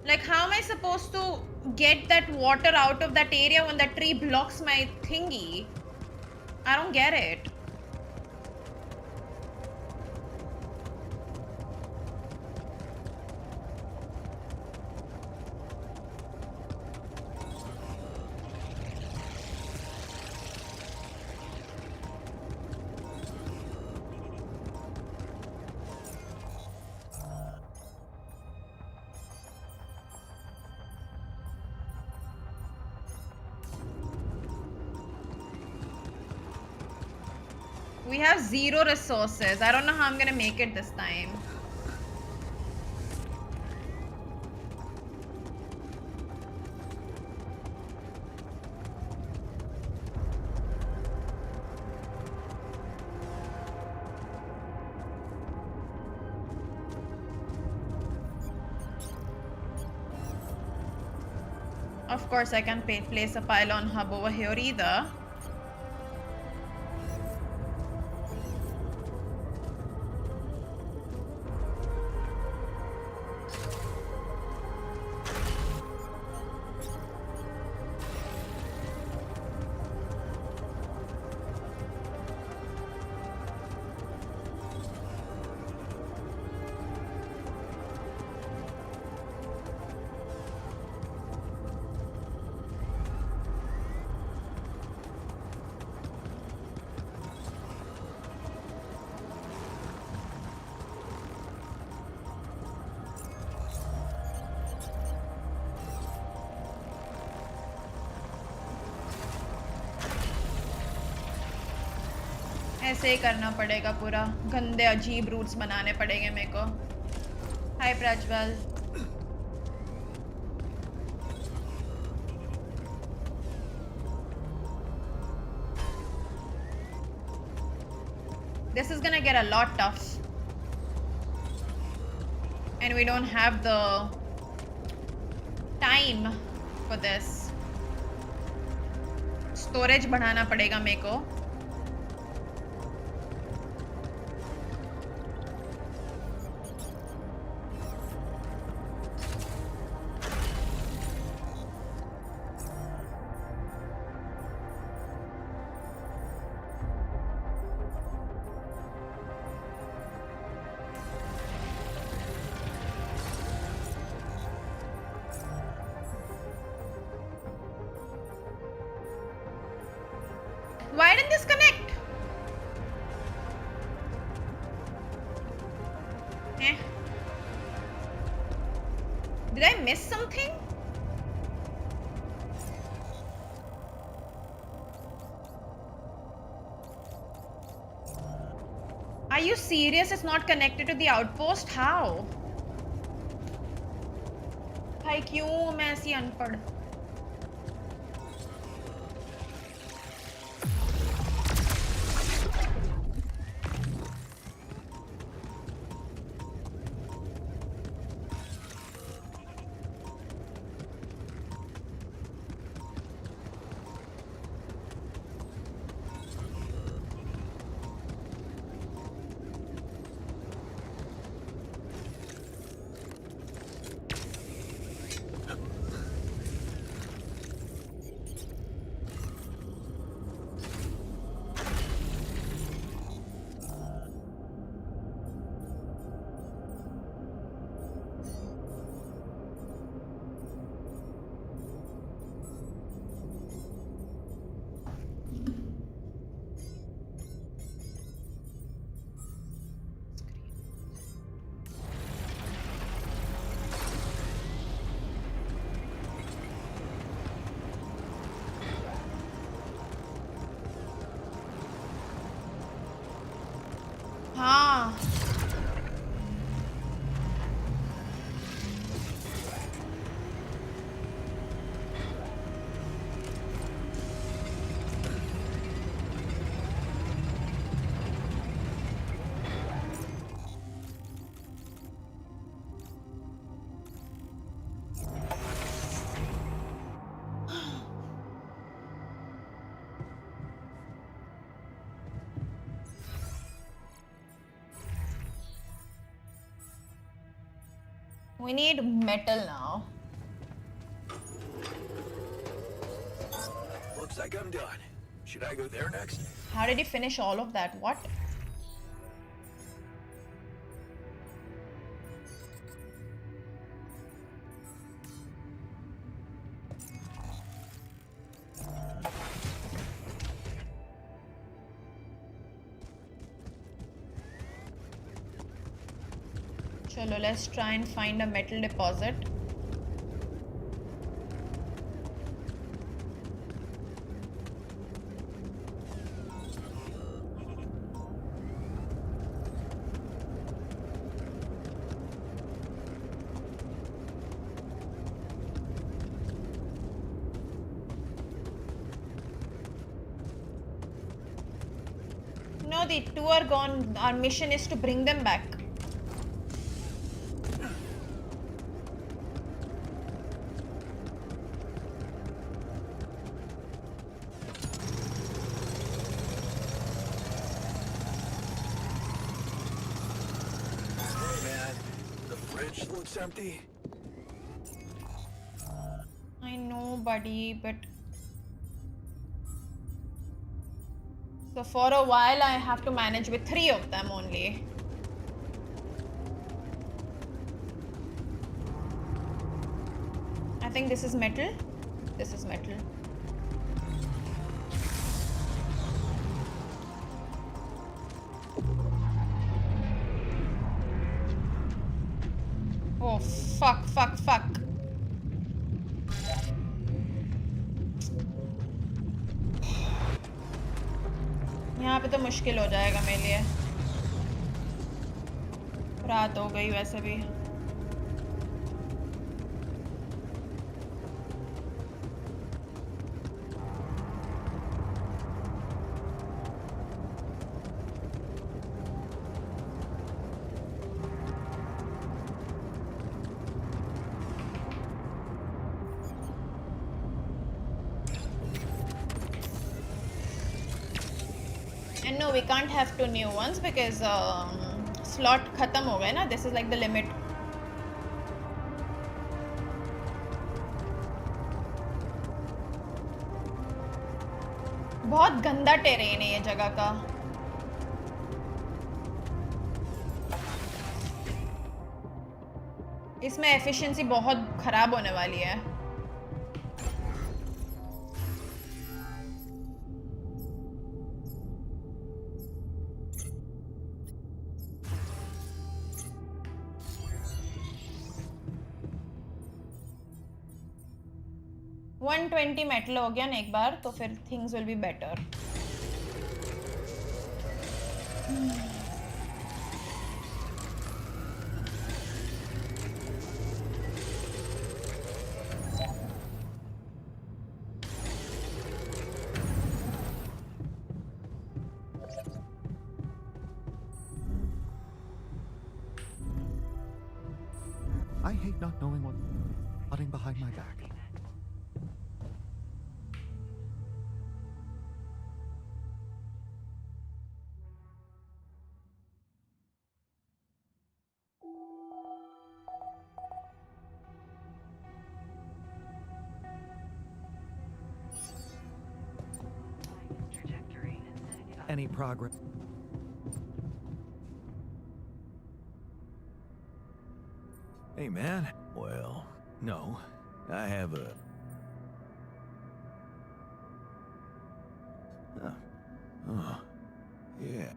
Like, how am I supposed to get that water out of that area when that tree blocks my thingy? I don't get it. We have 0 resources. I don't know how I'm gonna make it this time. Of course, I can place a pylon hub over here either. ऐसे ही करना पड़ेगा पूरा गंदे अजीब roots बनाने पड़ेंगे मेरे को हाय Prajwal This is gonna get a lot tough and we don't have the time for this storage बढ़ाना पड़ेगा मेरे को Why didn't this connect? Did I miss something? Are you serious? It's not connected to the outpost? How? भाई क्यों मैं ऐसी अनपढ़ We need metal now. Looks like I'm done. Should I go there next? How did he finish all of that? What? Chalo, let's try and find a metal deposit. No, the two are gone. Our mission is to bring them back. Looks empty. I know, buddy, but so for a while I have to manage with 3 of them only. I think this is metal. This is metal. Oh, fuck. यहाँ पे तो मुश्किल हो जाएगा मेरे लिए. रात हो गई वैसे भी. And no, we can't have 2 new ones because slot khatam ho gaya na. This is like the limit. बहुत गंदा टेरेन है ये जगह का. इसमें एफिशिएंसी बहुत खराब होने वाली है. $120 मेटल हो गया ना एक बार तो फिर things will be better. I hate not knowing what's plotting behind my back. Any progress? Hey, man. Well, no. I have a... Oh, yeah.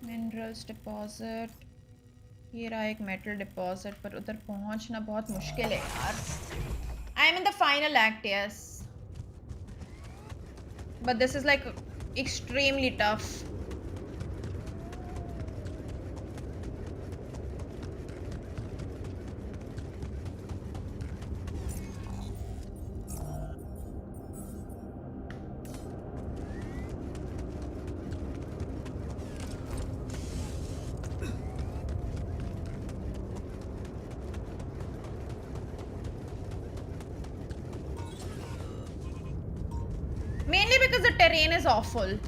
Minerals deposit, ये रहा एक मेटल डिपॉजिट, पर उधर पहुंचना बहुत मुश्किल है यार. I am in the final act, yes, but this is like extremely tough. Mainly because the terrain is awful.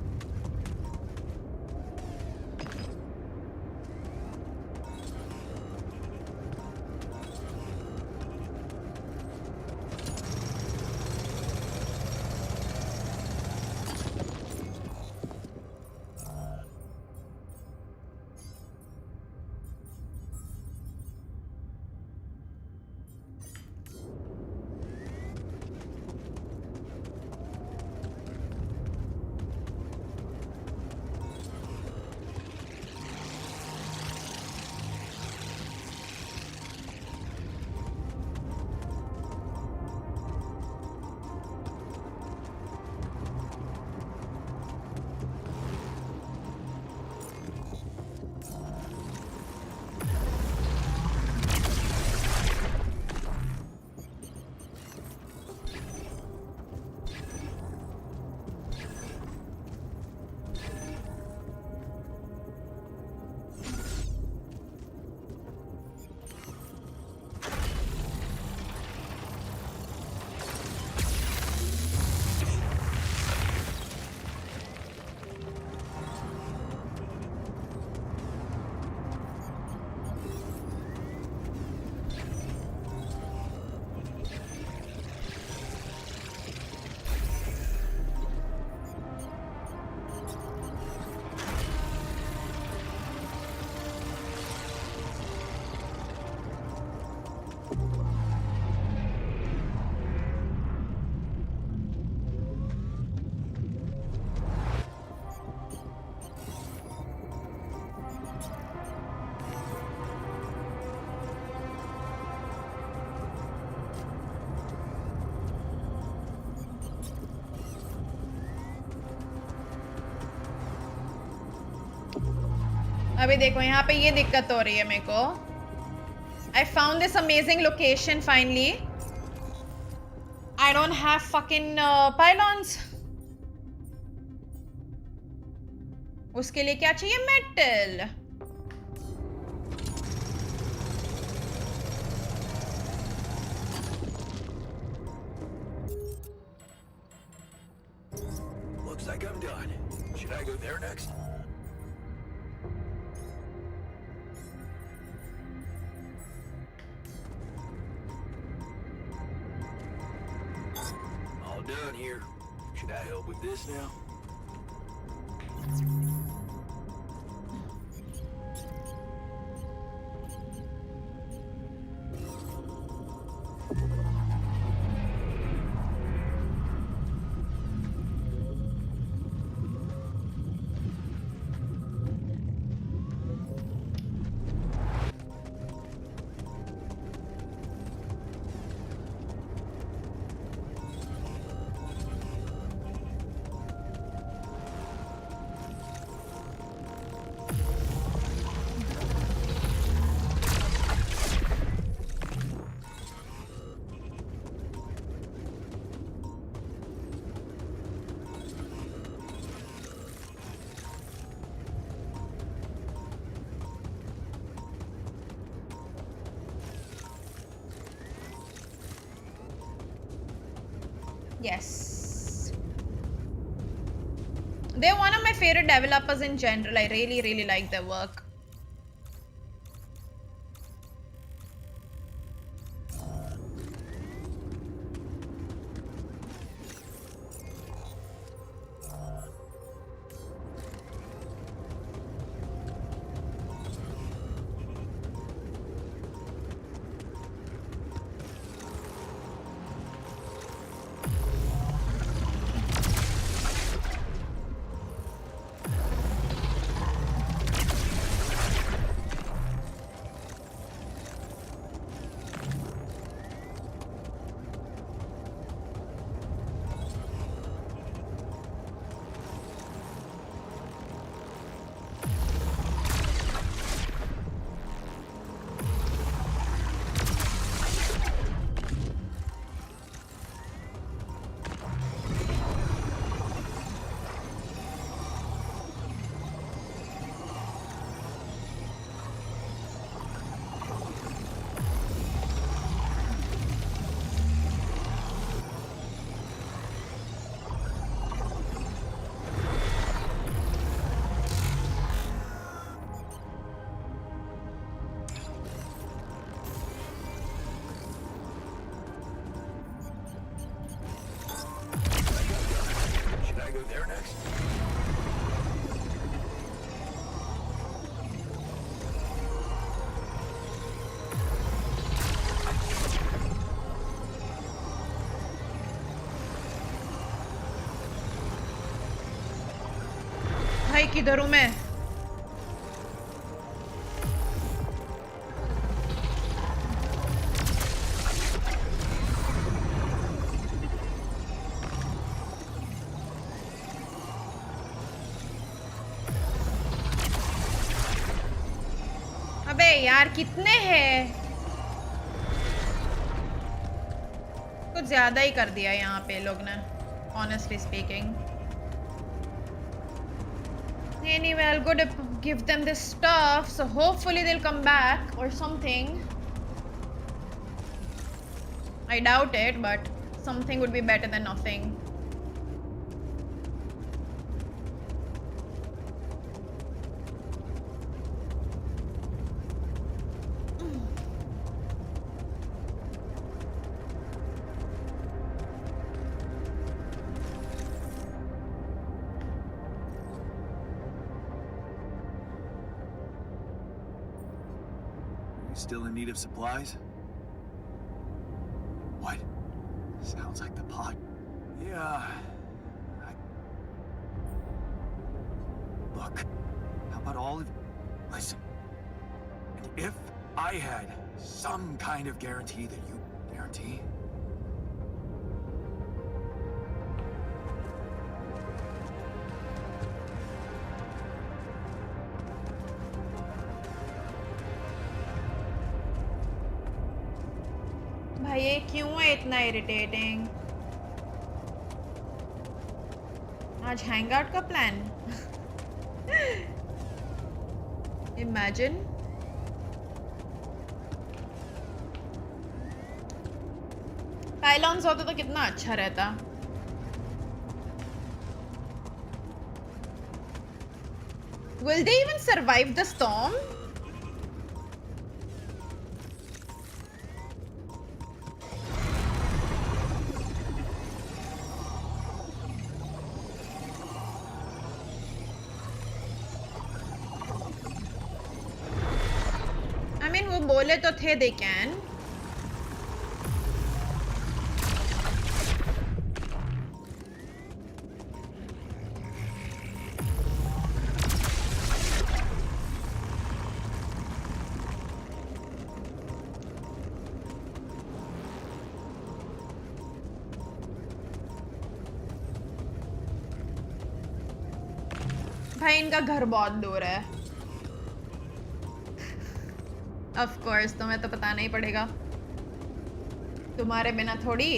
अभी देखो यहाँ पे ये दिक्कत हो रही है मेरे को. I found this amazing location finally. I don't have fucking pylons. उसके लिए क्या चाहिए? Metal. Looks like I'm done. Should I go there next? All done here. Should I help with this now? Yes. They're one of my favorite developers in general. I really like their work. भाई किधर हूँ मैं? अबे यार कितने हैं? कुछ ज्यादा ही कर दिया यहाँ पे लोग ने, honestly speaking. Anyway, I'll go to give them this stuff, so hopefully they'll come back or something. I doubt it, but something would be better than nothing. Still in need of supplies? What? Sounds like the pod. Yeah. Look, how about all of... Listen. If I had some kind of guarantee that you... Guarantee? भाई ये क्यों है इतना irritating? आज hangout का plan? Imagine पाइलॉन्स होते तो कितना अच्छा रहता. Will they even survive the storm? बोले तो थे they can. भाई इनका घर बहुत दूर है. Of course, तुम्हें तो बताना ही पड़ेगा. तुम्हारे बिना थोड़ी.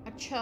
अच्छा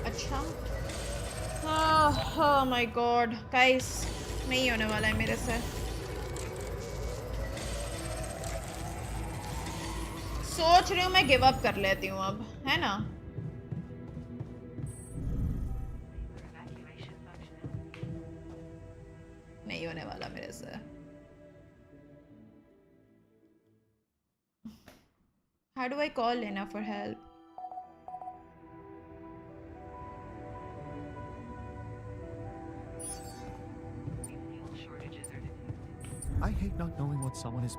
अच्छा. Oh my god, guys, नहीं होने वाला है मेरे से. सोच रही हूँ मैं गिव अप कर लेती हूँ अब, है ना? नहीं होने वाला मेरे से. How do I call Lena for help? I hate not knowing what someone is.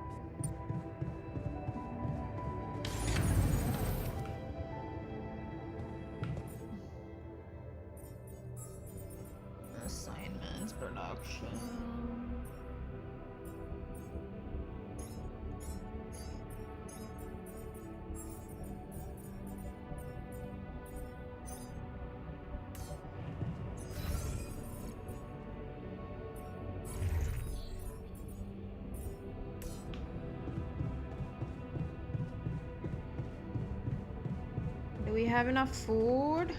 Do we have enough food?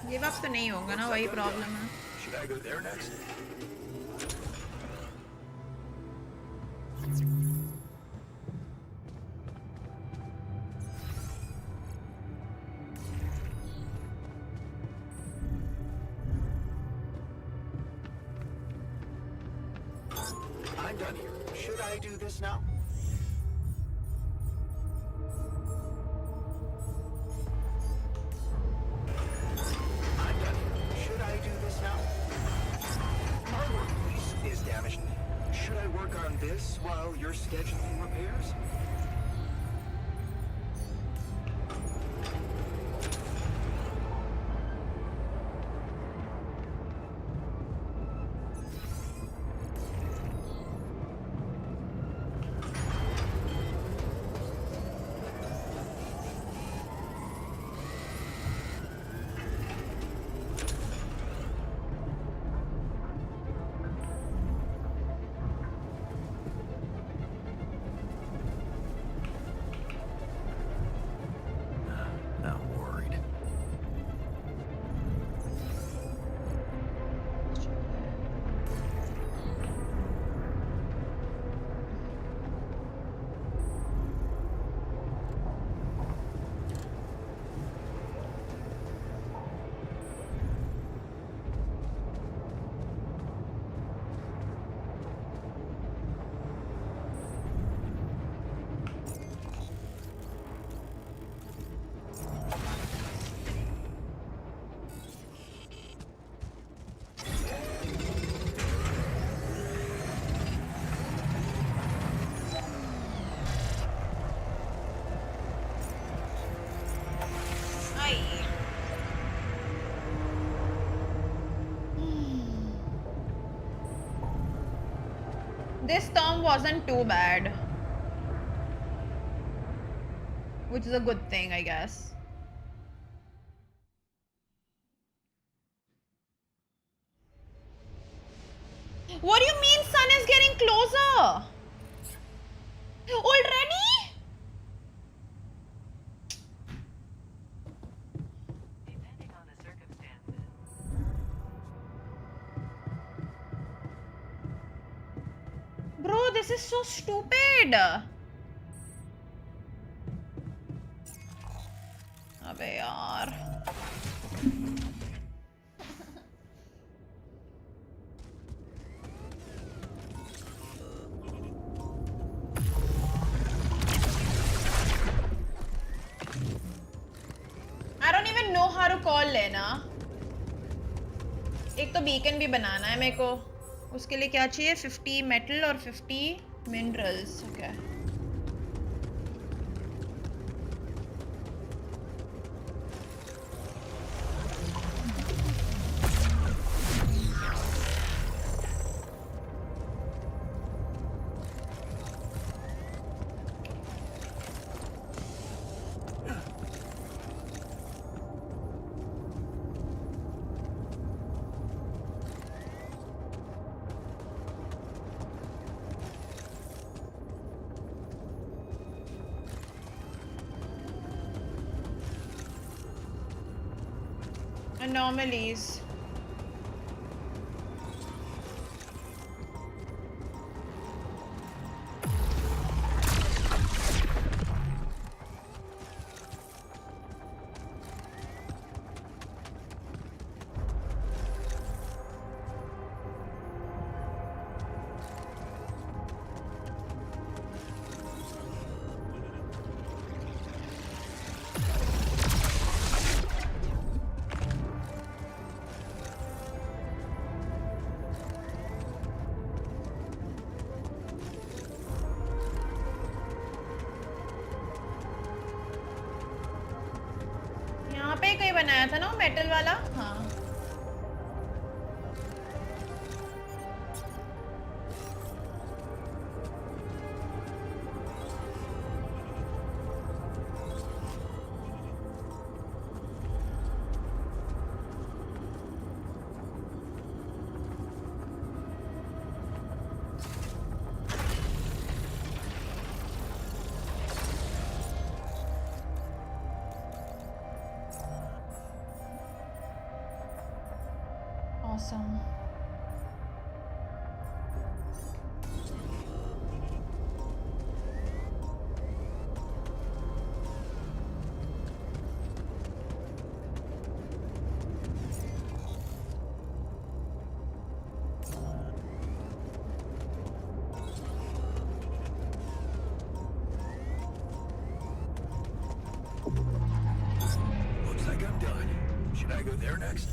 Give up तो नहीं होगा ना, वही प्रॉब्लम है. Should I go there next? I'm done here. Should I do this now? I'm done here. Should I do this now? My workpiece is damaged. Should I work on this while you're scheduling repairs? Now I'm worried. This storm wasn't too bad, which is a good thing, I guess. What do you mean sun is getting closer? Already? Depending on the circumstances. Bro, this is so stupid. अबे यार. I don't even know how to call लेना. एक तो beacon भी बनाना है मेरे को. उसके लिए क्या चाहिए? 50 मेटल और 50 मिनरल्स. ओके. Anomalies. पे कहीं बनाया था ना मेटल वाला. हाँ. awesome. Looks like I'm done. Should I go there next?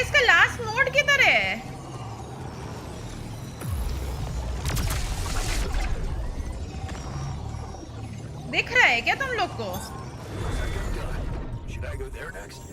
इसका लास्ट नोड किधर है? दिख रहा है क्या तुम लोग को? Should I go there next?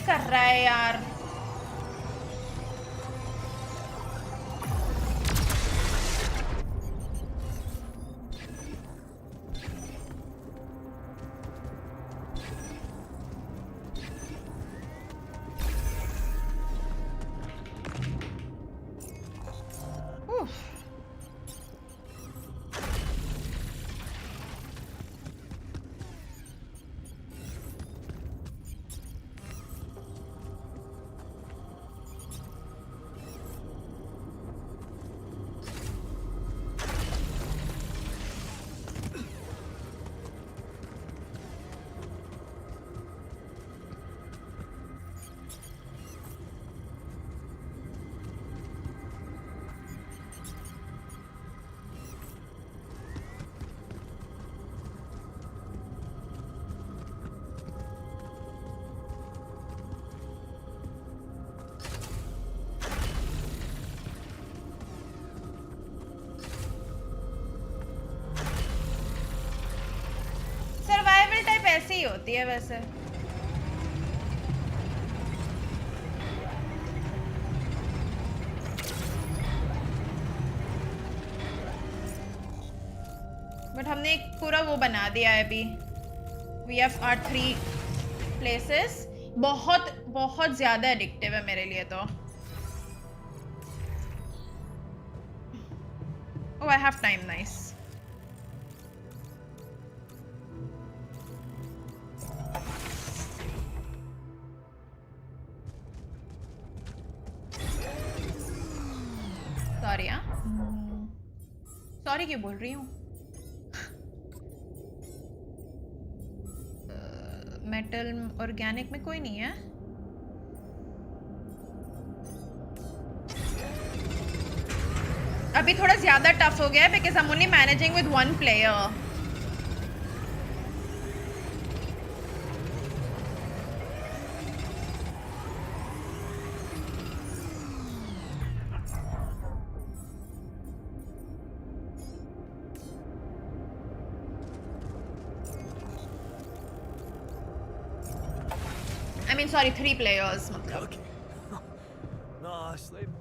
कर रहा है यार। ऐसे ही होती है वैसे. बट हमने एक पूरा वो बना दिया है अभी. We have our 3 places. बहुत बहुत ज़्यादा एडिक्टिव है मेरे लिए तो. Oh, I have time. Nice. Sorry, हाँ. Sorry क्यों बोल रही हूँ? मेटल ऑर्गेनिक में कोई नहीं है. अभी थोड़ा ज्यादा टफ हो गया है because I am only managing with 1 player. I mean, sorry, 3 players. मतलब. Okay. Nah, slave.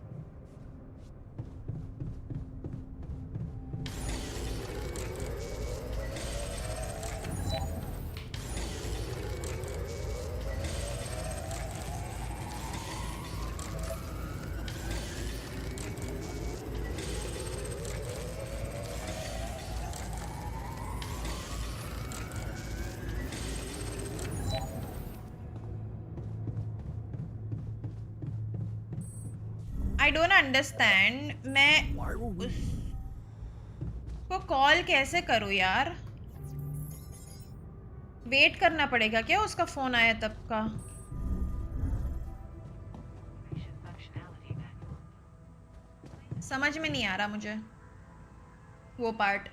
I don't understand. मैं उसको कॉल कैसे करूँ यार? वेट करना पड़ेगा क्या उसका फोन आया तब का? समझ में नहीं आ रहा मुझे वो part.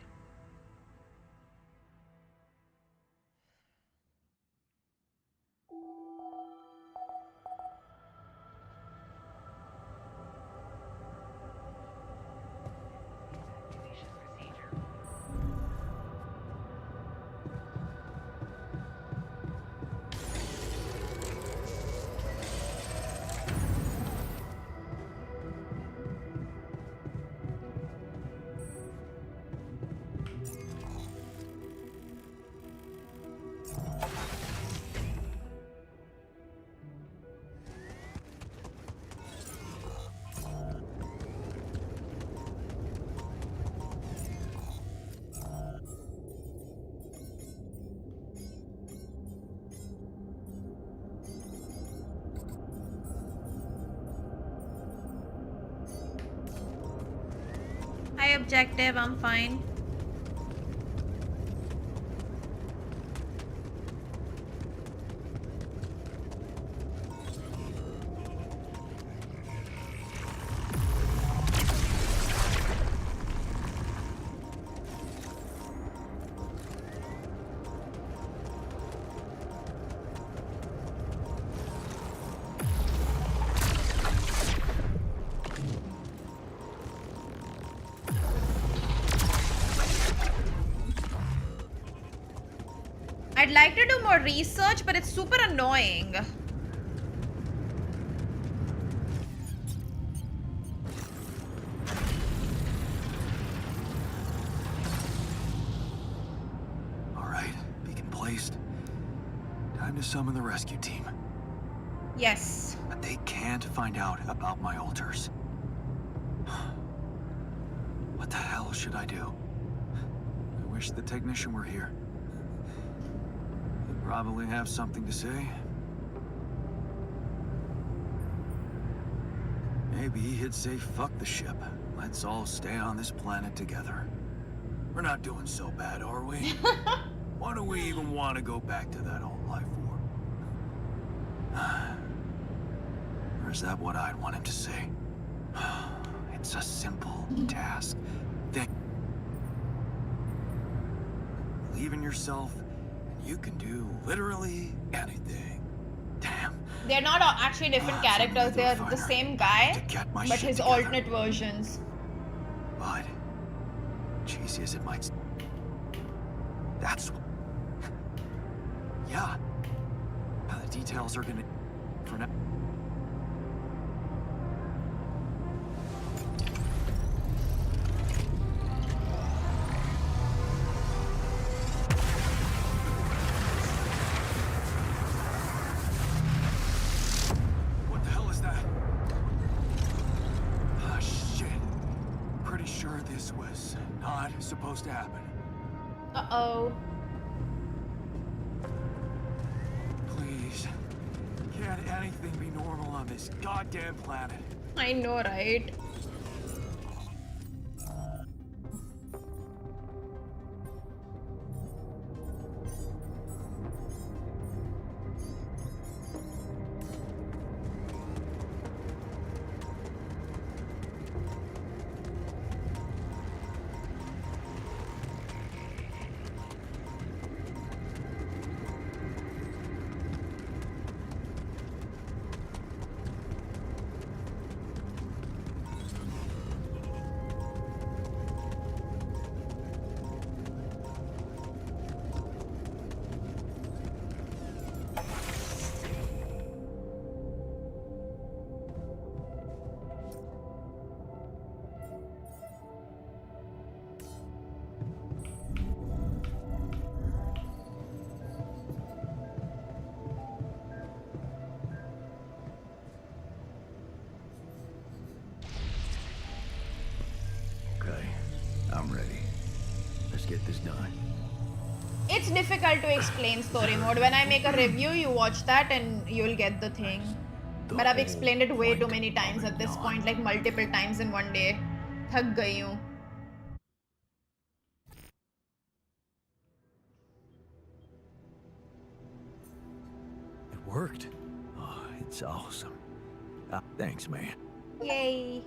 High objective, I'm fine. I'd like to do more research, but it's super annoying. All right, beacon placed. Time to summon the rescue team. Yes. But they can't find out about my altars. What the hell should I do? I wish the technician were here. He'd probably have something to say. Maybe he'd say, fuck the ship. Let's all stay on this planet together. We're not doing so bad, are we? Why do we even want to go back to that old life form? Or is that what I'd want him to say? It's a simple task. Believe in yourself, and you can do literally anything. Damn. They're not actually different characters, they're the same guy, but his alternate versions. But, cheesy as it might, that's Yeah. The details are gonna... For now... What the hell is that? Ah, shit. Pretty sure this was not supposed to happen. Uh-oh. Please. Can't anything be normal on this goddamn planet? I know, right? I'm ready. Let's get this done. It's difficult to explain story mode. When I make a review, you watch that and you'll get the thing. But I've explained it way too many times at this point, like multiple times in one day. Thak gayi hu. It worked. Oh, it's awesome. Thanks, man. Yay.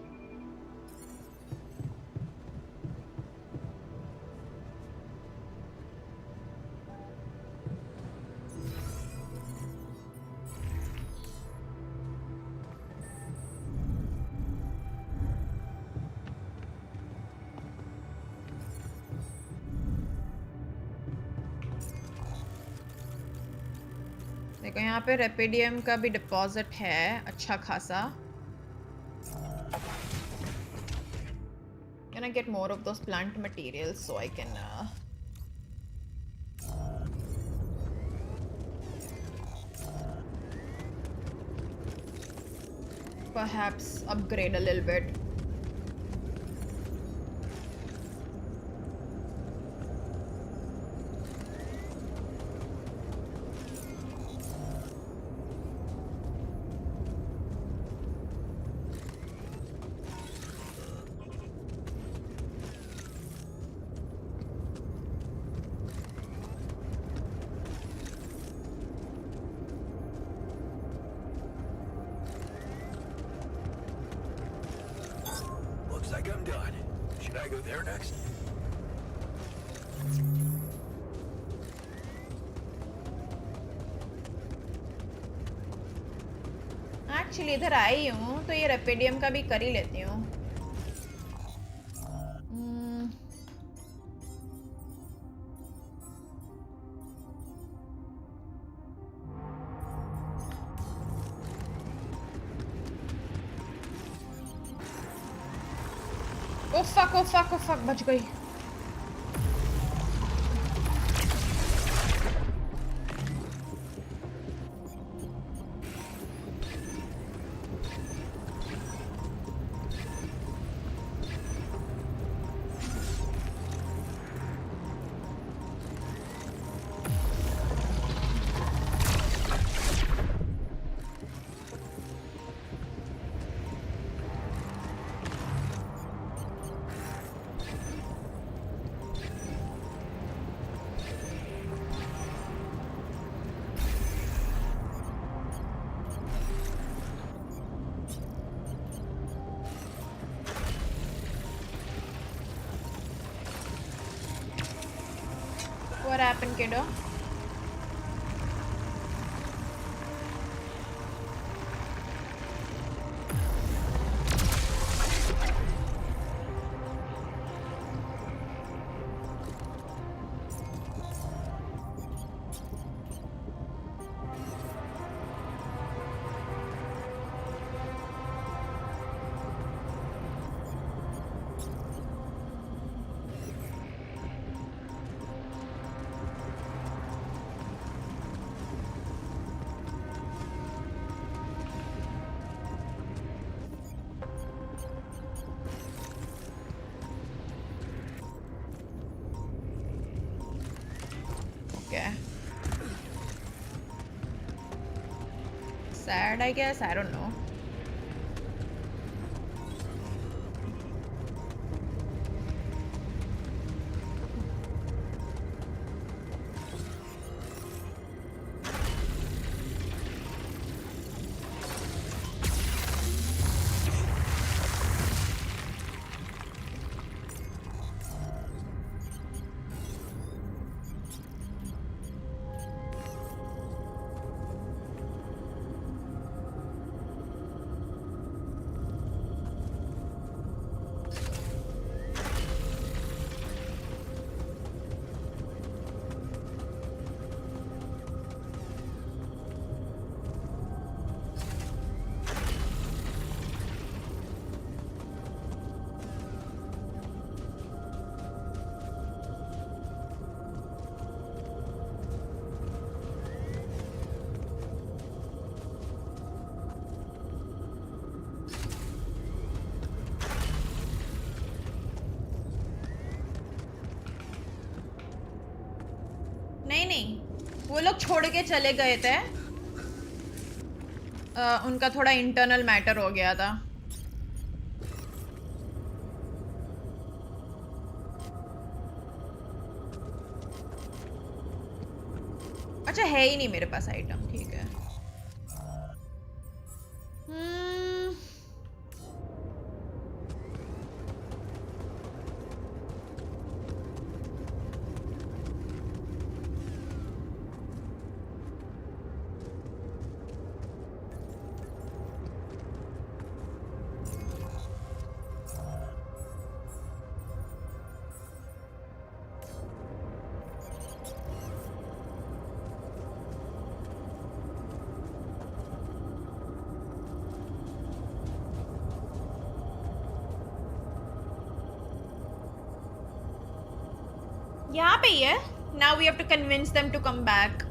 देखो यहाँ पे रेपिडियम का भी deposit है अच्छा खासा. Can I get more of those plant materials so I can perhaps upgrade a little bit? Looks like I'm done. Should I go there next? Actually इधर आई हूँ तो ये रेपिडियम का भी कर ही लेती हूँ. Oh fuck, बच गई. What happened, kiddo? Sad, I guess. I don't know. नहीं नहीं, वो लोग छोड़ के चले गए थे। उनका थोड़ा इंटरनल मैटर हो गया था। अच्छा है ही नहीं मेरे पास आइटम, ठीक है। यहाँ पे ही है। Now we have to convince them to come back.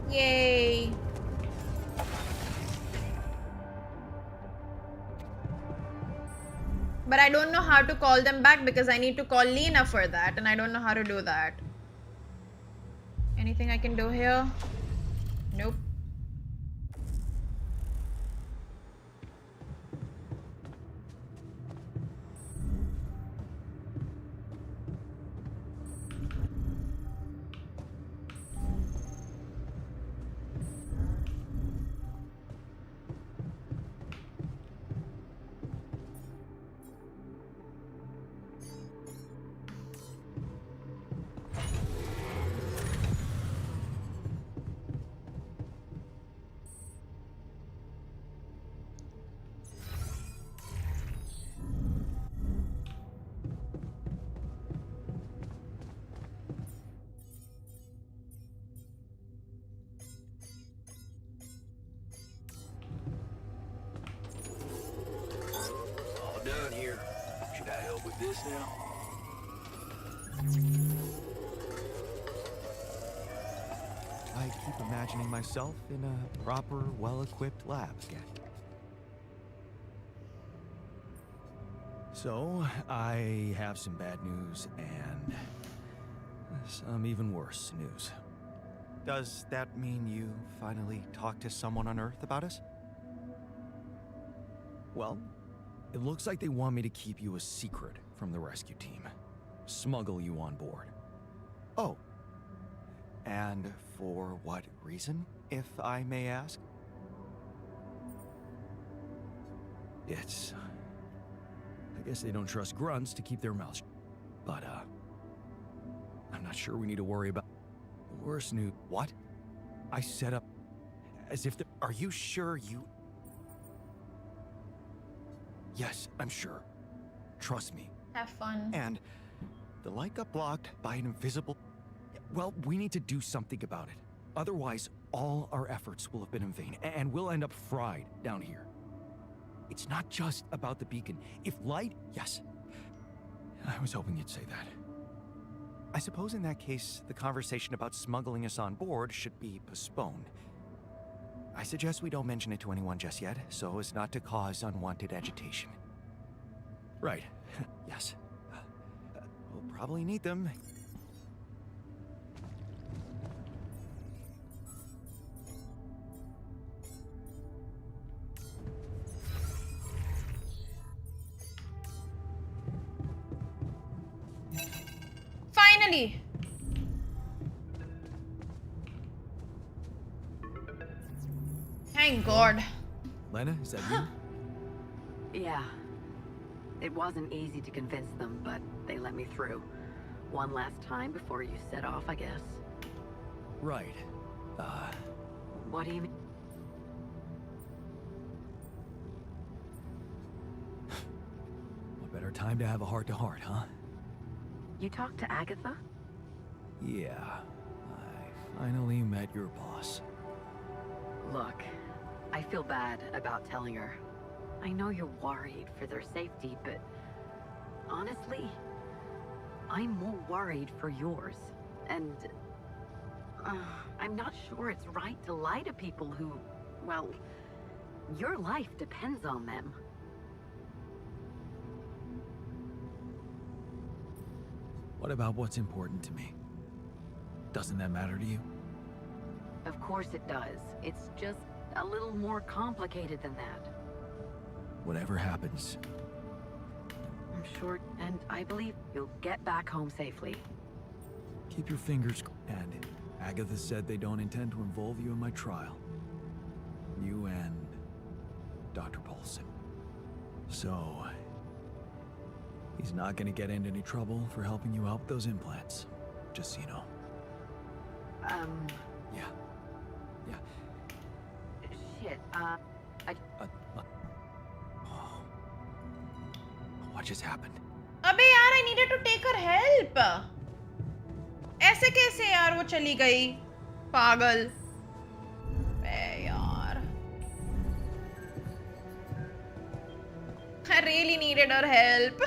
Yay. But I don't know how to call them back because I need to call Lena for that and I don't know how to do that. Anything I can do here? Nope. Done here. Should I help with this now? I keep imagining myself in a proper, well-equipped lab again. So, I have some bad news and some even worse news. Does that mean you finally talked to someone on Earth about us? Well, it looks like they want me to keep you a secret from the rescue team. Smuggle you on board. Oh. And for what reason, if I may ask? It's... I guess they don't trust grunts to keep their mouths shut. But, I'm not sure we need to worry about... The worst news... What? I set up... As if the... Are you sure you... Yes, I'm sure. Trust me. Have fun. And the light got blocked by an invisible... Well, we need to do something about it. Otherwise, all our efforts will have been in vain, and we'll end up fried down here. It's not just about the beacon. If light... Yes. I was hoping you'd say that. I suppose in that case, the conversation about smuggling us on board should be postponed. I suggest we don't mention it to anyone just yet, so as not to cause unwanted agitation. Right. Yes. We'll probably need them. Finally! Thank God. Lena, is that you? Yeah. It wasn't easy to convince them, but they let me through. One last time before you set off, I guess. Right. What do you mean? What better time to have a heart-to-heart, huh? You talked to Agatha? Yeah. I finally met your boss. Look, I feel bad about telling her. I know you're worried for their safety, but honestly, I'm more worried for yours. And I'm not sure it's right to lie to people who, well, your life depends on them. What about what's important to me? Doesn't that matter to you? Of course it does. It's just a little more complicated than that. Whatever happens. I'm sure, and I believe you'll get back home safely. Keep your fingers and Agatha said they don't intend to involve you in my trial. You and Dr. Paulson. So, he's not gonna get into any trouble for helping you out with those implants. Just so you know. Yeah. Shit, What just happened? अबे यार, I needed to take her help. ऐसे कैसे यार वो चली गई? पागल. अबे यार. I really needed her help.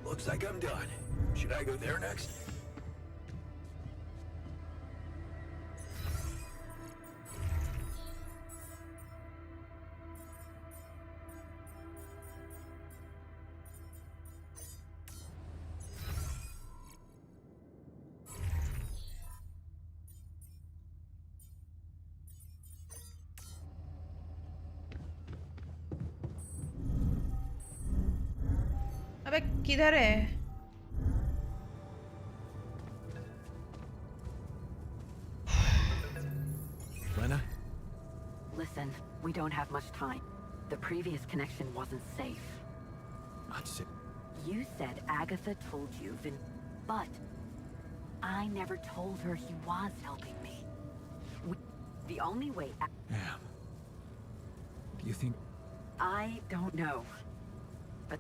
Looks like I'm done. Should I go there next? अबे किधर है? Lena? listen, we don't have much time. The previous connection wasn't safe. Not safe. You said Agatha told you, but I never told her he was helping me. The only way... Damn. Do you think... I don't know. But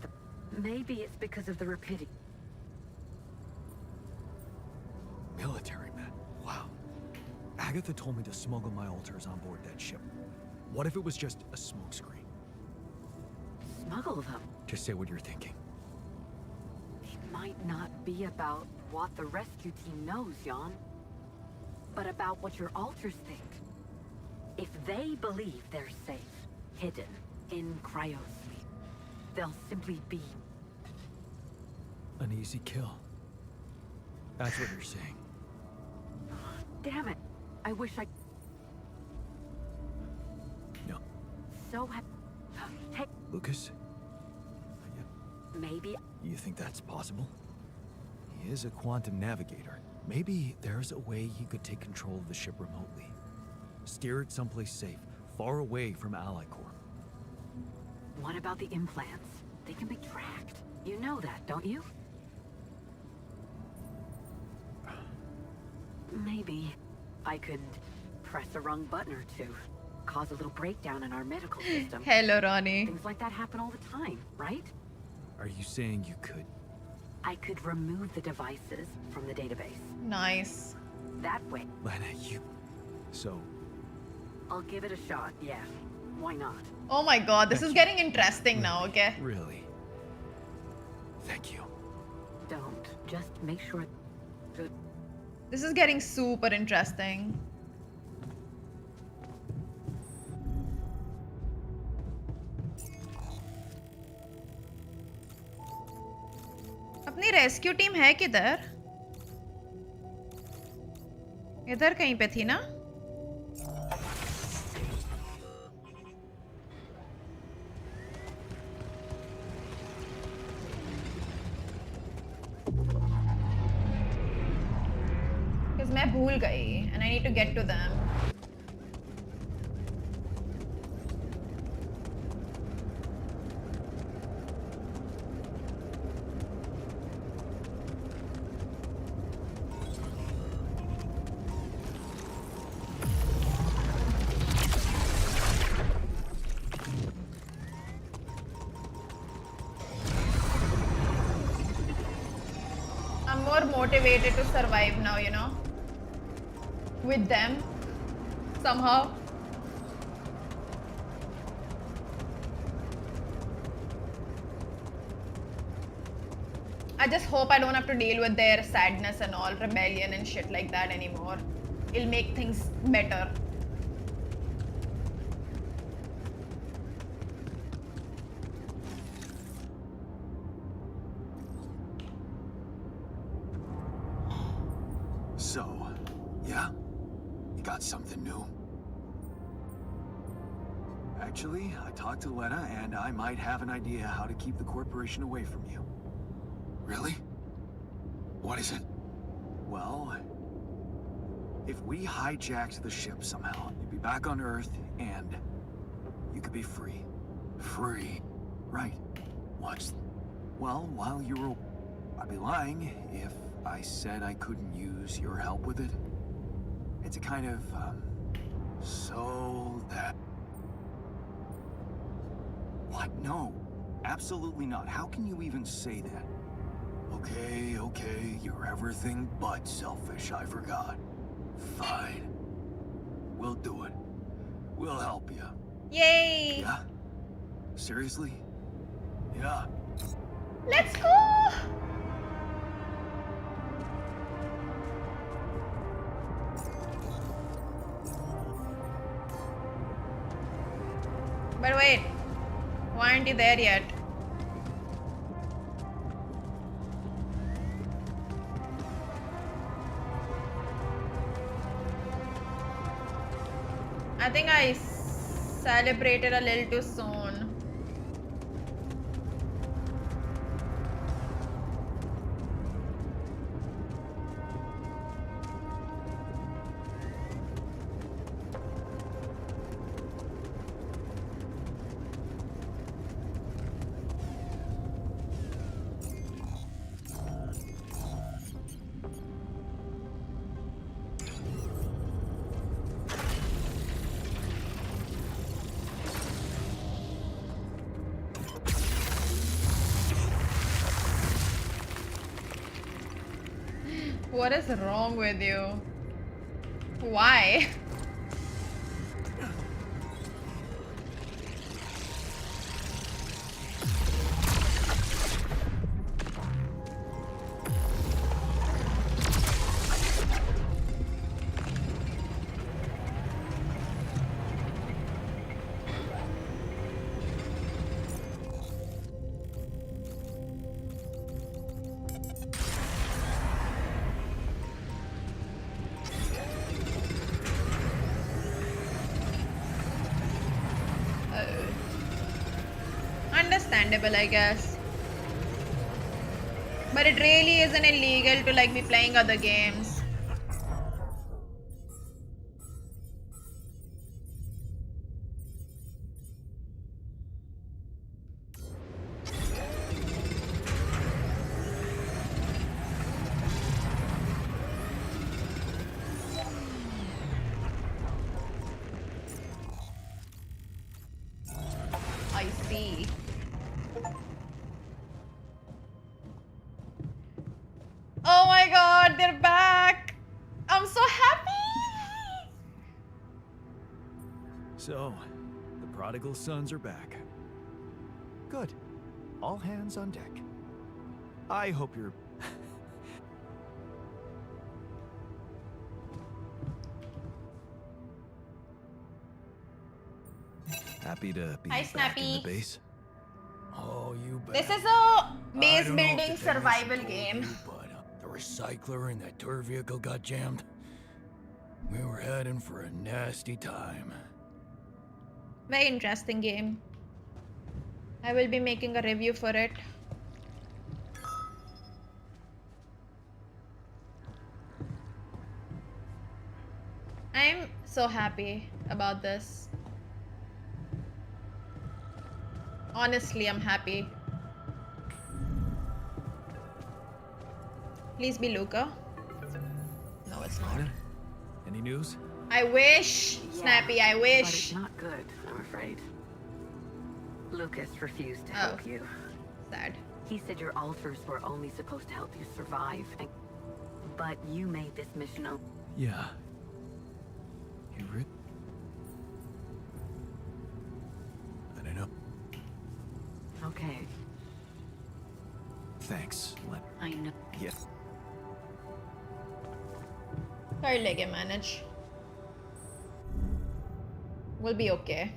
maybe it's because of the rapidity. Military man. Wow. Agatha told me to smuggle my altars on board that ship. What if it was just a smokescreen? Smuggle them? Just say what you're thinking. It might not be about what the rescue team knows, Jan. But about what your altars think. If they believe they're safe, hidden, in cryosleep, they'll simply be... An easy kill. That's what you're saying. Damn it. I wish I... No. So hey, Lucas? maybe... You think that's possible? He is a quantum navigator. Maybe there's a way he could take control of the ship remotely. Steer it someplace safe, far away from Ally Corp. What about the implants? They can be tracked. You know that, don't you? Maybe I could press a wrong button or two. cause a little breakdown in our medical system. Hello, Ronnie. Things like that happen all the time, right? Are you saying you could? I could remove the devices from the database. Nice. That way. Lena, you... So... I'll give it a shot, yeah. Why not? Oh my god, this is getting interesting now, okay? Really? Thank you. Don't. Just make sure... Good. This is getting super interesting. अपनी rescue team है किधर? इधर कहीं पे थी ना? Because मैं भूल गई and I need to get to them. I'm more motivated to survive now, you know, with them somehow. I just hope I don't have to deal with their sadness and all, rebellion and shit like that anymore. It'll make things better. So, yeah? You got something new? Actually, I talked to Lena, and I might have an idea how to keep the corporation away from you. Really? What is it? Well, if we hijacked the ship somehow, you'd be back on Earth, and you could be free. Free. Right. Watch. Well, while you were... I'd be lying if I said I couldn't use your help with it. It's a kind of, so that... What? No. Absolutely not. How can you even say that? Okay, you're everything but selfish, I forgot. Fine. We'll do it. We'll help you. Yay! Yeah? Seriously? Yeah. Let's go! But wait, why aren't you there yet? I think I celebrated a little too soon. What is wrong with you? Why? Understandable, I guess. But it really isn't illegal to like be playing other games. I see. Oh my god, they're back! I'm so happy! So, the prodigal sons are back. Good. All hands on deck. I hope you're... happy to be Hi, back in Snappy. the base. Oh, you bet. This is a I base don't know if building the survival technician game. told you, but the recycler in that tour vehicle got jammed. We were heading for a nasty time. Very interesting game. I will be making a review for it. I'm so happy about this. Honestly, I'm happy. Please be Luca. No, it's not. Any news? I wish, Yeah, Snappy, I But wish. it's not good, I'm afraid. Lucas refused to Oh. help you. Sad. He said your altars were only supposed to help you survive, but you made this mission Yeah. You re... I don't know. Okay, Thanks, Len. I know. Yeah. Third leg I manage. We'll be okay.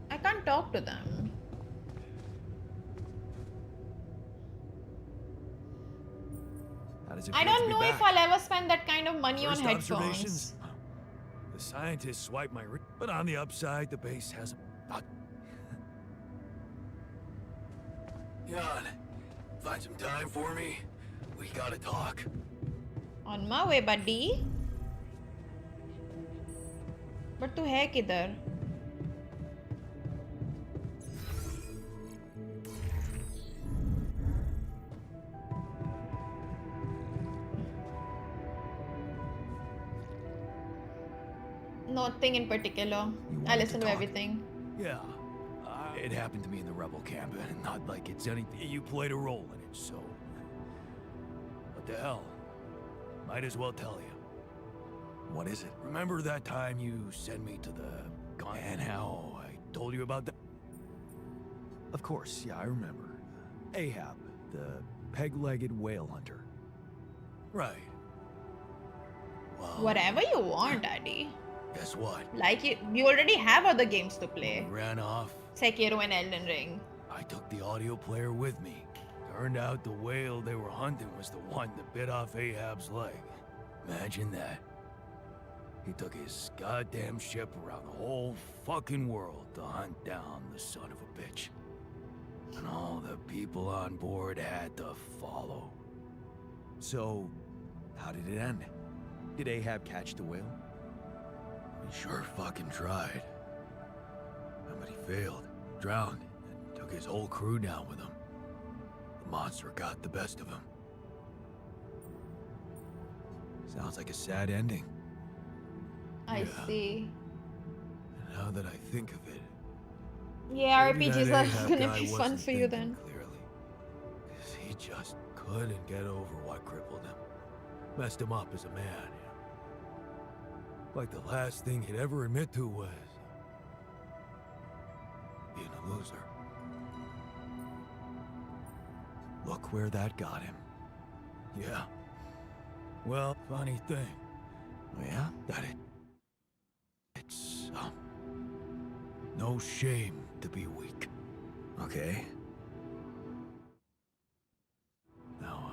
I can't talk to them. How does it I feel to don't be know back? if I'll ever spend that kind of money First on headphones. observations? The scientists swiped my but on the upside, the base has a... Jan, find some time for me. We gotta talk. On my way, buddy. But तू है किधर? Nothing in particular. I listen to everything. Yeah. It happened to me in the rebel camp, and not like it's anything. You played a role in it, so... What the hell? Might as well tell you. What is it? Remember that time you sent me to the... And how I told you about that? Of course, yeah, I remember. Ahab, the peg-legged whale hunter. Right. Well... Whatever you want, Daddy. Guess what? Like you already have other games to play. He ran off. Sekiro and Elden Ring. I took the audio player with me. Turned out the whale they were hunting was the one that bit off Ahab's leg. Imagine that. He took his goddamn ship around the whole fucking world to hunt down the son of a bitch. And all the people on board had to follow. So, how did it end? Did Ahab catch the whale? He sure fucking tried. But he failed, drowned, and took his whole crew down with him. The monster got the best of him. Sounds like a sad ending. I see. And now that I think of it, Yeah, maybe RPGs that are Ahab gonna guy be fun wasn't for you thinking then. Clearly, 'cause he just couldn't get over what crippled him, messed him up as a man. Like the last thing he'd ever admit to was being a loser. Look where that got him. Yeah. Well, funny thing. Yeah? That it's, no shame to be weak. Okay. Now,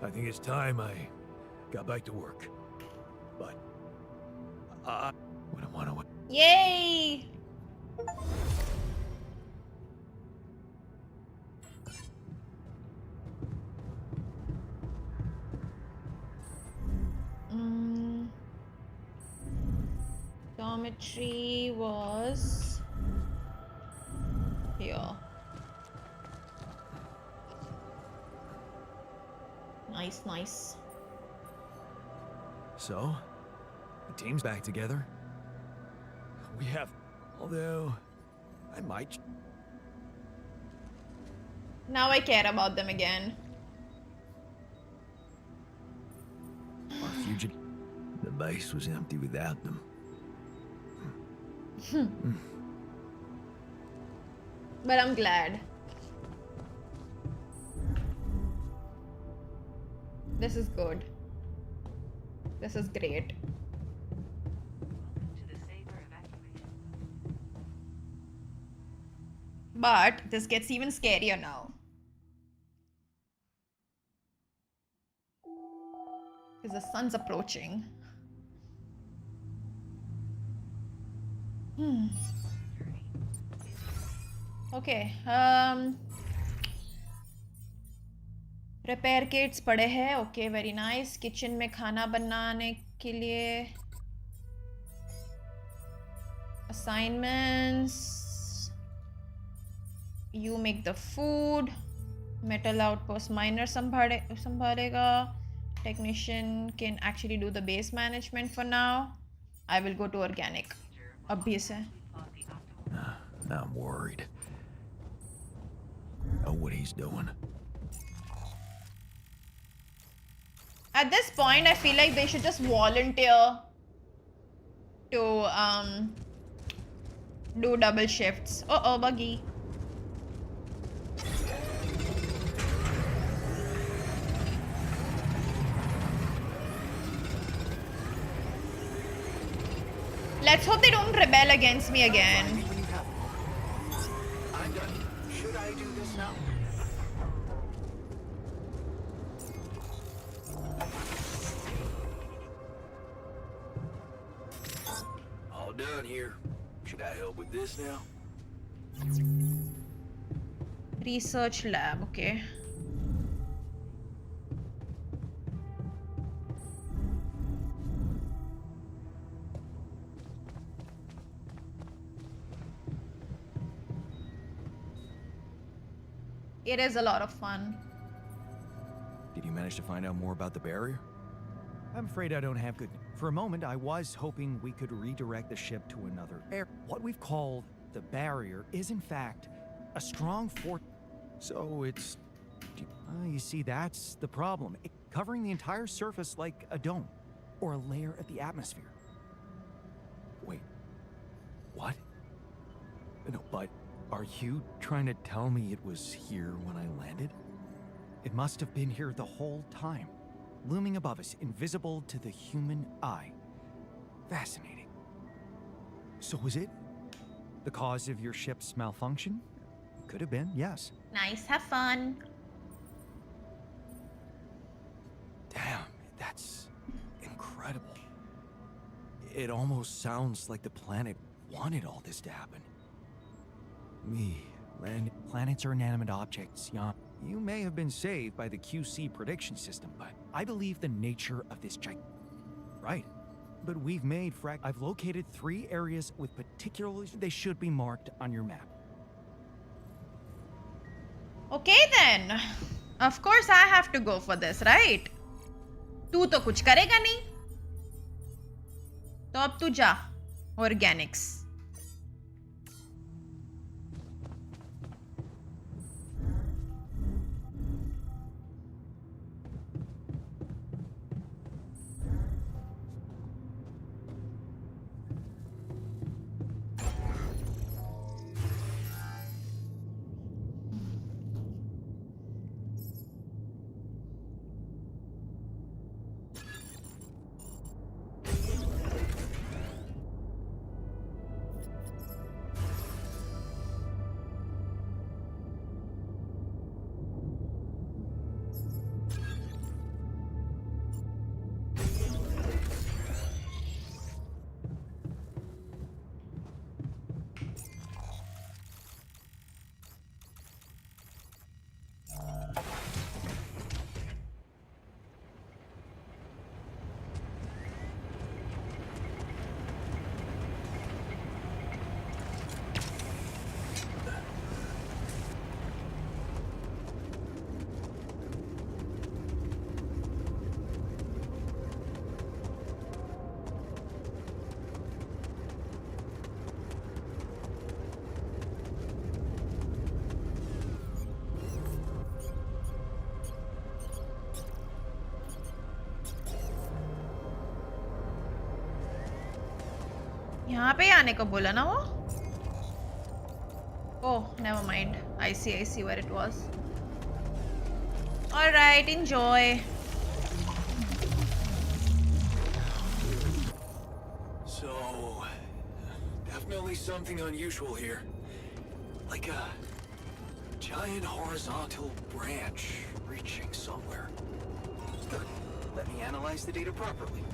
I think it's time I got back to work. But, I wouldn't want to... Yay! Dormitory was here. Nice, nice. So, the team's back together. We have... Although... I might... Now I care about them again. Our fugitive... The base was empty without them. But I'm glad. This is good. This is great. But this gets even scarier now. Because the sun's approaching. Okay. Repair kits पड़े हैं. Okay, very nice. Kitchen में खाना बनाने के लिए assignments. You make the food. Metal outpost miner संभालेगा. Technician can actually do the base management for now. I will go to organic. अभी से. Now I'm worried. Know what he's doing. At this point, I feel like they should just volunteer to do double shifts. Uh-oh, buggy. Let's hope they don't rebel against me again. I'm done. Should I do this now? All done here. Should I help with this now? Research lab, okay. It is a lot of fun. Did you manage to find out more about the barrier? I'm afraid I don't have good... For a moment, I was hoping we could redirect the ship to another air. What we've called the barrier is, in fact, a strong fort... So it's... you see, that's the problem. Covering the entire surface like a dome, or a layer of the atmosphere. Wait. What? No, but... Are you trying to tell me it was here when I landed? It must have been here the whole time, looming above us, invisible to the human eye. Fascinating. So was it the cause of your ship's malfunction? Could have been, yes. Nice, have fun. Damn, that's incredible. It almost sounds like the planet wanted all this to happen. Planets are inanimate objects, Jan. You may have been saved by the QC prediction system, but I believe the nature of this Right. But we've made I've located 3 areas with particulars. They should be marked on your map. Okay then. Of course I have to go for this, right? तू तो कुछ करेगा नहीं. तो अब तू जा. Organics. यहाँ पे आने को बोला ना वो? Oh, never mind. I see where it was. All right, enjoy. So, definitely something unusual here. Like a giant horizontal branch reaching somewhere. Good. Let me analyze the data properly.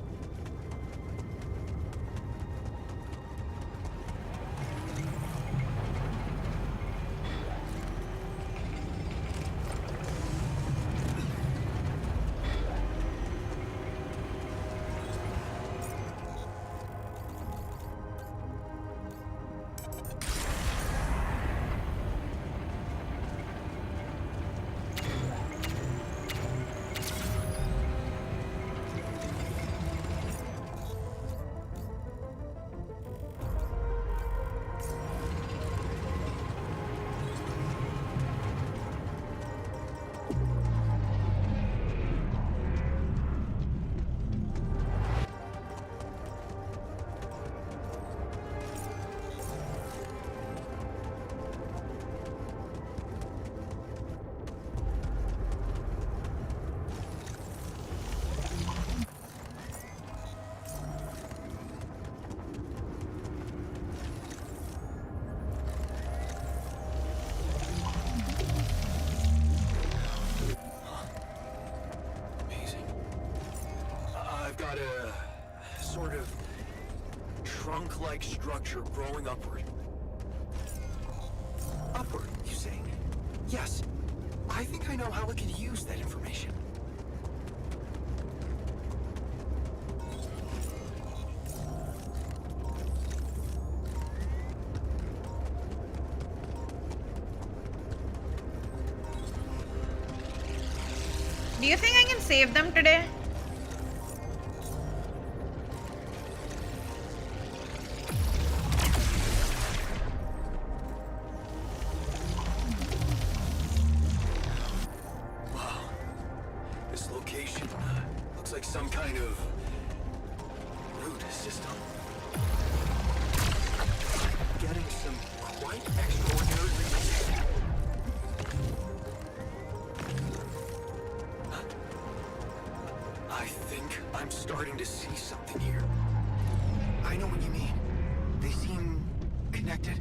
Got a sort of trunk-like structure growing upward. Upward, you say? Yes. I think I know how we could use that information. Do you think I can save them today? Some kind of root system. Getting some quite extraordinary results. I think I'm starting to see something here. I know what you mean. They seem connected.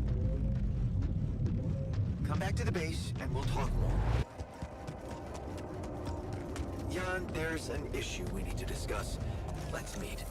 Come back to the base and we'll talk more. Jan, there's an issue we need to discuss. Let's meet.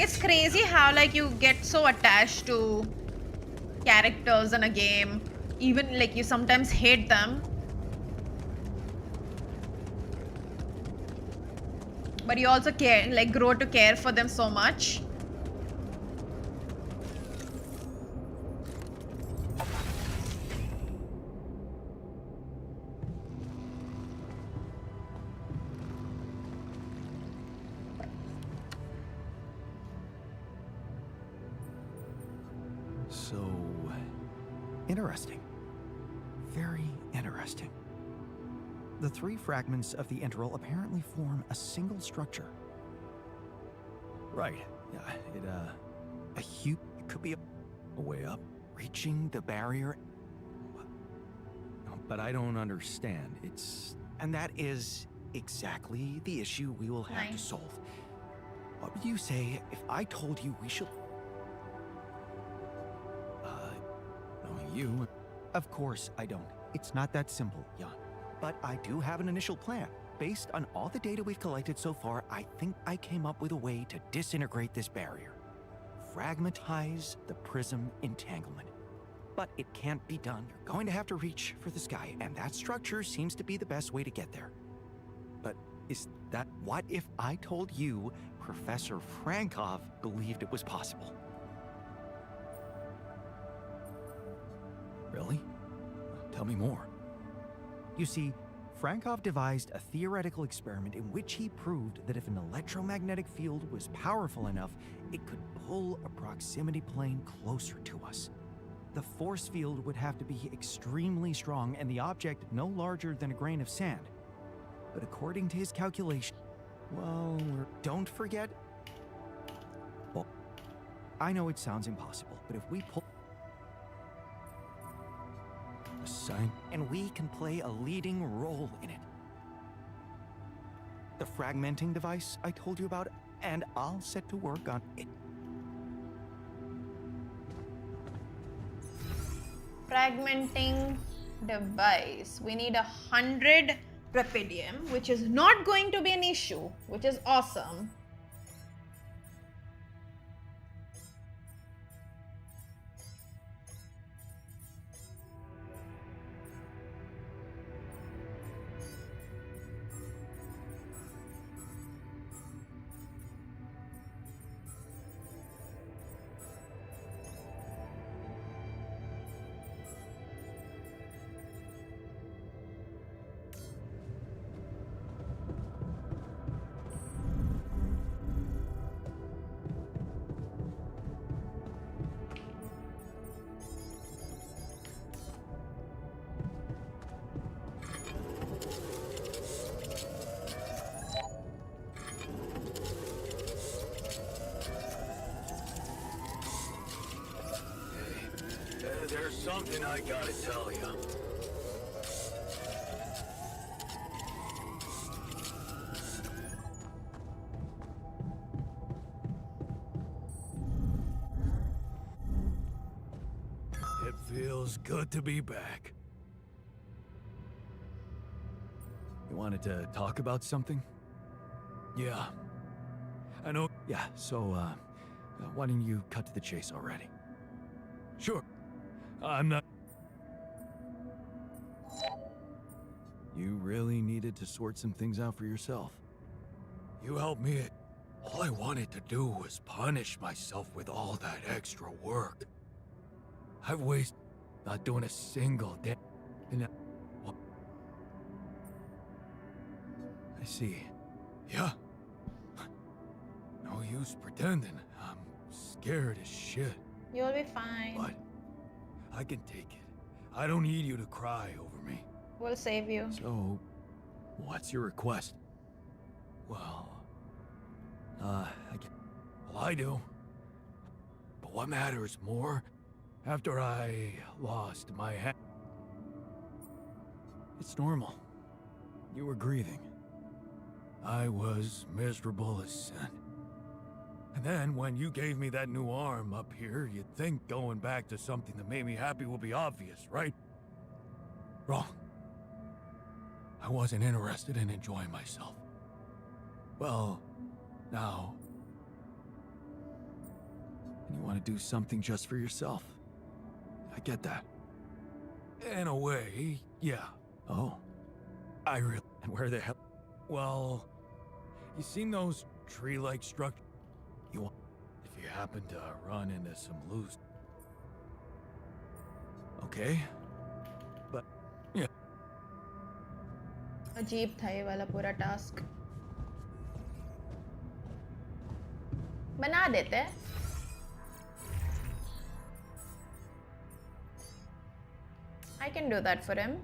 It's crazy how like you get so attached to characters in a game, even like you sometimes hate them, but you also care, like grow to care for them so much. So, interesting. Very interesting. The three fragments of the integral apparently form a single structure. Right. Yeah, it could be a way up. Reaching the barrier. But I don't understand. And that is exactly the issue we will have to solve. What would you say if I told you we should... Knowing you... Of course I don't. It's not that simple, Jan. But I do have an initial plan. Based on all the data we've collected so far, I think I came up with a way to disintegrate this barrier. Fragmentize the prism entanglement. But it can't be done. You're going to have to reach for the sky, and that structure seems to be the best way to get there. But Is that what if I told you Professor Frankov believed it was possible? Really? Tell me more. You see, Frankov devised a theoretical experiment in which he proved that if an electromagnetic field was powerful enough, it could pull a proximity plane closer to us. The force field would have to be extremely strong and the object no larger than a grain of sand. But according to his calculation, well, don't forget. Well, I know it sounds impossible, but if we pull A sign? and we can play a leading role in it. The fragmenting device I told you about, and I'll set to work on it. Fragmenting device. We need 100 rupidium, which is not going to be an issue, which is awesome. There's something I gotta tell you. It feels good to be back. You wanted to talk about something? Yeah. I know. Yeah, so, why don't you cut to the chase already? Sure. I'm not... You really needed to sort some things out for yourself. You helped me. All I wanted to do was punish myself with all that extra work. I've wasted not doing a single day. And I see. yeah. No use pretending. I'm scared as shit. You'll be fine. But I can take it. I don't need you to cry over me. We'll save you. So, what's your request? Well, Well, I do. But what matters more, after I lost my hand... It's normal. You were grieving. I was miserable as sin. And then when you gave me that new arm up here, you'd think going back to something that made me happy would be obvious, right? Wrong. I wasn't interested in enjoying myself. Well, now... And you want to do something just for yourself. I get that. In a way, yeah. Oh. I really... And where the hell? Well, you seen those tree-like structures? If you happen to run into some loose... Okay. But, yeah. अजीब था ये वाला पूरा task. बना देते हैं. I can do that for him.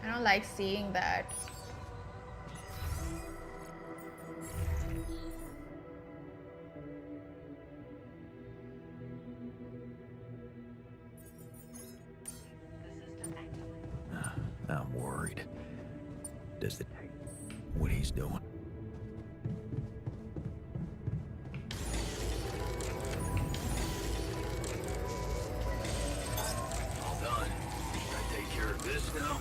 I don't like seeing that. I'm worried. Does the... what he's doing? All done. Should I take care of this now?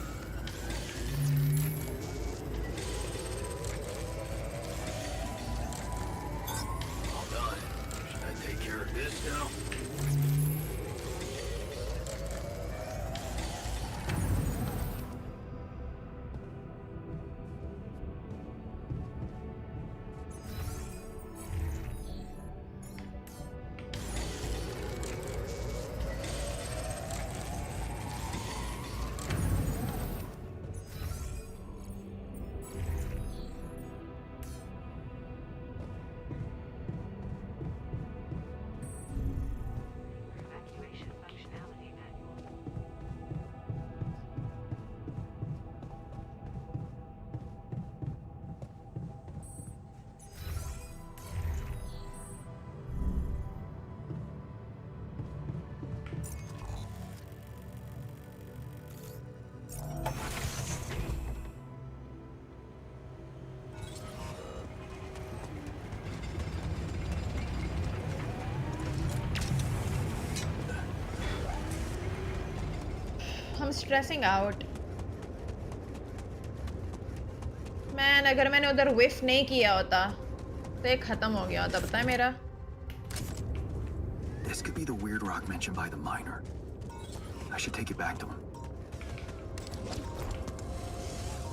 stressing out. Man, अगर मैंने उधर whiff नहीं किया होता तो ये खत्म हो गया होता, पता है मेरा? This could be the weird rock mentioned by the miner. I should take it back to him.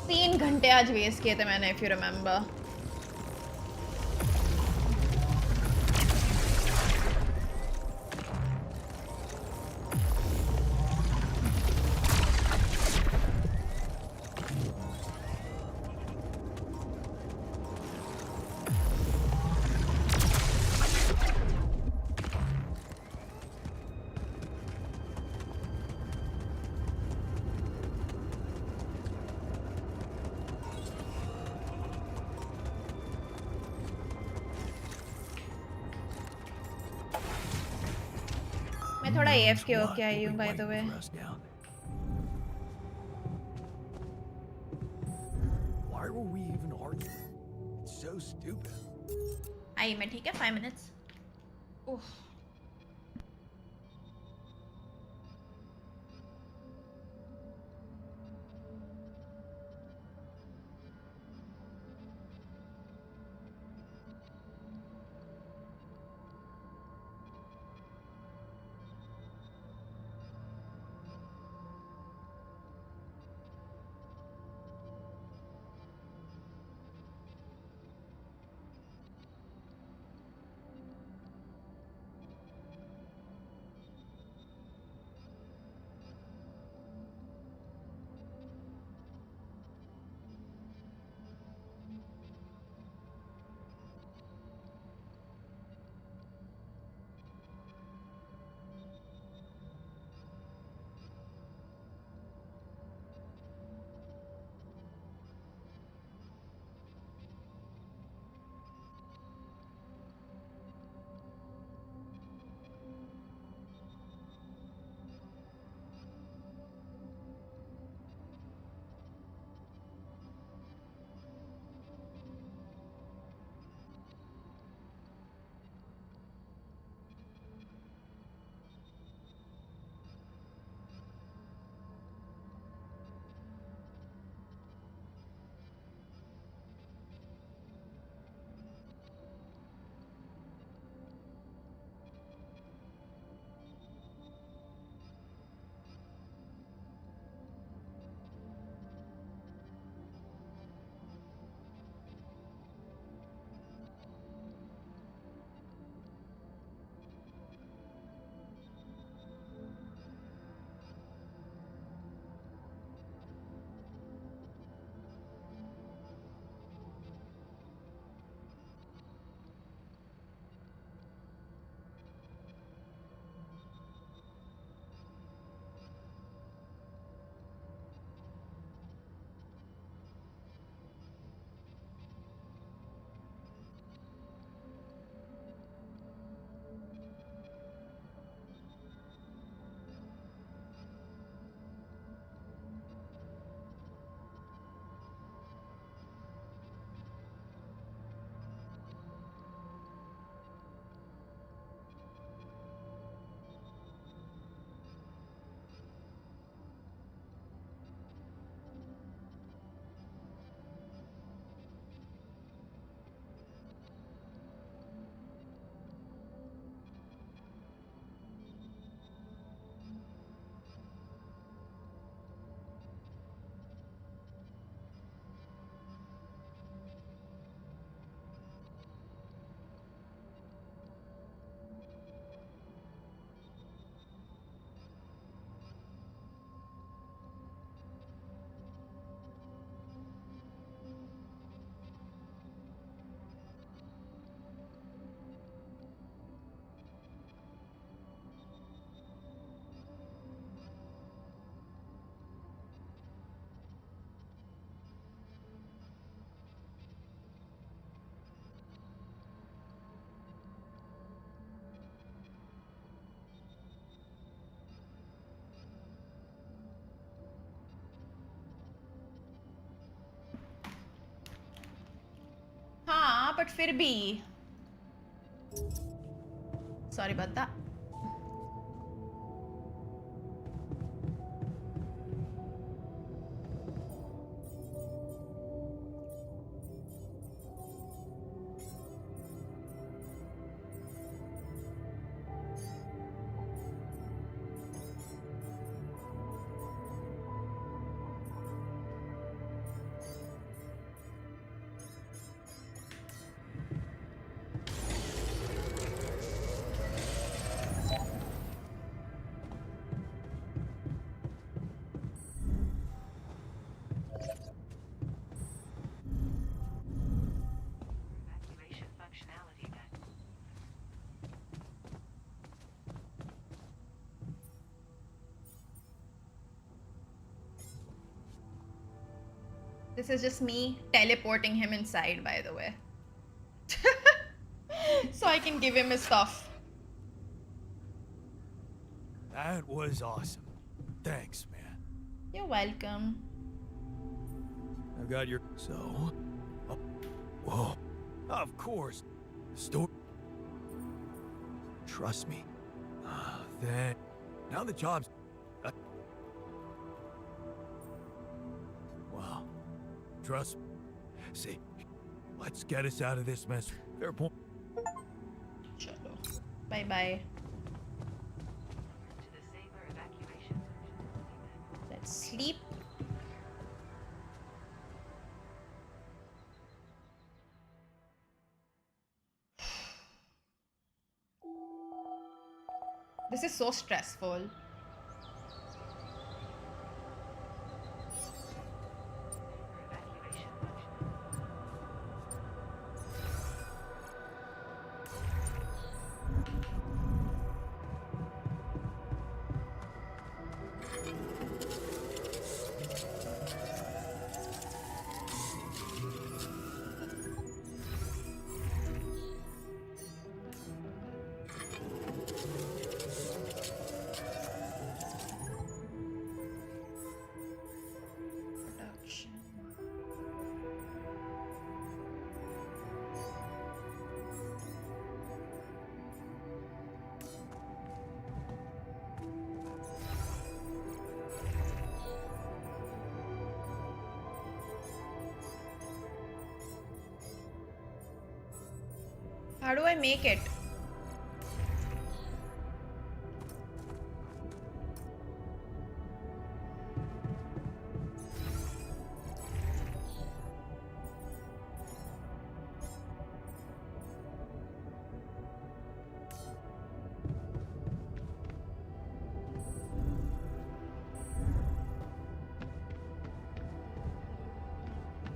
3 घंटे आज वेस्ट किए थे मैंने, if you remember. मैं थोड़ा AFK होके आई हूँ, by the way. Why were we even arguing? It's so stupid. आई मैं ठीक है, 5 minutes. ओह हाँ बट फिर भी सॉरी बता This is just me teleporting him inside, by the way. So I can give him his stuff. That was awesome. Thanks, man. You're welcome. I've got your... So? Oh. Whoa. Of course. Trust me. Then... Now the job's... Wow. Trust me. See, let's get us out of this mess. Fair point. Chalo. Bye-bye. Let's sleep. This is so stressful. How do I make it?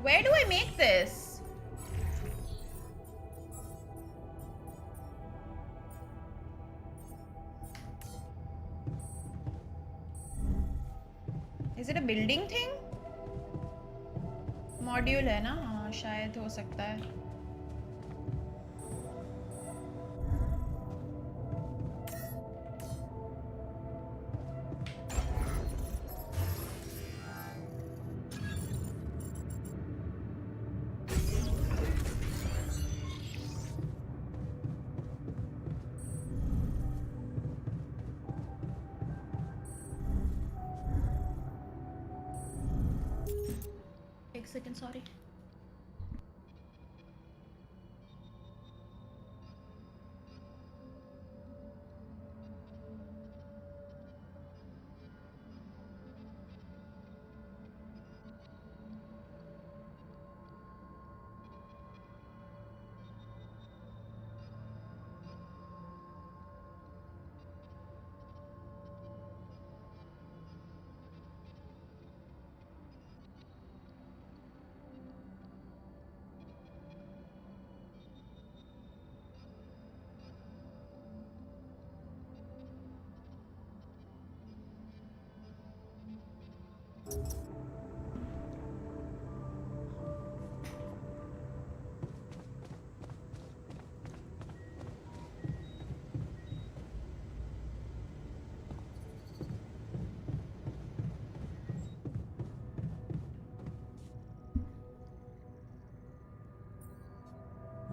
Where do I make this? Is it a building thing? Module है ना? हाँ शायद हो सकता है. Second, sorry.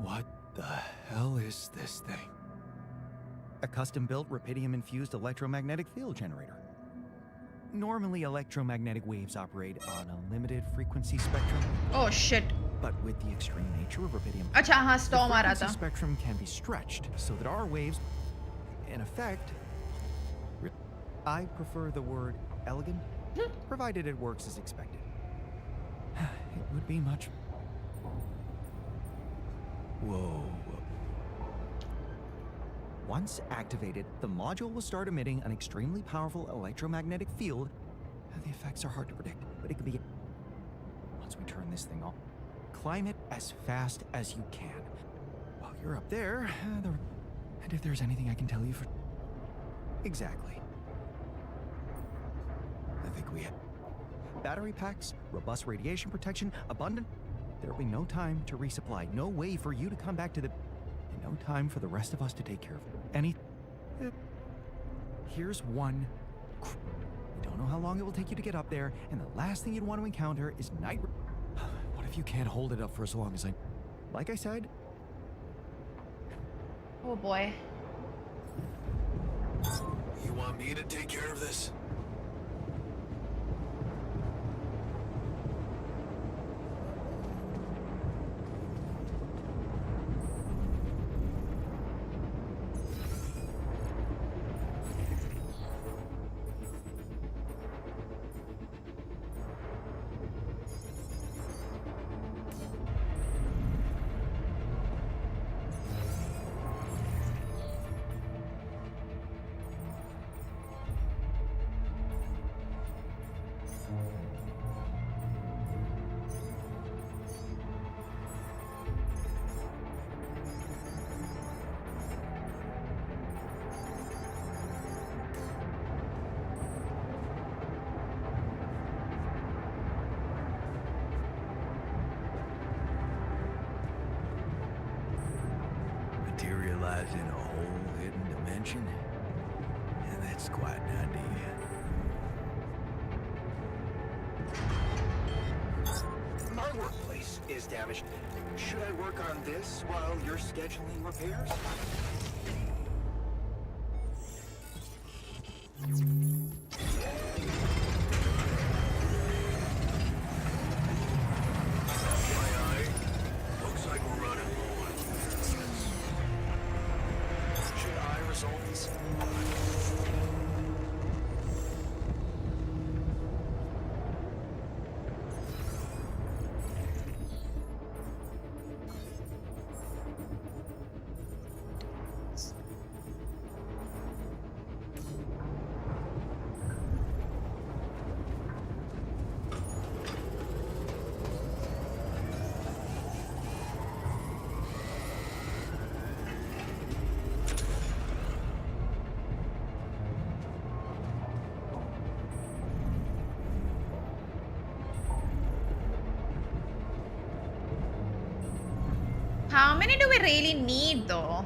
What the hell is this thing? A custom-built rubidium-infused electromagnetic field generator. Normally, electromagnetic waves operate on a limited frequency spectrum. Oh shit. But with the extreme nature of rubidium, अच्छा हाँ storm आ रहा the frequency था. spectrum can be stretched so that our waves, in effect, I prefer the word elegant, provided it works as expected. It would be much. Whoa. Once activated, the module will start emitting an extremely powerful electromagnetic field. The effects are hard to predict, but it could be. Once we turn this thing off, climb it as fast as you can. While you're up there, and if there's anything I can tell you for. Exactly. I think we have. Battery packs robust radiation protection, abundant. There'll be no time to resupply, no way for you to come back to the... and no time for the rest of us to take care of any... Here's one... We don't know how long it will take you to get up there, and the last thing you'd want to encounter is night... What if you can't hold it up for as long as I... Like I said... Oh boy. You want me to take care of this? Materialize in a whole hidden dimension? Yeah, that's quite an idea. My workplace is damaged. Should I work on this while you're scheduling repairs? Looks like we're running low on fences. Should I resolve this? How many do we really need though?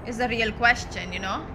Is the real question, you know?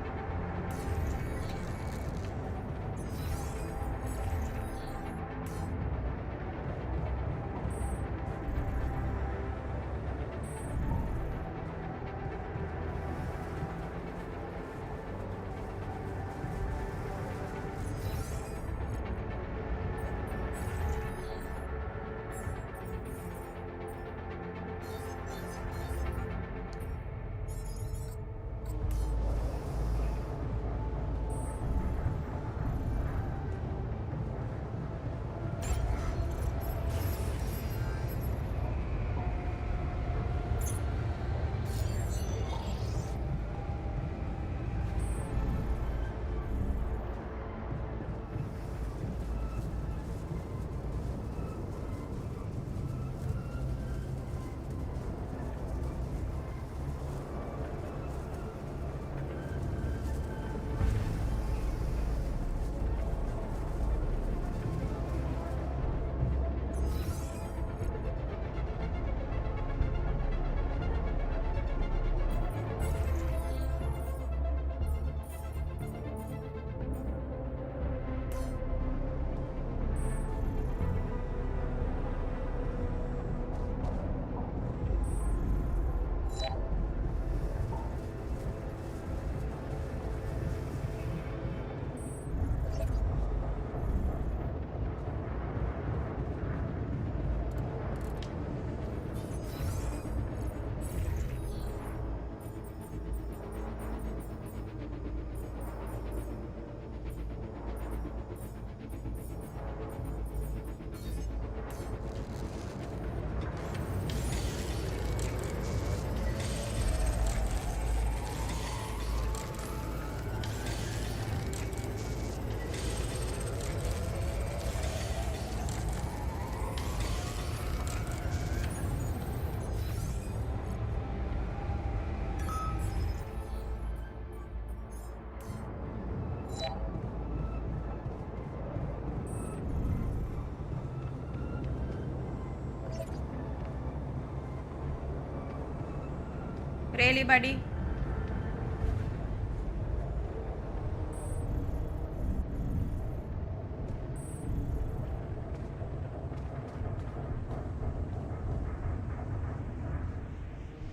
really, buddy?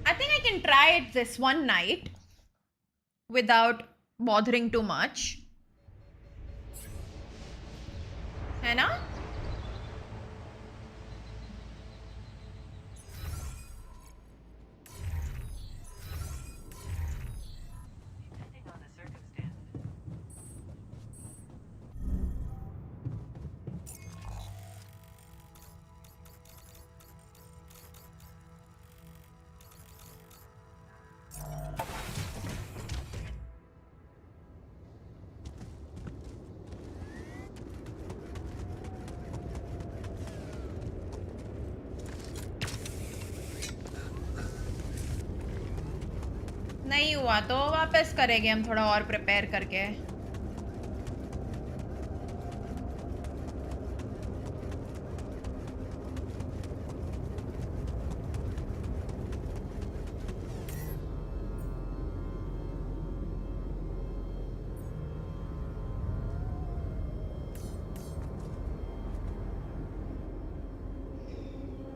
I think I can try it this one night without bothering too much. है ना? नहीं हुआ तो वापस करेंगे हम थोड़ा और प्रिपेयर करके.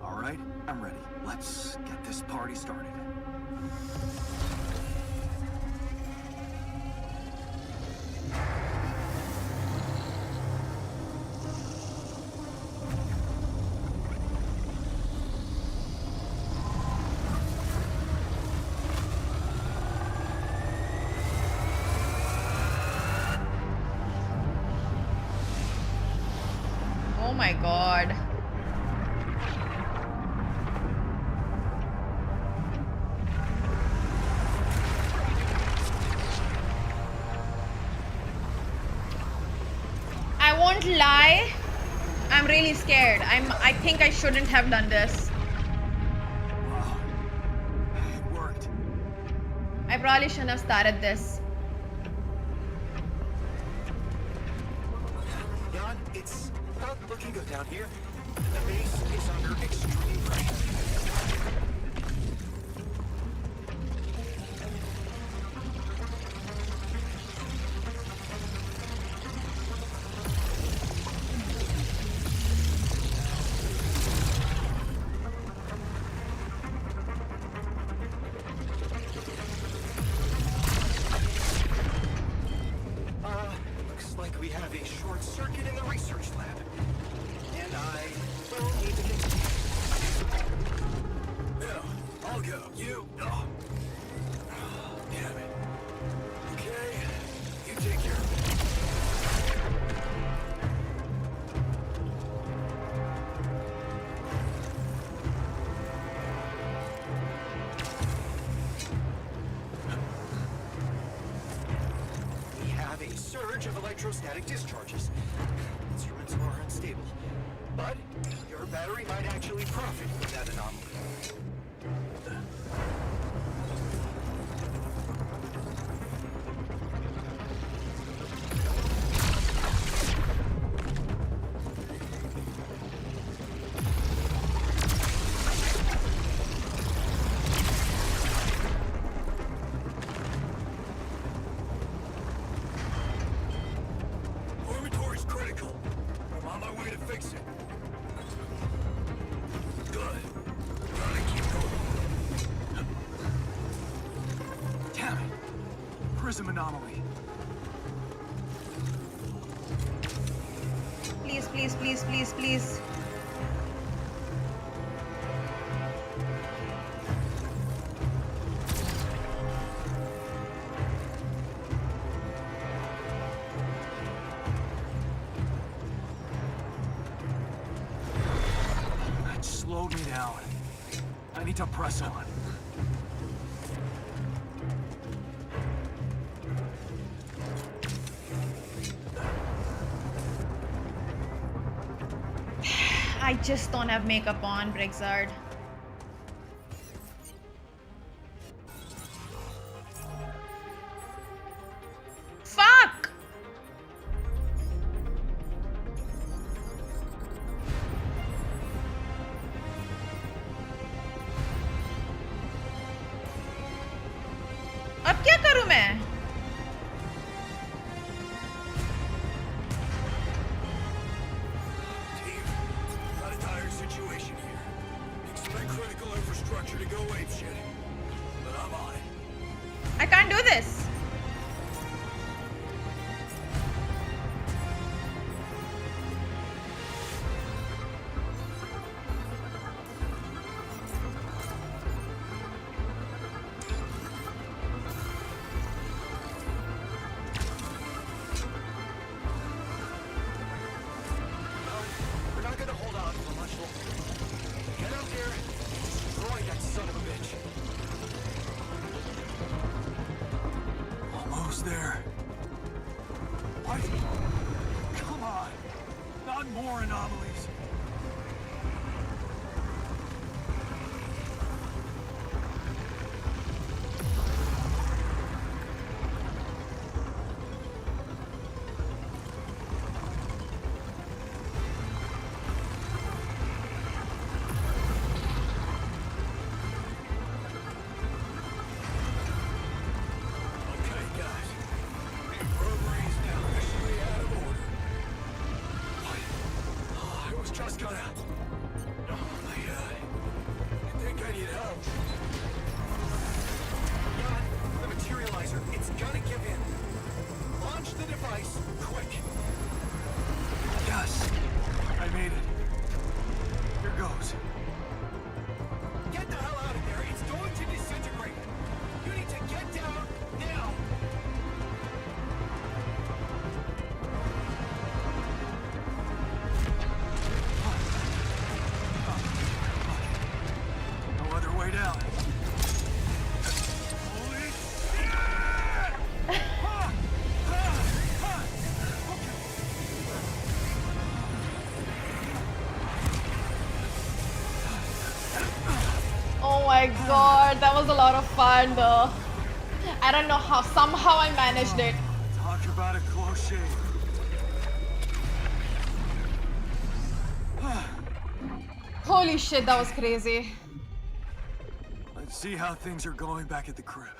All right, I'm ready. Let's get this party started. Oh my god. I won't lie. I'm really scared. I think I shouldn't have done this. It worked. I probably shouldn't have started this. Jan, it's not looking good down here. The base is under extreme pressure. Looks like we have a short circuit in the research lab. And I will need to continue. Yeah, I'll go. You. Oh. Damn it. Okay. You take care of it. We have a surge of electrostatic discharges. Instruments are unstable. But your battery might actually profit from that anomaly. Dormitory's critical. I'm on my way to fix it. Good. Gotta keep going. Damn it. Prism anomaly. Please, please, please, please, please. That slowed me down. I need to press on. I just don't have makeup on, Brixard. Fuck! करूं मैं? Team, got a dire situation here. Expect critical infrastructure to go apeshit. But I'm on it. I can't do this. We're not gonna hold out for much longer. Get out there and destroy that son of a bitch. Almost there. What? Come on. Not more anomalies. Okay, guys. Rotary's now officially out of order. What? Oh, I was just gonna... Oh, my God. I think I need help. Got the materializer. It's gonna give in. Launch the device, quick. Yes. I made it. Here goes. Get the hell out of there. It's going to disintegrate. You need to get down now. No other way down. Holy shit! Oh my god, that was a lot of fun though. I don't know how, somehow I managed it. Talk about a close shave. Holy shit, that was crazy. Let's see how things are going back at the crib.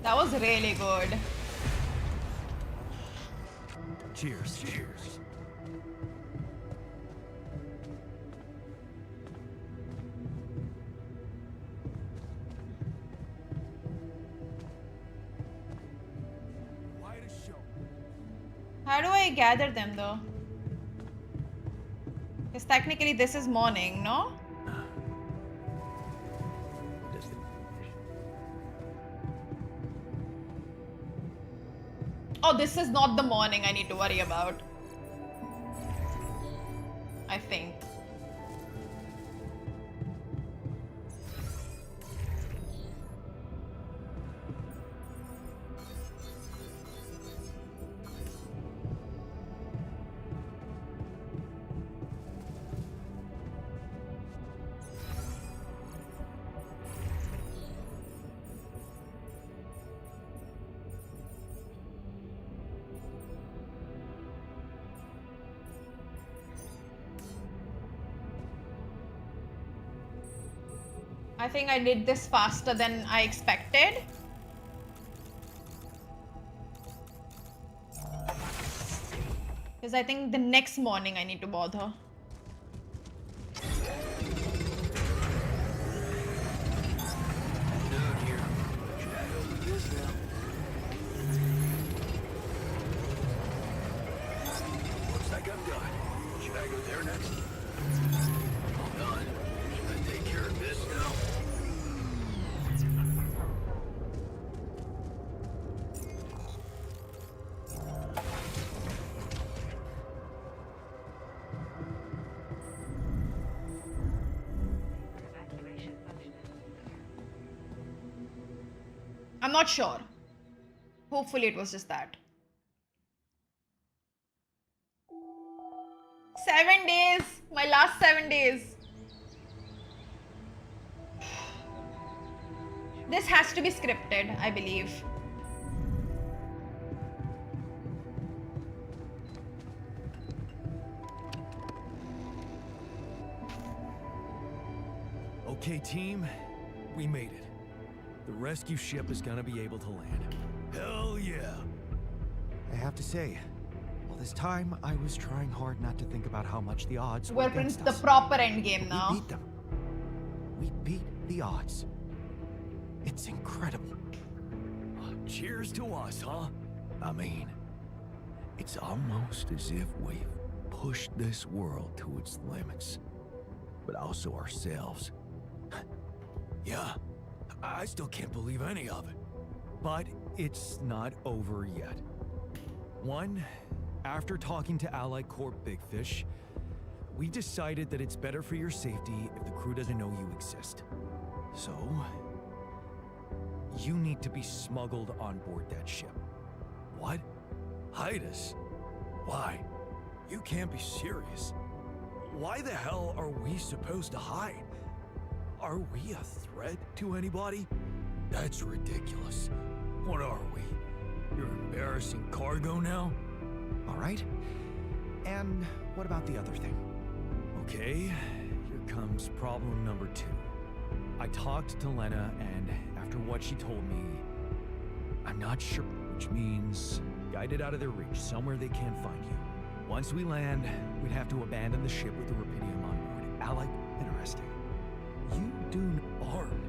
That was really good. Cheers. Cheers. Quite a show. How do I gather them though? Because technically this is morning, no? Oh, this is not the morning I need to worry about. I think. I think I did this faster than I expected. Because I think the next morning I need to bother. Down here. Should I open this now? Looks like I'm done. Should I go there next? I'm done. Should I take care of this now? I'm not sure. Hopefully it was just that. 7 days. My last 7 days. This has to be scripted, I believe. Okay, team, we made it. the rescue ship is gonna be able to land. Hell yeah! I have to say, all this time I was trying hard not to think about how much the odds were We're against the us. proper end game We now. beat them. We beat the odds. It's incredible. Cheers to us, huh? I mean, it's almost as if we've pushed this world to its limits, but also ourselves. Yeah, I still can't believe any of it. But it's not over yet. One, after talking to Allied Corp Big Fish, we decided that it's better for your safety if the crew doesn't know you exist. So, you need to be smuggled on board that ship. What? Hide us? Why? You can't be serious. Why the hell are we supposed to hide? Are we a threat to anybody? That's ridiculous. What are we? Your embarrassing cargo now? All right. And what about the other thing? Okay, here comes problem number 2. I talked to Lena, and after what she told me, I'm not sure, which means guided out of their reach, somewhere they can't find you. Once we land, we'd have to abandon the ship with the rubidium on board. Allied, interesting. You do armed.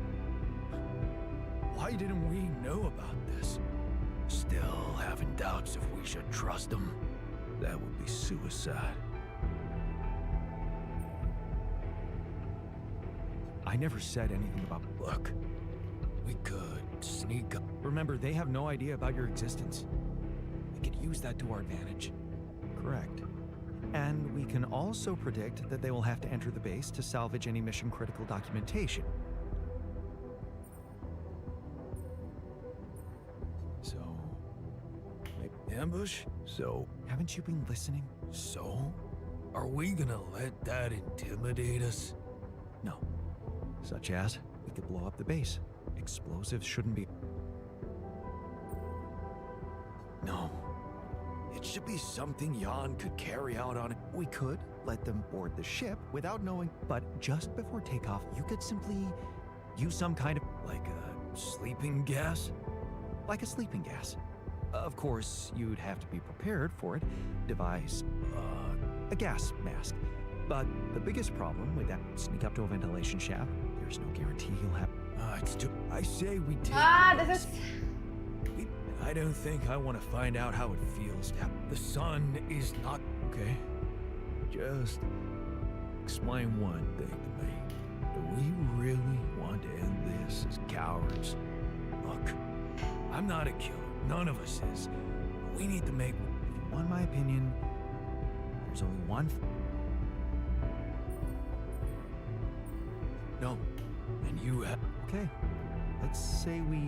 Why didn't we know about this? Still having doubts if we should trust them? That would be suicide. I never said anything about... Look, we could sneak up. Remember, they have no idea about your existence. We could use that to our advantage. Correct. And we can also predict that they will have to enter the base to salvage any mission-critical documentation. So... ambush? So... Haven't you been listening? So? Are we gonna let that intimidate us? No. Such as, we could blow up the base. Explosives shouldn't be... No. It should be something Jan could carry out on it. We could let them board the ship without knowing, but just before takeoff, you could simply use some kind of... Like a sleeping gas? Like a sleeping gas. Of course, you'd have to be prepared for it. Devise, a gas mask. But the biggest problem with that, sneak up to a ventilation shaft, there's no guarantee you'll have... It's too... I say we take... This is... I don't think I want to find out how it feels to have... The sun is not... Okay. Just explain one thing to me. Do we really want to end this as cowards? Look, I'm not a killer. None of us is. We need to make... If you want my opinion, there's only one... No. And you have... Okay. Let's say we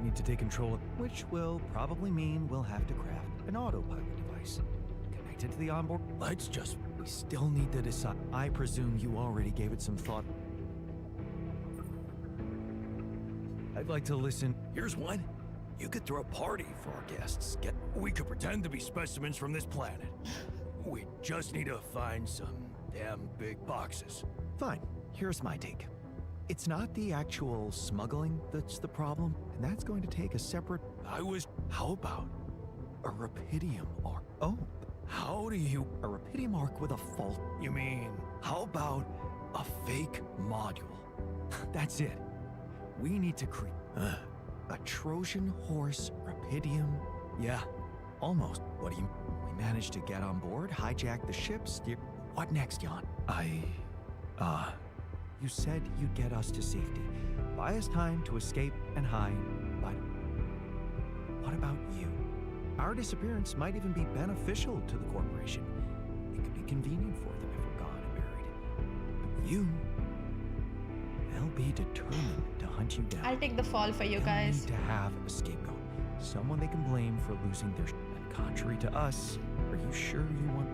need to take control of... Which will probably mean we'll have to craft an autopilot device. Connected to the onboard... Let's just... We still need to decide... I presume you already gave it some thought. I'd like to listen... Here's one. You could throw a party for our guests. We could pretend to be specimens from this planet. We just need to find some damn big boxes. Fine. Here's my take. It's not the actual smuggling that's the problem, and that's going to take a separate... How about a rubidium arc? Oh. How do you... A rubidium arc with a fault? You mean, how about a fake module? That's it. We need to create... A Trojan horse rubidium? Yeah, almost. What do you... We managed to get on board, hijack the ship, steer... What next, Jan? You said you'd get us to safety. Buy us time to escape and hide, but... What about you? Our disappearance might even be beneficial to the corporation. It could be convenient for them if we're gone and buried. But you... They'll be determined to hunt you down. I'll take the fall for you They'll guys. need to have a scapegoat. Someone they can blame for losing their... And contrary to us, are you sure you want...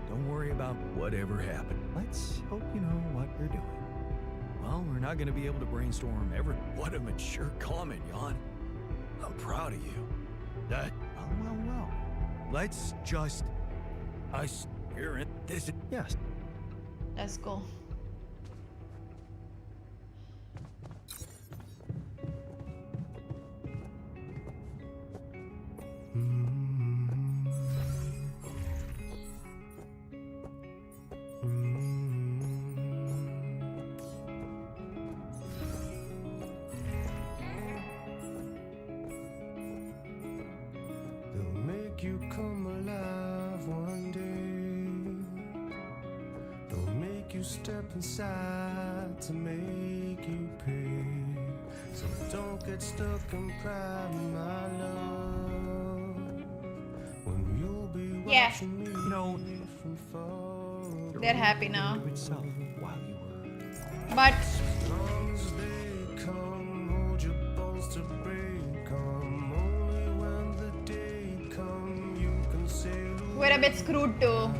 Don't worry about whatever happened. Let's hope you know what you're doing. Well, we're not going to be able to brainstorm ever. What a mature comment, Jan. I'm proud of you. That... Well. Let's just... I hear it. This... Yes. Let's go. step inside to make you pay. So don't get stuck in pride, my love. When you'll be watching me from far. They're happy now. Itself while you were. But As long as they come, hold your balls to break 'em. Only when the day come, you can sail away. we're a bit screwed too.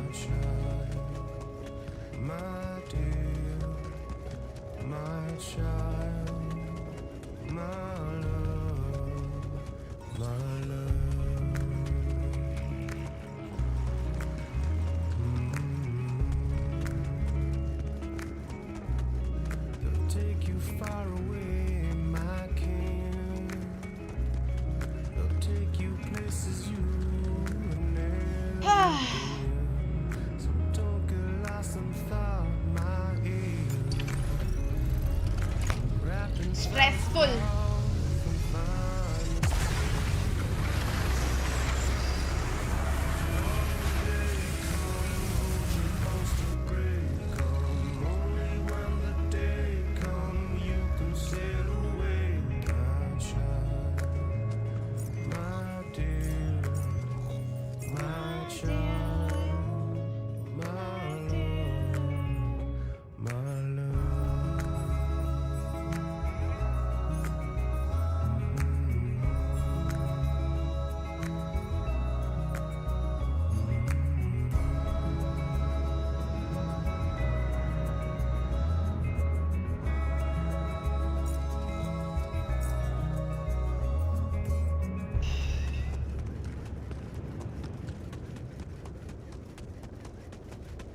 My dear, my child, my love, my love. They'll take you far away, my king. They'll take you places you never. So don't get lost in thought, my ear. Stressful.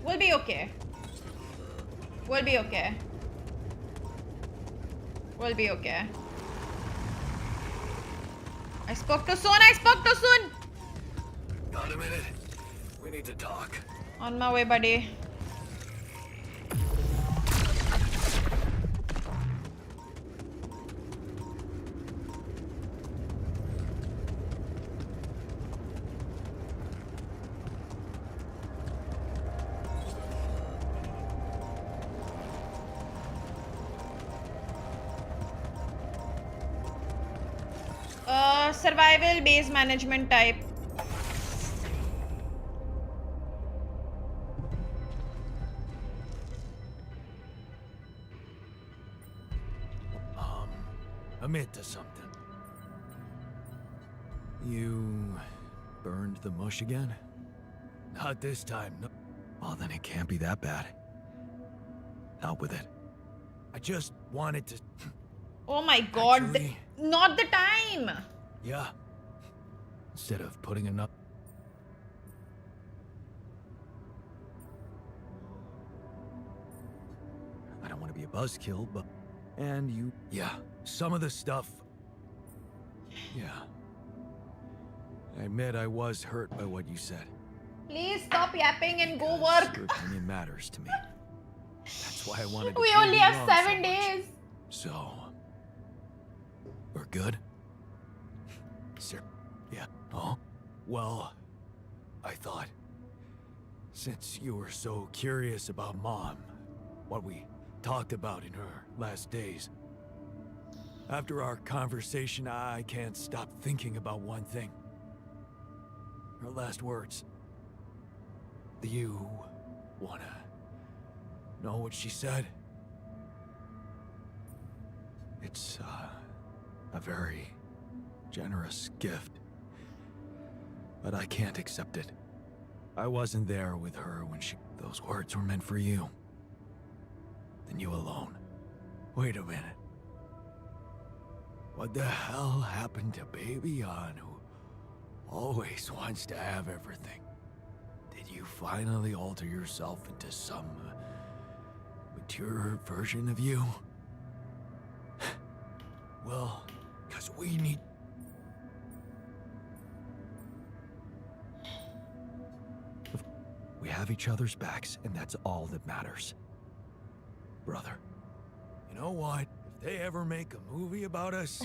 We'll be okay. We'll be okay. We'll be okay. I spoke too soon. I spoke too soon. Got a minute? We need to talk. On my way, buddy. Survival base management type. Admit to something. You burned the mush again? Not this time, no. Well, then it can't be that bad. Out with it. I just wanted to... Oh my god. Actually, not the time. yeah. Instead of putting enough... I don't want to be a buzzkill, but... And you... Yeah, some of the stuff... Yeah. I admit I was hurt by what you said. Please stop yapping and go work. Your opinion matters to me. That's why I wanted to We prove only you have wrong 7 so much. days. So... We're good? Sir. Yeah. Oh? Well, I thought... Since you were so curious about Mom, what we talked about in her last days... After our conversation, I can't stop thinking about one thing. Her last words. Do you wanna know what she said? It's, a very generous gift. But I can't accept it. I wasn't there with her when she... Those words were meant for you. And you alone. Wait a minute. What the hell happened to Baby Yan, who always wants to have everything? Did you finally alter yourself into some mature version of you? Well, because we need... We have each other's backs, and that's all that matters. Brother. You know what? If they ever make a movie about us,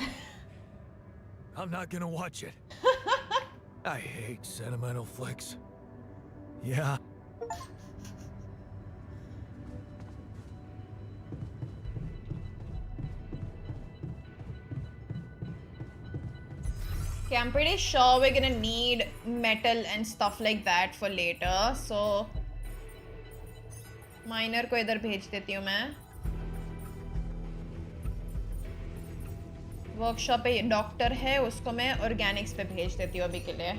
I'm not gonna watch it. I hate sentimental flicks. Yeah. Okay, I'm pretty sure we're gonna need metal and stuff like that for later. So minor को इधर भेज देती हूँ मैं. Workshop पे doctor है, उसको मैं ऑर्गेनिक्स पे भेज देती हूँ अभी के लिए.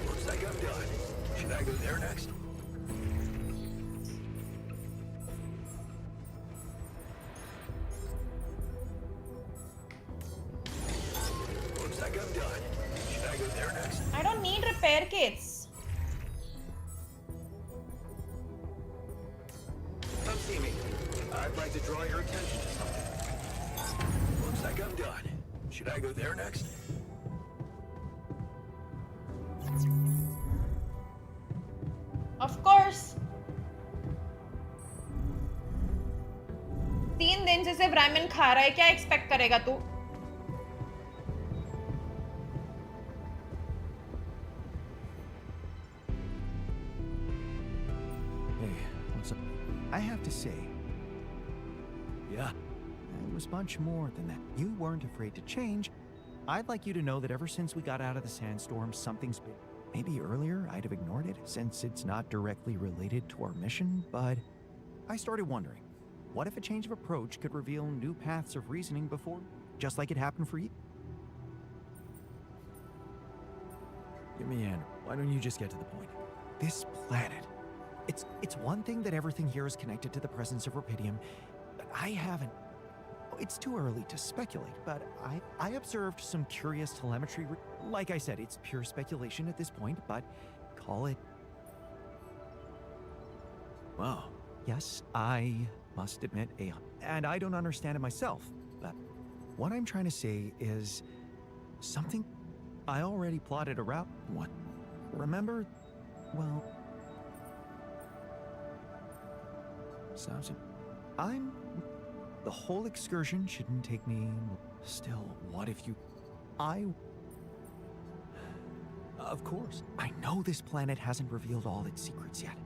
Looks like I'm done. Should I go there next? Looks like I'm done. Should I go there next? I don't need repair kits. Come see me. I'd like to draw your attention to something. Looks like I'm done. Should I go there next? Of course. 3 दिन से सिर्फ Riemann खा रहा है, क्या expect करेगा तू? Hey, what's up? I have to say, yeah, it was much more than that. You weren't afraid to change. I'd like you to know that ever since we got out of the sandstorm, something's been... Maybe earlier I'd have ignored it, since it's not directly related to our mission, but I started wondering, what if a change of approach could reveal new paths of reasoning before, just like it happened for you? Give me an... Why don't you just get to the point? This planet. It's one thing that everything here is connected to the presence of Rapidium, but I haven't... It's too early to speculate, but I observed some curious telemetry. Like I said, it's pure speculation at this point, but call it... Wow. Yes, I must admit, and I don't understand it myself, but what I'm trying to say is something I already plotted a route. What? Remember? Well... I'm... The whole excursion shouldn't take me... Still, what if you... Of course. I know this planet hasn't revealed all its secrets yet.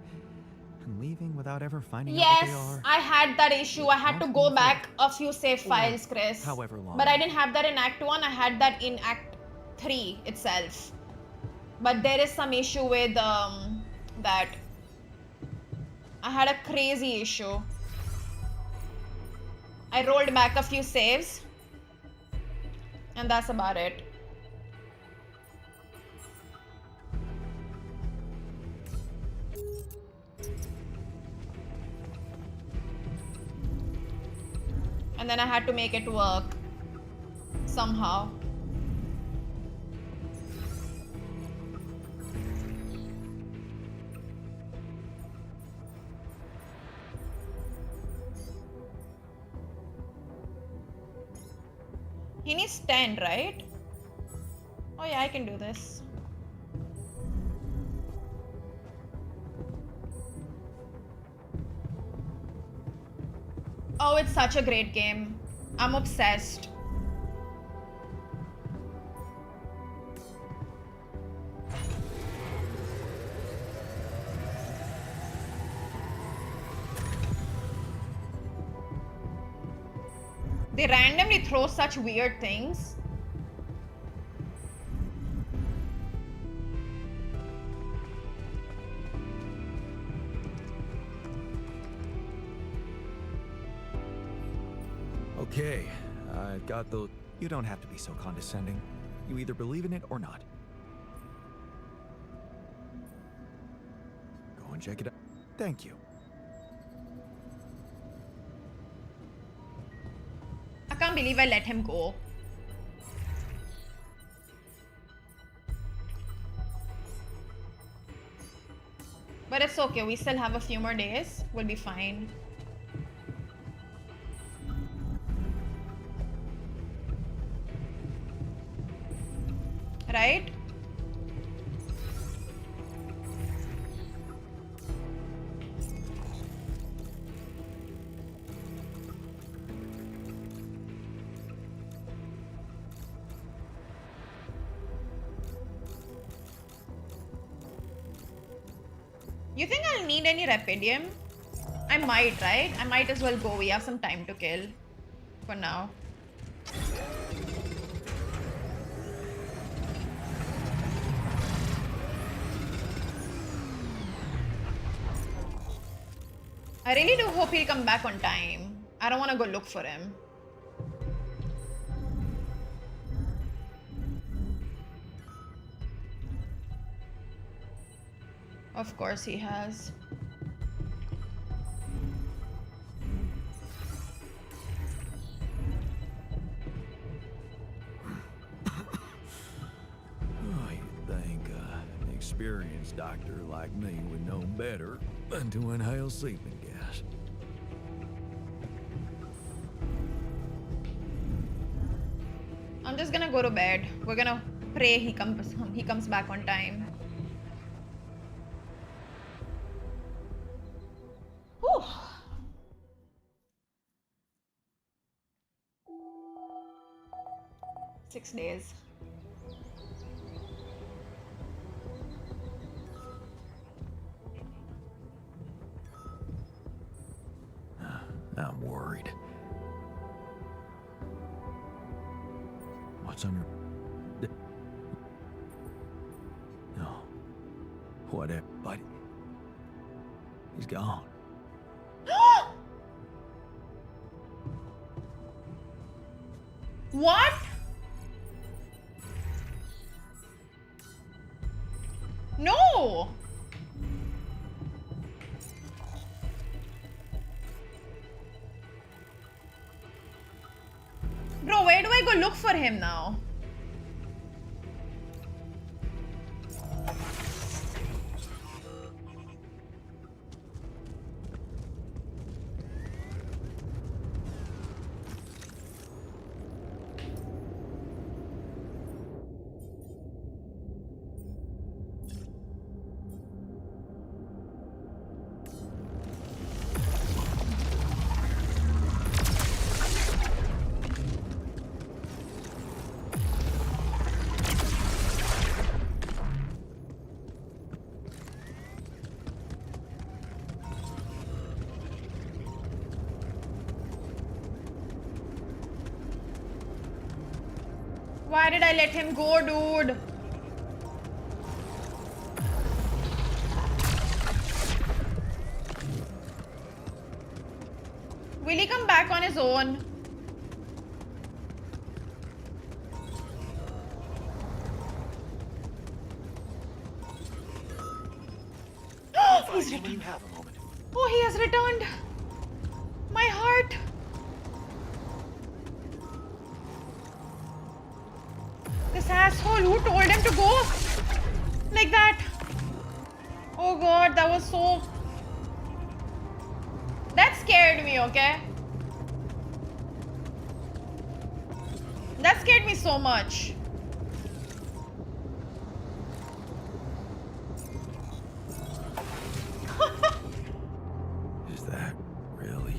And leaving without ever finding out what they are... Yes, I had that issue. I had to go back a few save files, Chris. However long. But I didn't have that in Act 1. I had that in Act 3 itself. But there is some issue with that. I had a crazy issue. I rolled back a few saves, and that's about it. And then I had to make it work somehow. He needs 10, right? Oh yeah, I can do this. Oh, it's such a great game. I'm obsessed. They randomly throw such weird things. Okay, I've got the... You don't have to be so condescending. You either believe in it or not. Go and check it out. Thank you. I can't believe I let him go. But it's okay, we still have a few more days. We'll be fine. Right? You think I'll need any Rapidium? I might, right? I might as well go. We have some time to kill for now. I really do hope he'll come back on time. I don't want to go look for him. Of course he has. Oh, you'd think an experienced doctor like me would know better than to inhale sleeping gas. I'm just gonna go to bed. We're gonna pray he comes back on time. Whew. Six days. I'm worried. What's on your... No. Whatever, but... He's gone. What? No! Bro, where do I go look for him now? Why did I let him go, dude? Will he come back on his own? He's returned. Oh, he has returned. My heart. This asshole who told him to go like that. Oh god, that was so... That scared me, okay? That scared me so much. Is that really?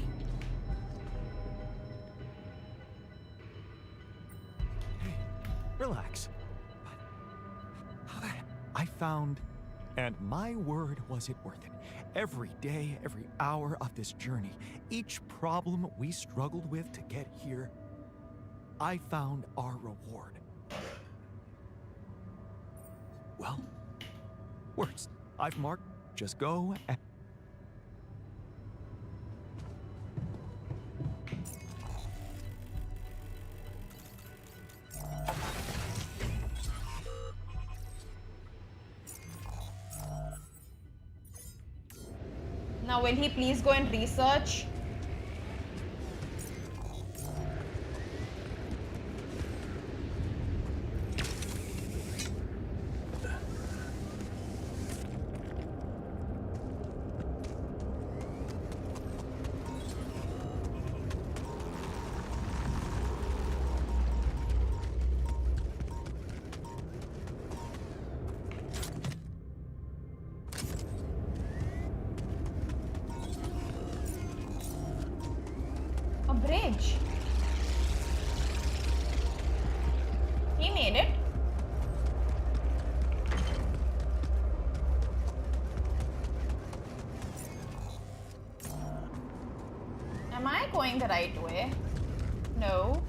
Hey, relax. I found, and my word, was it worth it. Every day, every hour of this journey, each problem we struggled with to get here, I found our reward. Well, words I've marked. Just go and... Now, will he please go and research? Bridge. He made it. Am I going the right way? No.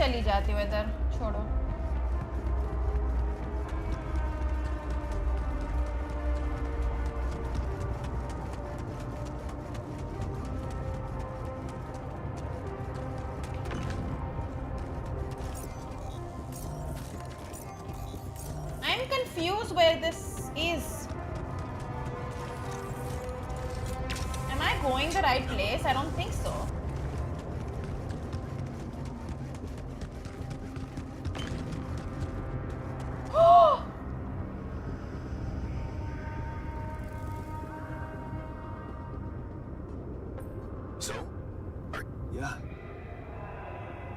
चली जाती हूँ इधर, छोड़ो। I'm confused where this is. Am I going the right place? I don't think so. So? Yeah.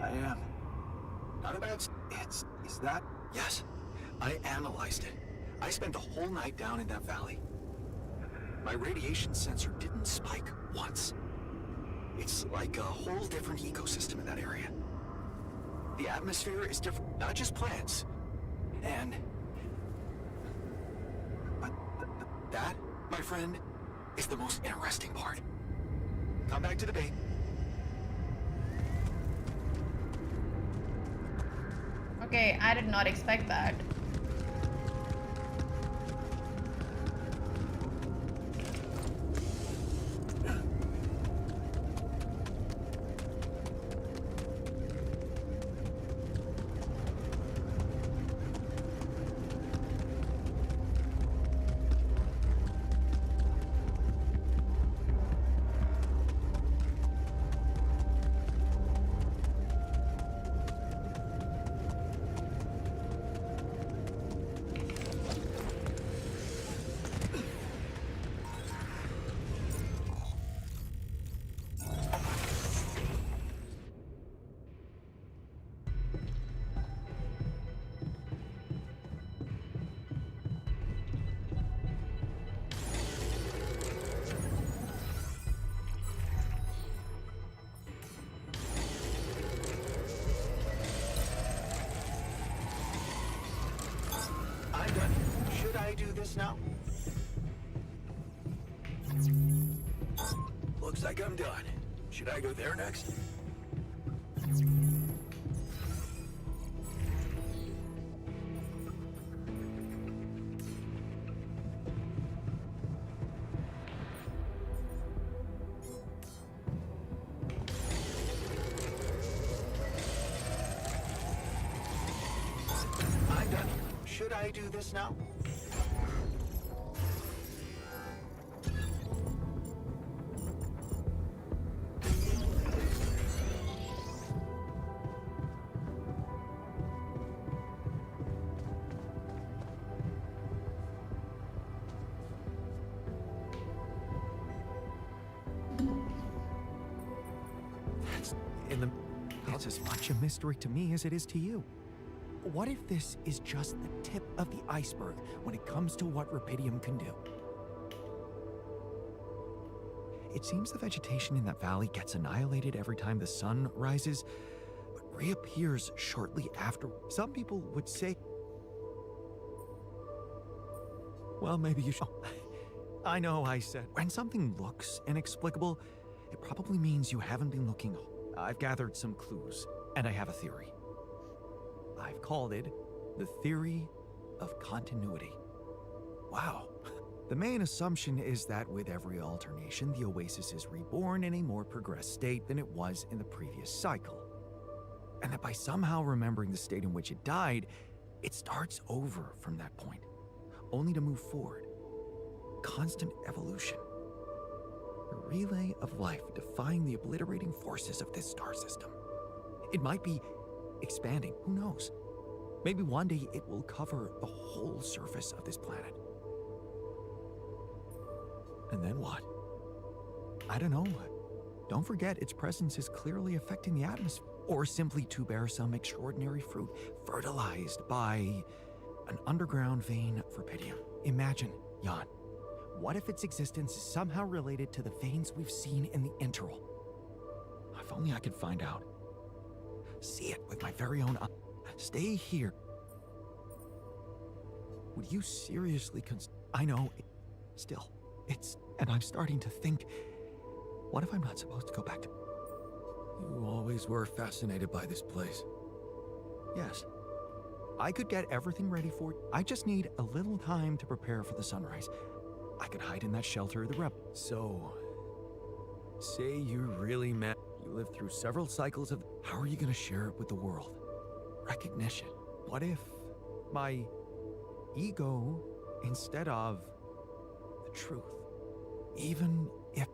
I am. Not a bad... Is that... Yes. I analyzed it. I spent the whole night down in that valley. My radiation sensor didn't spike once. It's like a whole different ecosystem in that area. The atmosphere is different, not just plants. And... But that, my friend, is the most interesting part. Come back to the bait. Okay, I did not expect that. I do this now? Looks like I'm done. Should I go there next? I'm done. Should I do this now? It's as much a mystery to me as it is to you. What if this is just the tip of the iceberg when it comes to what Rupidium can do? It seems the vegetation in that valley gets annihilated every time the sun rises, but reappears shortly after. Some people would say... Well, maybe you should... I know I said... When something looks inexplicable, it probably means you haven't been looking. I've gathered some clues, and I have a theory. I've called it the theory of continuity. Wow. The main assumption is that with every alternation, the oasis is reborn in a more progressed state than it was in the previous cycle. And that by somehow remembering the state in which it died, it starts over from that point, only to move forward. Constant evolution. A relay of life defying the obliterating forces of this star system. It might be expanding, who knows? Maybe one day it will cover the whole surface of this planet. And then what? I don't know. Don't forget its presence is clearly affecting the atmosphere, or simply to bear some extraordinary fruit, fertilized by an underground vein of rupidium. Imagine, Jan, what if its existence is somehow related to the veins we've seen in the interval? If only I could find out. See it with my very own eyes. Stay here. Would you seriously I know, still, and I'm starting to think, what if I'm not supposed to go back to... You always were fascinated by this place. Yes. I could get everything ready for you. I just need a little time to prepare for the sunrise. I could hide in that shelter of the rebel. So, say you're really mad. You lived through several cycles of. How are you gonna share it with the world? Recognition. What if my ego instead of the truth? Even if,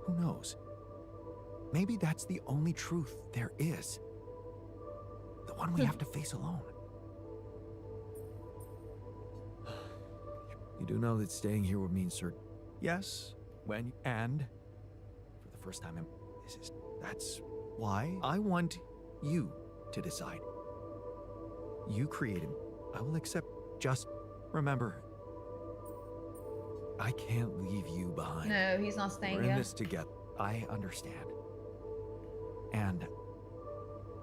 who knows? Maybe that's the only truth there is. The one we have to face alone. You do know that staying here would mean certain. Yes, and for the first time in that's why I want you to decide. You created me. I will accept. Just remember, I can't leave you behind. No, he's not staying We're in here. this together. I understand. And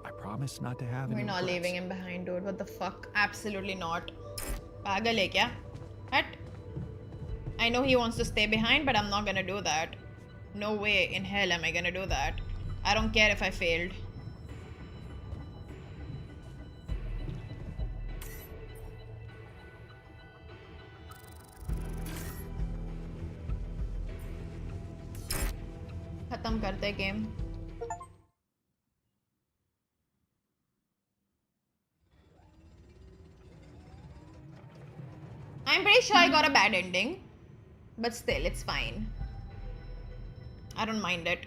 I promise not to have any We're not regrets. leaving him behind, dude. What the fuck? Absolutely not. Pagal hai kya? What? I know he wants to stay behind, but I'm not gonna do that. No way in hell am I gonna do that. I don't care if I failed. खत्म करते game. I'm pretty sure I got a bad ending, but still, it's fine. I don't mind it.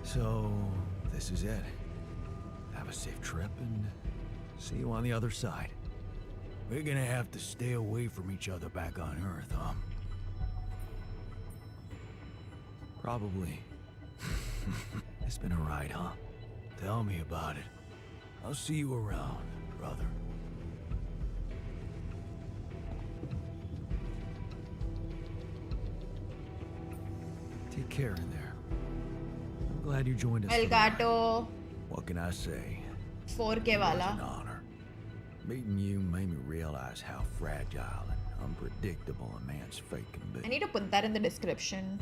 So, this is it. Have a safe trip and see you on the other side. We're gonna have to stay away from each other back on Earth, huh? Probably. It's been a ride, huh? Tell me about it. I'll see you around, brother. Take care in there. I'm glad you joined us. for the ride. Elgato What can I say? 4K It was wala. an honor. Meeting you made me realize how fragile and unpredictable a man's fate can I be. need to put that in the description.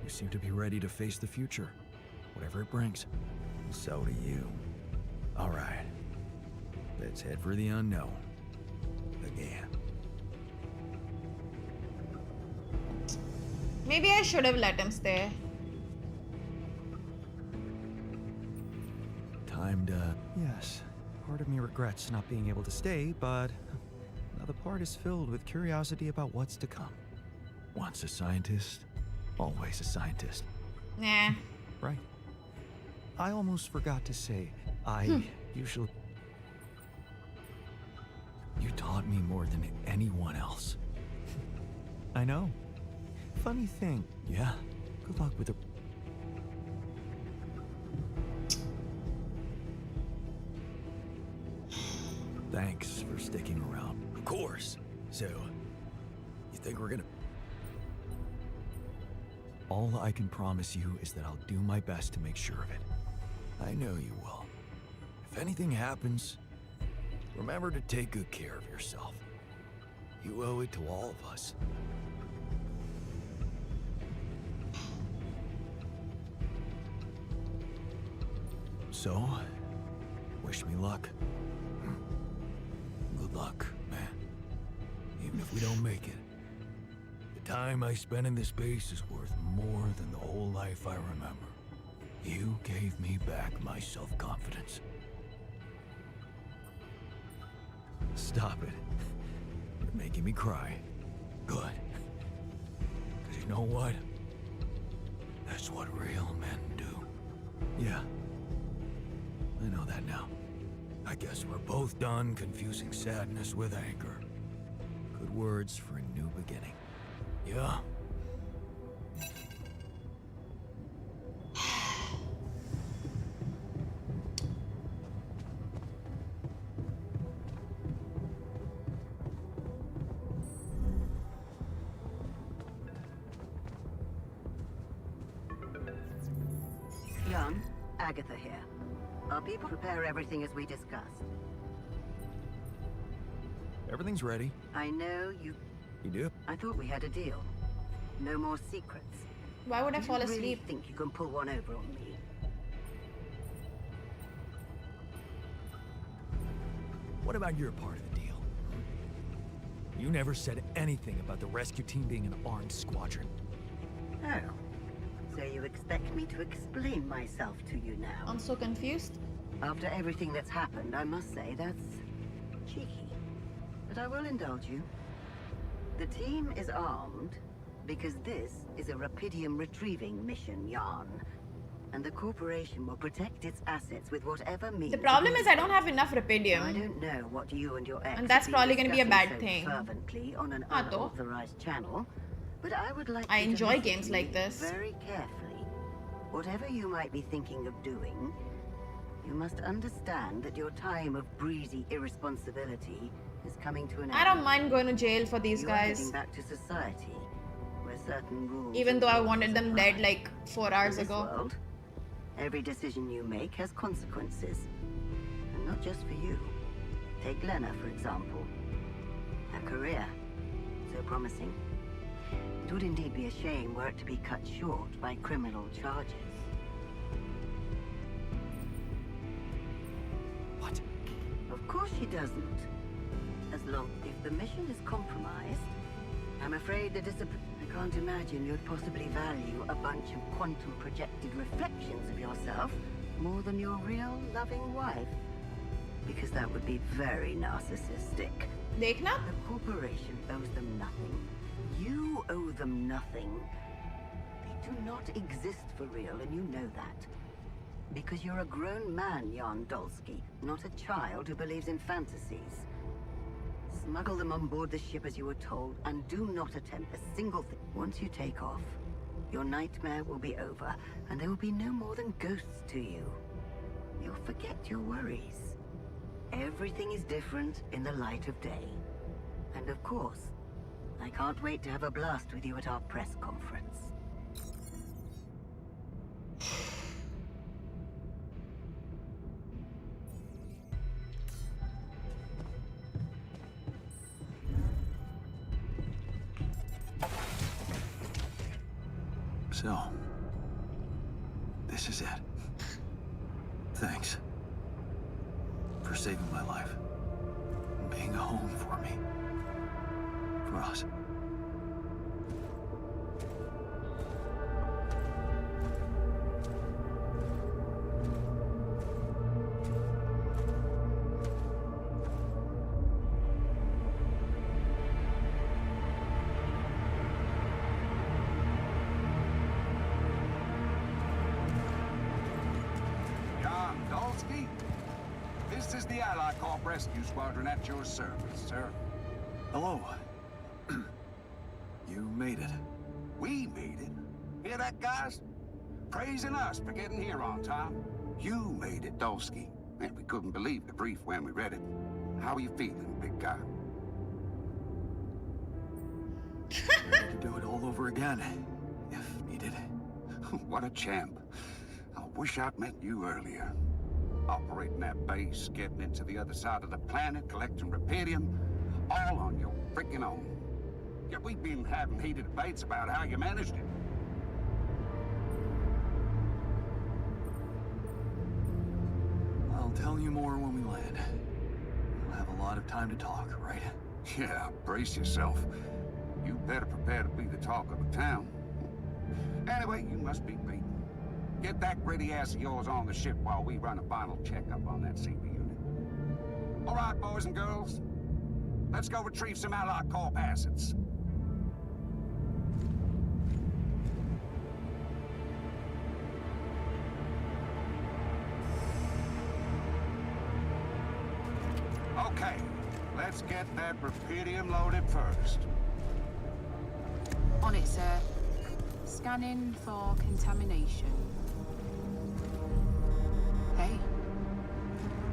You seem to be ready to face the future, whatever it brings. So do you. All right. Let's head for the unknown. Again. Maybe I should have let him stay. Time to... Yes, part of me regrets not being able to stay, but another part is filled with curiosity about what's to come. Once a scientist, always a scientist. Nah. Right. I almost forgot to say, I usually... You taught me more than anyone else. I know. Funny thing. Yeah. Good luck with the... Thanks for sticking around. Of course. So, you think we're gonna... All I can promise you is that I'll do my best to make sure of it. I know you will. If anything happens, remember to take good care of yourself. You owe it to all of us. So, wish me luck. Good luck, man. Even if we don't make it, the time I spent in this base is worth more than the whole life I remember. You gave me back my self-confidence. Stop it. You're making me cry. Good. Because you know what? That's what real men do. Yeah. I know that now. I guess we're both done confusing sadness with anger. Good words for a new beginning. Yeah. Jan, Agatha here. Our people prepare everything as we discussed. Everything's ready. I know you... You do? I thought we had a deal. No more secrets. Why would I fall Do you really asleep? think you can pull one over on me? What about your part of the deal? You never said anything about the rescue team being an armed squadron. Oh. So you expect me to explain myself to you now? I'm so confused. After everything that's happened, I must say that's cheeky. But I will indulge you. The team is armed because this is a Rapidium retrieving mission, Jan. And the corporation will protect its assets with whatever means. The problem is I don't have enough Rapidium. I don't know what you and your ex And that's have been probably going to be a discussing bad so thing. fervently on an Haan toh. unauthorized channel, but I would like I you to enjoy listen games to like me this. very carefully. Whatever you might be thinking of doing, you must understand that your time of breezy irresponsibility is coming to an end. I don't mind going to jail for these You are guys. heading back to society, where certain rules Even and though I laws wanted them apply. dead like 4 hours In this ago. world, every decision you make has consequences. And not just for you. Take Lena, for example. Her career. So promising. It would indeed be a shame were it to be cut short by criminal charges. What? Of course she doesn't. As long if the mission is compromised, I'm afraid the I can't imagine you'd possibly value a bunch of quantum projected reflections of yourself more than your real loving wife. Because that would be very narcissistic. Dekhna? The corporation owes them nothing. You owe them nothing. They do not exist for real, and you know that. Because you're a grown man, Jan Dolsky, not a child who believes in fantasies. Smuggle them on board the ship as you were told, and do not attempt a single thing. Once you take off, your nightmare will be over, and there will be no more than ghosts to you. You'll forget your worries. Everything is different in the light of day. And of course, I can't wait to have a blast with you at our press conference. So, this is it. Thanks for saving my life and being a home for me. For us. Jan Dolsky, this is the Ally Corp Rescue Squadron at your service, sir. Hello. You made it. We made it. Hear that, guys? Praising us for getting here on time. You made it, Dolsky. And we couldn't believe the brief when we read it. How are you feeling, big guy? Ready to do it all over again, if needed. What a champ. I wish I'd met you earlier. Operating that base, getting into the other side of the planet, collecting Rapidium, all on your freaking own. Yet we've been having heated debates about how you managed it. I'll tell you more when we land. We'll have a lot of time to talk, right? Yeah, brace yourself. You better prepare to be the talk of the town. Anyway, you must be beaten. Get that gritty ass of yours on the ship while we run a final checkup on that CB unit. All right, boys and girls. Let's go retrieve some Allied Corp assets. Okay, let's get that Rapidium loaded first. On it, sir. Scanning for contamination. Hey,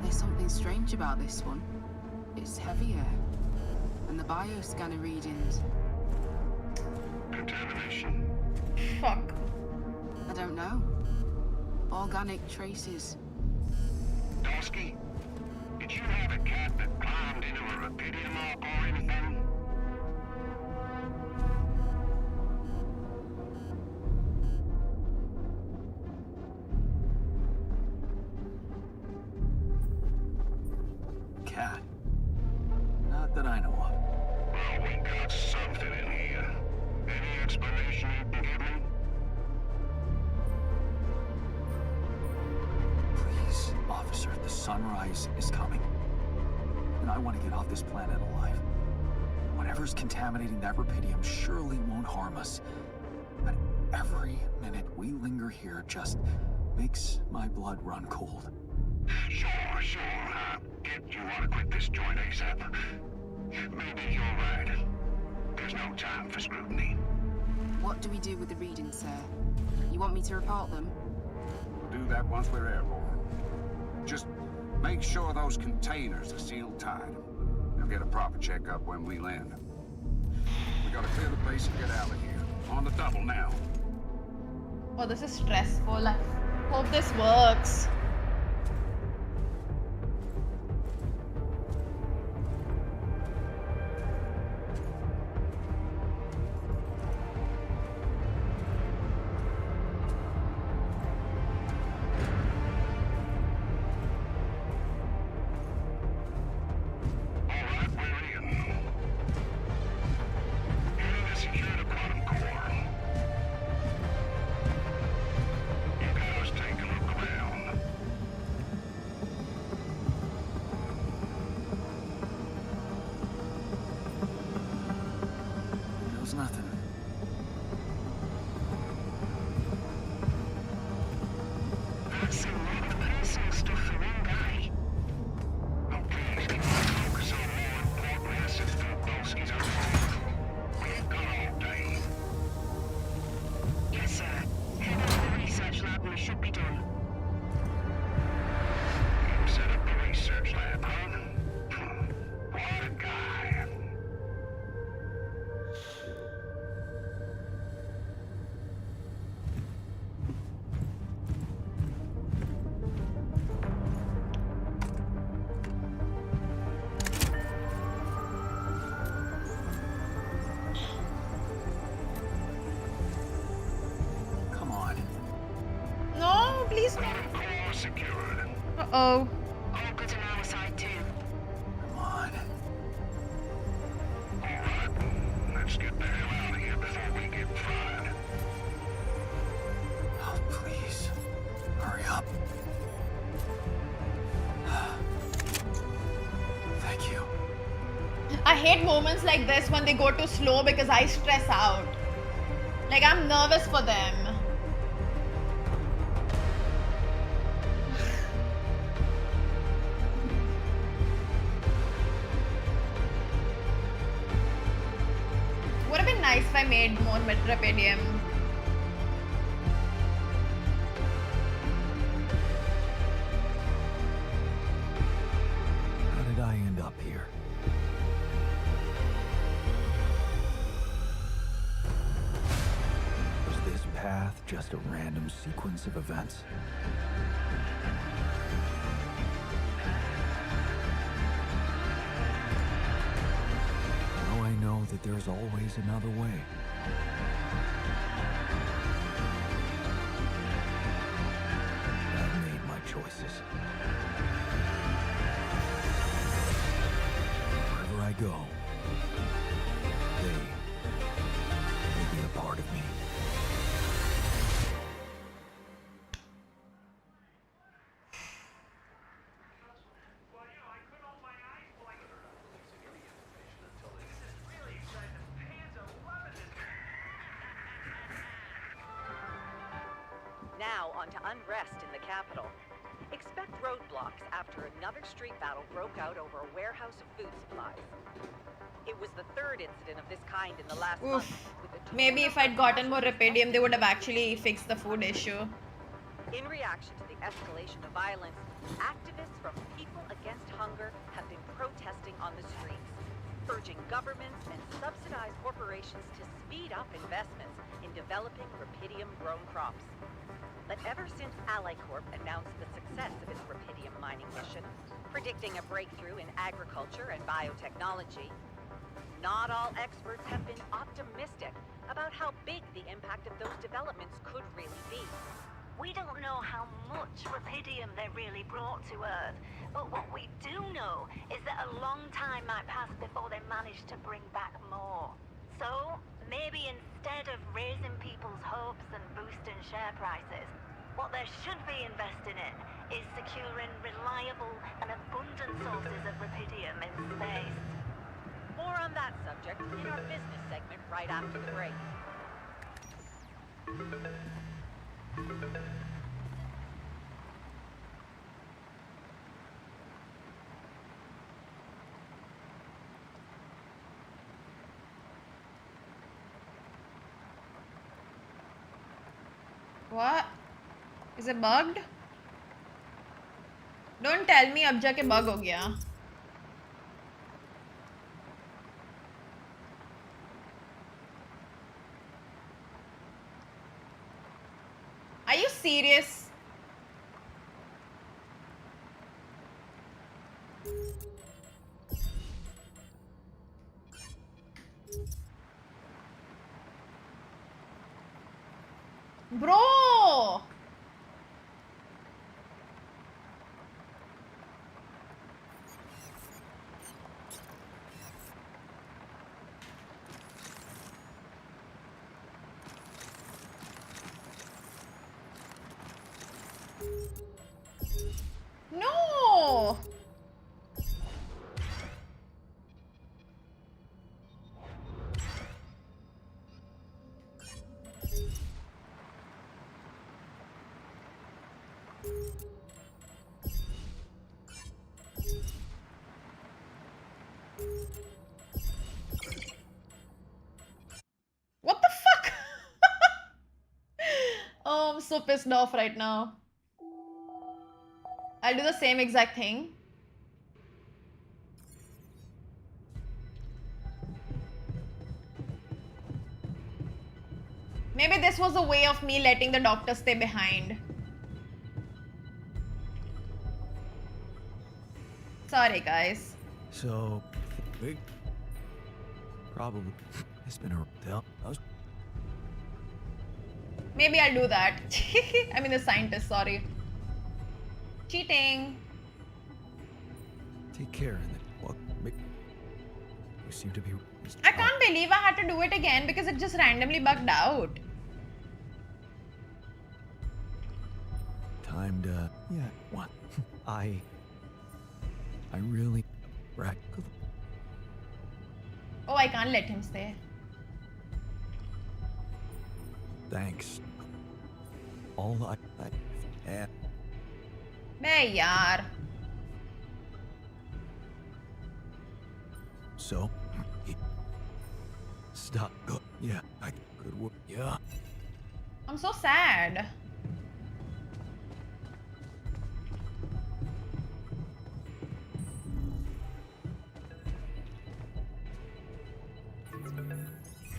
there's something strange about this one. It's heavier. And the bioscanner readings. Contamination. Fuck. I don't know. Organic traces. Dulski, did you have a cat that climbed into a Rapidium arc or anything? Cat? Not that I know of. Well, we got something in here. Any explanation you can give me? Please, officer, the sunrise is coming. And I want to get off this planet alive. Whatever's contaminating that Rapidium surely won't harm us. But every minute we linger here just makes my blood run cold. Sure. Get you want to quit this joint ASAP. Maybe you're right. There's no time for scrutiny. What do we do with the readings, sir? You want me to report them? We'll do that once we're airborne. Just make sure those containers are sealed tight. You'll get a proper checkup when we land. We gotta clear the base and get out of here. On the double now. Oh, this is stressful. I hope this works. Nothing. That's a lot of personal stuff for one guy. Oh, please, can you focus on more important assets than Dulski's own life? We've got all day. Yes, sir. Head over to the research lab and we should be done. You set up the research lab, huh? What a guy. Uh-oh. All good on our side too. Come on. Alright, let's get the hell out of here before we get fried. Oh, please. Hurry up. Thank you. I hate moments like this when they go too slow because I stress out. Like, I'm nervous for them. Would have been nice if I made more Metropidium. How did I end up here? Was this path just a random sequence of events? Now I know that there's always another way. I've made my choices. Wherever I go, they will be a part of me. Now on to unrest in the capital. Expect roadblocks after another street battle broke out over a warehouse of food supplies. It was the third incident of this kind in the last month. Maybe if I'd gotten more Rapidium, they would have actually fixed the food issue. In reaction to the escalation of violence, activists from People Against Hunger have been protesting on the streets, urging governments and subsidized corporations to speed up investments in developing Rapidium-grown crops. that ever since AliCorp announced the success of its rubidium mining mission, predicting a breakthrough in agriculture and biotechnology, not all experts have been optimistic about how big the impact of those developments could really be. We don't know how much rubidium they really brought to Earth, but what we do know is that a long time might pass before they manage to bring back more. So, maybe instead of raising people's hopes and boosting share prices, what they should be investing in is securing reliable and abundant sources of rubidium in space. More on that subject in our business segment right after the break. What? Is it bugged? Don't tell me अब जाके bug हो गया. Are you serious? Bro! No! What the fuck? Oh, I'm so pissed off right now. I'll do the same exact thing. Maybe this was a way of me letting the doctor stay behind. Sorry, guys. So, big. Probably. It's been a tell. Maybe I'll do that. I mean the scientist, sorry. Cheating. Take care and then what? You seem to be. I can't believe I had to do it again because it just randomly bugged out. Time to. Yeah. What? I really. Right. Oh, I can't let him stay. Thanks. All I had. Beh, yaar. So, stop. Go. Yeah, I could work. Yeah. I'm so sad.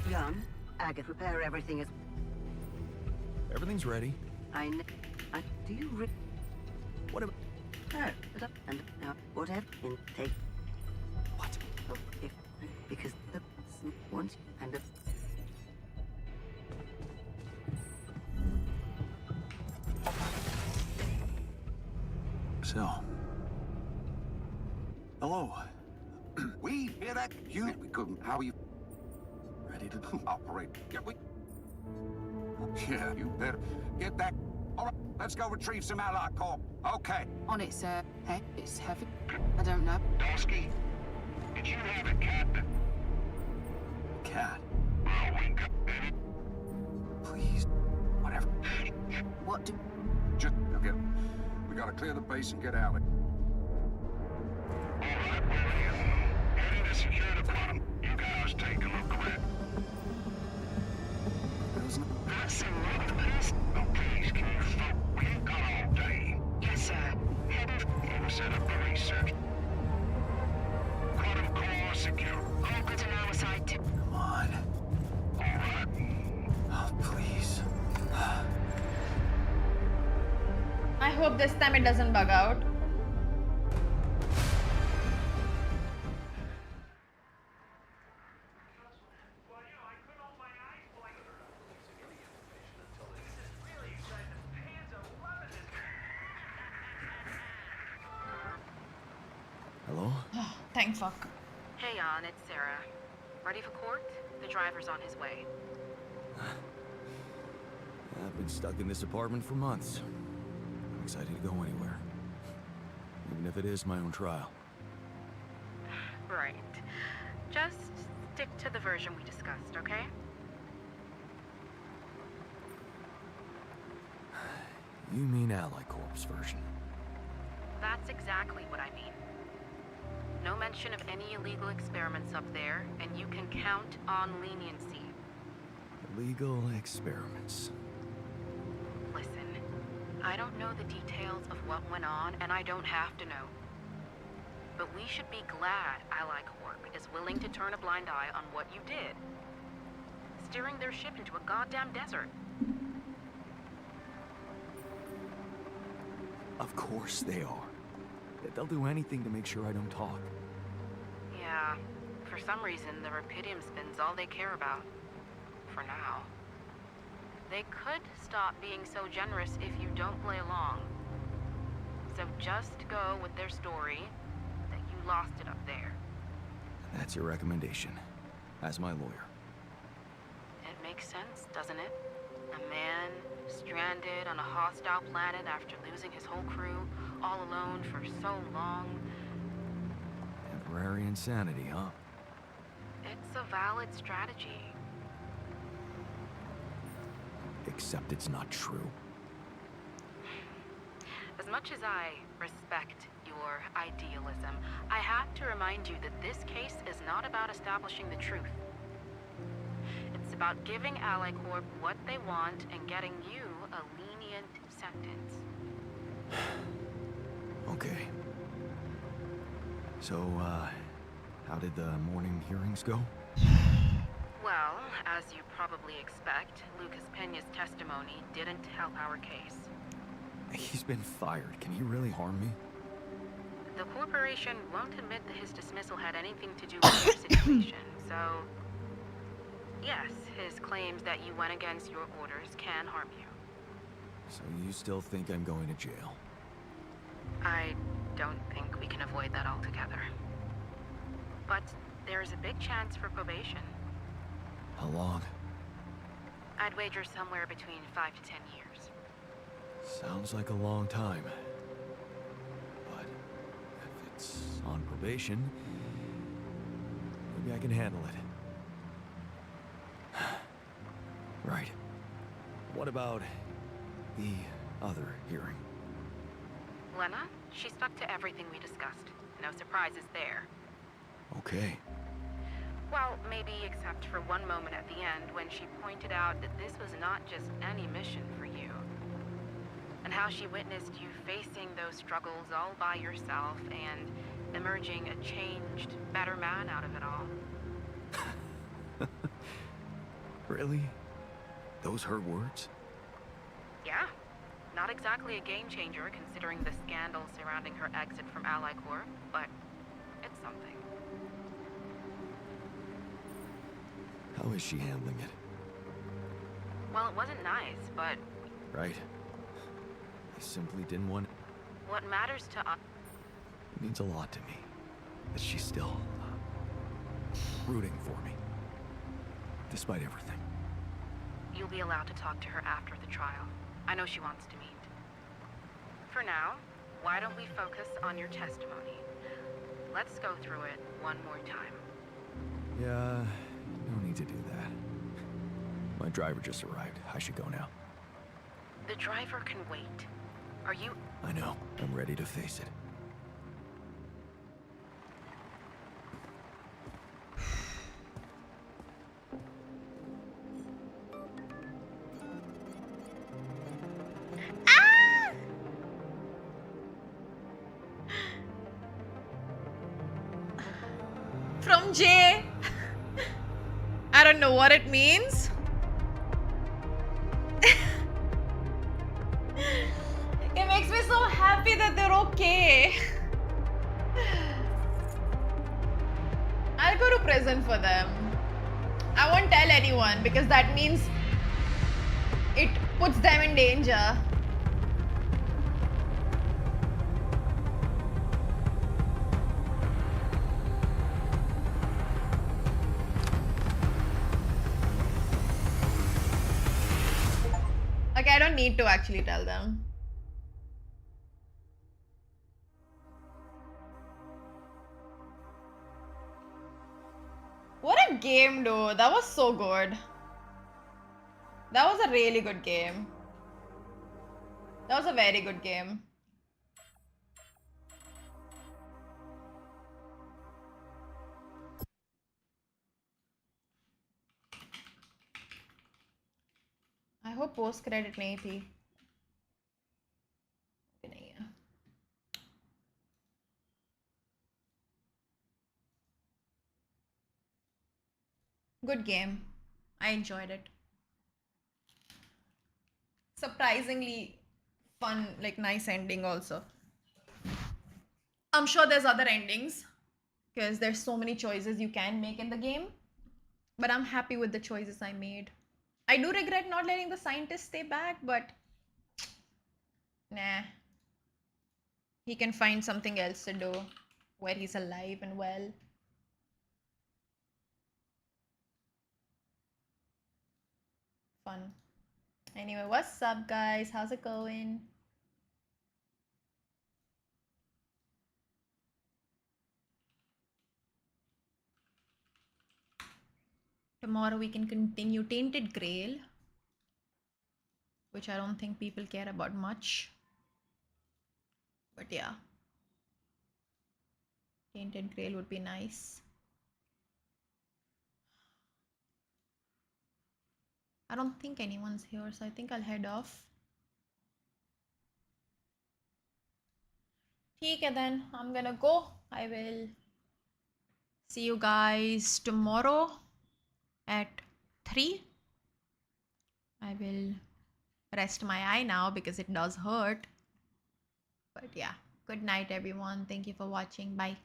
Jan, Agatha, prepare everything as... Everything's ready. Do you What am and now whatever take what? Oh, if because the once and the So. Hello. We hear that? You we couldn't. How are you? Ready to operate? Yeah, we. Yeah, you better get that. All right, let's go retrieve some Ally Corp. Okay. On it, sir. Hey, it's heavy. I don't know. Donsky, did you have a cat? Cat. Please, whatever. What do... Just okay. We gotta clear the base and get out of it. All right, we're heading to secure the quantum. You guys take a look around. That's a lot of this. Oh, please, can you stop? We ain't got all day. Yes, sir. Headed. We'll set up the research. Quantum core secure. All good on our side, too. Come on. All right. Oh, please. hope this time it doesn't bug out. Hello? Thank fuck. Hey, Jan, it's Sarah. Ready for court? The driver's on his way. I've been stuck in this apartment for months. I'm excited to go anywhere. Even if it is my own trial. Right. Just stick to the version we discussed, okay? You mean Ally Corp's version? That's exactly what I mean. No mention of any illegal experiments up there, and you can count on leniency. Illegal experiments. Listen, I don't know the details of what went on, and I don't have to know. But we should be glad Ally Corp is willing to turn a blind eye on what you did. Steering their ship into a goddamn desert. Of course they are. They'll do anything to make sure I don't talk. Yeah, for some reason, the Rapidium spin's all they care about. For now. They could stop being so generous if you don't play along. So just go with their story that you lost it up there. That's your recommendation, as my lawyer. It makes sense, doesn't it? A man stranded on a hostile planet after losing his whole crew, all alone for so long. Temporary insanity, huh? It's a valid strategy. Except it's not true. As much as I respect your idealism, I have to remind you that this case is not about establishing the truth. It's about giving Ally Corp what they want and getting you a lenient sentence. Okay. So, how did the morning hearings go? Well, as you probably expect, Lucas Peña's testimony didn't help our case. He's been fired. Can he really harm me? The corporation won't admit that his dismissal had anything to do with your situation, so... Yes, his claims that you went against your orders can harm you. So you still think I'm going to jail? I don't think we can avoid that altogether. But there's a big chance for probation. How long? I'd wager somewhere between 5 to 10 years. Sounds like a long time. But if it's on probation, maybe I can handle it. Right. What about the other hearing? Lena, she stuck to everything we discussed. No surprises there. Okay. Well, maybe except for one moment at the end when she pointed out that this was not just any mission for you. And how she witnessed you facing those struggles all by yourself and emerging a changed, better man out of it all. Really? Those her words? Yeah. Not exactly a game changer considering the scandal surrounding her exit from Ally Corp, but it's something. How is she handling it? Well, it wasn't nice, but Right. I simply didn't want... what matters to us... It means a lot to me that she's still rooting for me, despite everything. You'll be allowed to talk to her after the trial. I know she wants to meet. For now, why don't we focus on your testimony? Let's go through it one more time. Yeah, no need to do that. My driver just arrived. I should go now. The driver can wait. Are you... I know. I'm ready to face it. From J. I don't know what it means. It makes me so okay. I'll go to prison for them. I won't tell anyone because that means it puts them in danger. Okay, I don't need to actually tell them. What a game, dude. That was so good. That was a really good game. That was a very good game. I hope post credit nahi thi. Nahi hai. Good game. I enjoyed it. Surprisingly fun, like nice ending also. I'm sure there's other endings because there's so many choices you can make in the game. But I'm happy with the choices I made. I do regret not letting the scientist stay back, but nah. He can find something else to do where he's alive and well. Fun. Anyway, what's up, guys? How's it going? Tomorrow we can continue Tainted Grail, which I don't think people care about much. But yeah. Tainted Grail would be nice. I don't think anyone's here, so I think I'll head off. Okay, then I'm gonna go. I will see you guys tomorrow at 3. I will rest my eye now because it does hurt. But yeah, good night, everyone. Thank you for watching. Bye.